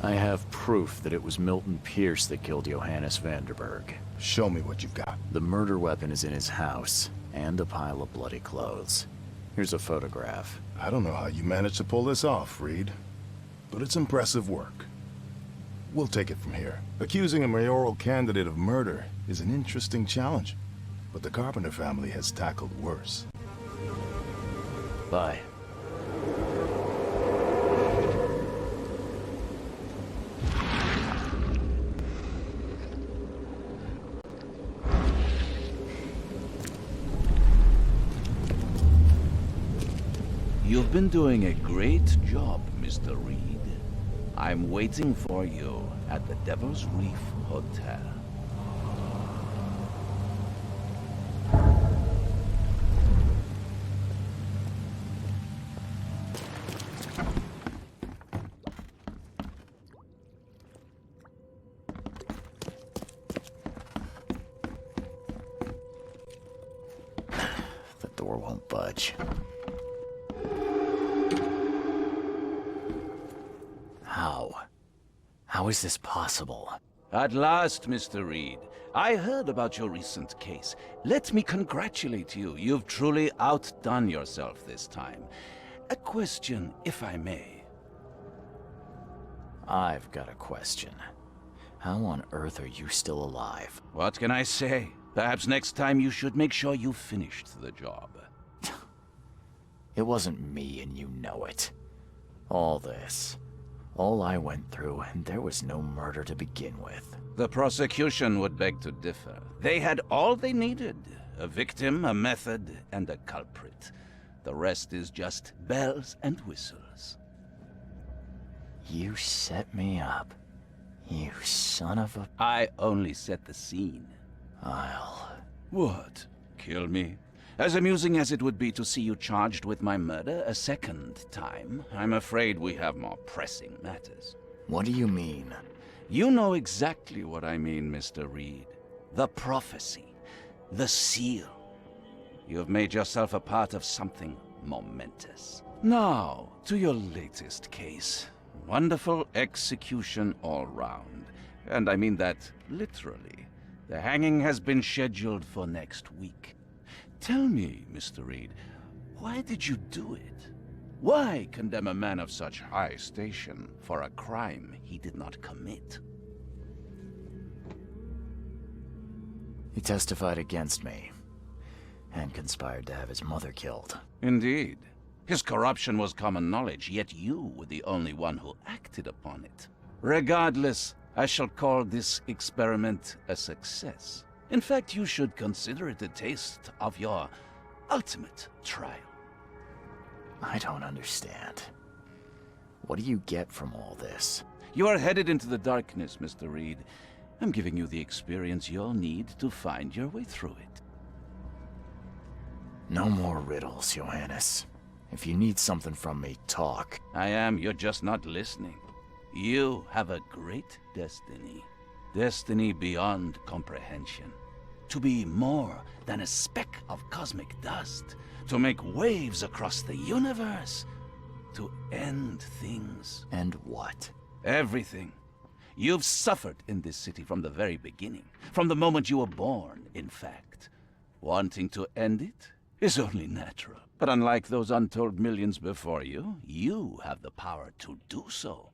I have proof that it was Milton Pierce that killed Johannes Vanderberg. Show me what you've got. The murder weapon is in his house, and a pile of bloody clothes. Here's a photograph. I don't know how you managed to pull this off, Reed, but it's impressive work. We'll take it from here. Accusing a mayoral candidate of murder is an interesting challenge, but the Carpenter family has tackled worse. Bye. You've been doing a great job, Mr. Reed. I'm waiting for you at the Devil's Reef Hotel. The door won't budge. How is this possible? At last, Mr. Reed. I heard about your recent case. Let me congratulate you. You've truly outdone yourself this time. A question, if I may. I've got a question. How on earth are you still alive? What can I say? Perhaps next time you should make sure you finished the job. It wasn't me, and you know it. All this. All I went through, and there was no murder to begin with. The prosecution would beg to differ. They had all they needed. A victim, a method, and a culprit. The rest is just bells and whistles. You set me up. You son of a... I only set the scene. I'll... What? Kill me? As amusing as it would be to see you charged with my murder a second time, I'm afraid we have more pressing matters. What do you mean? You know exactly what I mean, Mr. Reed. The prophecy. The seal. You have made yourself a part of something momentous. Now, to your latest case. Wonderful execution all round. And I mean that literally. The hanging has been scheduled for next week. Tell me, Mr. Reed, why did you do it? Why condemn a man of such high station for a crime he did not commit? He testified against me, and conspired to have his mother killed. Indeed. His corruption was common knowledge, yet you were the only one who acted upon it. Regardless, I shall call this experiment a success. In fact, you should consider it a taste of your ultimate trial. I don't understand. What do you get from all this? You are headed into the darkness, Mr. Reed. I'm giving you the experience you'll need to find your way through it. No more riddles, Johannes. If you need something from me, talk. I am, you're just not listening. You have a great destiny. Destiny beyond comprehension. To be more than a speck of cosmic dust. To make waves across the universe. To end things. And what? Everything. You've suffered in this city from the very beginning. From the moment you were born, in fact. Wanting to end it is only natural. But unlike those untold millions before you, you have the power to do so.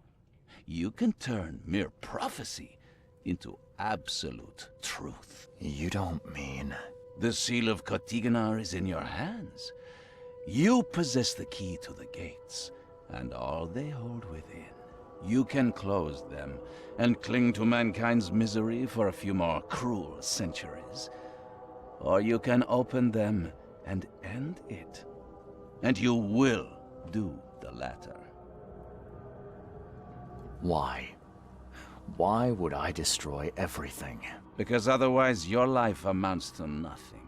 You can turn mere prophecy into absolute truth. You don't mean... The seal of Kotiganar is in your hands. You possess the key to the gates, and all they hold within. You can close them, and cling to mankind's misery for a few more cruel centuries. Or you can open them and end it. And you will do the latter. Why? Why would I destroy everything? Because otherwise your life amounts to nothing.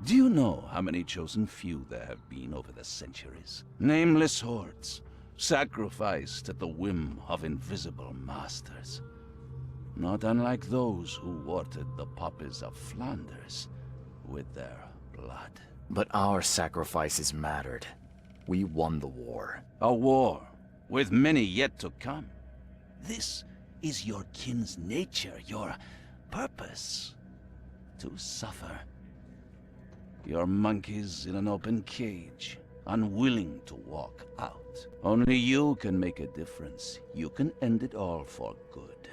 Do you know how many chosen few there have been over the centuries? Nameless hordes, sacrificed at the whim of invisible masters. Not unlike those who watered the poppies of Flanders with their blood. But our sacrifices mattered. We won the war. A war, with many yet to come. This is your kin's nature, your purpose. To suffer. You're monkeys in an open cage, unwilling to walk out. Only you can make a difference. You can end it all for good.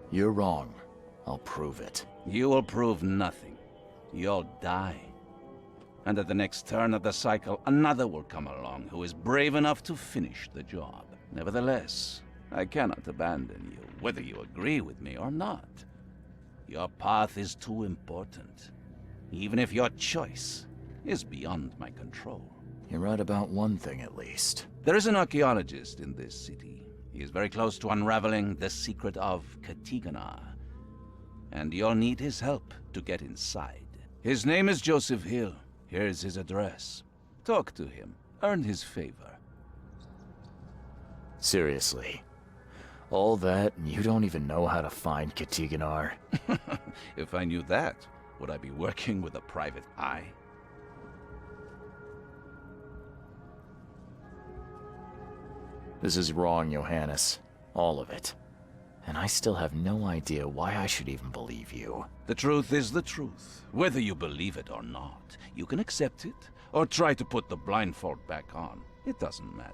You're wrong. I'll prove it. You will prove nothing. You'll die. And at the next turn of the cycle, another will come along who is brave enough to finish the job. Nevertheless, I cannot abandon you, whether you agree with me or not. Your path is too important, even if your choice is beyond my control. You're right about one thing, at least. There is an archaeologist in this city. He is very close to unraveling the secret of Katigana, and you'll need his help to get inside. His name is Joseph Hill. Here's his address. Talk to him. Earn his favor. Seriously. All that, and you don't even know how to find Katiganar? If I knew that, would I be working with a private eye? This is wrong, Johannes. All of it. And I still have no idea why I should even believe you. The truth is the truth, whether you believe it or not. You can accept it, or try to put the blindfold back on. It doesn't matter.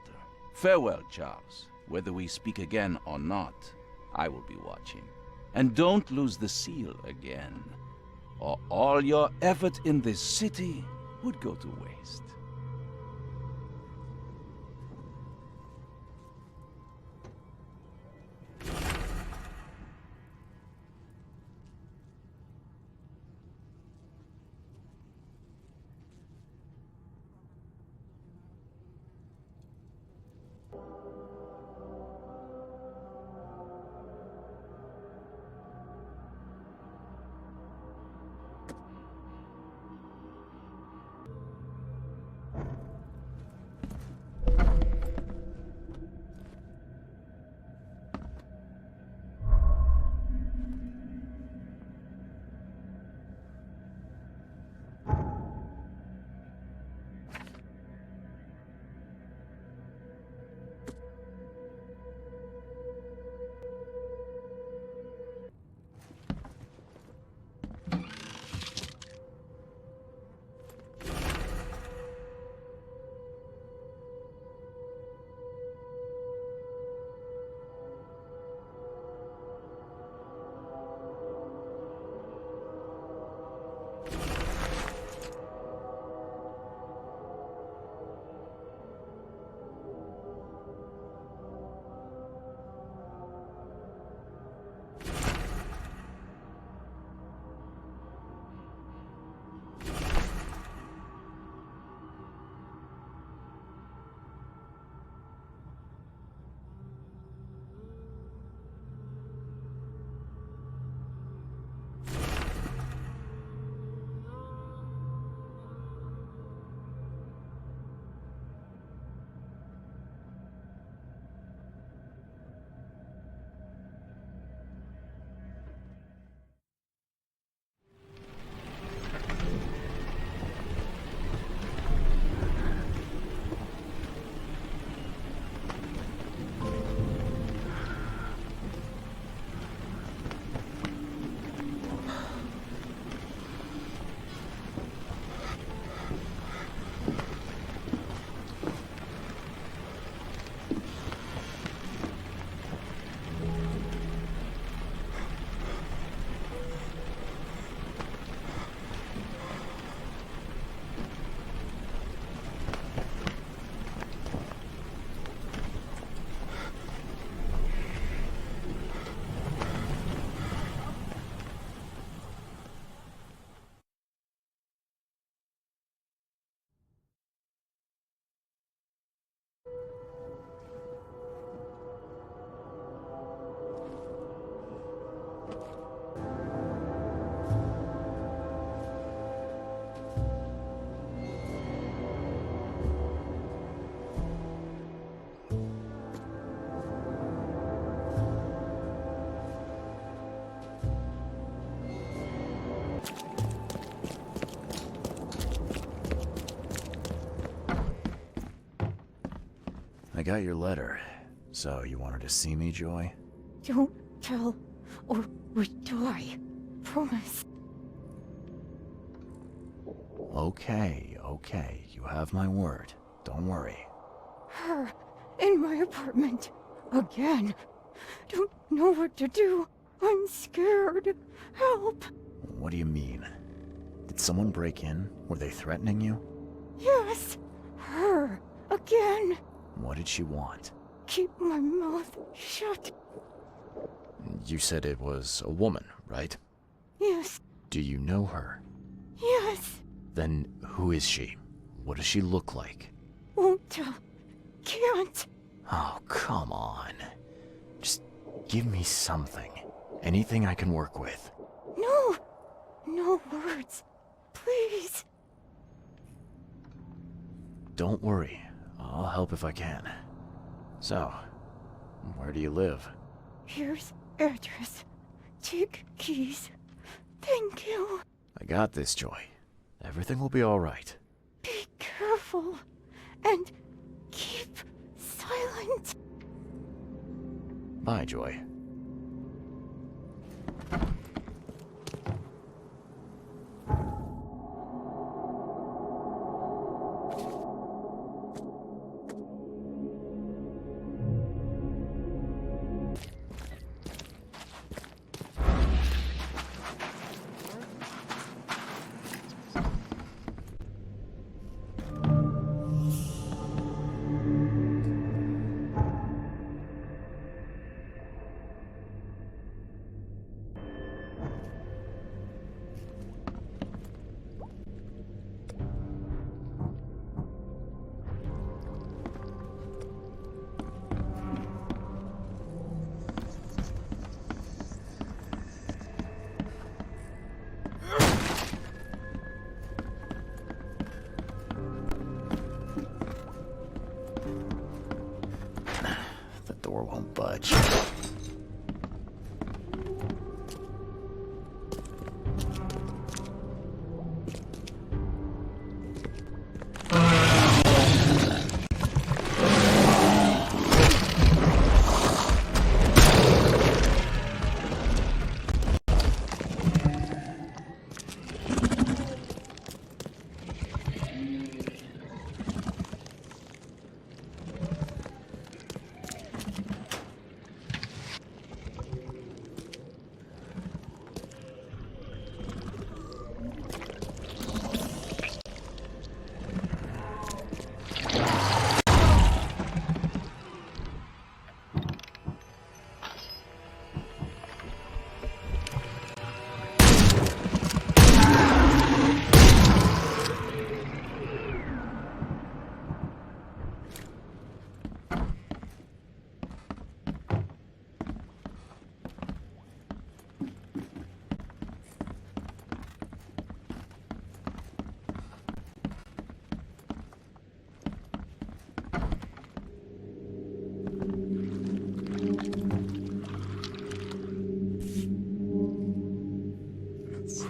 Farewell, Charles. Whether we speak again or not, I will be watching. And don't lose the seal again, or all your effort in this city would go to waste. I got your letter. So, you wanted to see me, Joy? Don't tell, or we die. Promise. Okay, okay. You have my word. Don't worry. Her in my apartment. Again. Don't know what to do. I'm scared. Help. What do you mean? Did someone break in? Were they threatening you? Yes. Her. Again. What did she want? Keep my mouth shut. You said it was a woman, right? Yes. Do you know her? Yes. Then who is she? What does she look like? Won't tell. Can't. Oh, come on. Just give me something. Anything I can work with. No. No words. Please. Don't worry. I'll help if I can. So, where do you live? Here's address. Take keys. Thank you. I got this, Joy. Everything will be all right. Be careful. And keep silent. Bye, Joy. Door won't budge.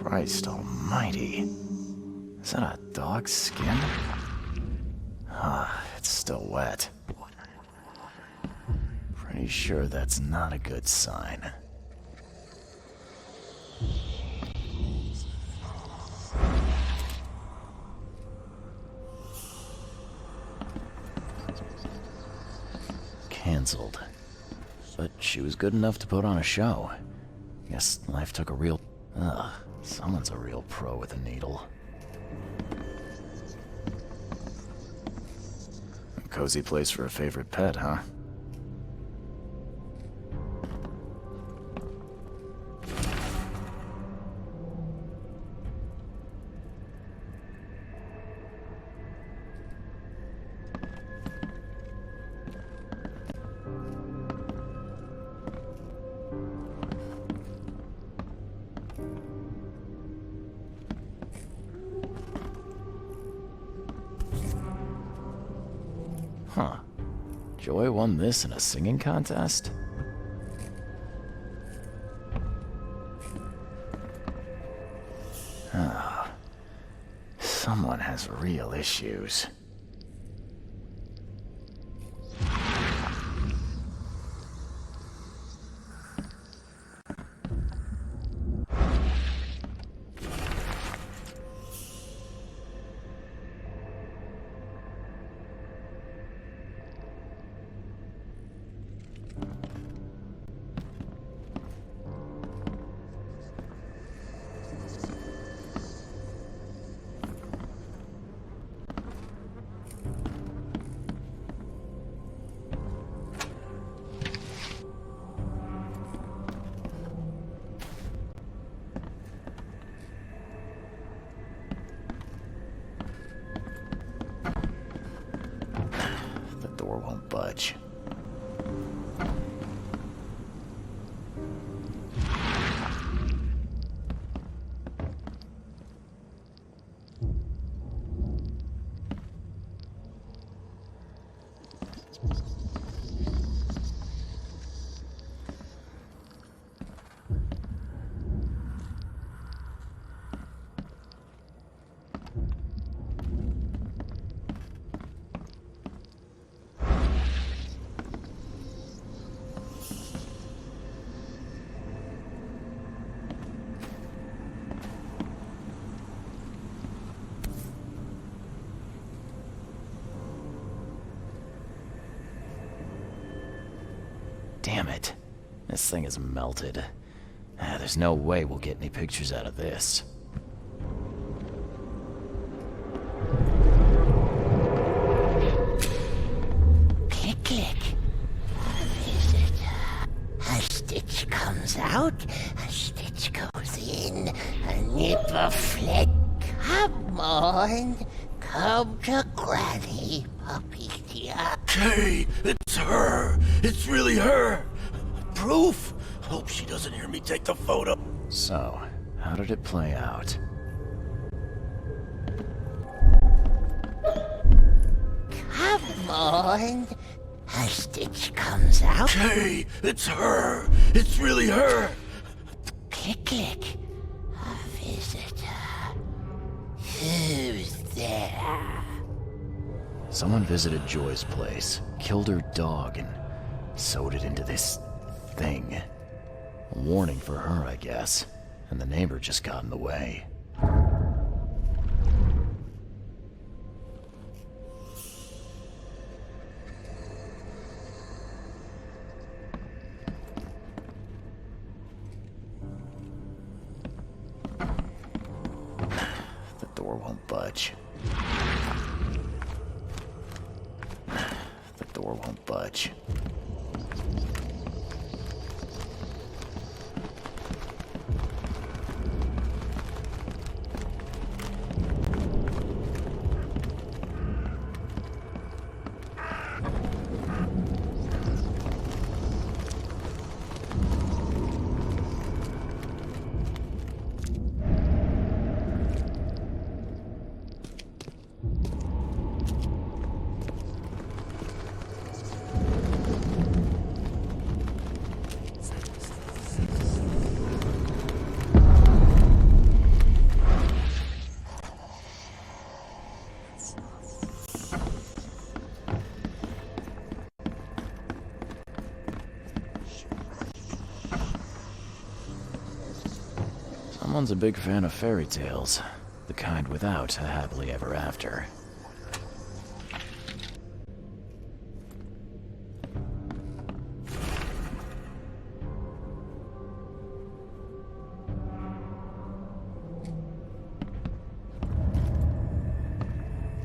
Christ almighty. Is that a dog's skin? It's still wet. Pretty sure that's not a good sign. Cancelled. But she was good enough to put on a show. Guess life took a real... someone's a real pro with a needle. A cozy place for a favorite pet, huh? Huh. Joy won this in a singing contest? Oh. Someone has real issues. Damn it. This thing is melted. There's no way we'll get any pictures out of this. Click, click. A visitor. A stitch comes out, a stitch goes in, a nipper flick. Come on. Come to Granny, puppy dear. Hey, it's her! It's really her! Proof? Hope she doesn't hear me take the photo. So, how did it play out? Come on. A stitch comes out. Hey, it's her! It's really her! Click, click. A visitor. Who's there? Someone visited Joy's place, killed her dog, and sewed it into this thing. A warning for her, I guess. And the neighbor just got in the way. The door won't budge. The door won't budge. Someone's a big fan of fairy tales, the kind without a happily ever after.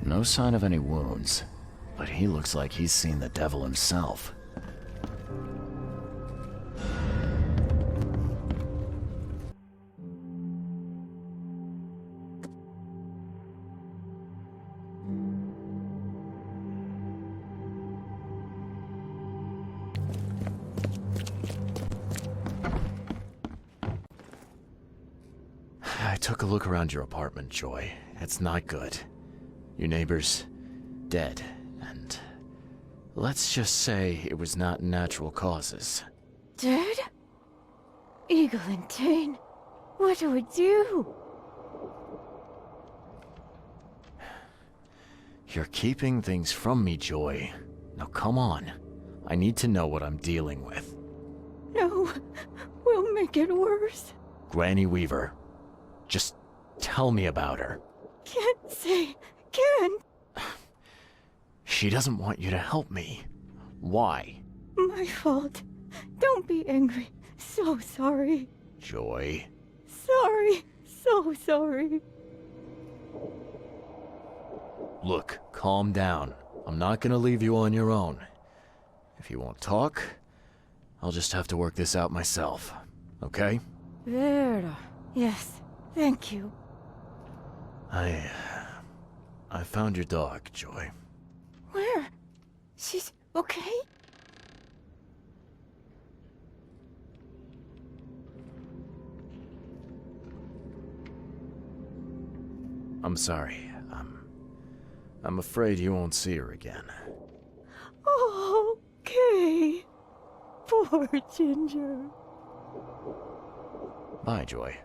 No sign of any wounds, but he looks like he's seen the devil himself. I took a look around your apartment, Joy. It's not good. Your neighbor's dead, and let's just say it was not natural causes. Dead? Eagle and Tane, what do we do? You're keeping things from me, Joy. Now come on. I need to know what I'm dealing with. No, we'll make it worse. Granny Weaver. Just tell me about her. Can't say, can't. She doesn't want you to help me. Why? My fault. Don't be angry. So sorry. Joy. Sorry. So sorry. Look, calm down. I'm not gonna leave you on your own. If you won't talk, I'll just have to work this out myself. Okay? Vera. Yes, thank you. I found your dog, Joy. Where? She's okay? I'm sorry. I'm afraid you won't see her again. Oh, Kay. Poor Ginger. Bye, Joy.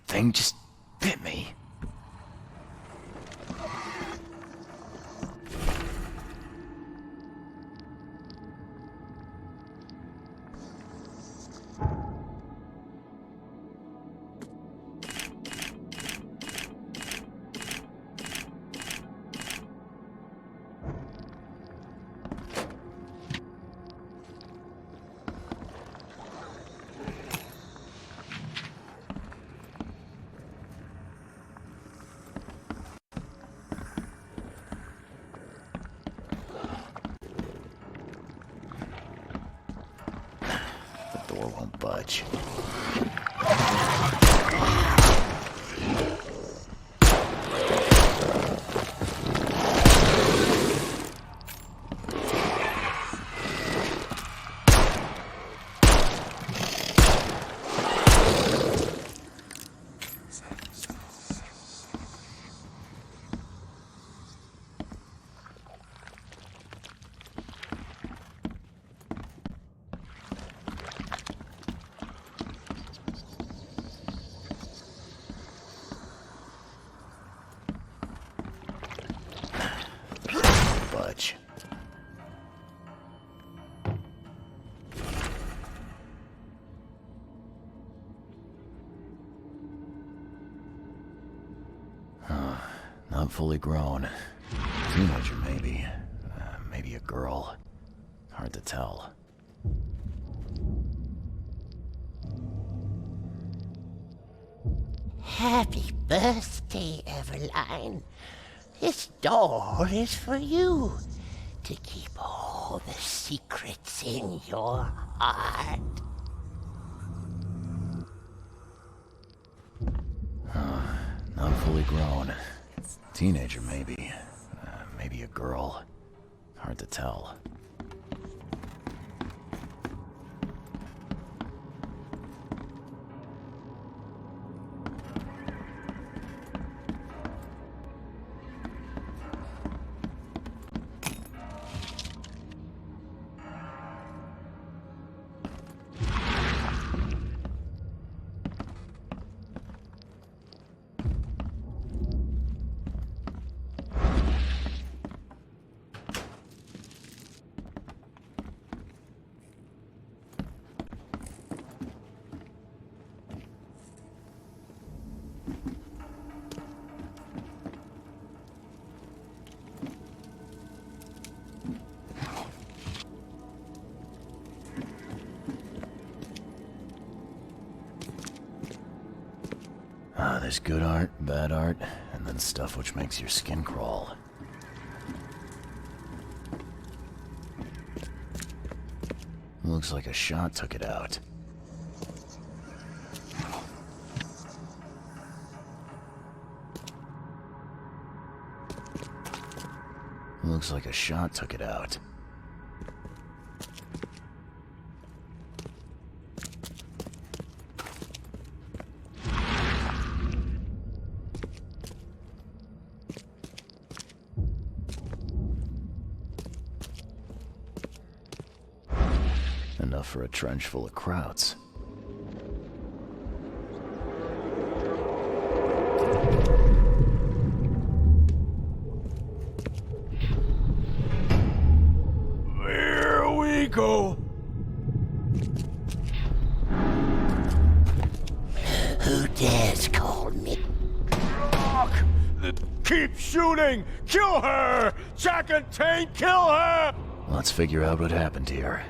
Thing just bit me. Won't budge. Not fully grown. Teenager, maybe. Maybe a girl. Hard to tell. Happy birthday, Eveline. This door is for you to keep all the secrets in your heart. Not fully grown. Teenager, maybe. Maybe a girl. Hard to tell. There's good art, bad art, and then stuff which makes your skin crawl. Looks like a shot took it out. Looks like a shot took it out. enough for a trench full of krauts. Here we go. Who dares call me? Keep shooting! Kill her! Jack and Tane, kill her! Let's figure out what happened here.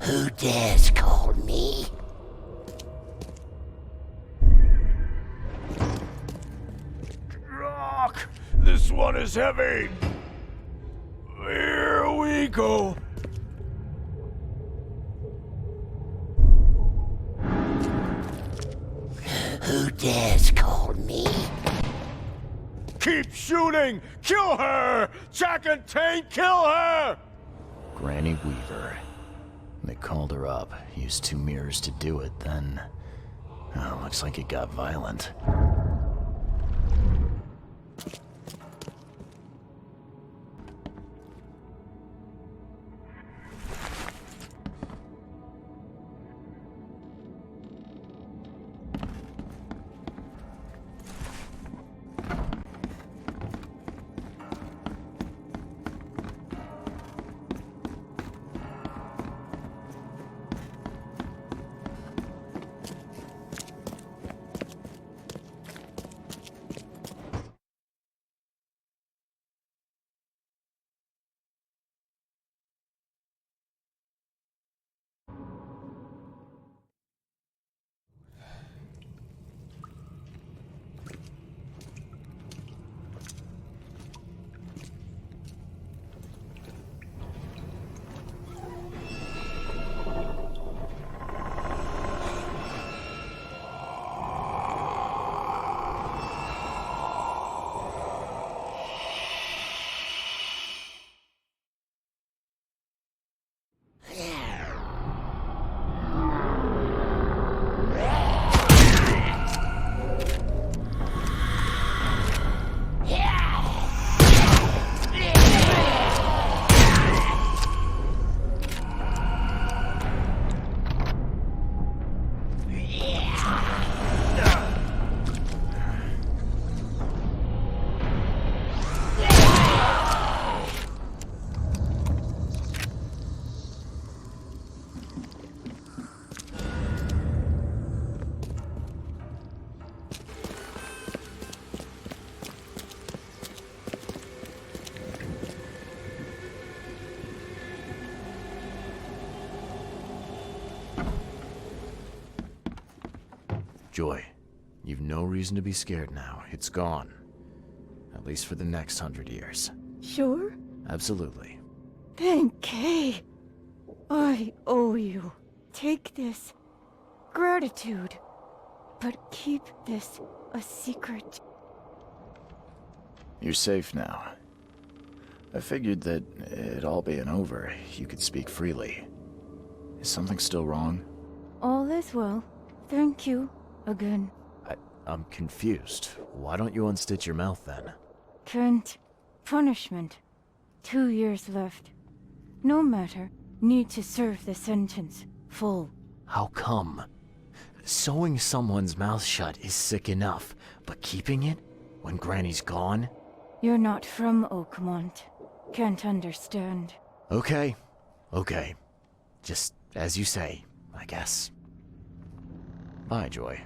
Who dares call me? Rock! This one is heavy! Here we go! Who dares call me? Keep shooting! Kill her! Jack and Tane, kill her! Granny Weaver. They called her up, used 2 mirrors to do it, then... Oh, looks like it got violent. Joy, you've no reason to be scared now. It's gone. At least for the next 100 years. Sure? Absolutely. Thank Kay. I owe you. Take this. Gratitude. But keep this a secret. You're safe now. I figured that it all being over, you could speak freely. Is something still wrong? All is well. Thank you. Again. I'm confused. Why don't you unstitch your mouth then? Can't. Punishment. 2 years left. No matter. Need to serve the sentence. Full. How come? Sewing someone's mouth shut is sick enough, but keeping it when Granny's gone? You're not from Oakmont. Can't understand. Okay. Okay. Just as you say, I guess. Bye, Joy.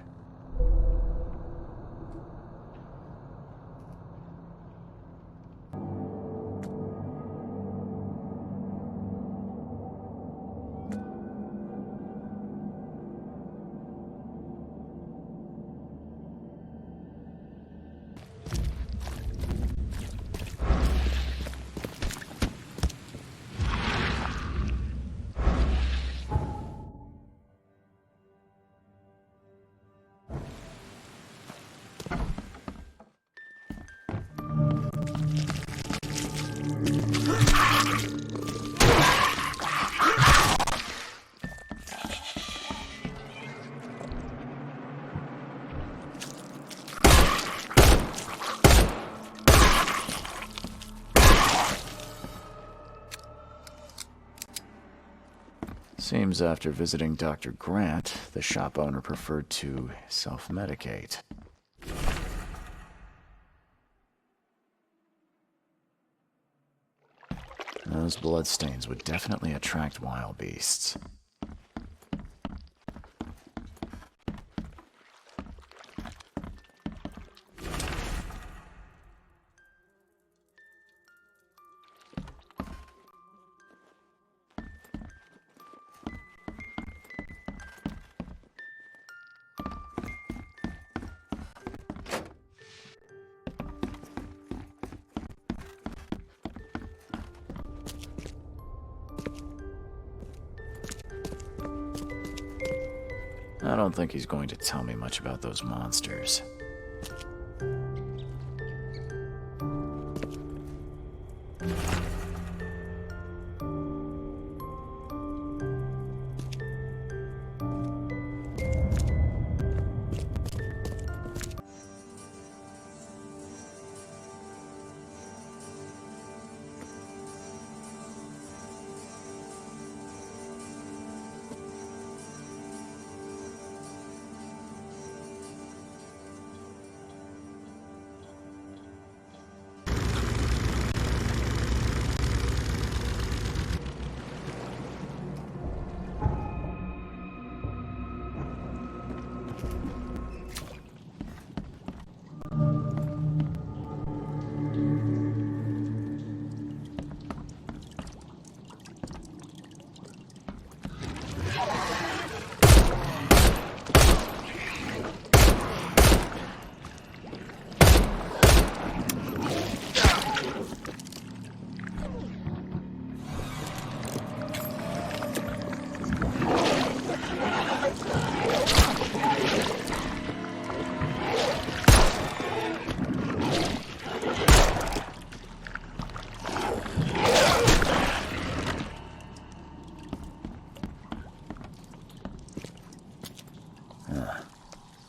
Seems after visiting Dr. Grant, the shop owner preferred to self-medicate. Those bloodstains would definitely attract wild beasts. I don't think he's going to tell me much about those monsters.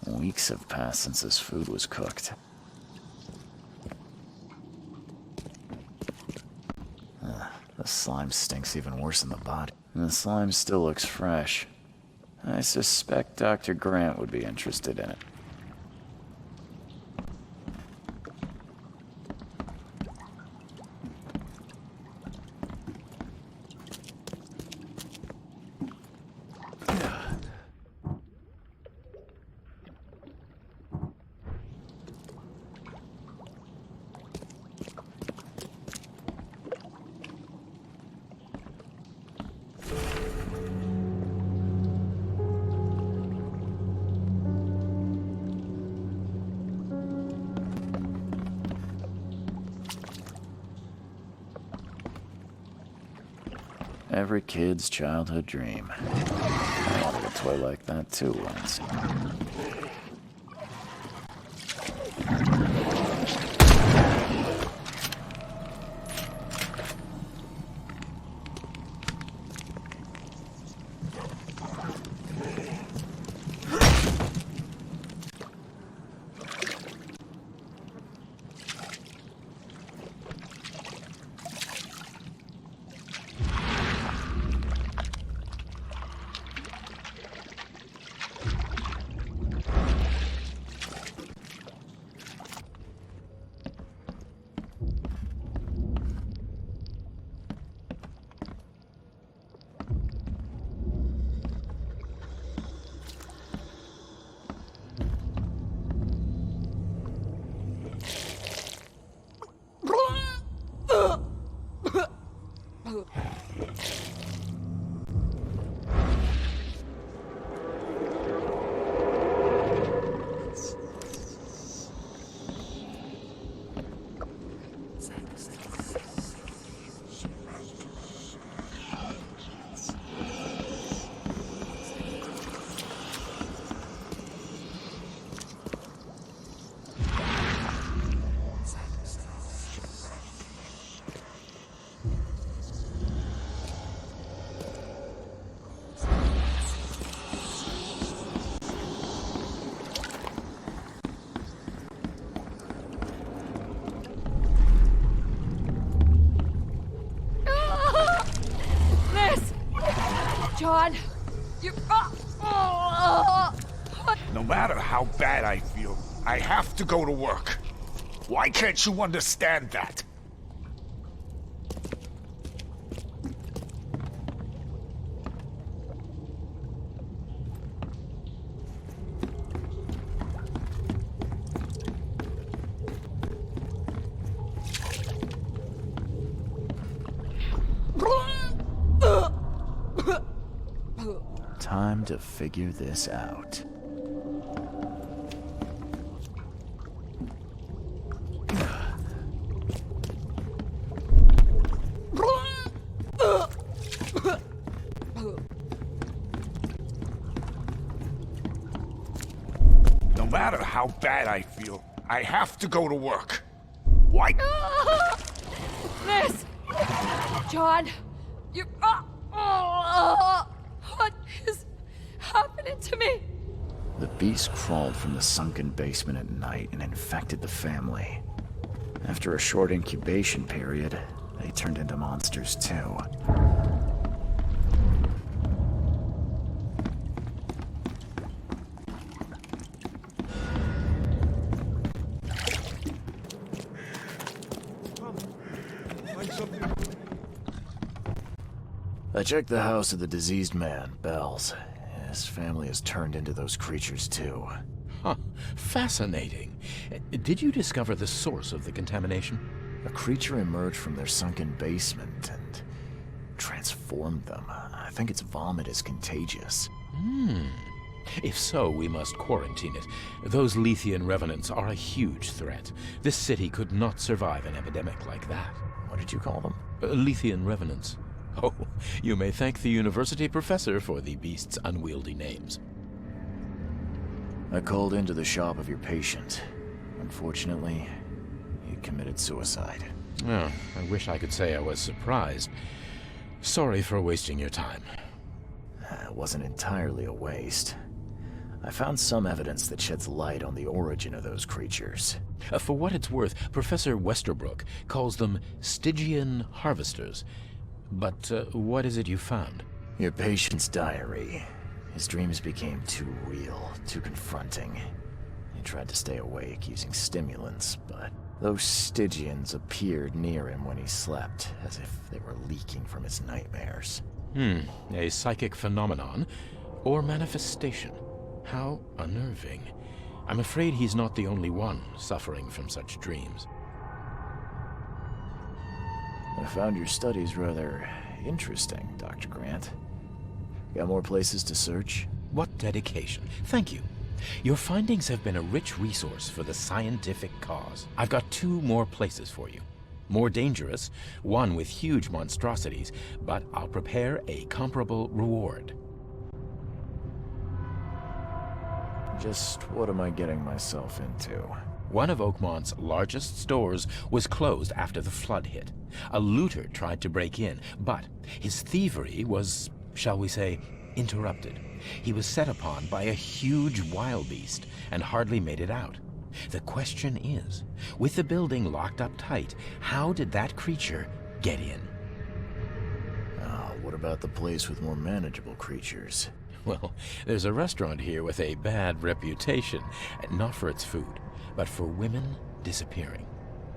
Weeks have passed since this food was cooked. The slime stinks even worse than the body. And the slime still looks fresh. I suspect Dr. Grant would be interested in it. Every kid's childhood dream. I wanted a toy like that too once. John, you... No matter how bad I feel, I have to go to work. Why can't you understand that? Time to figure this out. No matter how bad I feel, I have to go to work. Why? Miss! John, you... What is happening to me? The beast crawled from the sunken basement at night and infected the family. After a short incubation period, they turned into monsters too. I checked the house of the diseased man, Bells. His family has turned into those creatures too. Huh. Fascinating. Did you discover the source of the contamination? A creature emerged from their sunken basement and transformed them. I think its vomit is contagious. If so, we must quarantine it. Those Lethian revenants are a huge threat. This city could not survive an epidemic like that. What did you call them? Lethian revenants. Oh, you may thank the university professor for the beast's unwieldy names. I called into the shop of your patient. Unfortunately, he committed suicide. Oh, I wish I could say I was surprised. Sorry for wasting your time. It wasn't entirely a waste. I found some evidence that sheds light on the origin of those creatures. For what it's worth, Professor Westerbrook calls them Stygian harvesters. But what is it you found? Your patient's diary. His dreams became too real, too confronting. He tried to stay awake using stimulants, but those Stygians appeared near him when he slept, as if they were leaking from his nightmares. A psychic phenomenon or manifestation. How unnerving. I'm afraid he's not the only one suffering from such dreams. I found your studies rather interesting, Dr. Grant. Got more places to search? What dedication. Thank you. Your findings have been a rich resource for the scientific cause. I've got 2 more places for you. More dangerous, one with huge monstrosities, but I'll prepare a comparable reward. Just what am I getting myself into? One of Oakmont's largest stores was closed after the flood hit. A looter tried to break in, but his thievery was, shall we say, interrupted. He was set upon by a huge wild beast and hardly made it out. The question is, with the building locked up tight, how did that creature get in? What about the place with more manageable creatures? Well, there's a restaurant here with a bad reputation, not for its food, but for women disappearing.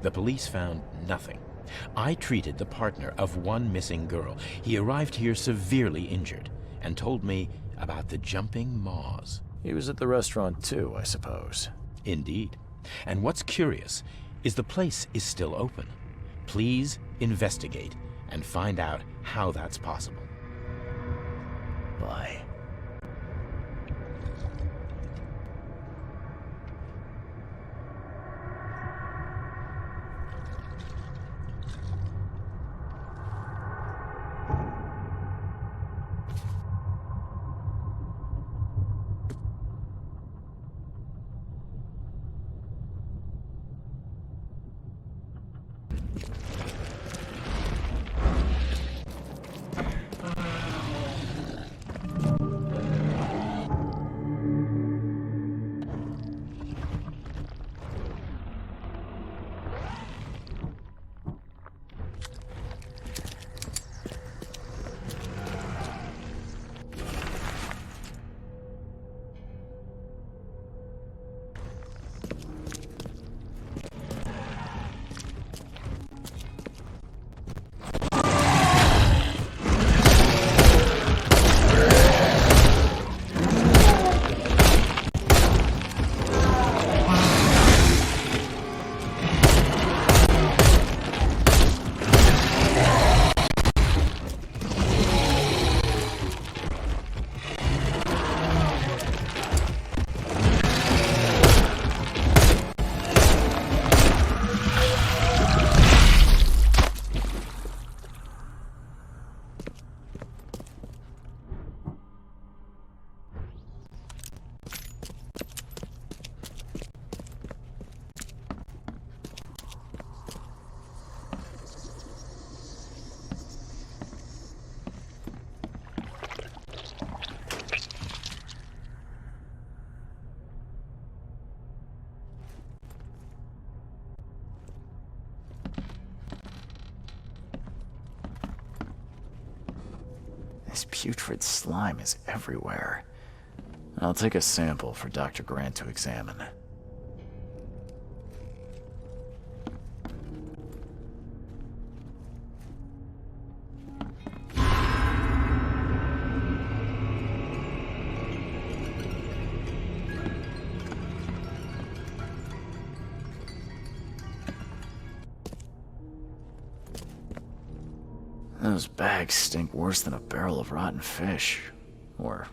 The police found nothing. I treated the partner of one missing girl. He arrived here severely injured and told me about the jumping maws. He was at the restaurant too, I suppose. Indeed. And what's curious is the place is still open. Please investigate and find out how that's possible. Bye. This putrid slime is everywhere. I'll take a sample for Dr. Grant to examine. Those bags stink worse than a barrel of rotten fish. Or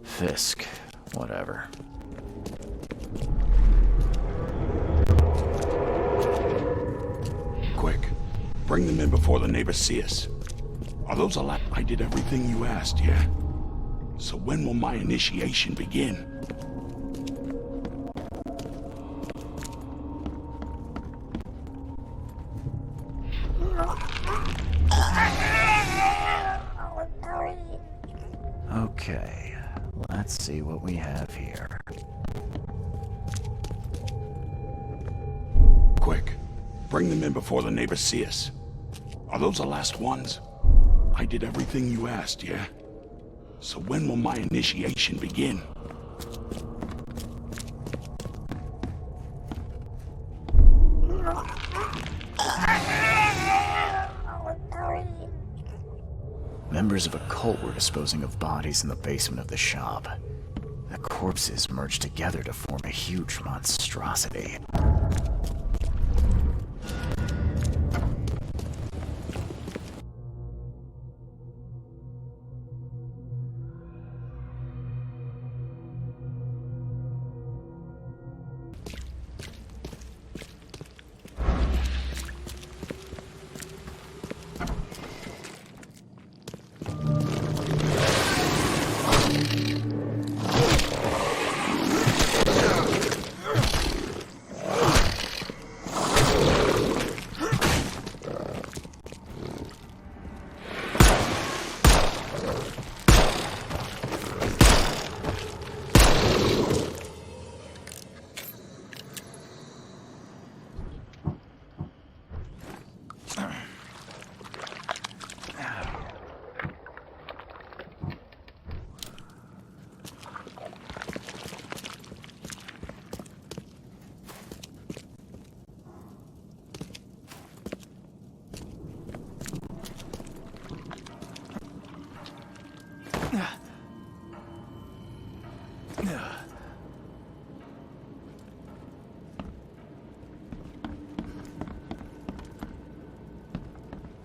fisk, whatever. Quick, bring them in before the neighbors see us. Are those allowed? I did everything you asked, yeah? So when will my initiation begin? Okay, let's see what we have here. Quick, bring them in before the neighbors see us. Are those the last ones? I did everything you asked, yeah? So when will my initiation begin? Members of a cult were disposing of bodies in the basement of the shop. The corpses merged together to form a huge monstrosity.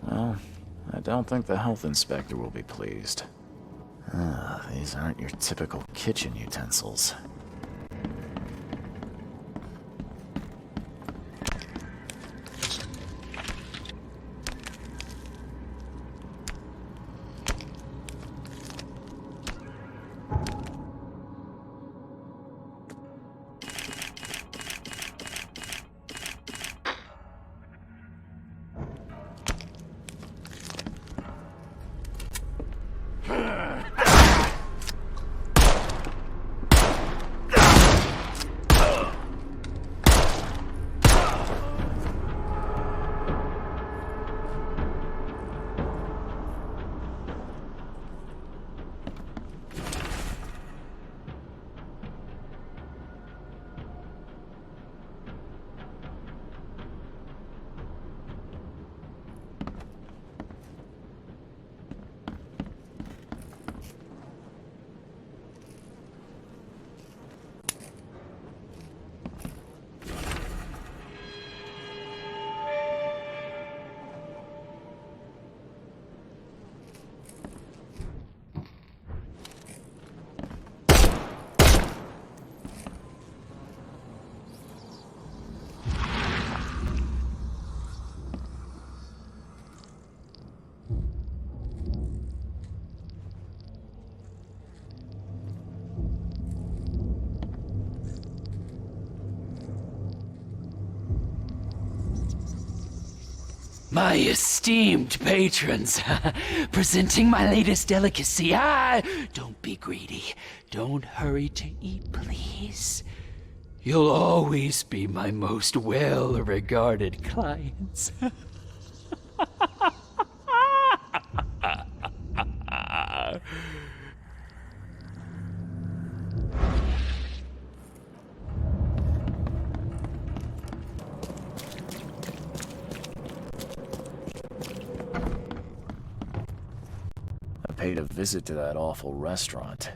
Well, I don't think the health inspector will be pleased. These aren't your typical kitchen utensils. My esteemed patrons, presenting my latest delicacy. Don't be greedy. Don't hurry to eat, please. You'll always be my most well-regarded clients. paid a visit to that awful restaurant.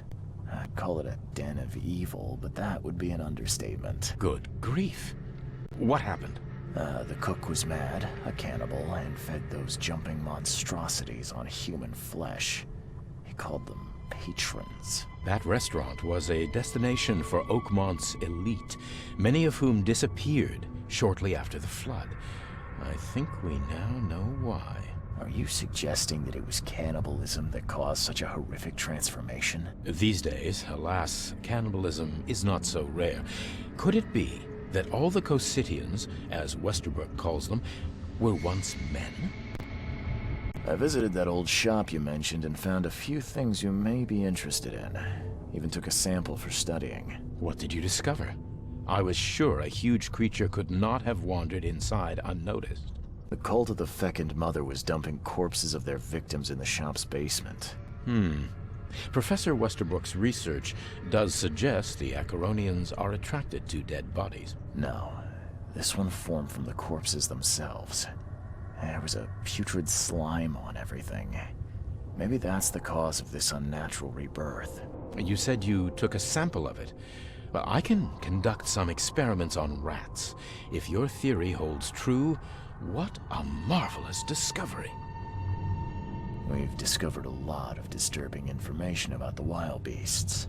I'd call it a den of evil, but that would be an understatement. Good grief. What happened? The cook was mad, a cannibal, and fed those jumping monstrosities on human flesh. He called them patrons. That restaurant was a destination for Oakmont's elite, many of whom disappeared shortly after the flood. I think we now know why. Are you suggesting that it was cannibalism that caused such a horrific transformation? These days, alas, cannibalism is not so rare. Could it be that all the Cositians, as Westerbrook calls them, were once men? I visited that old shop you mentioned and found a few things you may be interested in. Even took a sample for studying. What did you discover? I was sure a huge creature could not have wandered inside unnoticed. The cult of the fecund mother was dumping corpses of their victims in the shop's basement. Professor Westerbrook's research does suggest the Acheronians are attracted to dead bodies. No, this one formed from the corpses themselves. There was a putrid slime on everything. Maybe that's the cause of this unnatural rebirth. You said you took a sample of it. Well, I can conduct some experiments on rats. If your theory holds true, what a marvelous discovery. We've discovered a lot of disturbing information about the wild beasts.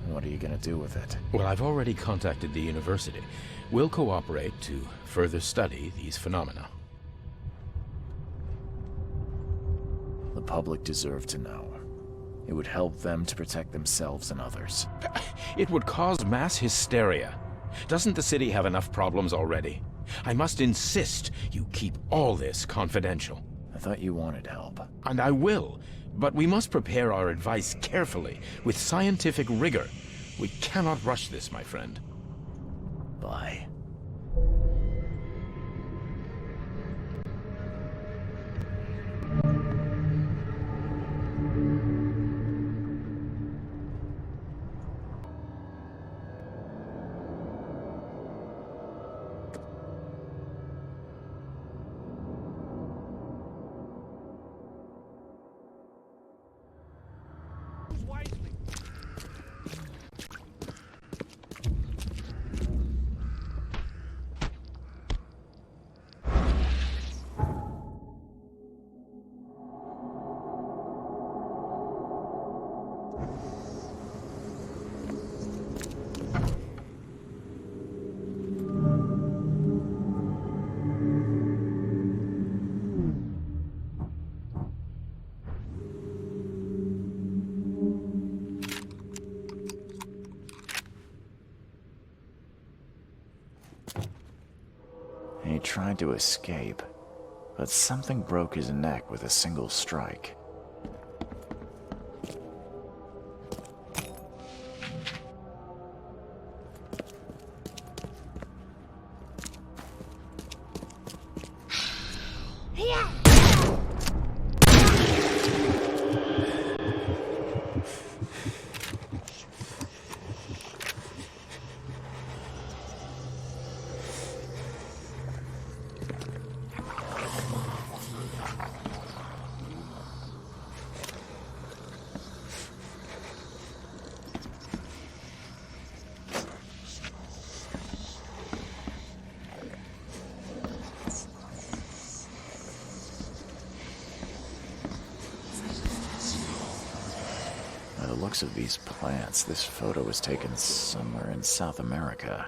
What are you gonna do with it? Well, I've already contacted the university. We'll cooperate to further study these phenomena. The public deserve to know. It would help them to protect themselves and others. It would cause mass hysteria. Doesn't the city have enough problems already? I must insist you keep all this confidential. I thought you wanted help. And I will, but we must prepare our advice carefully, with scientific rigor. We cannot rush this, my friend. Bye. He tried to escape, but something broke his neck with a single strike. By the looks of these plants, this photo was taken somewhere in South America.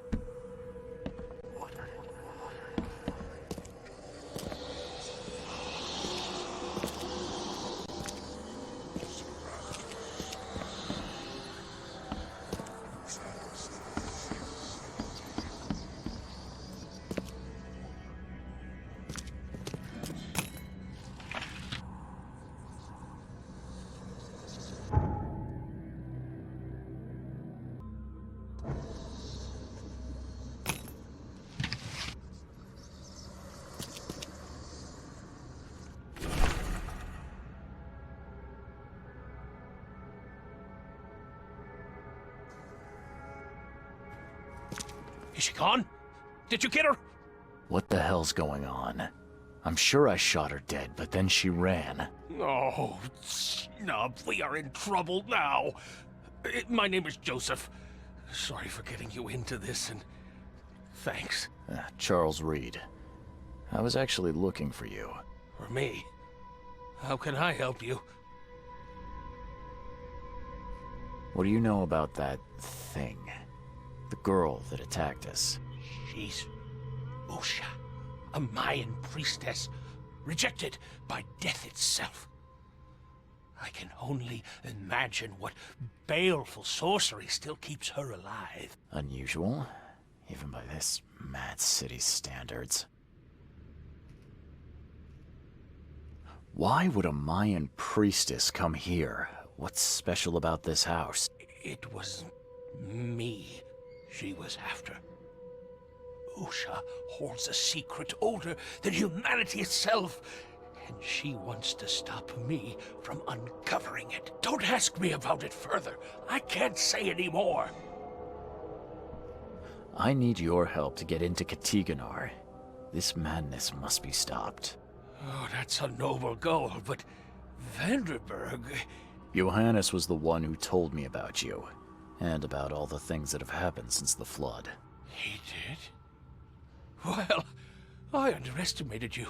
Is she gone? Did you get her? What the hell's going on? I'm sure I shot her dead, but then she ran. Oh, snub, we are in trouble now. My name is Joseph. Sorry for getting you into this, and thanks. Charles Reed. I was actually looking for you. For me? How can I help you? What do you know about that thing? The girl that attacked us? She's Usha, a Mayan priestess, rejected by death itself. I can only imagine what baleful sorcery still keeps her alive. Unusual, even by this mad city's standards. Why would a Mayan priestess come here? What's special about this house? It was me she was after. Usha holds a secret older than humanity itself, and she wants to stop me from uncovering it. Don't ask me about it further. I can't say any more. I need your help to get into Katiganar. This madness must be stopped. Oh, that's a noble goal, but Vanderberg... Johannes was the one who told me about you, and about all the things that have happened since the flood. He did? Well, I underestimated you.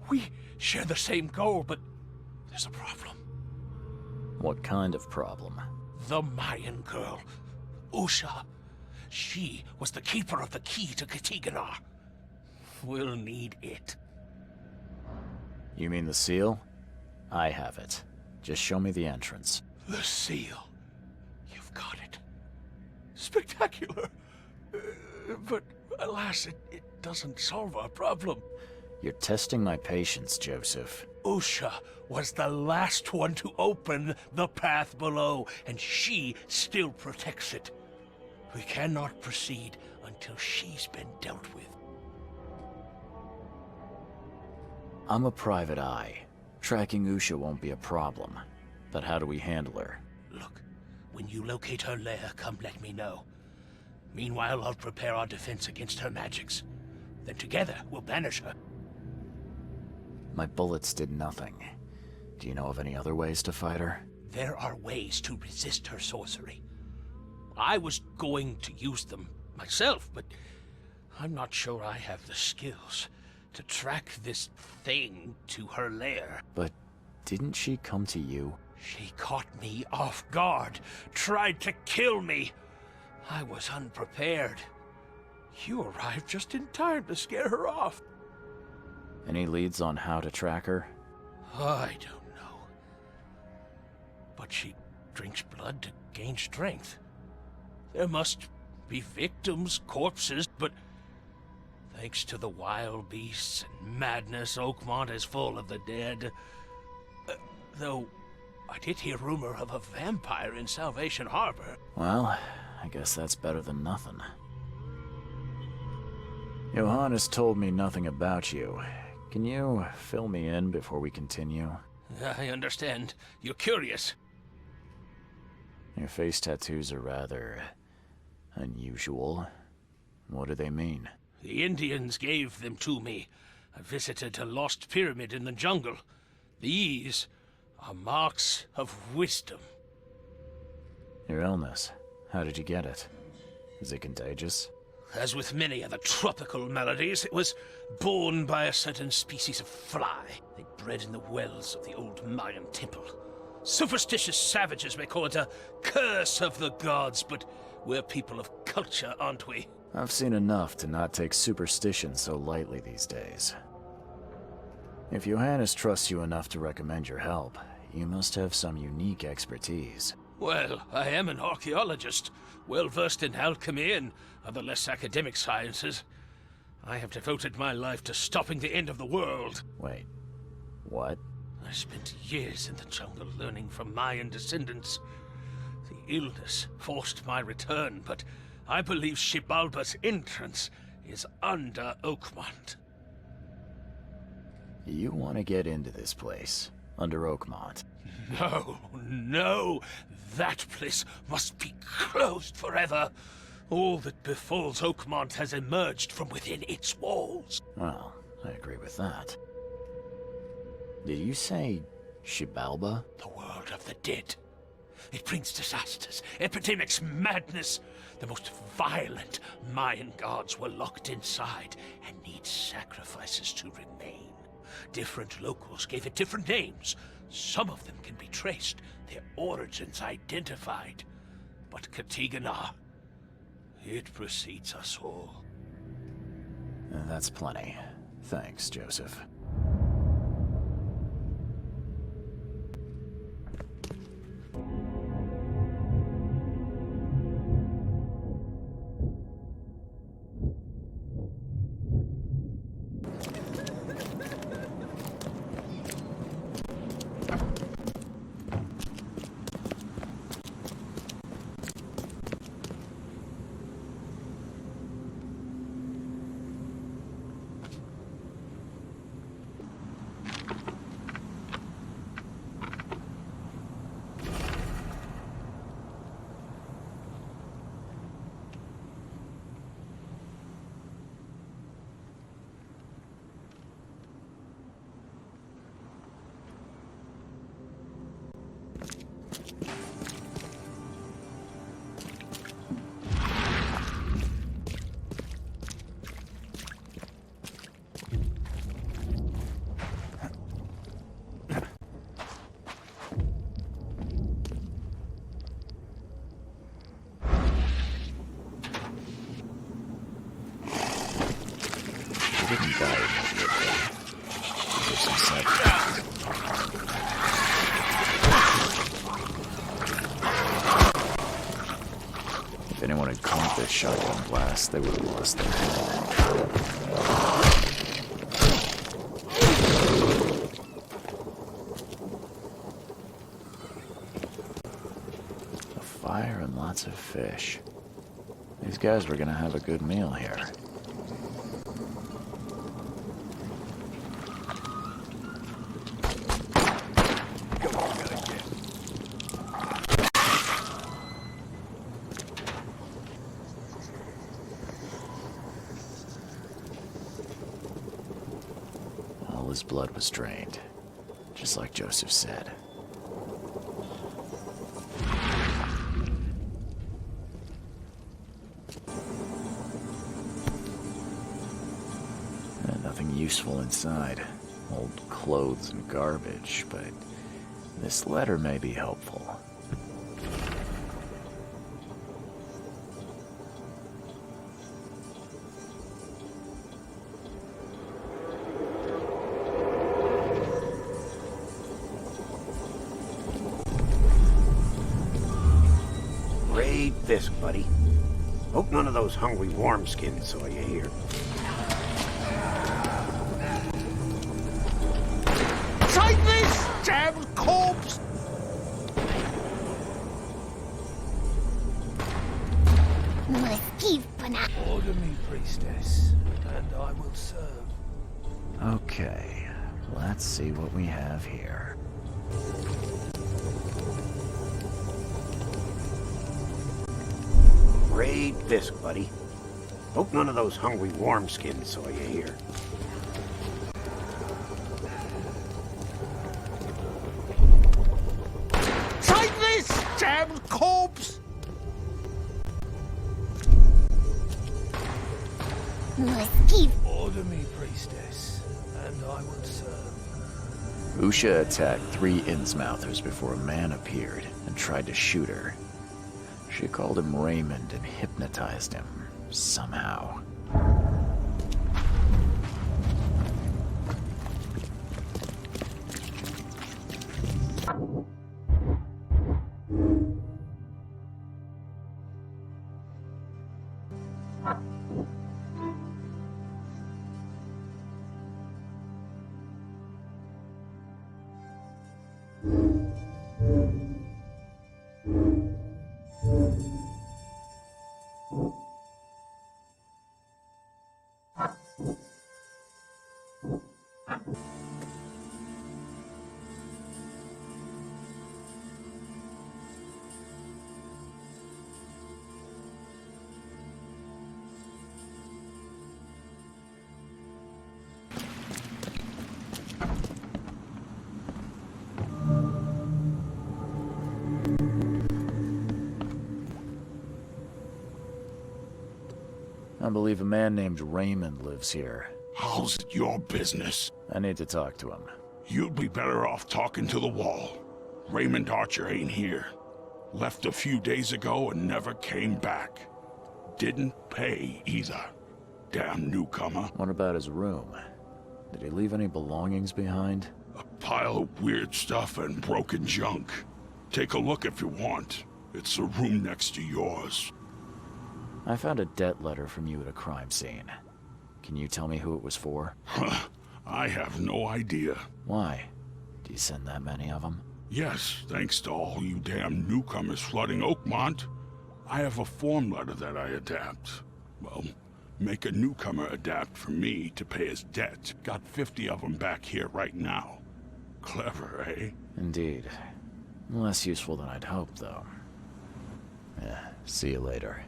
We share the same goal, but there's a problem. What kind of problem? The Mayan girl, Usha. She was the keeper of the key to Katiganar. We'll need it. You mean the seal? I have it. Just show me the entrance. The seal. You've got it. Spectacular. But alas, it doesn't solve our problem. You're testing my patience, Joseph. Usha was the last one to open the path below, and she still protects it. We cannot proceed until she's been dealt with. I'm a private eye. Tracking Usha won't be a problem. But how do we handle her? Look, when you locate her lair, come let me know. Meanwhile, I'll prepare our defense against her magics. Then together, we'll banish her. My bullets did nothing. Do you know of any other ways to fight her? There are ways to resist her sorcery. I was going to use them myself, but I'm not sure I have the skills to track this thing to her lair. But didn't she come to you? She caught me off guard, tried to kill me. I was unprepared. You arrived just in time to scare her off. Any leads on how to track her? I don't know. But she drinks blood to gain strength. There must be victims, corpses, but thanks to the wild beasts and madness, Oakmont is full of the dead. Though, I did hear rumor of a vampire in Salvation Harbor. Well, I guess that's better than nothing. Johannes told me nothing about you. Can you fill me in before we continue? I understand. You're curious. Your face tattoos are rather unusual. What do they mean? The Indians gave them to me. I visited a lost pyramid in the jungle. These are marks of wisdom. Your illness, how did you get it? Is it contagious? As with many other tropical maladies, it was borne by a certain species of fly. They bred in the wells of the old Mayan temple. Superstitious savages may call it a curse of the gods, but we're people of culture, aren't we? I've seen enough to not take superstition so lightly these days. If Johannes trusts you enough to recommend your help, you must have some unique expertise. Well, I am an archaeologist, well-versed in alchemy and other less academic sciences. I have devoted my life to stopping the end of the world. Wait, what? I spent years in the jungle learning from Mayan descendants. The illness forced my return, but I believe Xibalba's entrance is under Oakmont. You want to get into this place, under Oakmont? No, no! That place must be closed forever. All that befalls Oakmont has emerged from within its walls. Well, I agree with that. Did you say Shibalba? The world of the dead. It brings disasters, epidemics, madness. The most violent Mayan gods were locked inside and need sacrifices to remain. Different locals gave it different names. Some of them can be traced, their origins identified. But Katigana, it precedes us all. That's plenty. Thanks, Joseph. If anyone had caught this shotgun blast, they would have lost their head. A fire and lots of fish. These guys were gonna have a good meal here. His blood was drained, just like Joseph said. And nothing useful inside. Old clothes and garbage, but this letter may be helpful. This, buddy. Hope none of those hungry wormskins saw you here. Take this, damn corpse! Order me, priestess, and I will serve. Okay, let's see what we have here. Read this, buddy. Hope none of those hungry wormskins saw you here. Take this, damn corpse! Order me, priestess, and I will serve. Usha attacked 3 Innsmouthers before a man appeared and tried to shoot her. She called him Raymond and hypnotized him, somehow. I believe a man named Raymond lives here. How's it your business? I need to talk to him. You'd be better off talking to the wall. Raymond Archer ain't here. Left a few days ago and never came back. Didn't pay either. Damn newcomer. What about his room? Did he leave any belongings behind? A pile of weird stuff and broken junk. Take a look if you want. It's the room next to yours. I found a debt letter from you at a crime scene. Can you tell me who it was for? I have no idea. Why? Do you send that many of them? Yes, thanks to all you damn newcomers flooding Oakmont. I have a form letter that I adapt. Well, make a newcomer adapt for me to pay his debt. Got 50 of them back here right now. Clever, eh? Indeed. Less useful than I'd hoped, though. Yeah, see you later.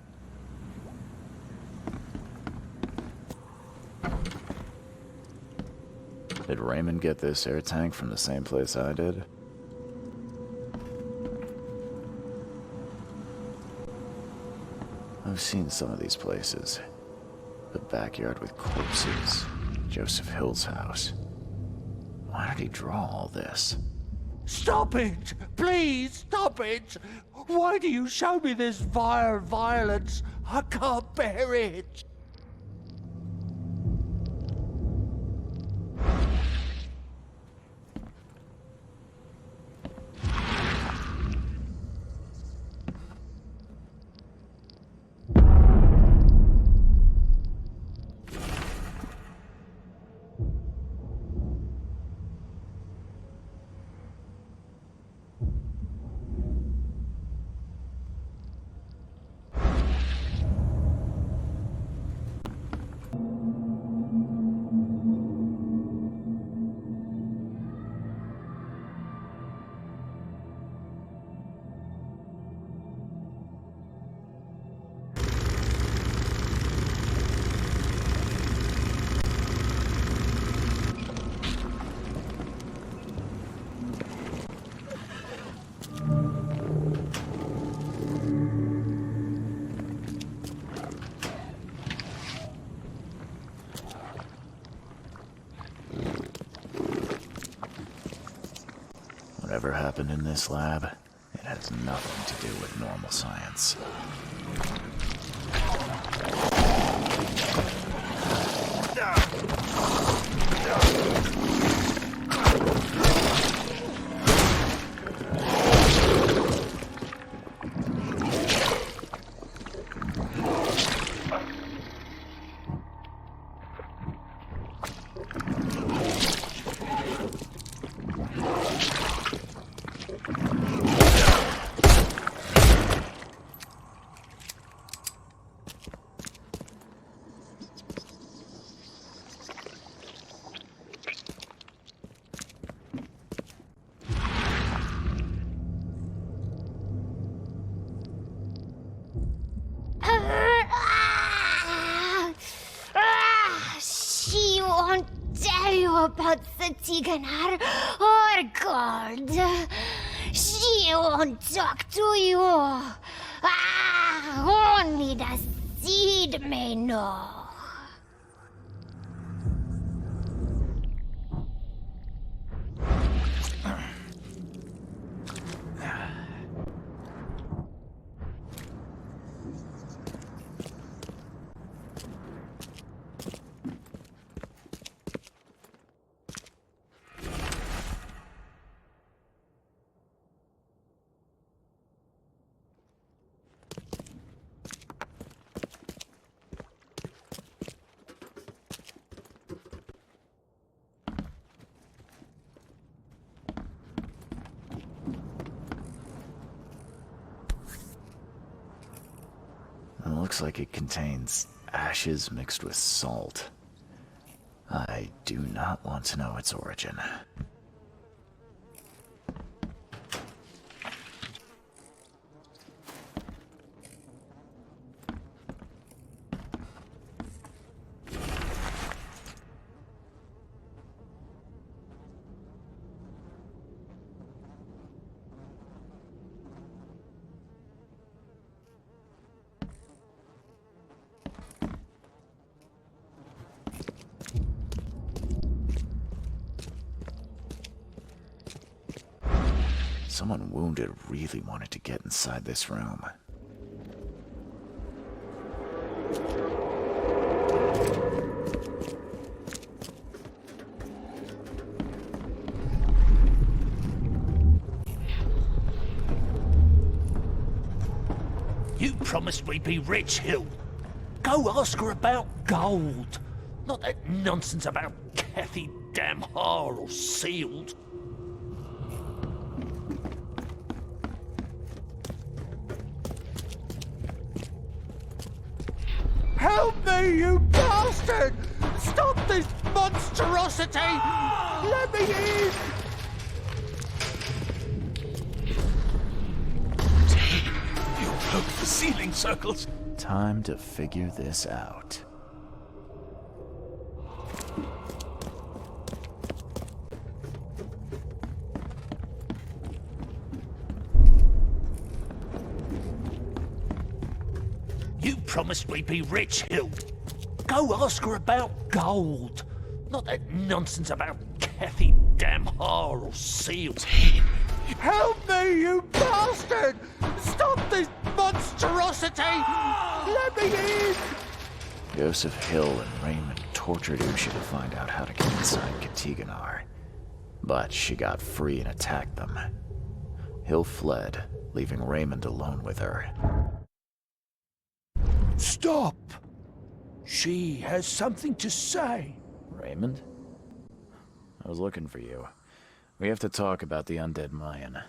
Did Raymond get this air tank from the same place I did? I've seen some of these places. The backyard with corpses. Joseph Hill's house. Why did he draw all this? Stop it! Please, stop it! Why do you show me this vile violence? I can't bear it! Whatever happened in this lab, it has nothing to do with normal science. She won't tell you about the Tiganar or gold. She won't talk to you. Only the seed may know. It looks like it contains ashes mixed with salt. I do not want to know its origin. Someone wounded really wanted to get inside this room. You promised we'd be rich, Hill. Go ask her about gold. Not that nonsense about Kathy Damhar or sealed. Help me, you bastard! Stop this monstrosity! Let me in! You broke the ceiling circles. Time to figure this out. You promised we'd be rich, Hill. Go ask her about gold. Not that nonsense about Kathy Damhar or sealed. Help me, you bastard! Stop this monstrosity! Let me in! Joseph Hill and Raymond tortured Usha to find out how to get inside Katiganar. But she got free and attacked them. Hill fled, leaving Raymond alone with her. Stop! She has something to say. Raymond? I was looking for you. We have to talk about the undead Mayan.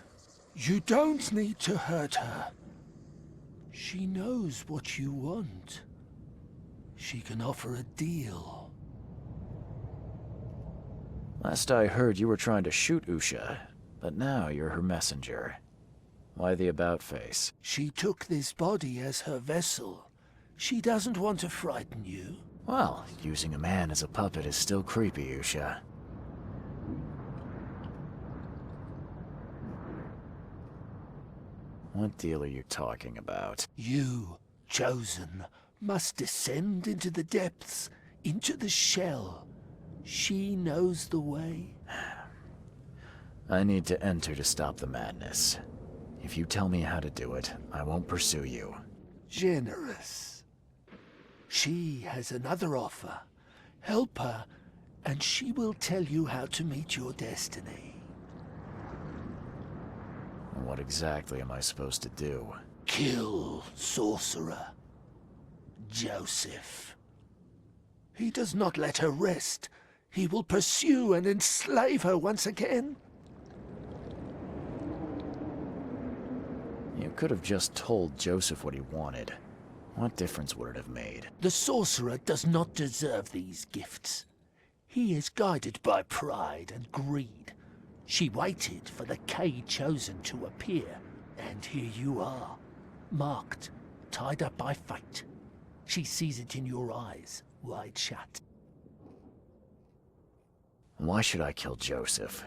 You don't need to hurt her. She knows what you want. She can offer a deal. Last I heard, you were trying to shoot Usha, but now you're her messenger. Why the about-face? She took this body as her vessel. She doesn't want to frighten you. Well, using a man as a puppet is still creepy, Usha. What deal are you talking about? You, chosen, must descend into the depths, into the shell. She knows the way. I need to enter to stop the madness. If you tell me how to do it, I won't pursue you. Generous. She has another offer. Help her, and she will tell you how to meet your destiny. What exactly am I supposed to do? Kill sorcerer Joseph. He does not let her rest. He will pursue and enslave her once again. You could have just told Joseph what he wanted. What difference would it have made? The sorcerer does not deserve these gifts. He is guided by pride and greed. She waited for the K chosen to appear, and here you are, marked, tied up by fate. She sees it in your eyes, wide shut. Why should I kill Joseph?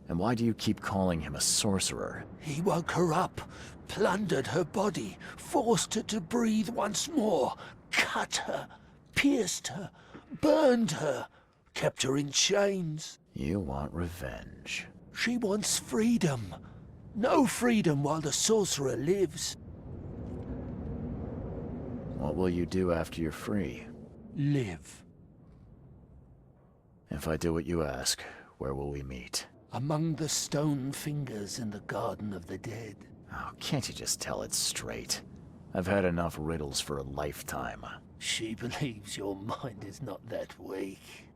And why do you keep calling him a sorcerer? He woke her up, plundered her body, forced her to breathe once more, cut her, pierced her, burned her, kept her in chains. You want revenge. She wants freedom. No freedom while the sorcerer lives. What will you do after you're free? Live. If I do what you ask, where will we meet? Among the stone fingers in the Garden of the Dead. Oh, can't you just tell it straight? I've had enough riddles for a lifetime. She believes your mind is not that weak.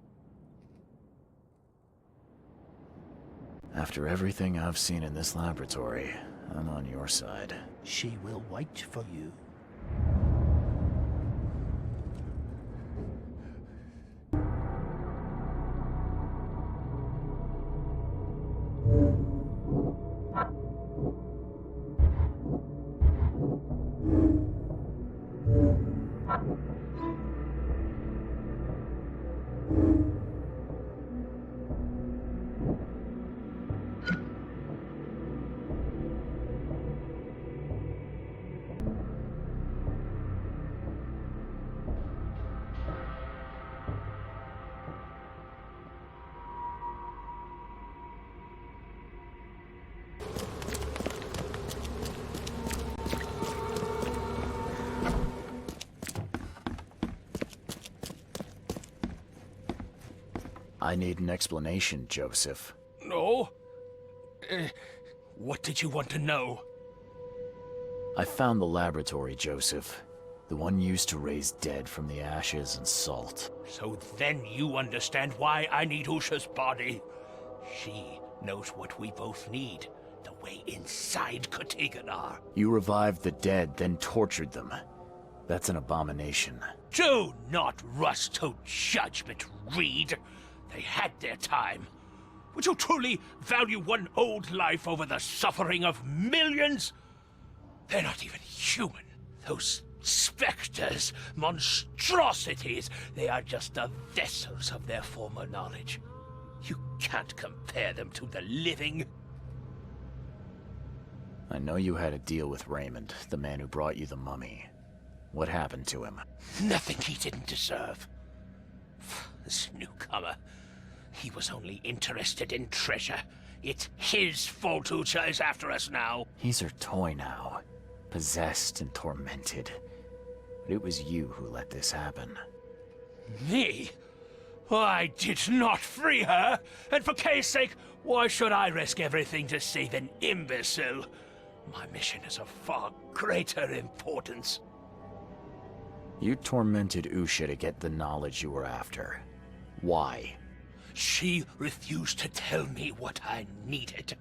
After everything I've seen in this laboratory, I'm on your side. She will wait for you. I need an explanation, Joseph. No? What did you want to know? I found the laboratory, Joseph. The one used to raise dead from the ashes and salt. So then you understand why I need Usha's body. She knows what we both need. The way inside Katiganar. You revived the dead, then tortured them. That's an abomination. Do not rush to judgment, Reed. They had their time. Would you truly value one old life over the suffering of millions? They're not even human. Those specters, monstrosities, they are just the vessels of their former knowledge. You can't compare them to the living. I know you had a deal with Raymond, the man who brought you the mummy. What happened to him? Nothing he didn't deserve. This newcomer, he was only interested in treasure. It's his fault Usha is after us now. He's her toy now, possessed and tormented. But it was you who let this happen. Me? I did not free her, and for Kay's sake, why should I risk everything to save an imbecile? My mission is of far greater importance. You tormented Usha to get the knowledge you were after. Why? She refused to tell me what I needed.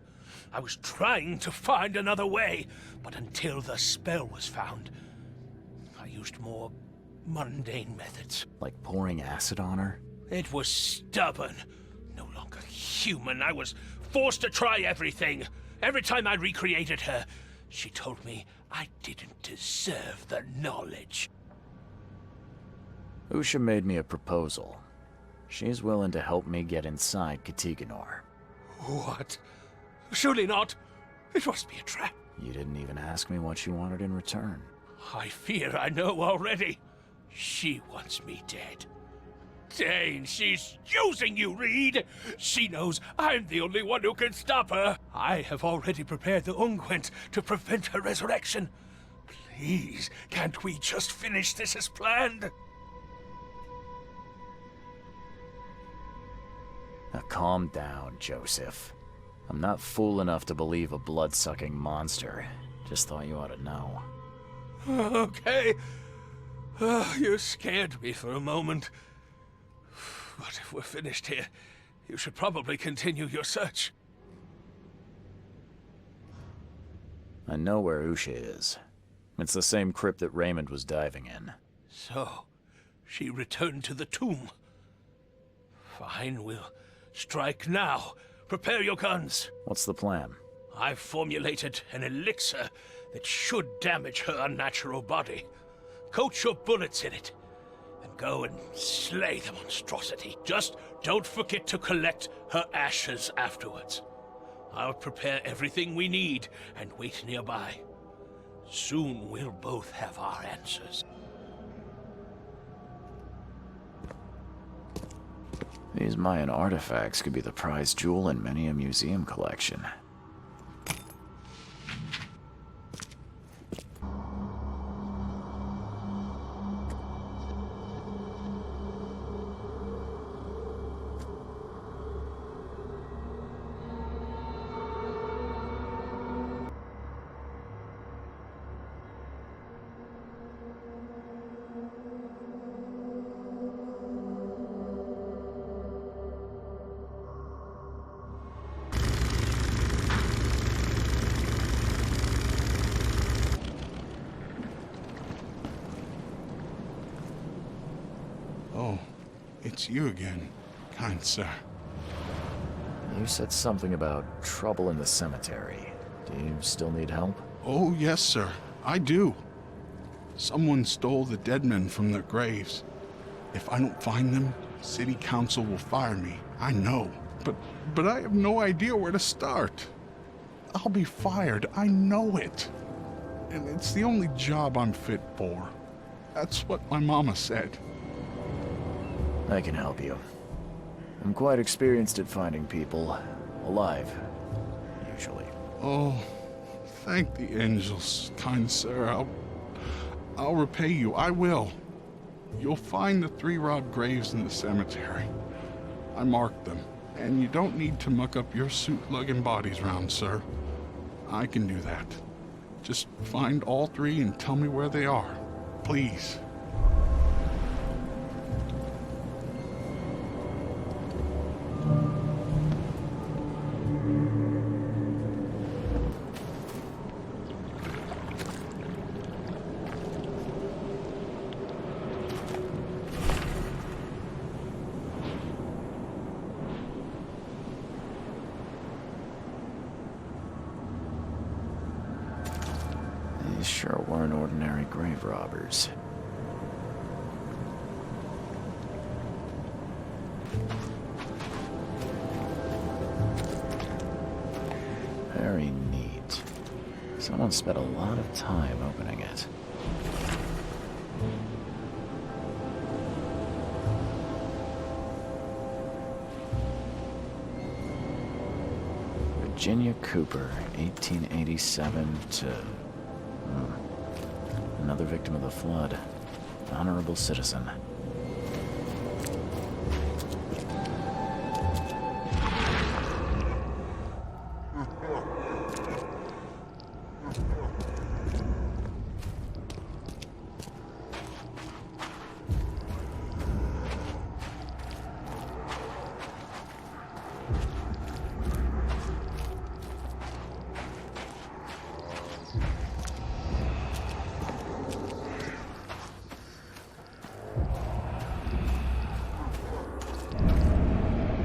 I was trying to find another way, but until the spell was found, I used more mundane methods. Like pouring acid on her? It was stubborn. No longer human. I was forced to try everything. Every time I recreated her, she told me I didn't deserve the knowledge. Usha made me a proposal. She's willing to help me get inside Katiganar. What? Surely not. It must be a trap. You didn't even ask me what she wanted in return. I fear I know already. She wants me dead. Dane, she's using you, Reed! She knows I'm the only one who can stop her. I have already prepared the unguent to prevent her resurrection. Please, can't we just finish this as planned? Now calm down, Joseph. I'm not fool enough to believe a blood-sucking monster. Just thought you ought to know. Okay. You scared me for a moment. But if we're finished here, you should probably continue your search. I know where Usha is. It's the same crypt that Raymond was diving in. So, she returned to the tomb. Fine, we'll strike now. Prepare your guns. What's the plan? I've formulated an elixir that should damage her unnatural body. Coat your bullets in it. Go and slay the monstrosity. Just don't forget to collect her ashes afterwards. I'll prepare everything we need and wait nearby. Soon we'll both have our answers. These Mayan artifacts could be the prized jewel in many a museum collection. Oh, it's you again, kind sir. You said something about trouble in the cemetery. Do you still need help? Oh, yes, sir. I do. Someone stole the dead men from their graves. If I don't find them, city council will fire me. I know. But I have no idea where to start. I'll be fired. I know it. And it's the only job I'm fit for. That's what my mama said. I can help you. I'm quite experienced at finding people alive, usually. Oh, thank the angels, kind sir. I'll repay you. I will. You'll find the 3 robbed graves in the cemetery. I marked them. And you don't need to muck up your suit-lugging bodies round, sir. I can do that. Just find all three and tell me where they are. Please. These sure weren't ordinary grave robbers. Very neat. Someone spent a lot of time opening it. Virginia Cooper, 1887 to... Another victim of the flood. Honorable citizen.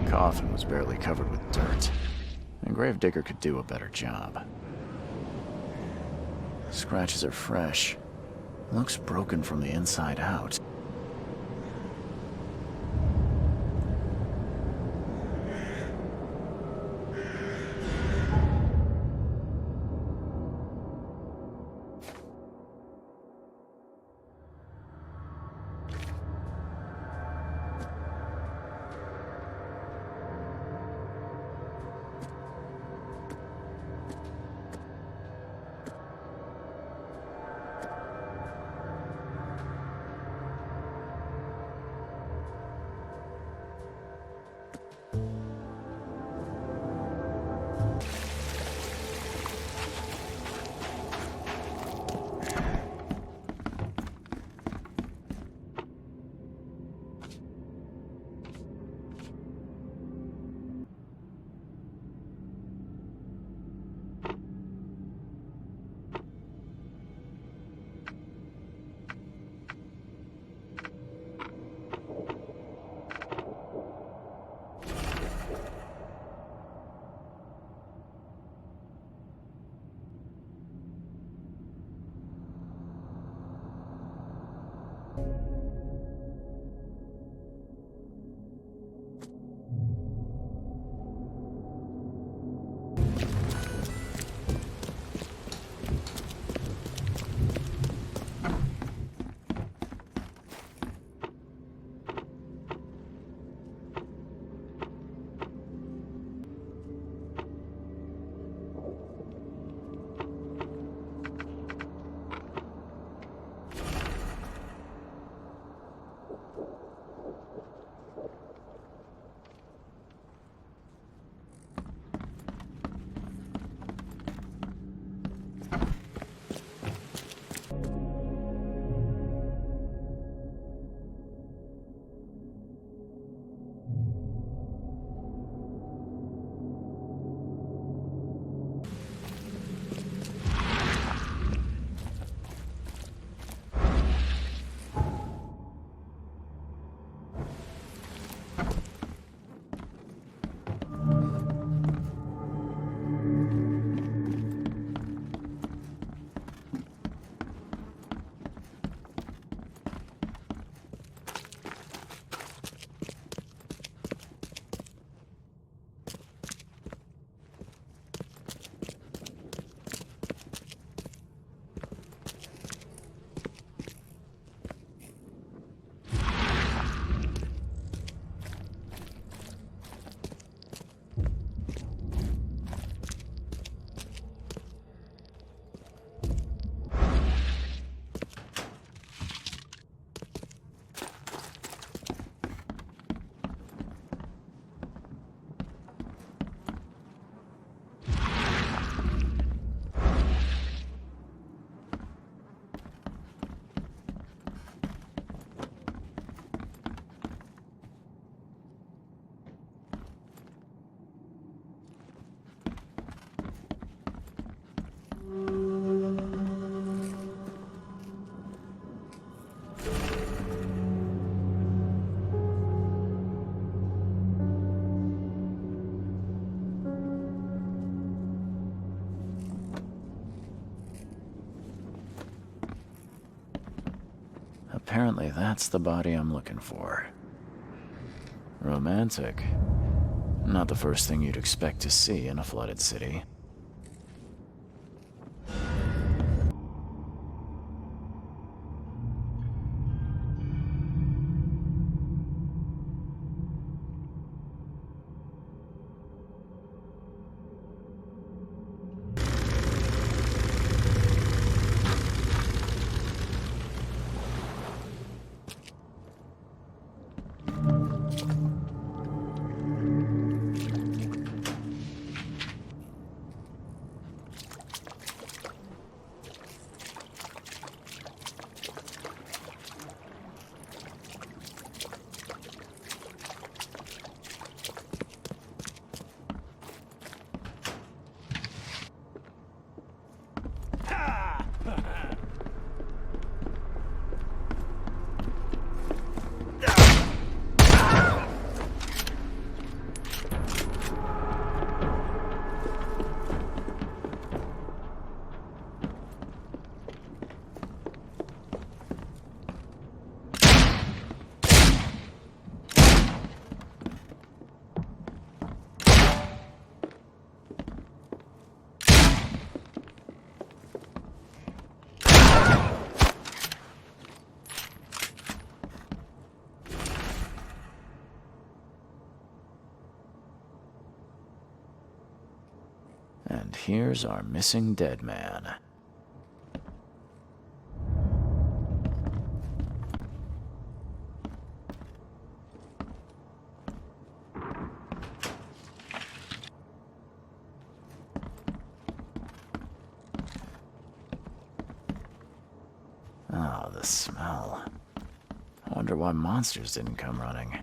Coffin was barely covered with dirt. A gravedigger could do a better job. Scratches are fresh. Looks broken from the inside out. Apparently that's the body I'm looking for. Romantic. Not the first thing you'd expect to see in a flooded city. And here's our missing dead man. Oh, the smell. I wonder why monsters didn't come running.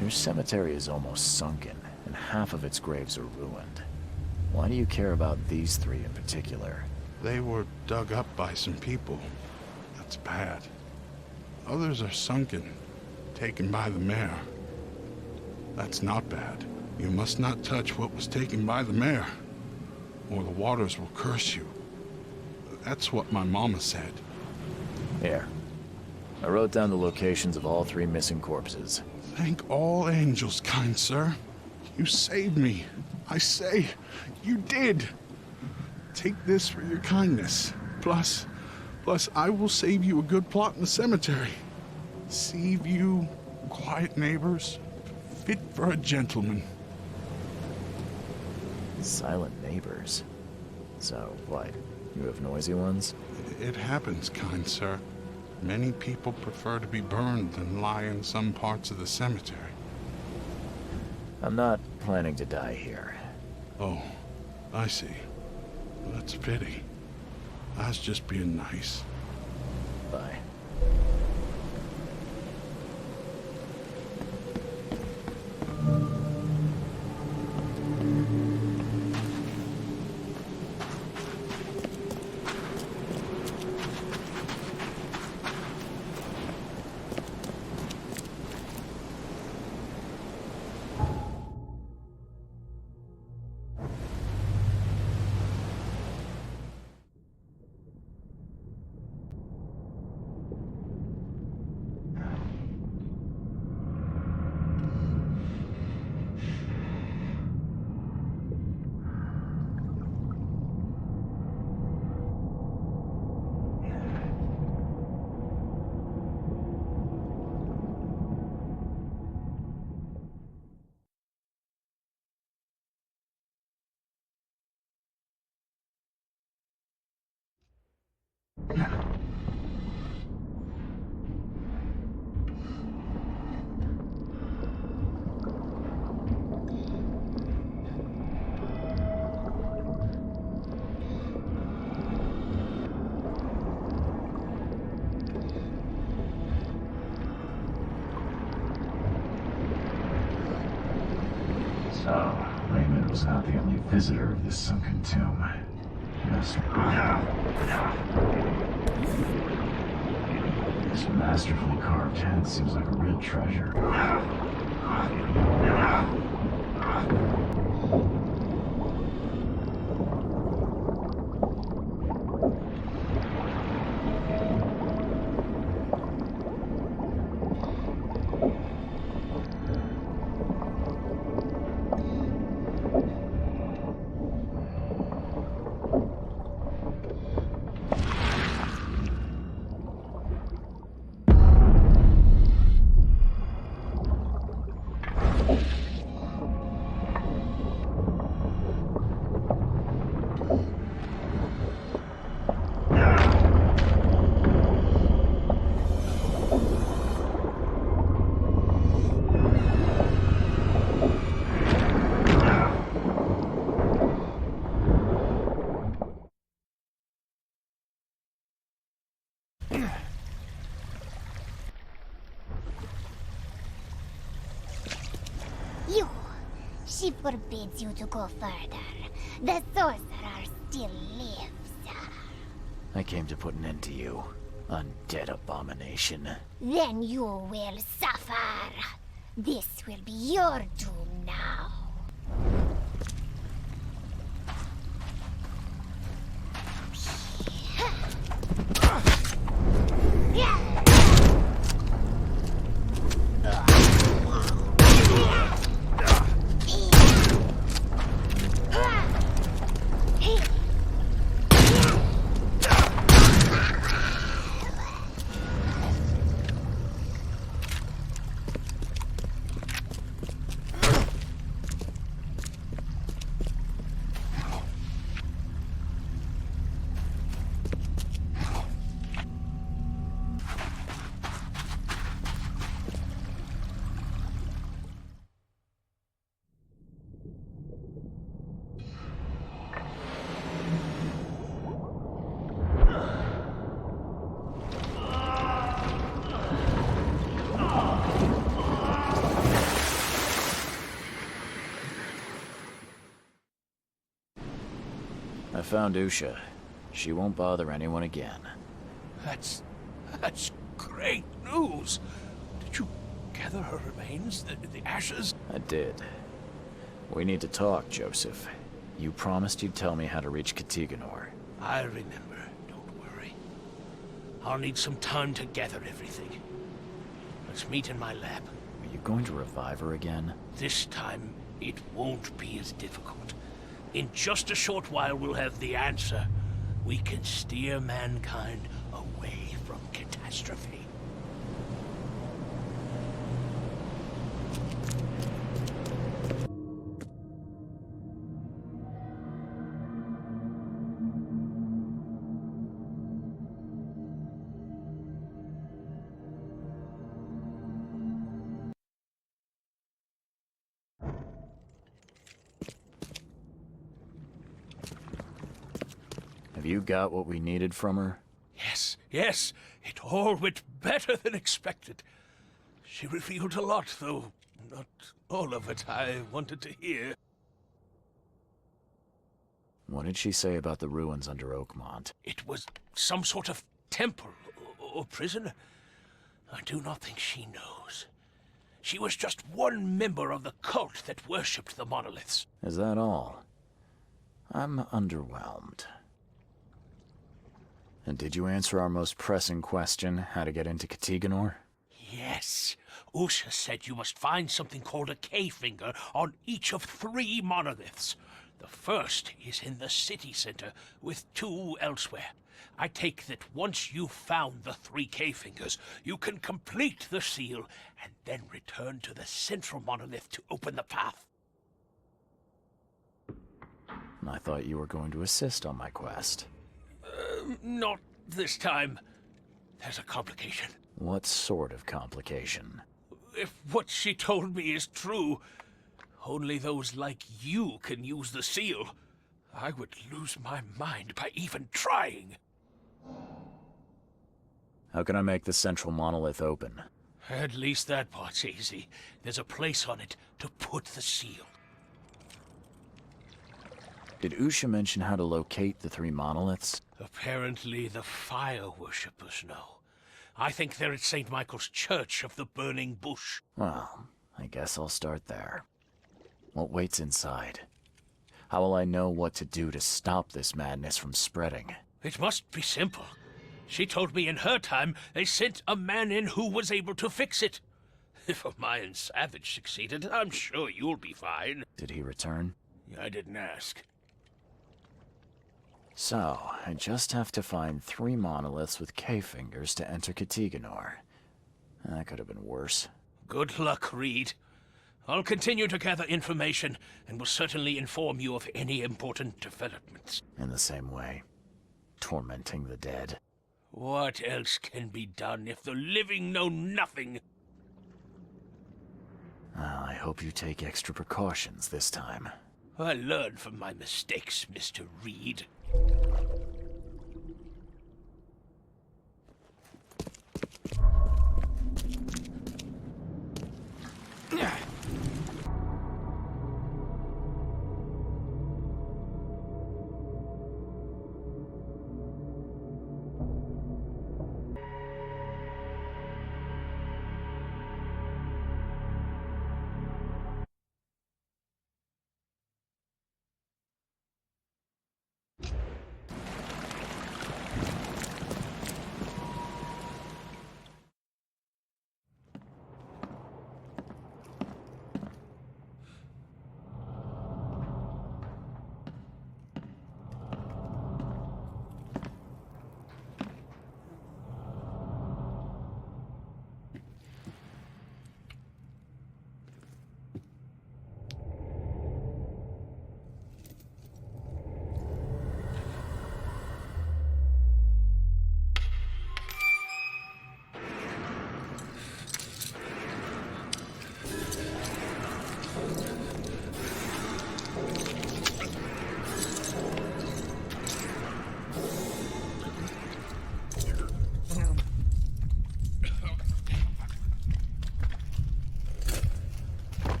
Your cemetery is almost sunken, and half of its graves are ruined. Why do you care about these three in particular? They were dug up by some people. That's bad. Others are sunken, taken by the mayor. That's not bad. You must not touch what was taken by the mayor, or the waters will curse you. That's what my mama said. Here. I wrote down the locations of all three missing corpses. Thank all angels, kind sir. You saved me. I say, you did. Take this for your kindness. Plus, I will save you a good plot in the cemetery. Save you, quiet neighbors, fit for a gentleman. Silent neighbors? So, what? You have noisy ones? It happens, kind sir. Many people prefer to be burned than lie in some parts of the cemetery. I'm not planning to die here. Oh, I see. That's a pity. I was just being nice. Bye. So, Raymond was not the only visitor of this sunken tomb. Yes. This masterfully carved head seems like a real treasure. She forbids you to go further. The sorcerer still lives. I came to put an end to you, undead abomination. Then you will suffer. This will be your doom now. I found Usha. She won't bother anyone again. That's great news. Did you gather her remains, the ashes? I did. We need to talk, Joseph. You promised you'd tell me how to reach Katiganor. I remember, don't worry. I'll need some time to gather everything. Let's meet in my lab. Are you going to revive her again? This time, it won't be as difficult. In just a short while, we'll have the answer. We can steer mankind away from catastrophe. Have you got what we needed from her? Yes, it all went better than expected. She revealed a lot, though not all of it I wanted to hear. What did she say about the ruins under Oakmont? It was some sort of temple or prison. I do not think she knows. She was just one member of the cult that worshipped the monoliths. Is that all? I'm underwhelmed. And did you answer our most pressing question, how to get into Katiganor? Yes. Usha said you must find something called a K-finger on each of 3 monoliths. The first is in the city center, with 2 elsewhere. I take that once you've found the 3 K-fingers, you can complete the seal, and then return to the central monolith to open the path. I thought you were going to assist on my quest. Not this time. There's a complication. What sort of complication? If what she told me is true, only those like you can use the seal. I would lose my mind by even trying. How can I make the central monolith open? At least that part's easy. There's a place on it to put the seal. Did Usha mention how to locate the 3 monoliths? Apparently the fire worshippers know. I think they're at St. Michael's Church of the Burning Bush. Well, I guess I'll start there. What waits inside? How will I know what to do to stop this madness from spreading? It must be simple. She told me in her time they sent a man in who was able to fix it. If a Mayan savage succeeded, I'm sure you'll be fine. Did he return? I didn't ask. So, I just have to find 3 monoliths with K-fingers to enter Katiganor. That could have been worse. Good luck, Reed. I'll continue to gather information, and will certainly inform you of any important developments. In the same way, tormenting the dead. What else can be done if the living know nothing? Well, I hope you take extra precautions this time. I learn from my mistakes, Mr. Reed.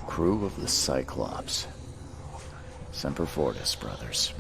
Crew of the Cyclops. Semper Fortis, brothers.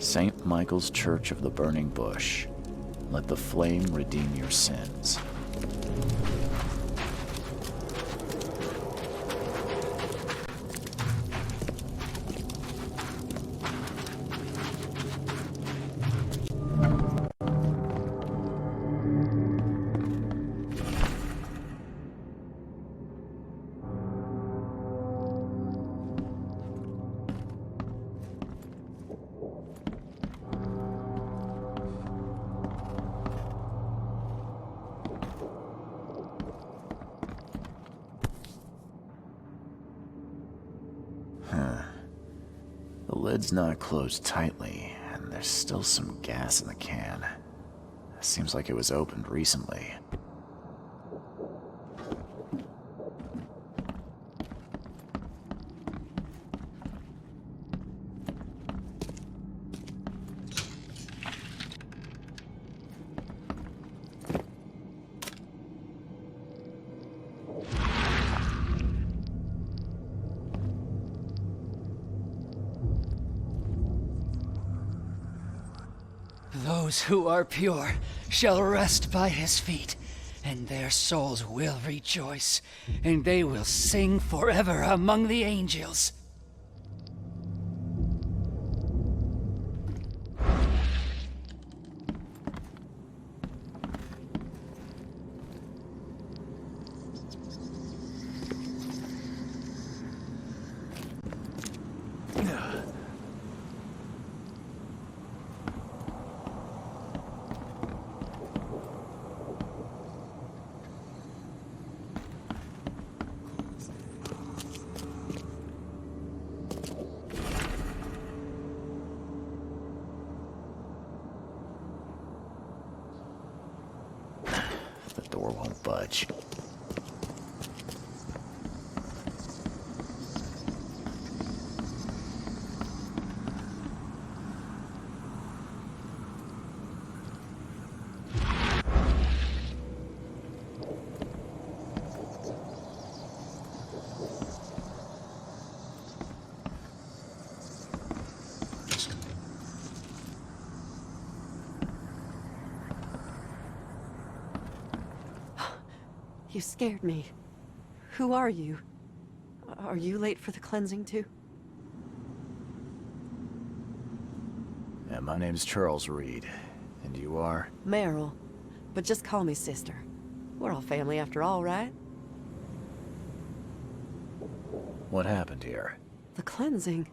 St. Michael's Church of the Burning Bush. Let the flame redeem your sins. The lid's not closed tightly, and there's still some gas in the can. Seems like it was opened recently. Those who are pure shall rest by his feet, and their souls will rejoice, and they will sing forever among the angels. The door won't budge. You scared me. Who are you? Are you late for the cleansing too? Yeah, my name's Charles Reed. And you are? Meryl. But just call me sister. We're all family after all, right? What happened here? The cleansing.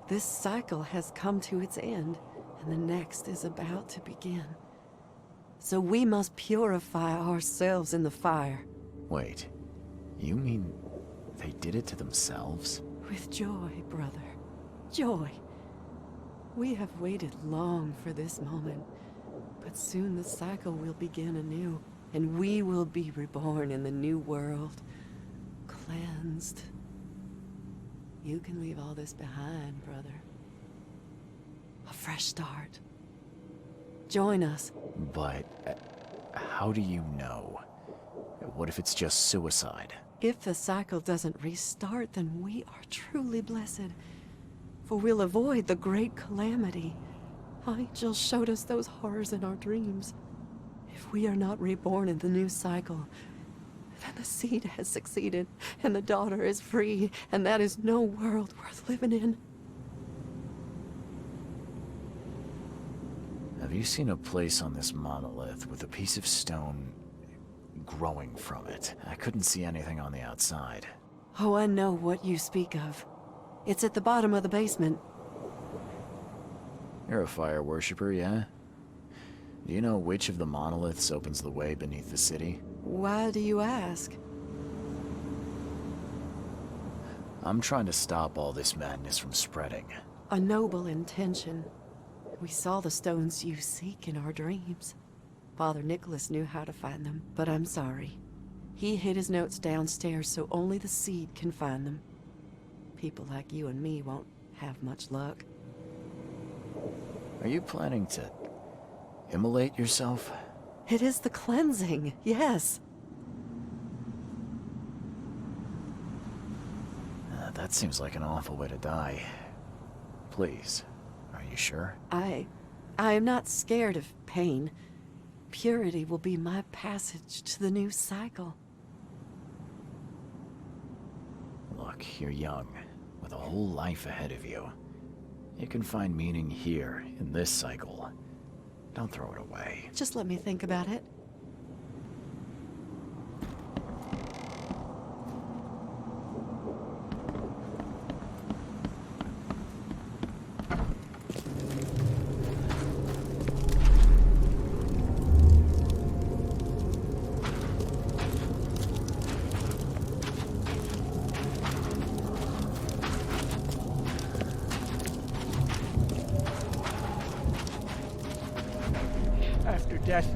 This cycle has come to its end, and the next is about to begin. So we must purify ourselves in the fire. Wait, you mean they did it to themselves? With joy, brother. Joy. We have waited long for this moment, but soon the cycle will begin anew, and we will be reborn in the new world, cleansed. You can leave all this behind, brother. A fresh start. Join us. But how do you know? What if it's just suicide? If the cycle doesn't restart, then we are truly blessed. For we'll avoid the great calamity. Angels showed us those horrors in our dreams. If we are not reborn in the new cycle, then the seed has succeeded, and the daughter is free, and that is no world worth living in. Have you seen a place on this monolith with a piece of stone growing from it? I couldn't see anything on the outside. Oh, I know what you speak of. It's at the bottom of the basement. You're a fire worshiper, yeah? Do you know which of the monoliths opens the way beneath the city? Why do you ask? I'm trying to stop all this madness from spreading. A noble intention. We saw the stones you seek in our dreams. Father Nicholas knew how to find them, but I'm sorry. He hid his notes downstairs so only the seed can find them. People like you and me won't have much luck. Are you planning to immolate yourself? It is the cleansing, yes. That seems like an awful way to die. Please, are You sure? I am not scared of pain. Purity will be my passage to the new cycle. Look, you're young, with a whole life ahead of you. You can find meaning here, in this cycle. Don't throw it away. Just let me think about it. Death,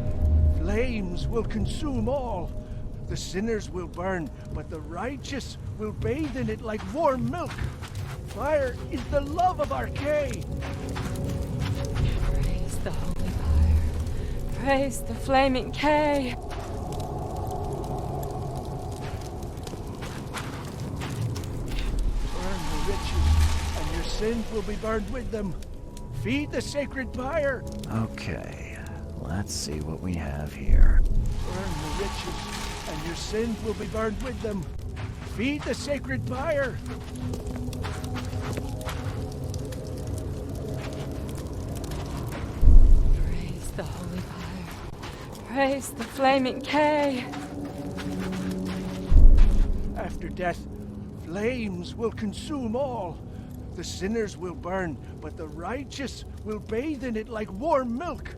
flames will consume all. The sinners will burn, but the righteous will bathe in it like warm milk. Fire is the love of our Kay. Praise the holy fire. Praise the flaming Kay. Burn the riches, and your sins will be burned with them. Feed the sacred fire. Okay. Let's see what we have here. Burn the riches, and your sins will be burned with them. Feed the sacred fire. Praise the holy fire. Praise the flaming Kay. After death, flames will consume all. The sinners will burn, but the righteous will bathe in it like warm milk.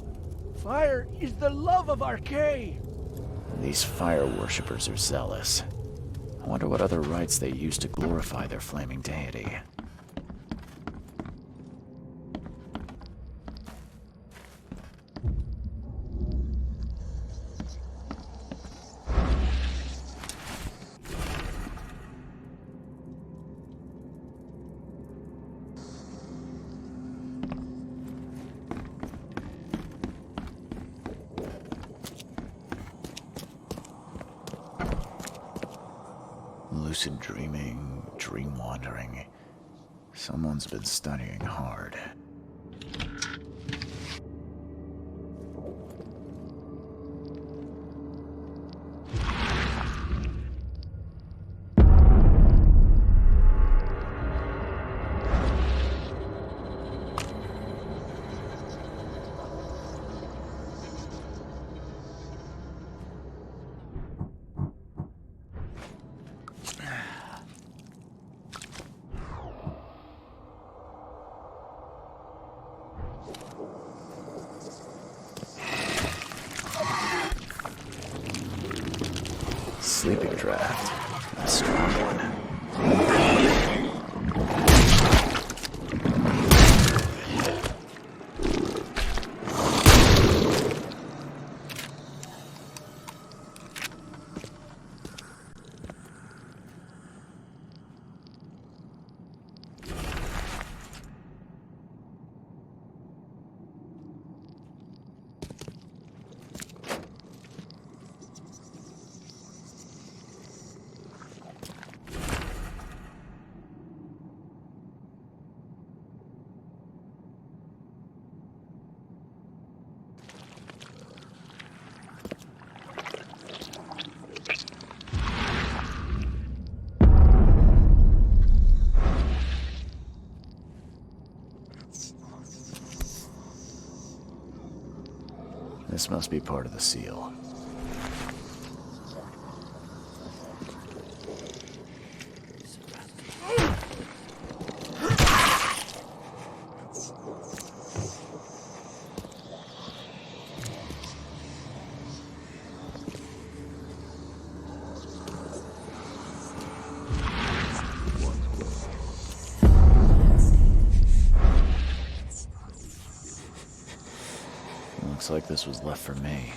Fire is the love of our Kay. These fire worshippers are zealous. I wonder what other rites they use to glorify their flaming deity. Lucid dreaming, dream wandering. Someone's been studying hard. Sleeping draft. A strong one. This must be part of the seal. Looks like this was left for me.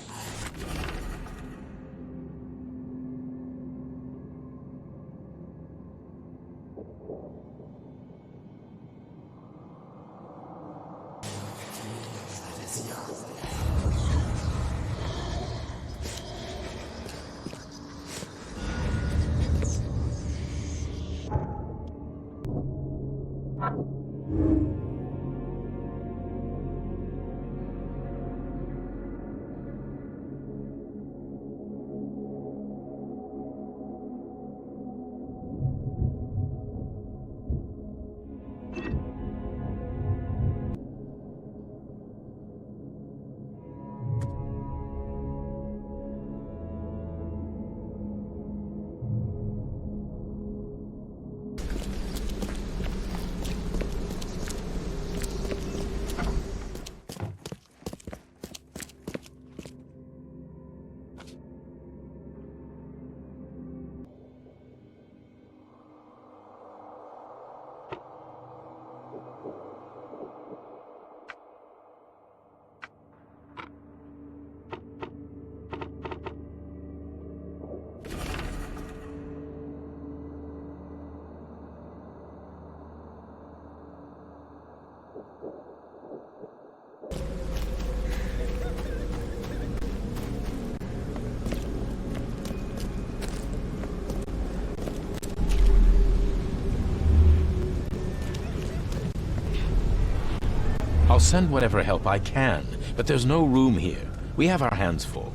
I'll send whatever help I can, but there's no room here. We have our hands full.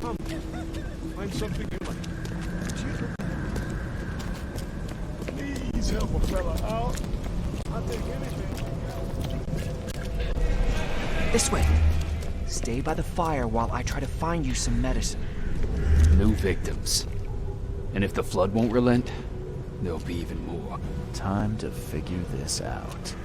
Find something you like. Please help a fella out. I'll take anything. This way. Stay by the fire while I try to find you some medicine. New victims. And if the flood won't relent, there'll be even more. Time to figure this out.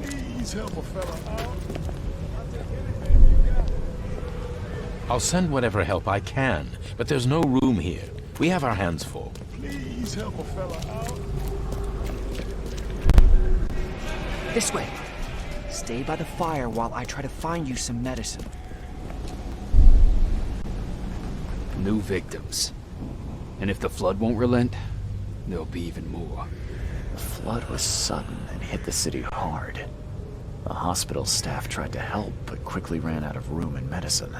Please help a fella out. I'll take anything you got. I'll send whatever help I can, but there's no room here. We have our hands full. Please help a fella out. This way. Stay by the fire while I try to find you some medicine. New victims. And if the flood won't relent, there'll be even more. The flood was sudden and hit the city hard. The hospital staff tried to help, but quickly ran out of room and medicine.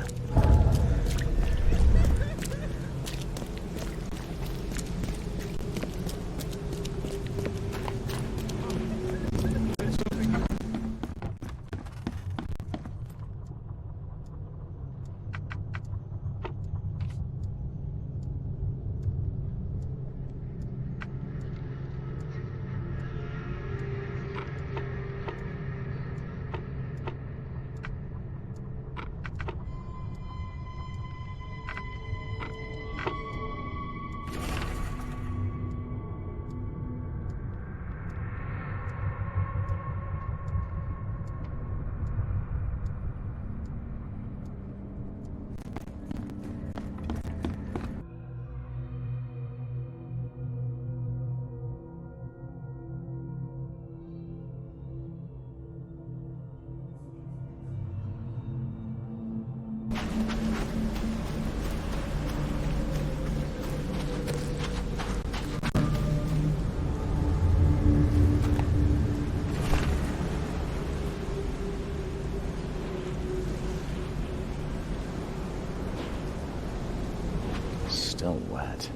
Still wet.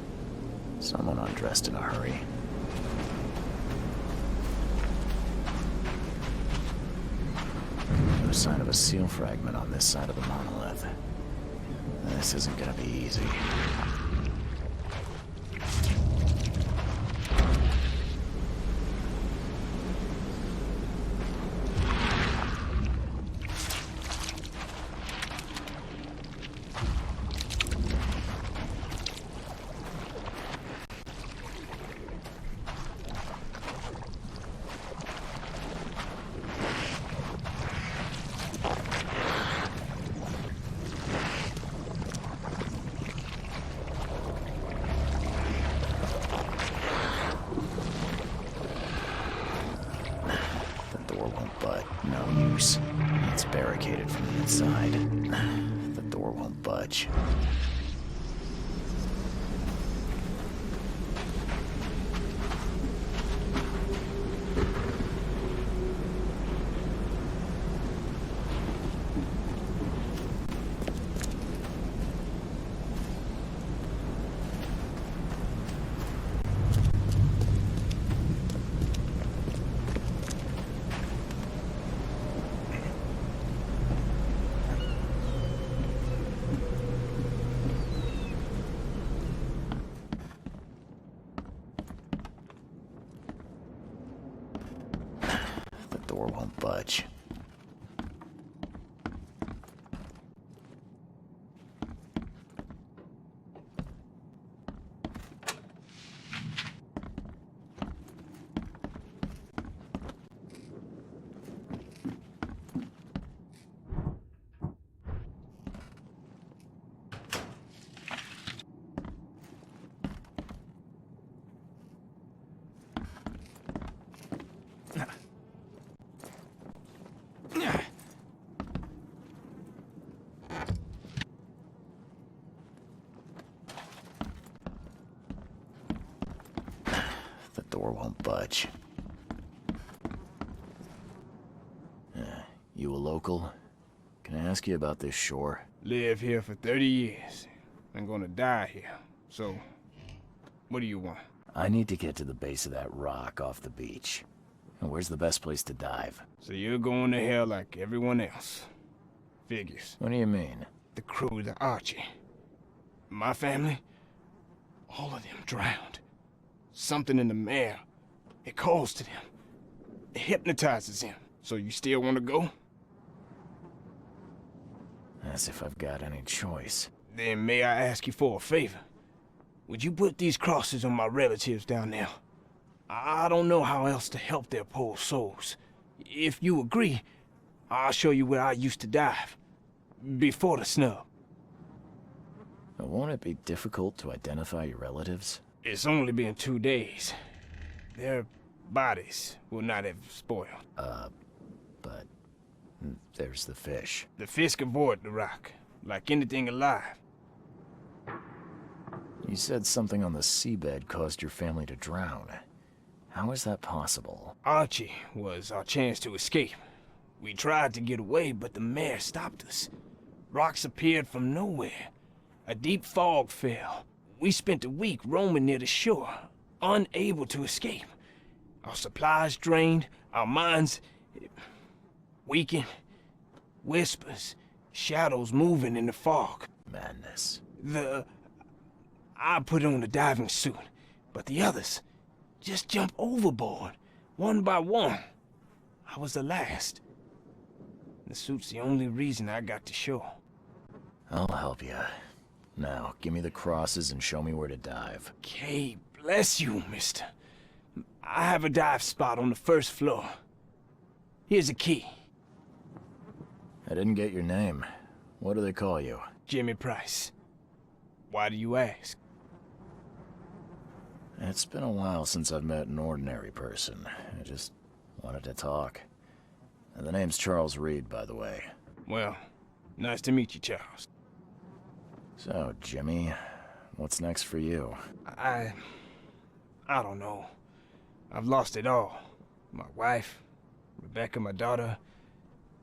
Someone undressed in a hurry. No sign of a seal fragment on this side of the monolith. This isn't gonna be easy. It's barricaded from the inside. The door won't budge. Door won't budge. door won't budge. You a local? Can I ask you about this shore? Live here for 30 years. I'm gonna die here. So, what do you want? I need to get to the base of that rock off the beach. And where's the best place to dive? So you're going to hell like everyone else. Figures. What do you mean? The crew, the Archie. My family, all of them drowned. Something in the mare. It calls to them. It hypnotizes them. So you still want to go? As if I've got any choice. Then may I ask you for a favor? Would you put these crosses on my relatives down there? I don't know how else to help their poor souls. If you agree, I'll show you where I used to dive. Before the snub. Won't it be difficult to identify your relatives? It's only been 2 days. Their bodies will not have spoiled. But there's the fish. The fish avoid the rock, like anything alive. You said something on the seabed caused your family to drown. How is that possible? Archie was our chance to escape. We tried to get away, but the mare stopped us. Rocks appeared from nowhere. A deep fog fell. We spent a week roaming near the shore, unable to escape. Our supplies drained, our minds weakened. Whispers, shadows moving in the fog. Madness. I put on the diving suit, but the others just jumped overboard, one by one. I was the last. The suit's the only reason I got to shore. I'll help you. Now, give me the crosses and show me where to dive. Okay, bless you, mister. I have a dive spot on the first floor. Here's a key. I didn't get your name. What do they call you? Jimmy Price. Why do you ask? It's been a while since I've met an ordinary person. I just wanted to talk. And the name's Charles Reed, by the way. Well, nice to meet you, Charles. So, Jimmy, what's next for you? I don't know. I've lost it all. My wife, Rebecca, my daughter.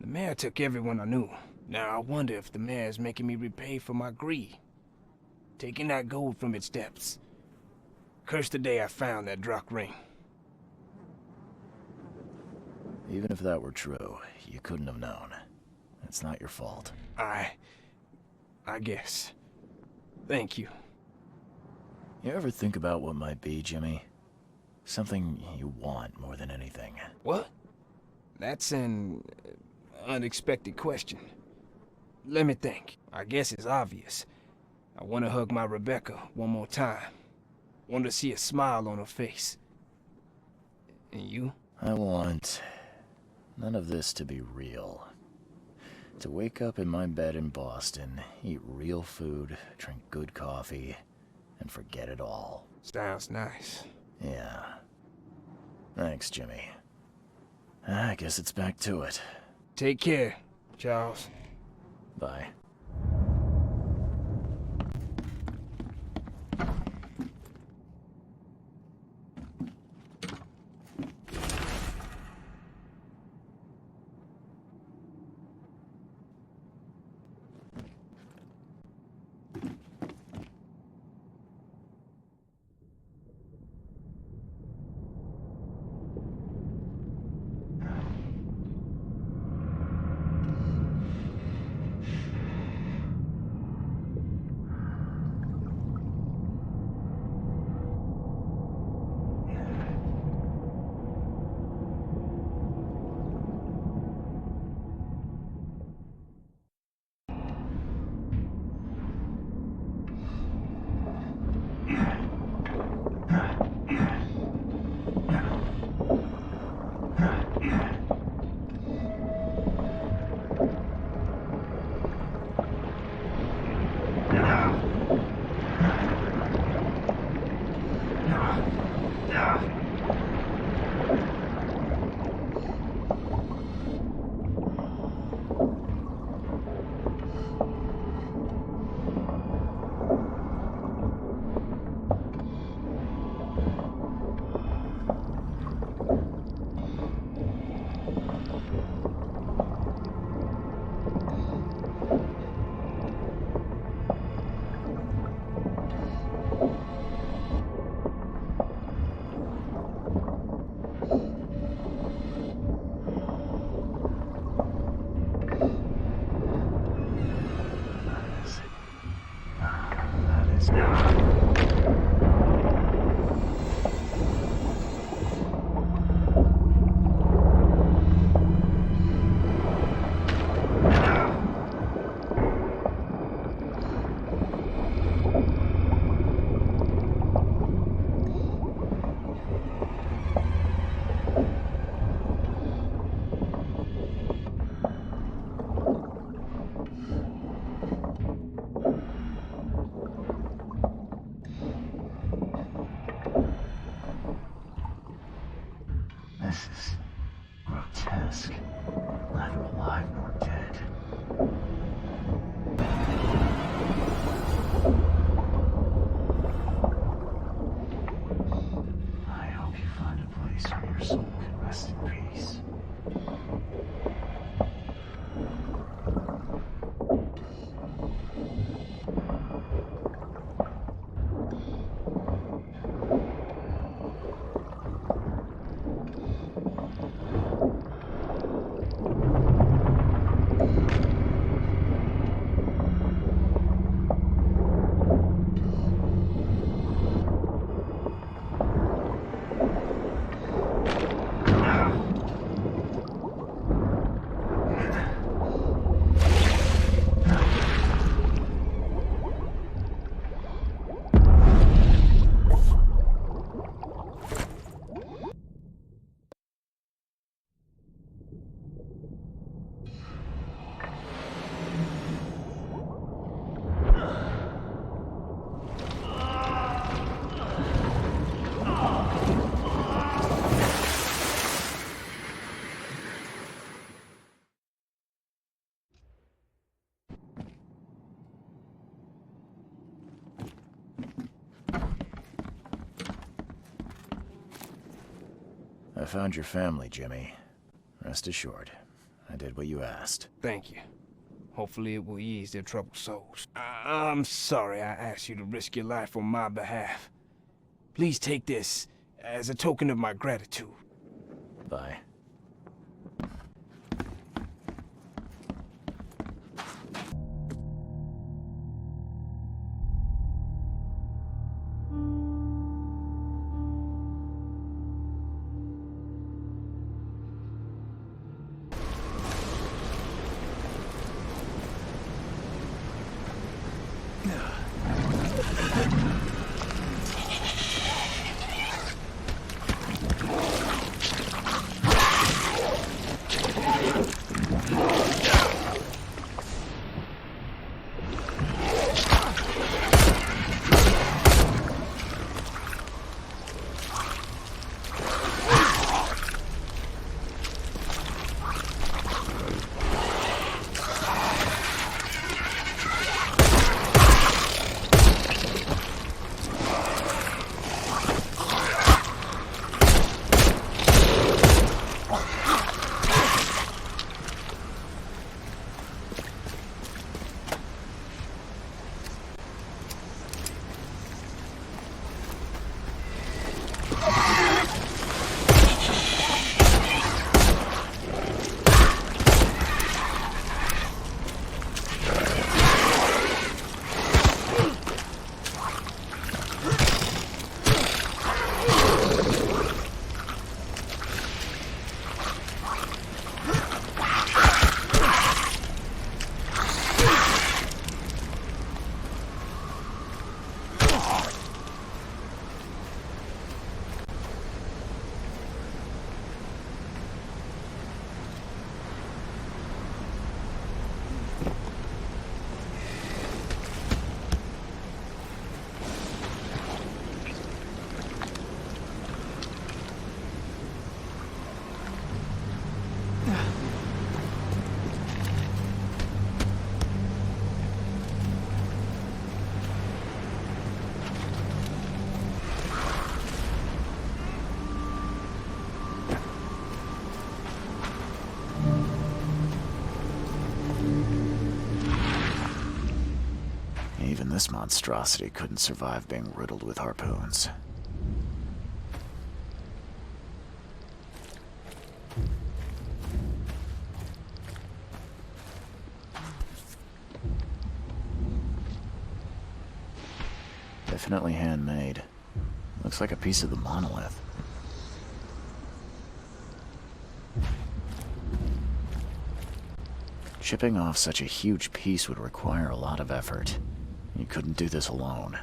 The mayor took everyone I knew. Now I wonder if the mayor's making me repay for my greed. Taking that gold from its depths. Curse the day I found that Druck ring. Even if that were true, you couldn't have known. It's not your fault. I guess. Thank you. You ever think about what might be, Jimmy? Something you want more than anything. What? That's an unexpected question. Let me think. I guess it's obvious. I want to hug my Rebecca one more time. Want to see a smile on her face. And you? I want none of this to be real. To wake up in my bed in Boston, eat real food, drink good coffee, and forget it all. Sounds nice. Yeah. Thanks, Jimmy. I guess it's back to it. Take care, Charles. Bye. found your family, Jimmy. Rest assured, I did what you asked. Thank you. Hopefully it will ease their troubled souls. I'm sorry I asked you to risk your life on my behalf. Please take this as a token of my gratitude. Bye. Even this monstrosity couldn't survive being riddled with harpoons. Definitely handmade. Looks like a piece of the monolith. Chipping off such a huge piece would require a lot of effort. You couldn't do this alone.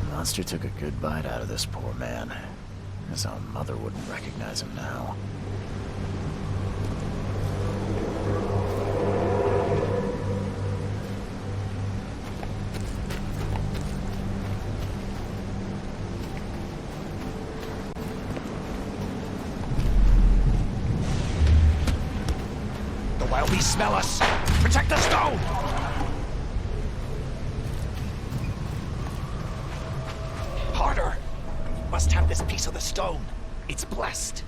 The monster took a good bite out of this poor man. His own mother wouldn't recognize him now. Smell us! Protect the stone! Harder! Must have this piece of the stone. It's blessed.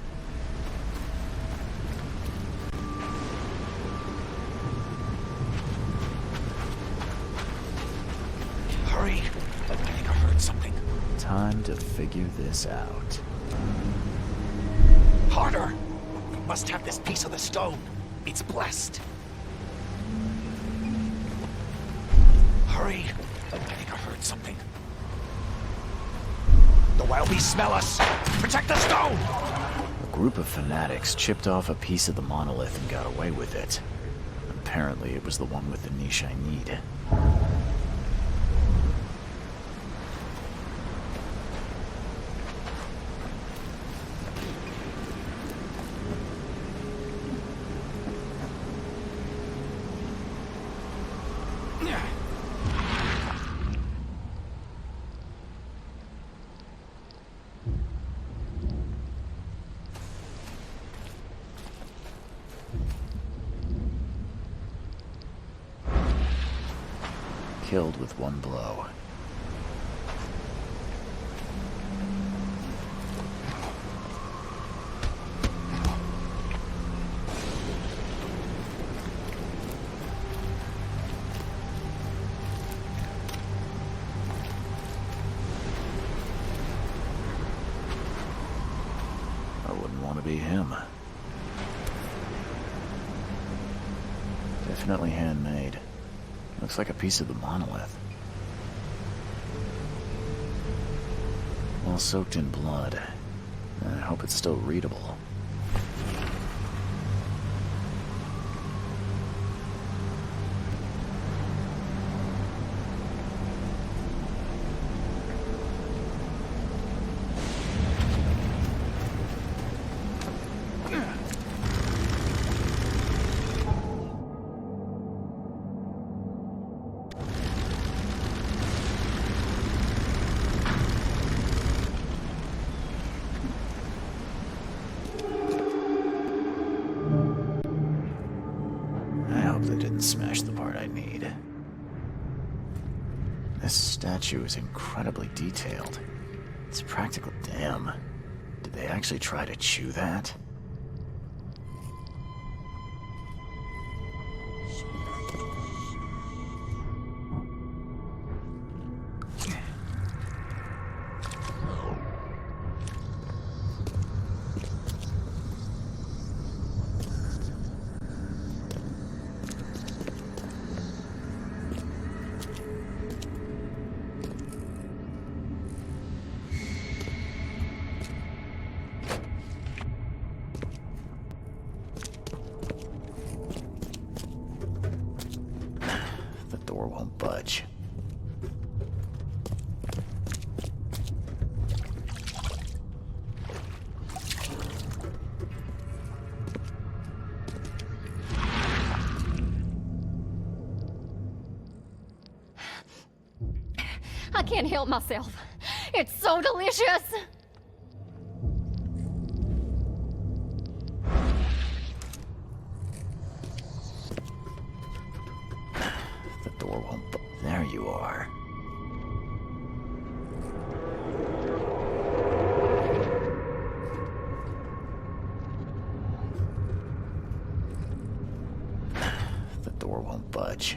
Hurry! I think I heard something. Time to figure this out. Harder! Must have this piece of the stone. It's blessed. Hurry! I think I heard something. The wild beasts smell us! Protect the stone! A group of fanatics chipped off a piece of the monolith and got away with it. Apparently it was the one with the niche I need. killed with one blow. I wouldn't want to be him. Definitely handmade. Looks like a piece of the monolith. All soaked in blood. I hope it's still readable. Smash the part I need. This statue is incredibly detailed. It's practical. Damn. Did they actually try to chew that? Won't budge. I can't help myself. It's so delicious. There you are. The door won't budge.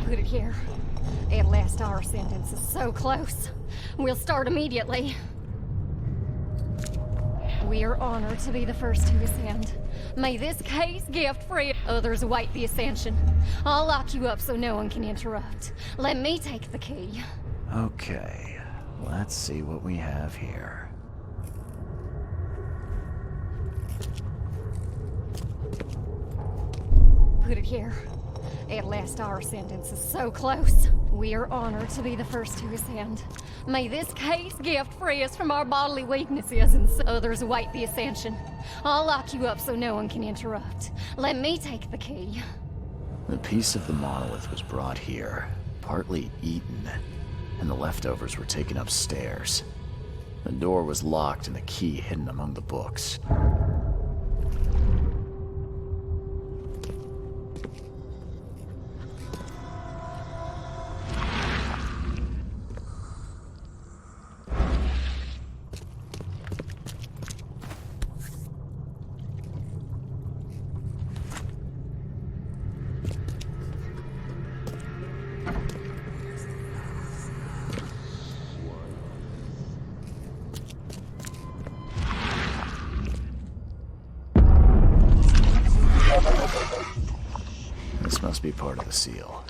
Put it here. At last, our sentence is so close. We'll start immediately. We are honored to be the first to ascend. May this case gift free. Others await the ascension. I'll lock you up so no one can interrupt. Let me take the key. Okay, let's see what we have here. Put it here. At last, our sentence is so close. We are honored to be the first to ascend. May this case gift free us from our bodily weaknesses and others await the ascension. I'll lock you up so no one can interrupt. Let me take the key. The piece of the monolith was brought here, partly eaten, and the leftovers were taken upstairs. The door was locked and the key hidden among the books. This must be part of the seal.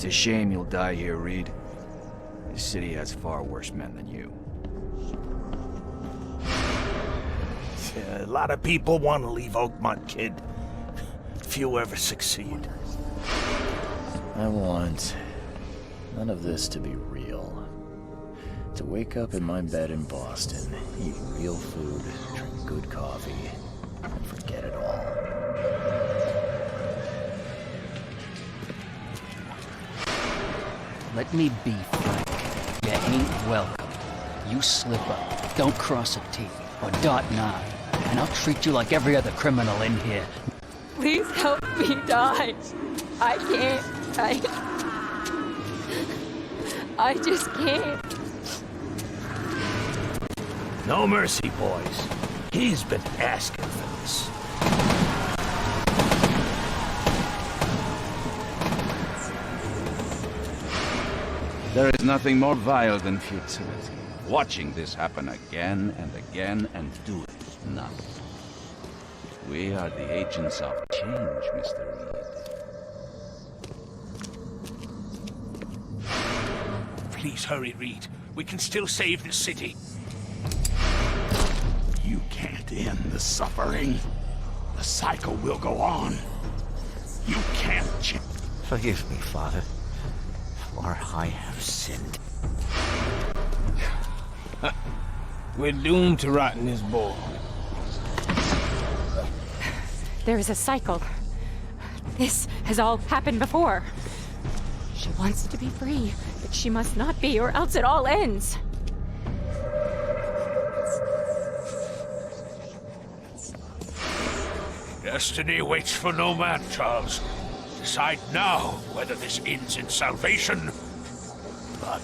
It's a shame you'll die here, Reed. This city has far worse men than you. A lot of people want to leave Oakmont, kid. Few ever succeed. I want none of this to be real. To wake up in my bed in Boston, eat real food, drink good coffee, and forget it all. Let me be frank. You ain't welcome. You slip up, don't cross a T, or dot an I, and I'll treat you like every other criminal in here. Please help me die. I can't. I just can't. No mercy, boys. He's been asking for this. There is nothing more vile than futility. Watching this happen again and again and doing nothing. We are the agents of change, Mr. Reed. Please hurry, Reed. We can still save this city. You can't end the suffering. The cycle will go on. You can't change. Forgive me, Father, for I have sinned. We're doomed to rot in this bowl. There is a cycle. This has all happened before. She wants to be free, but she must not be, or else it all ends. Destiny waits for no man, Charles. Decide now whether this ends in salvation or blood.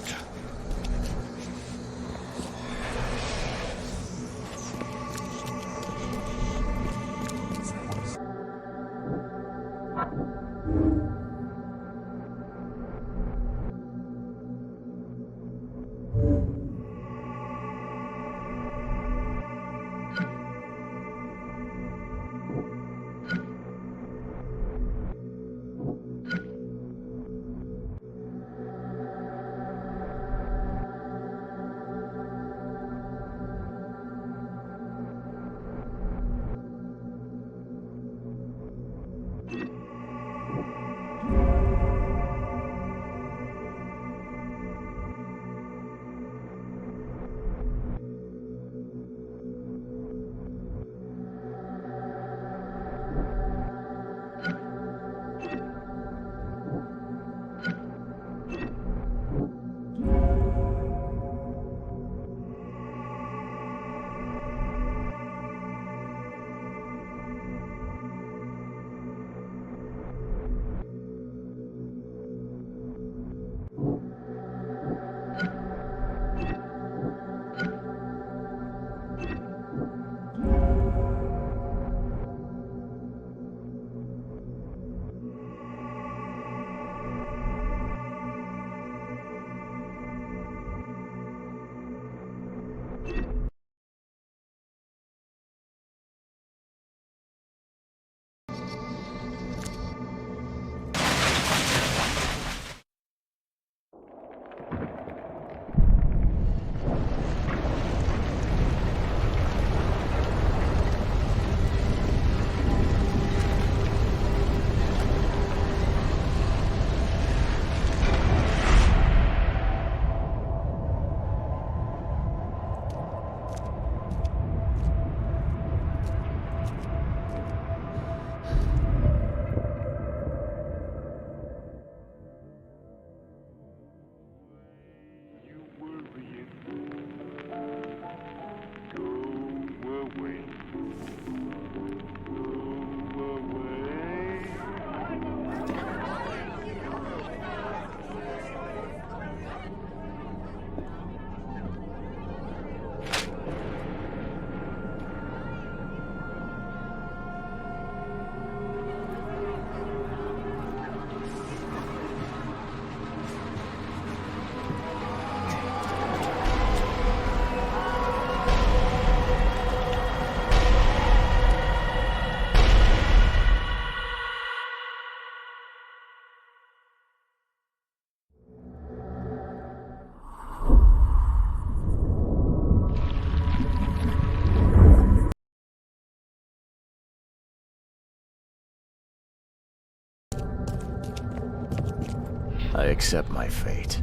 accept my fate.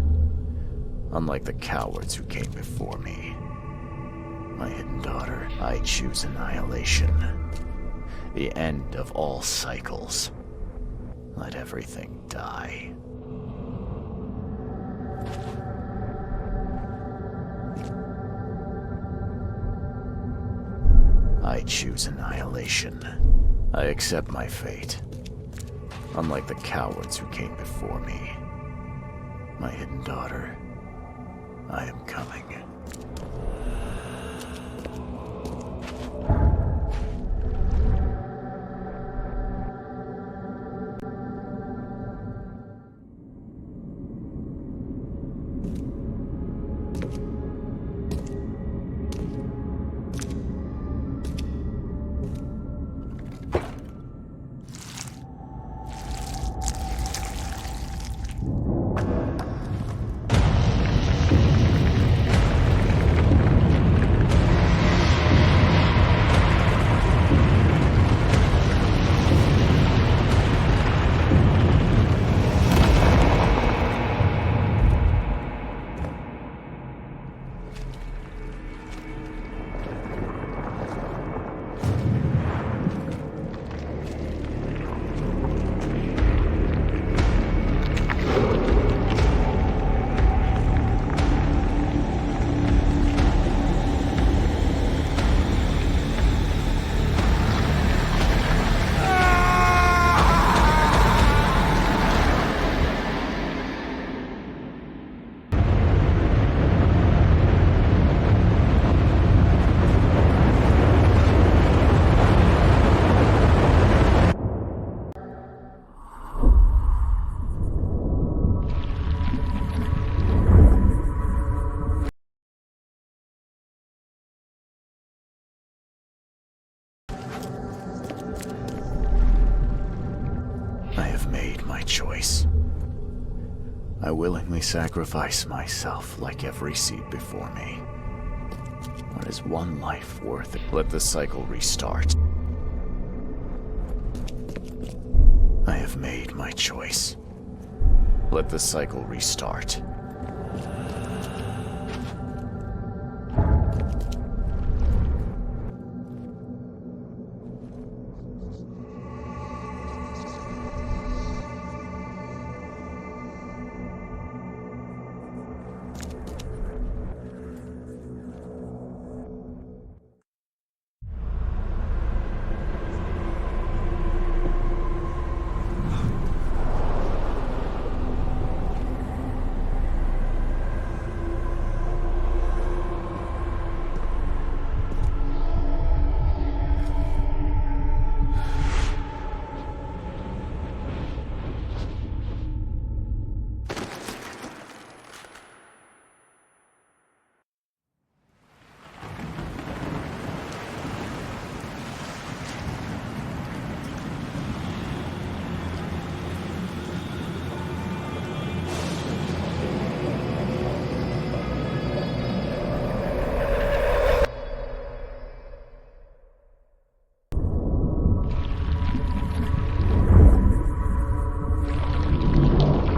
Unlike the cowards who came before me. My hidden daughter, I choose annihilation. The end of all cycles. Let everything die. I choose annihilation. I accept my fate. Unlike the cowards who came before me. My hidden daughter, I am coming. Choice. I willingly sacrifice myself like every seed before me. What is one life worth it? Let the cycle restart. I have made my choice. Let the cycle restart.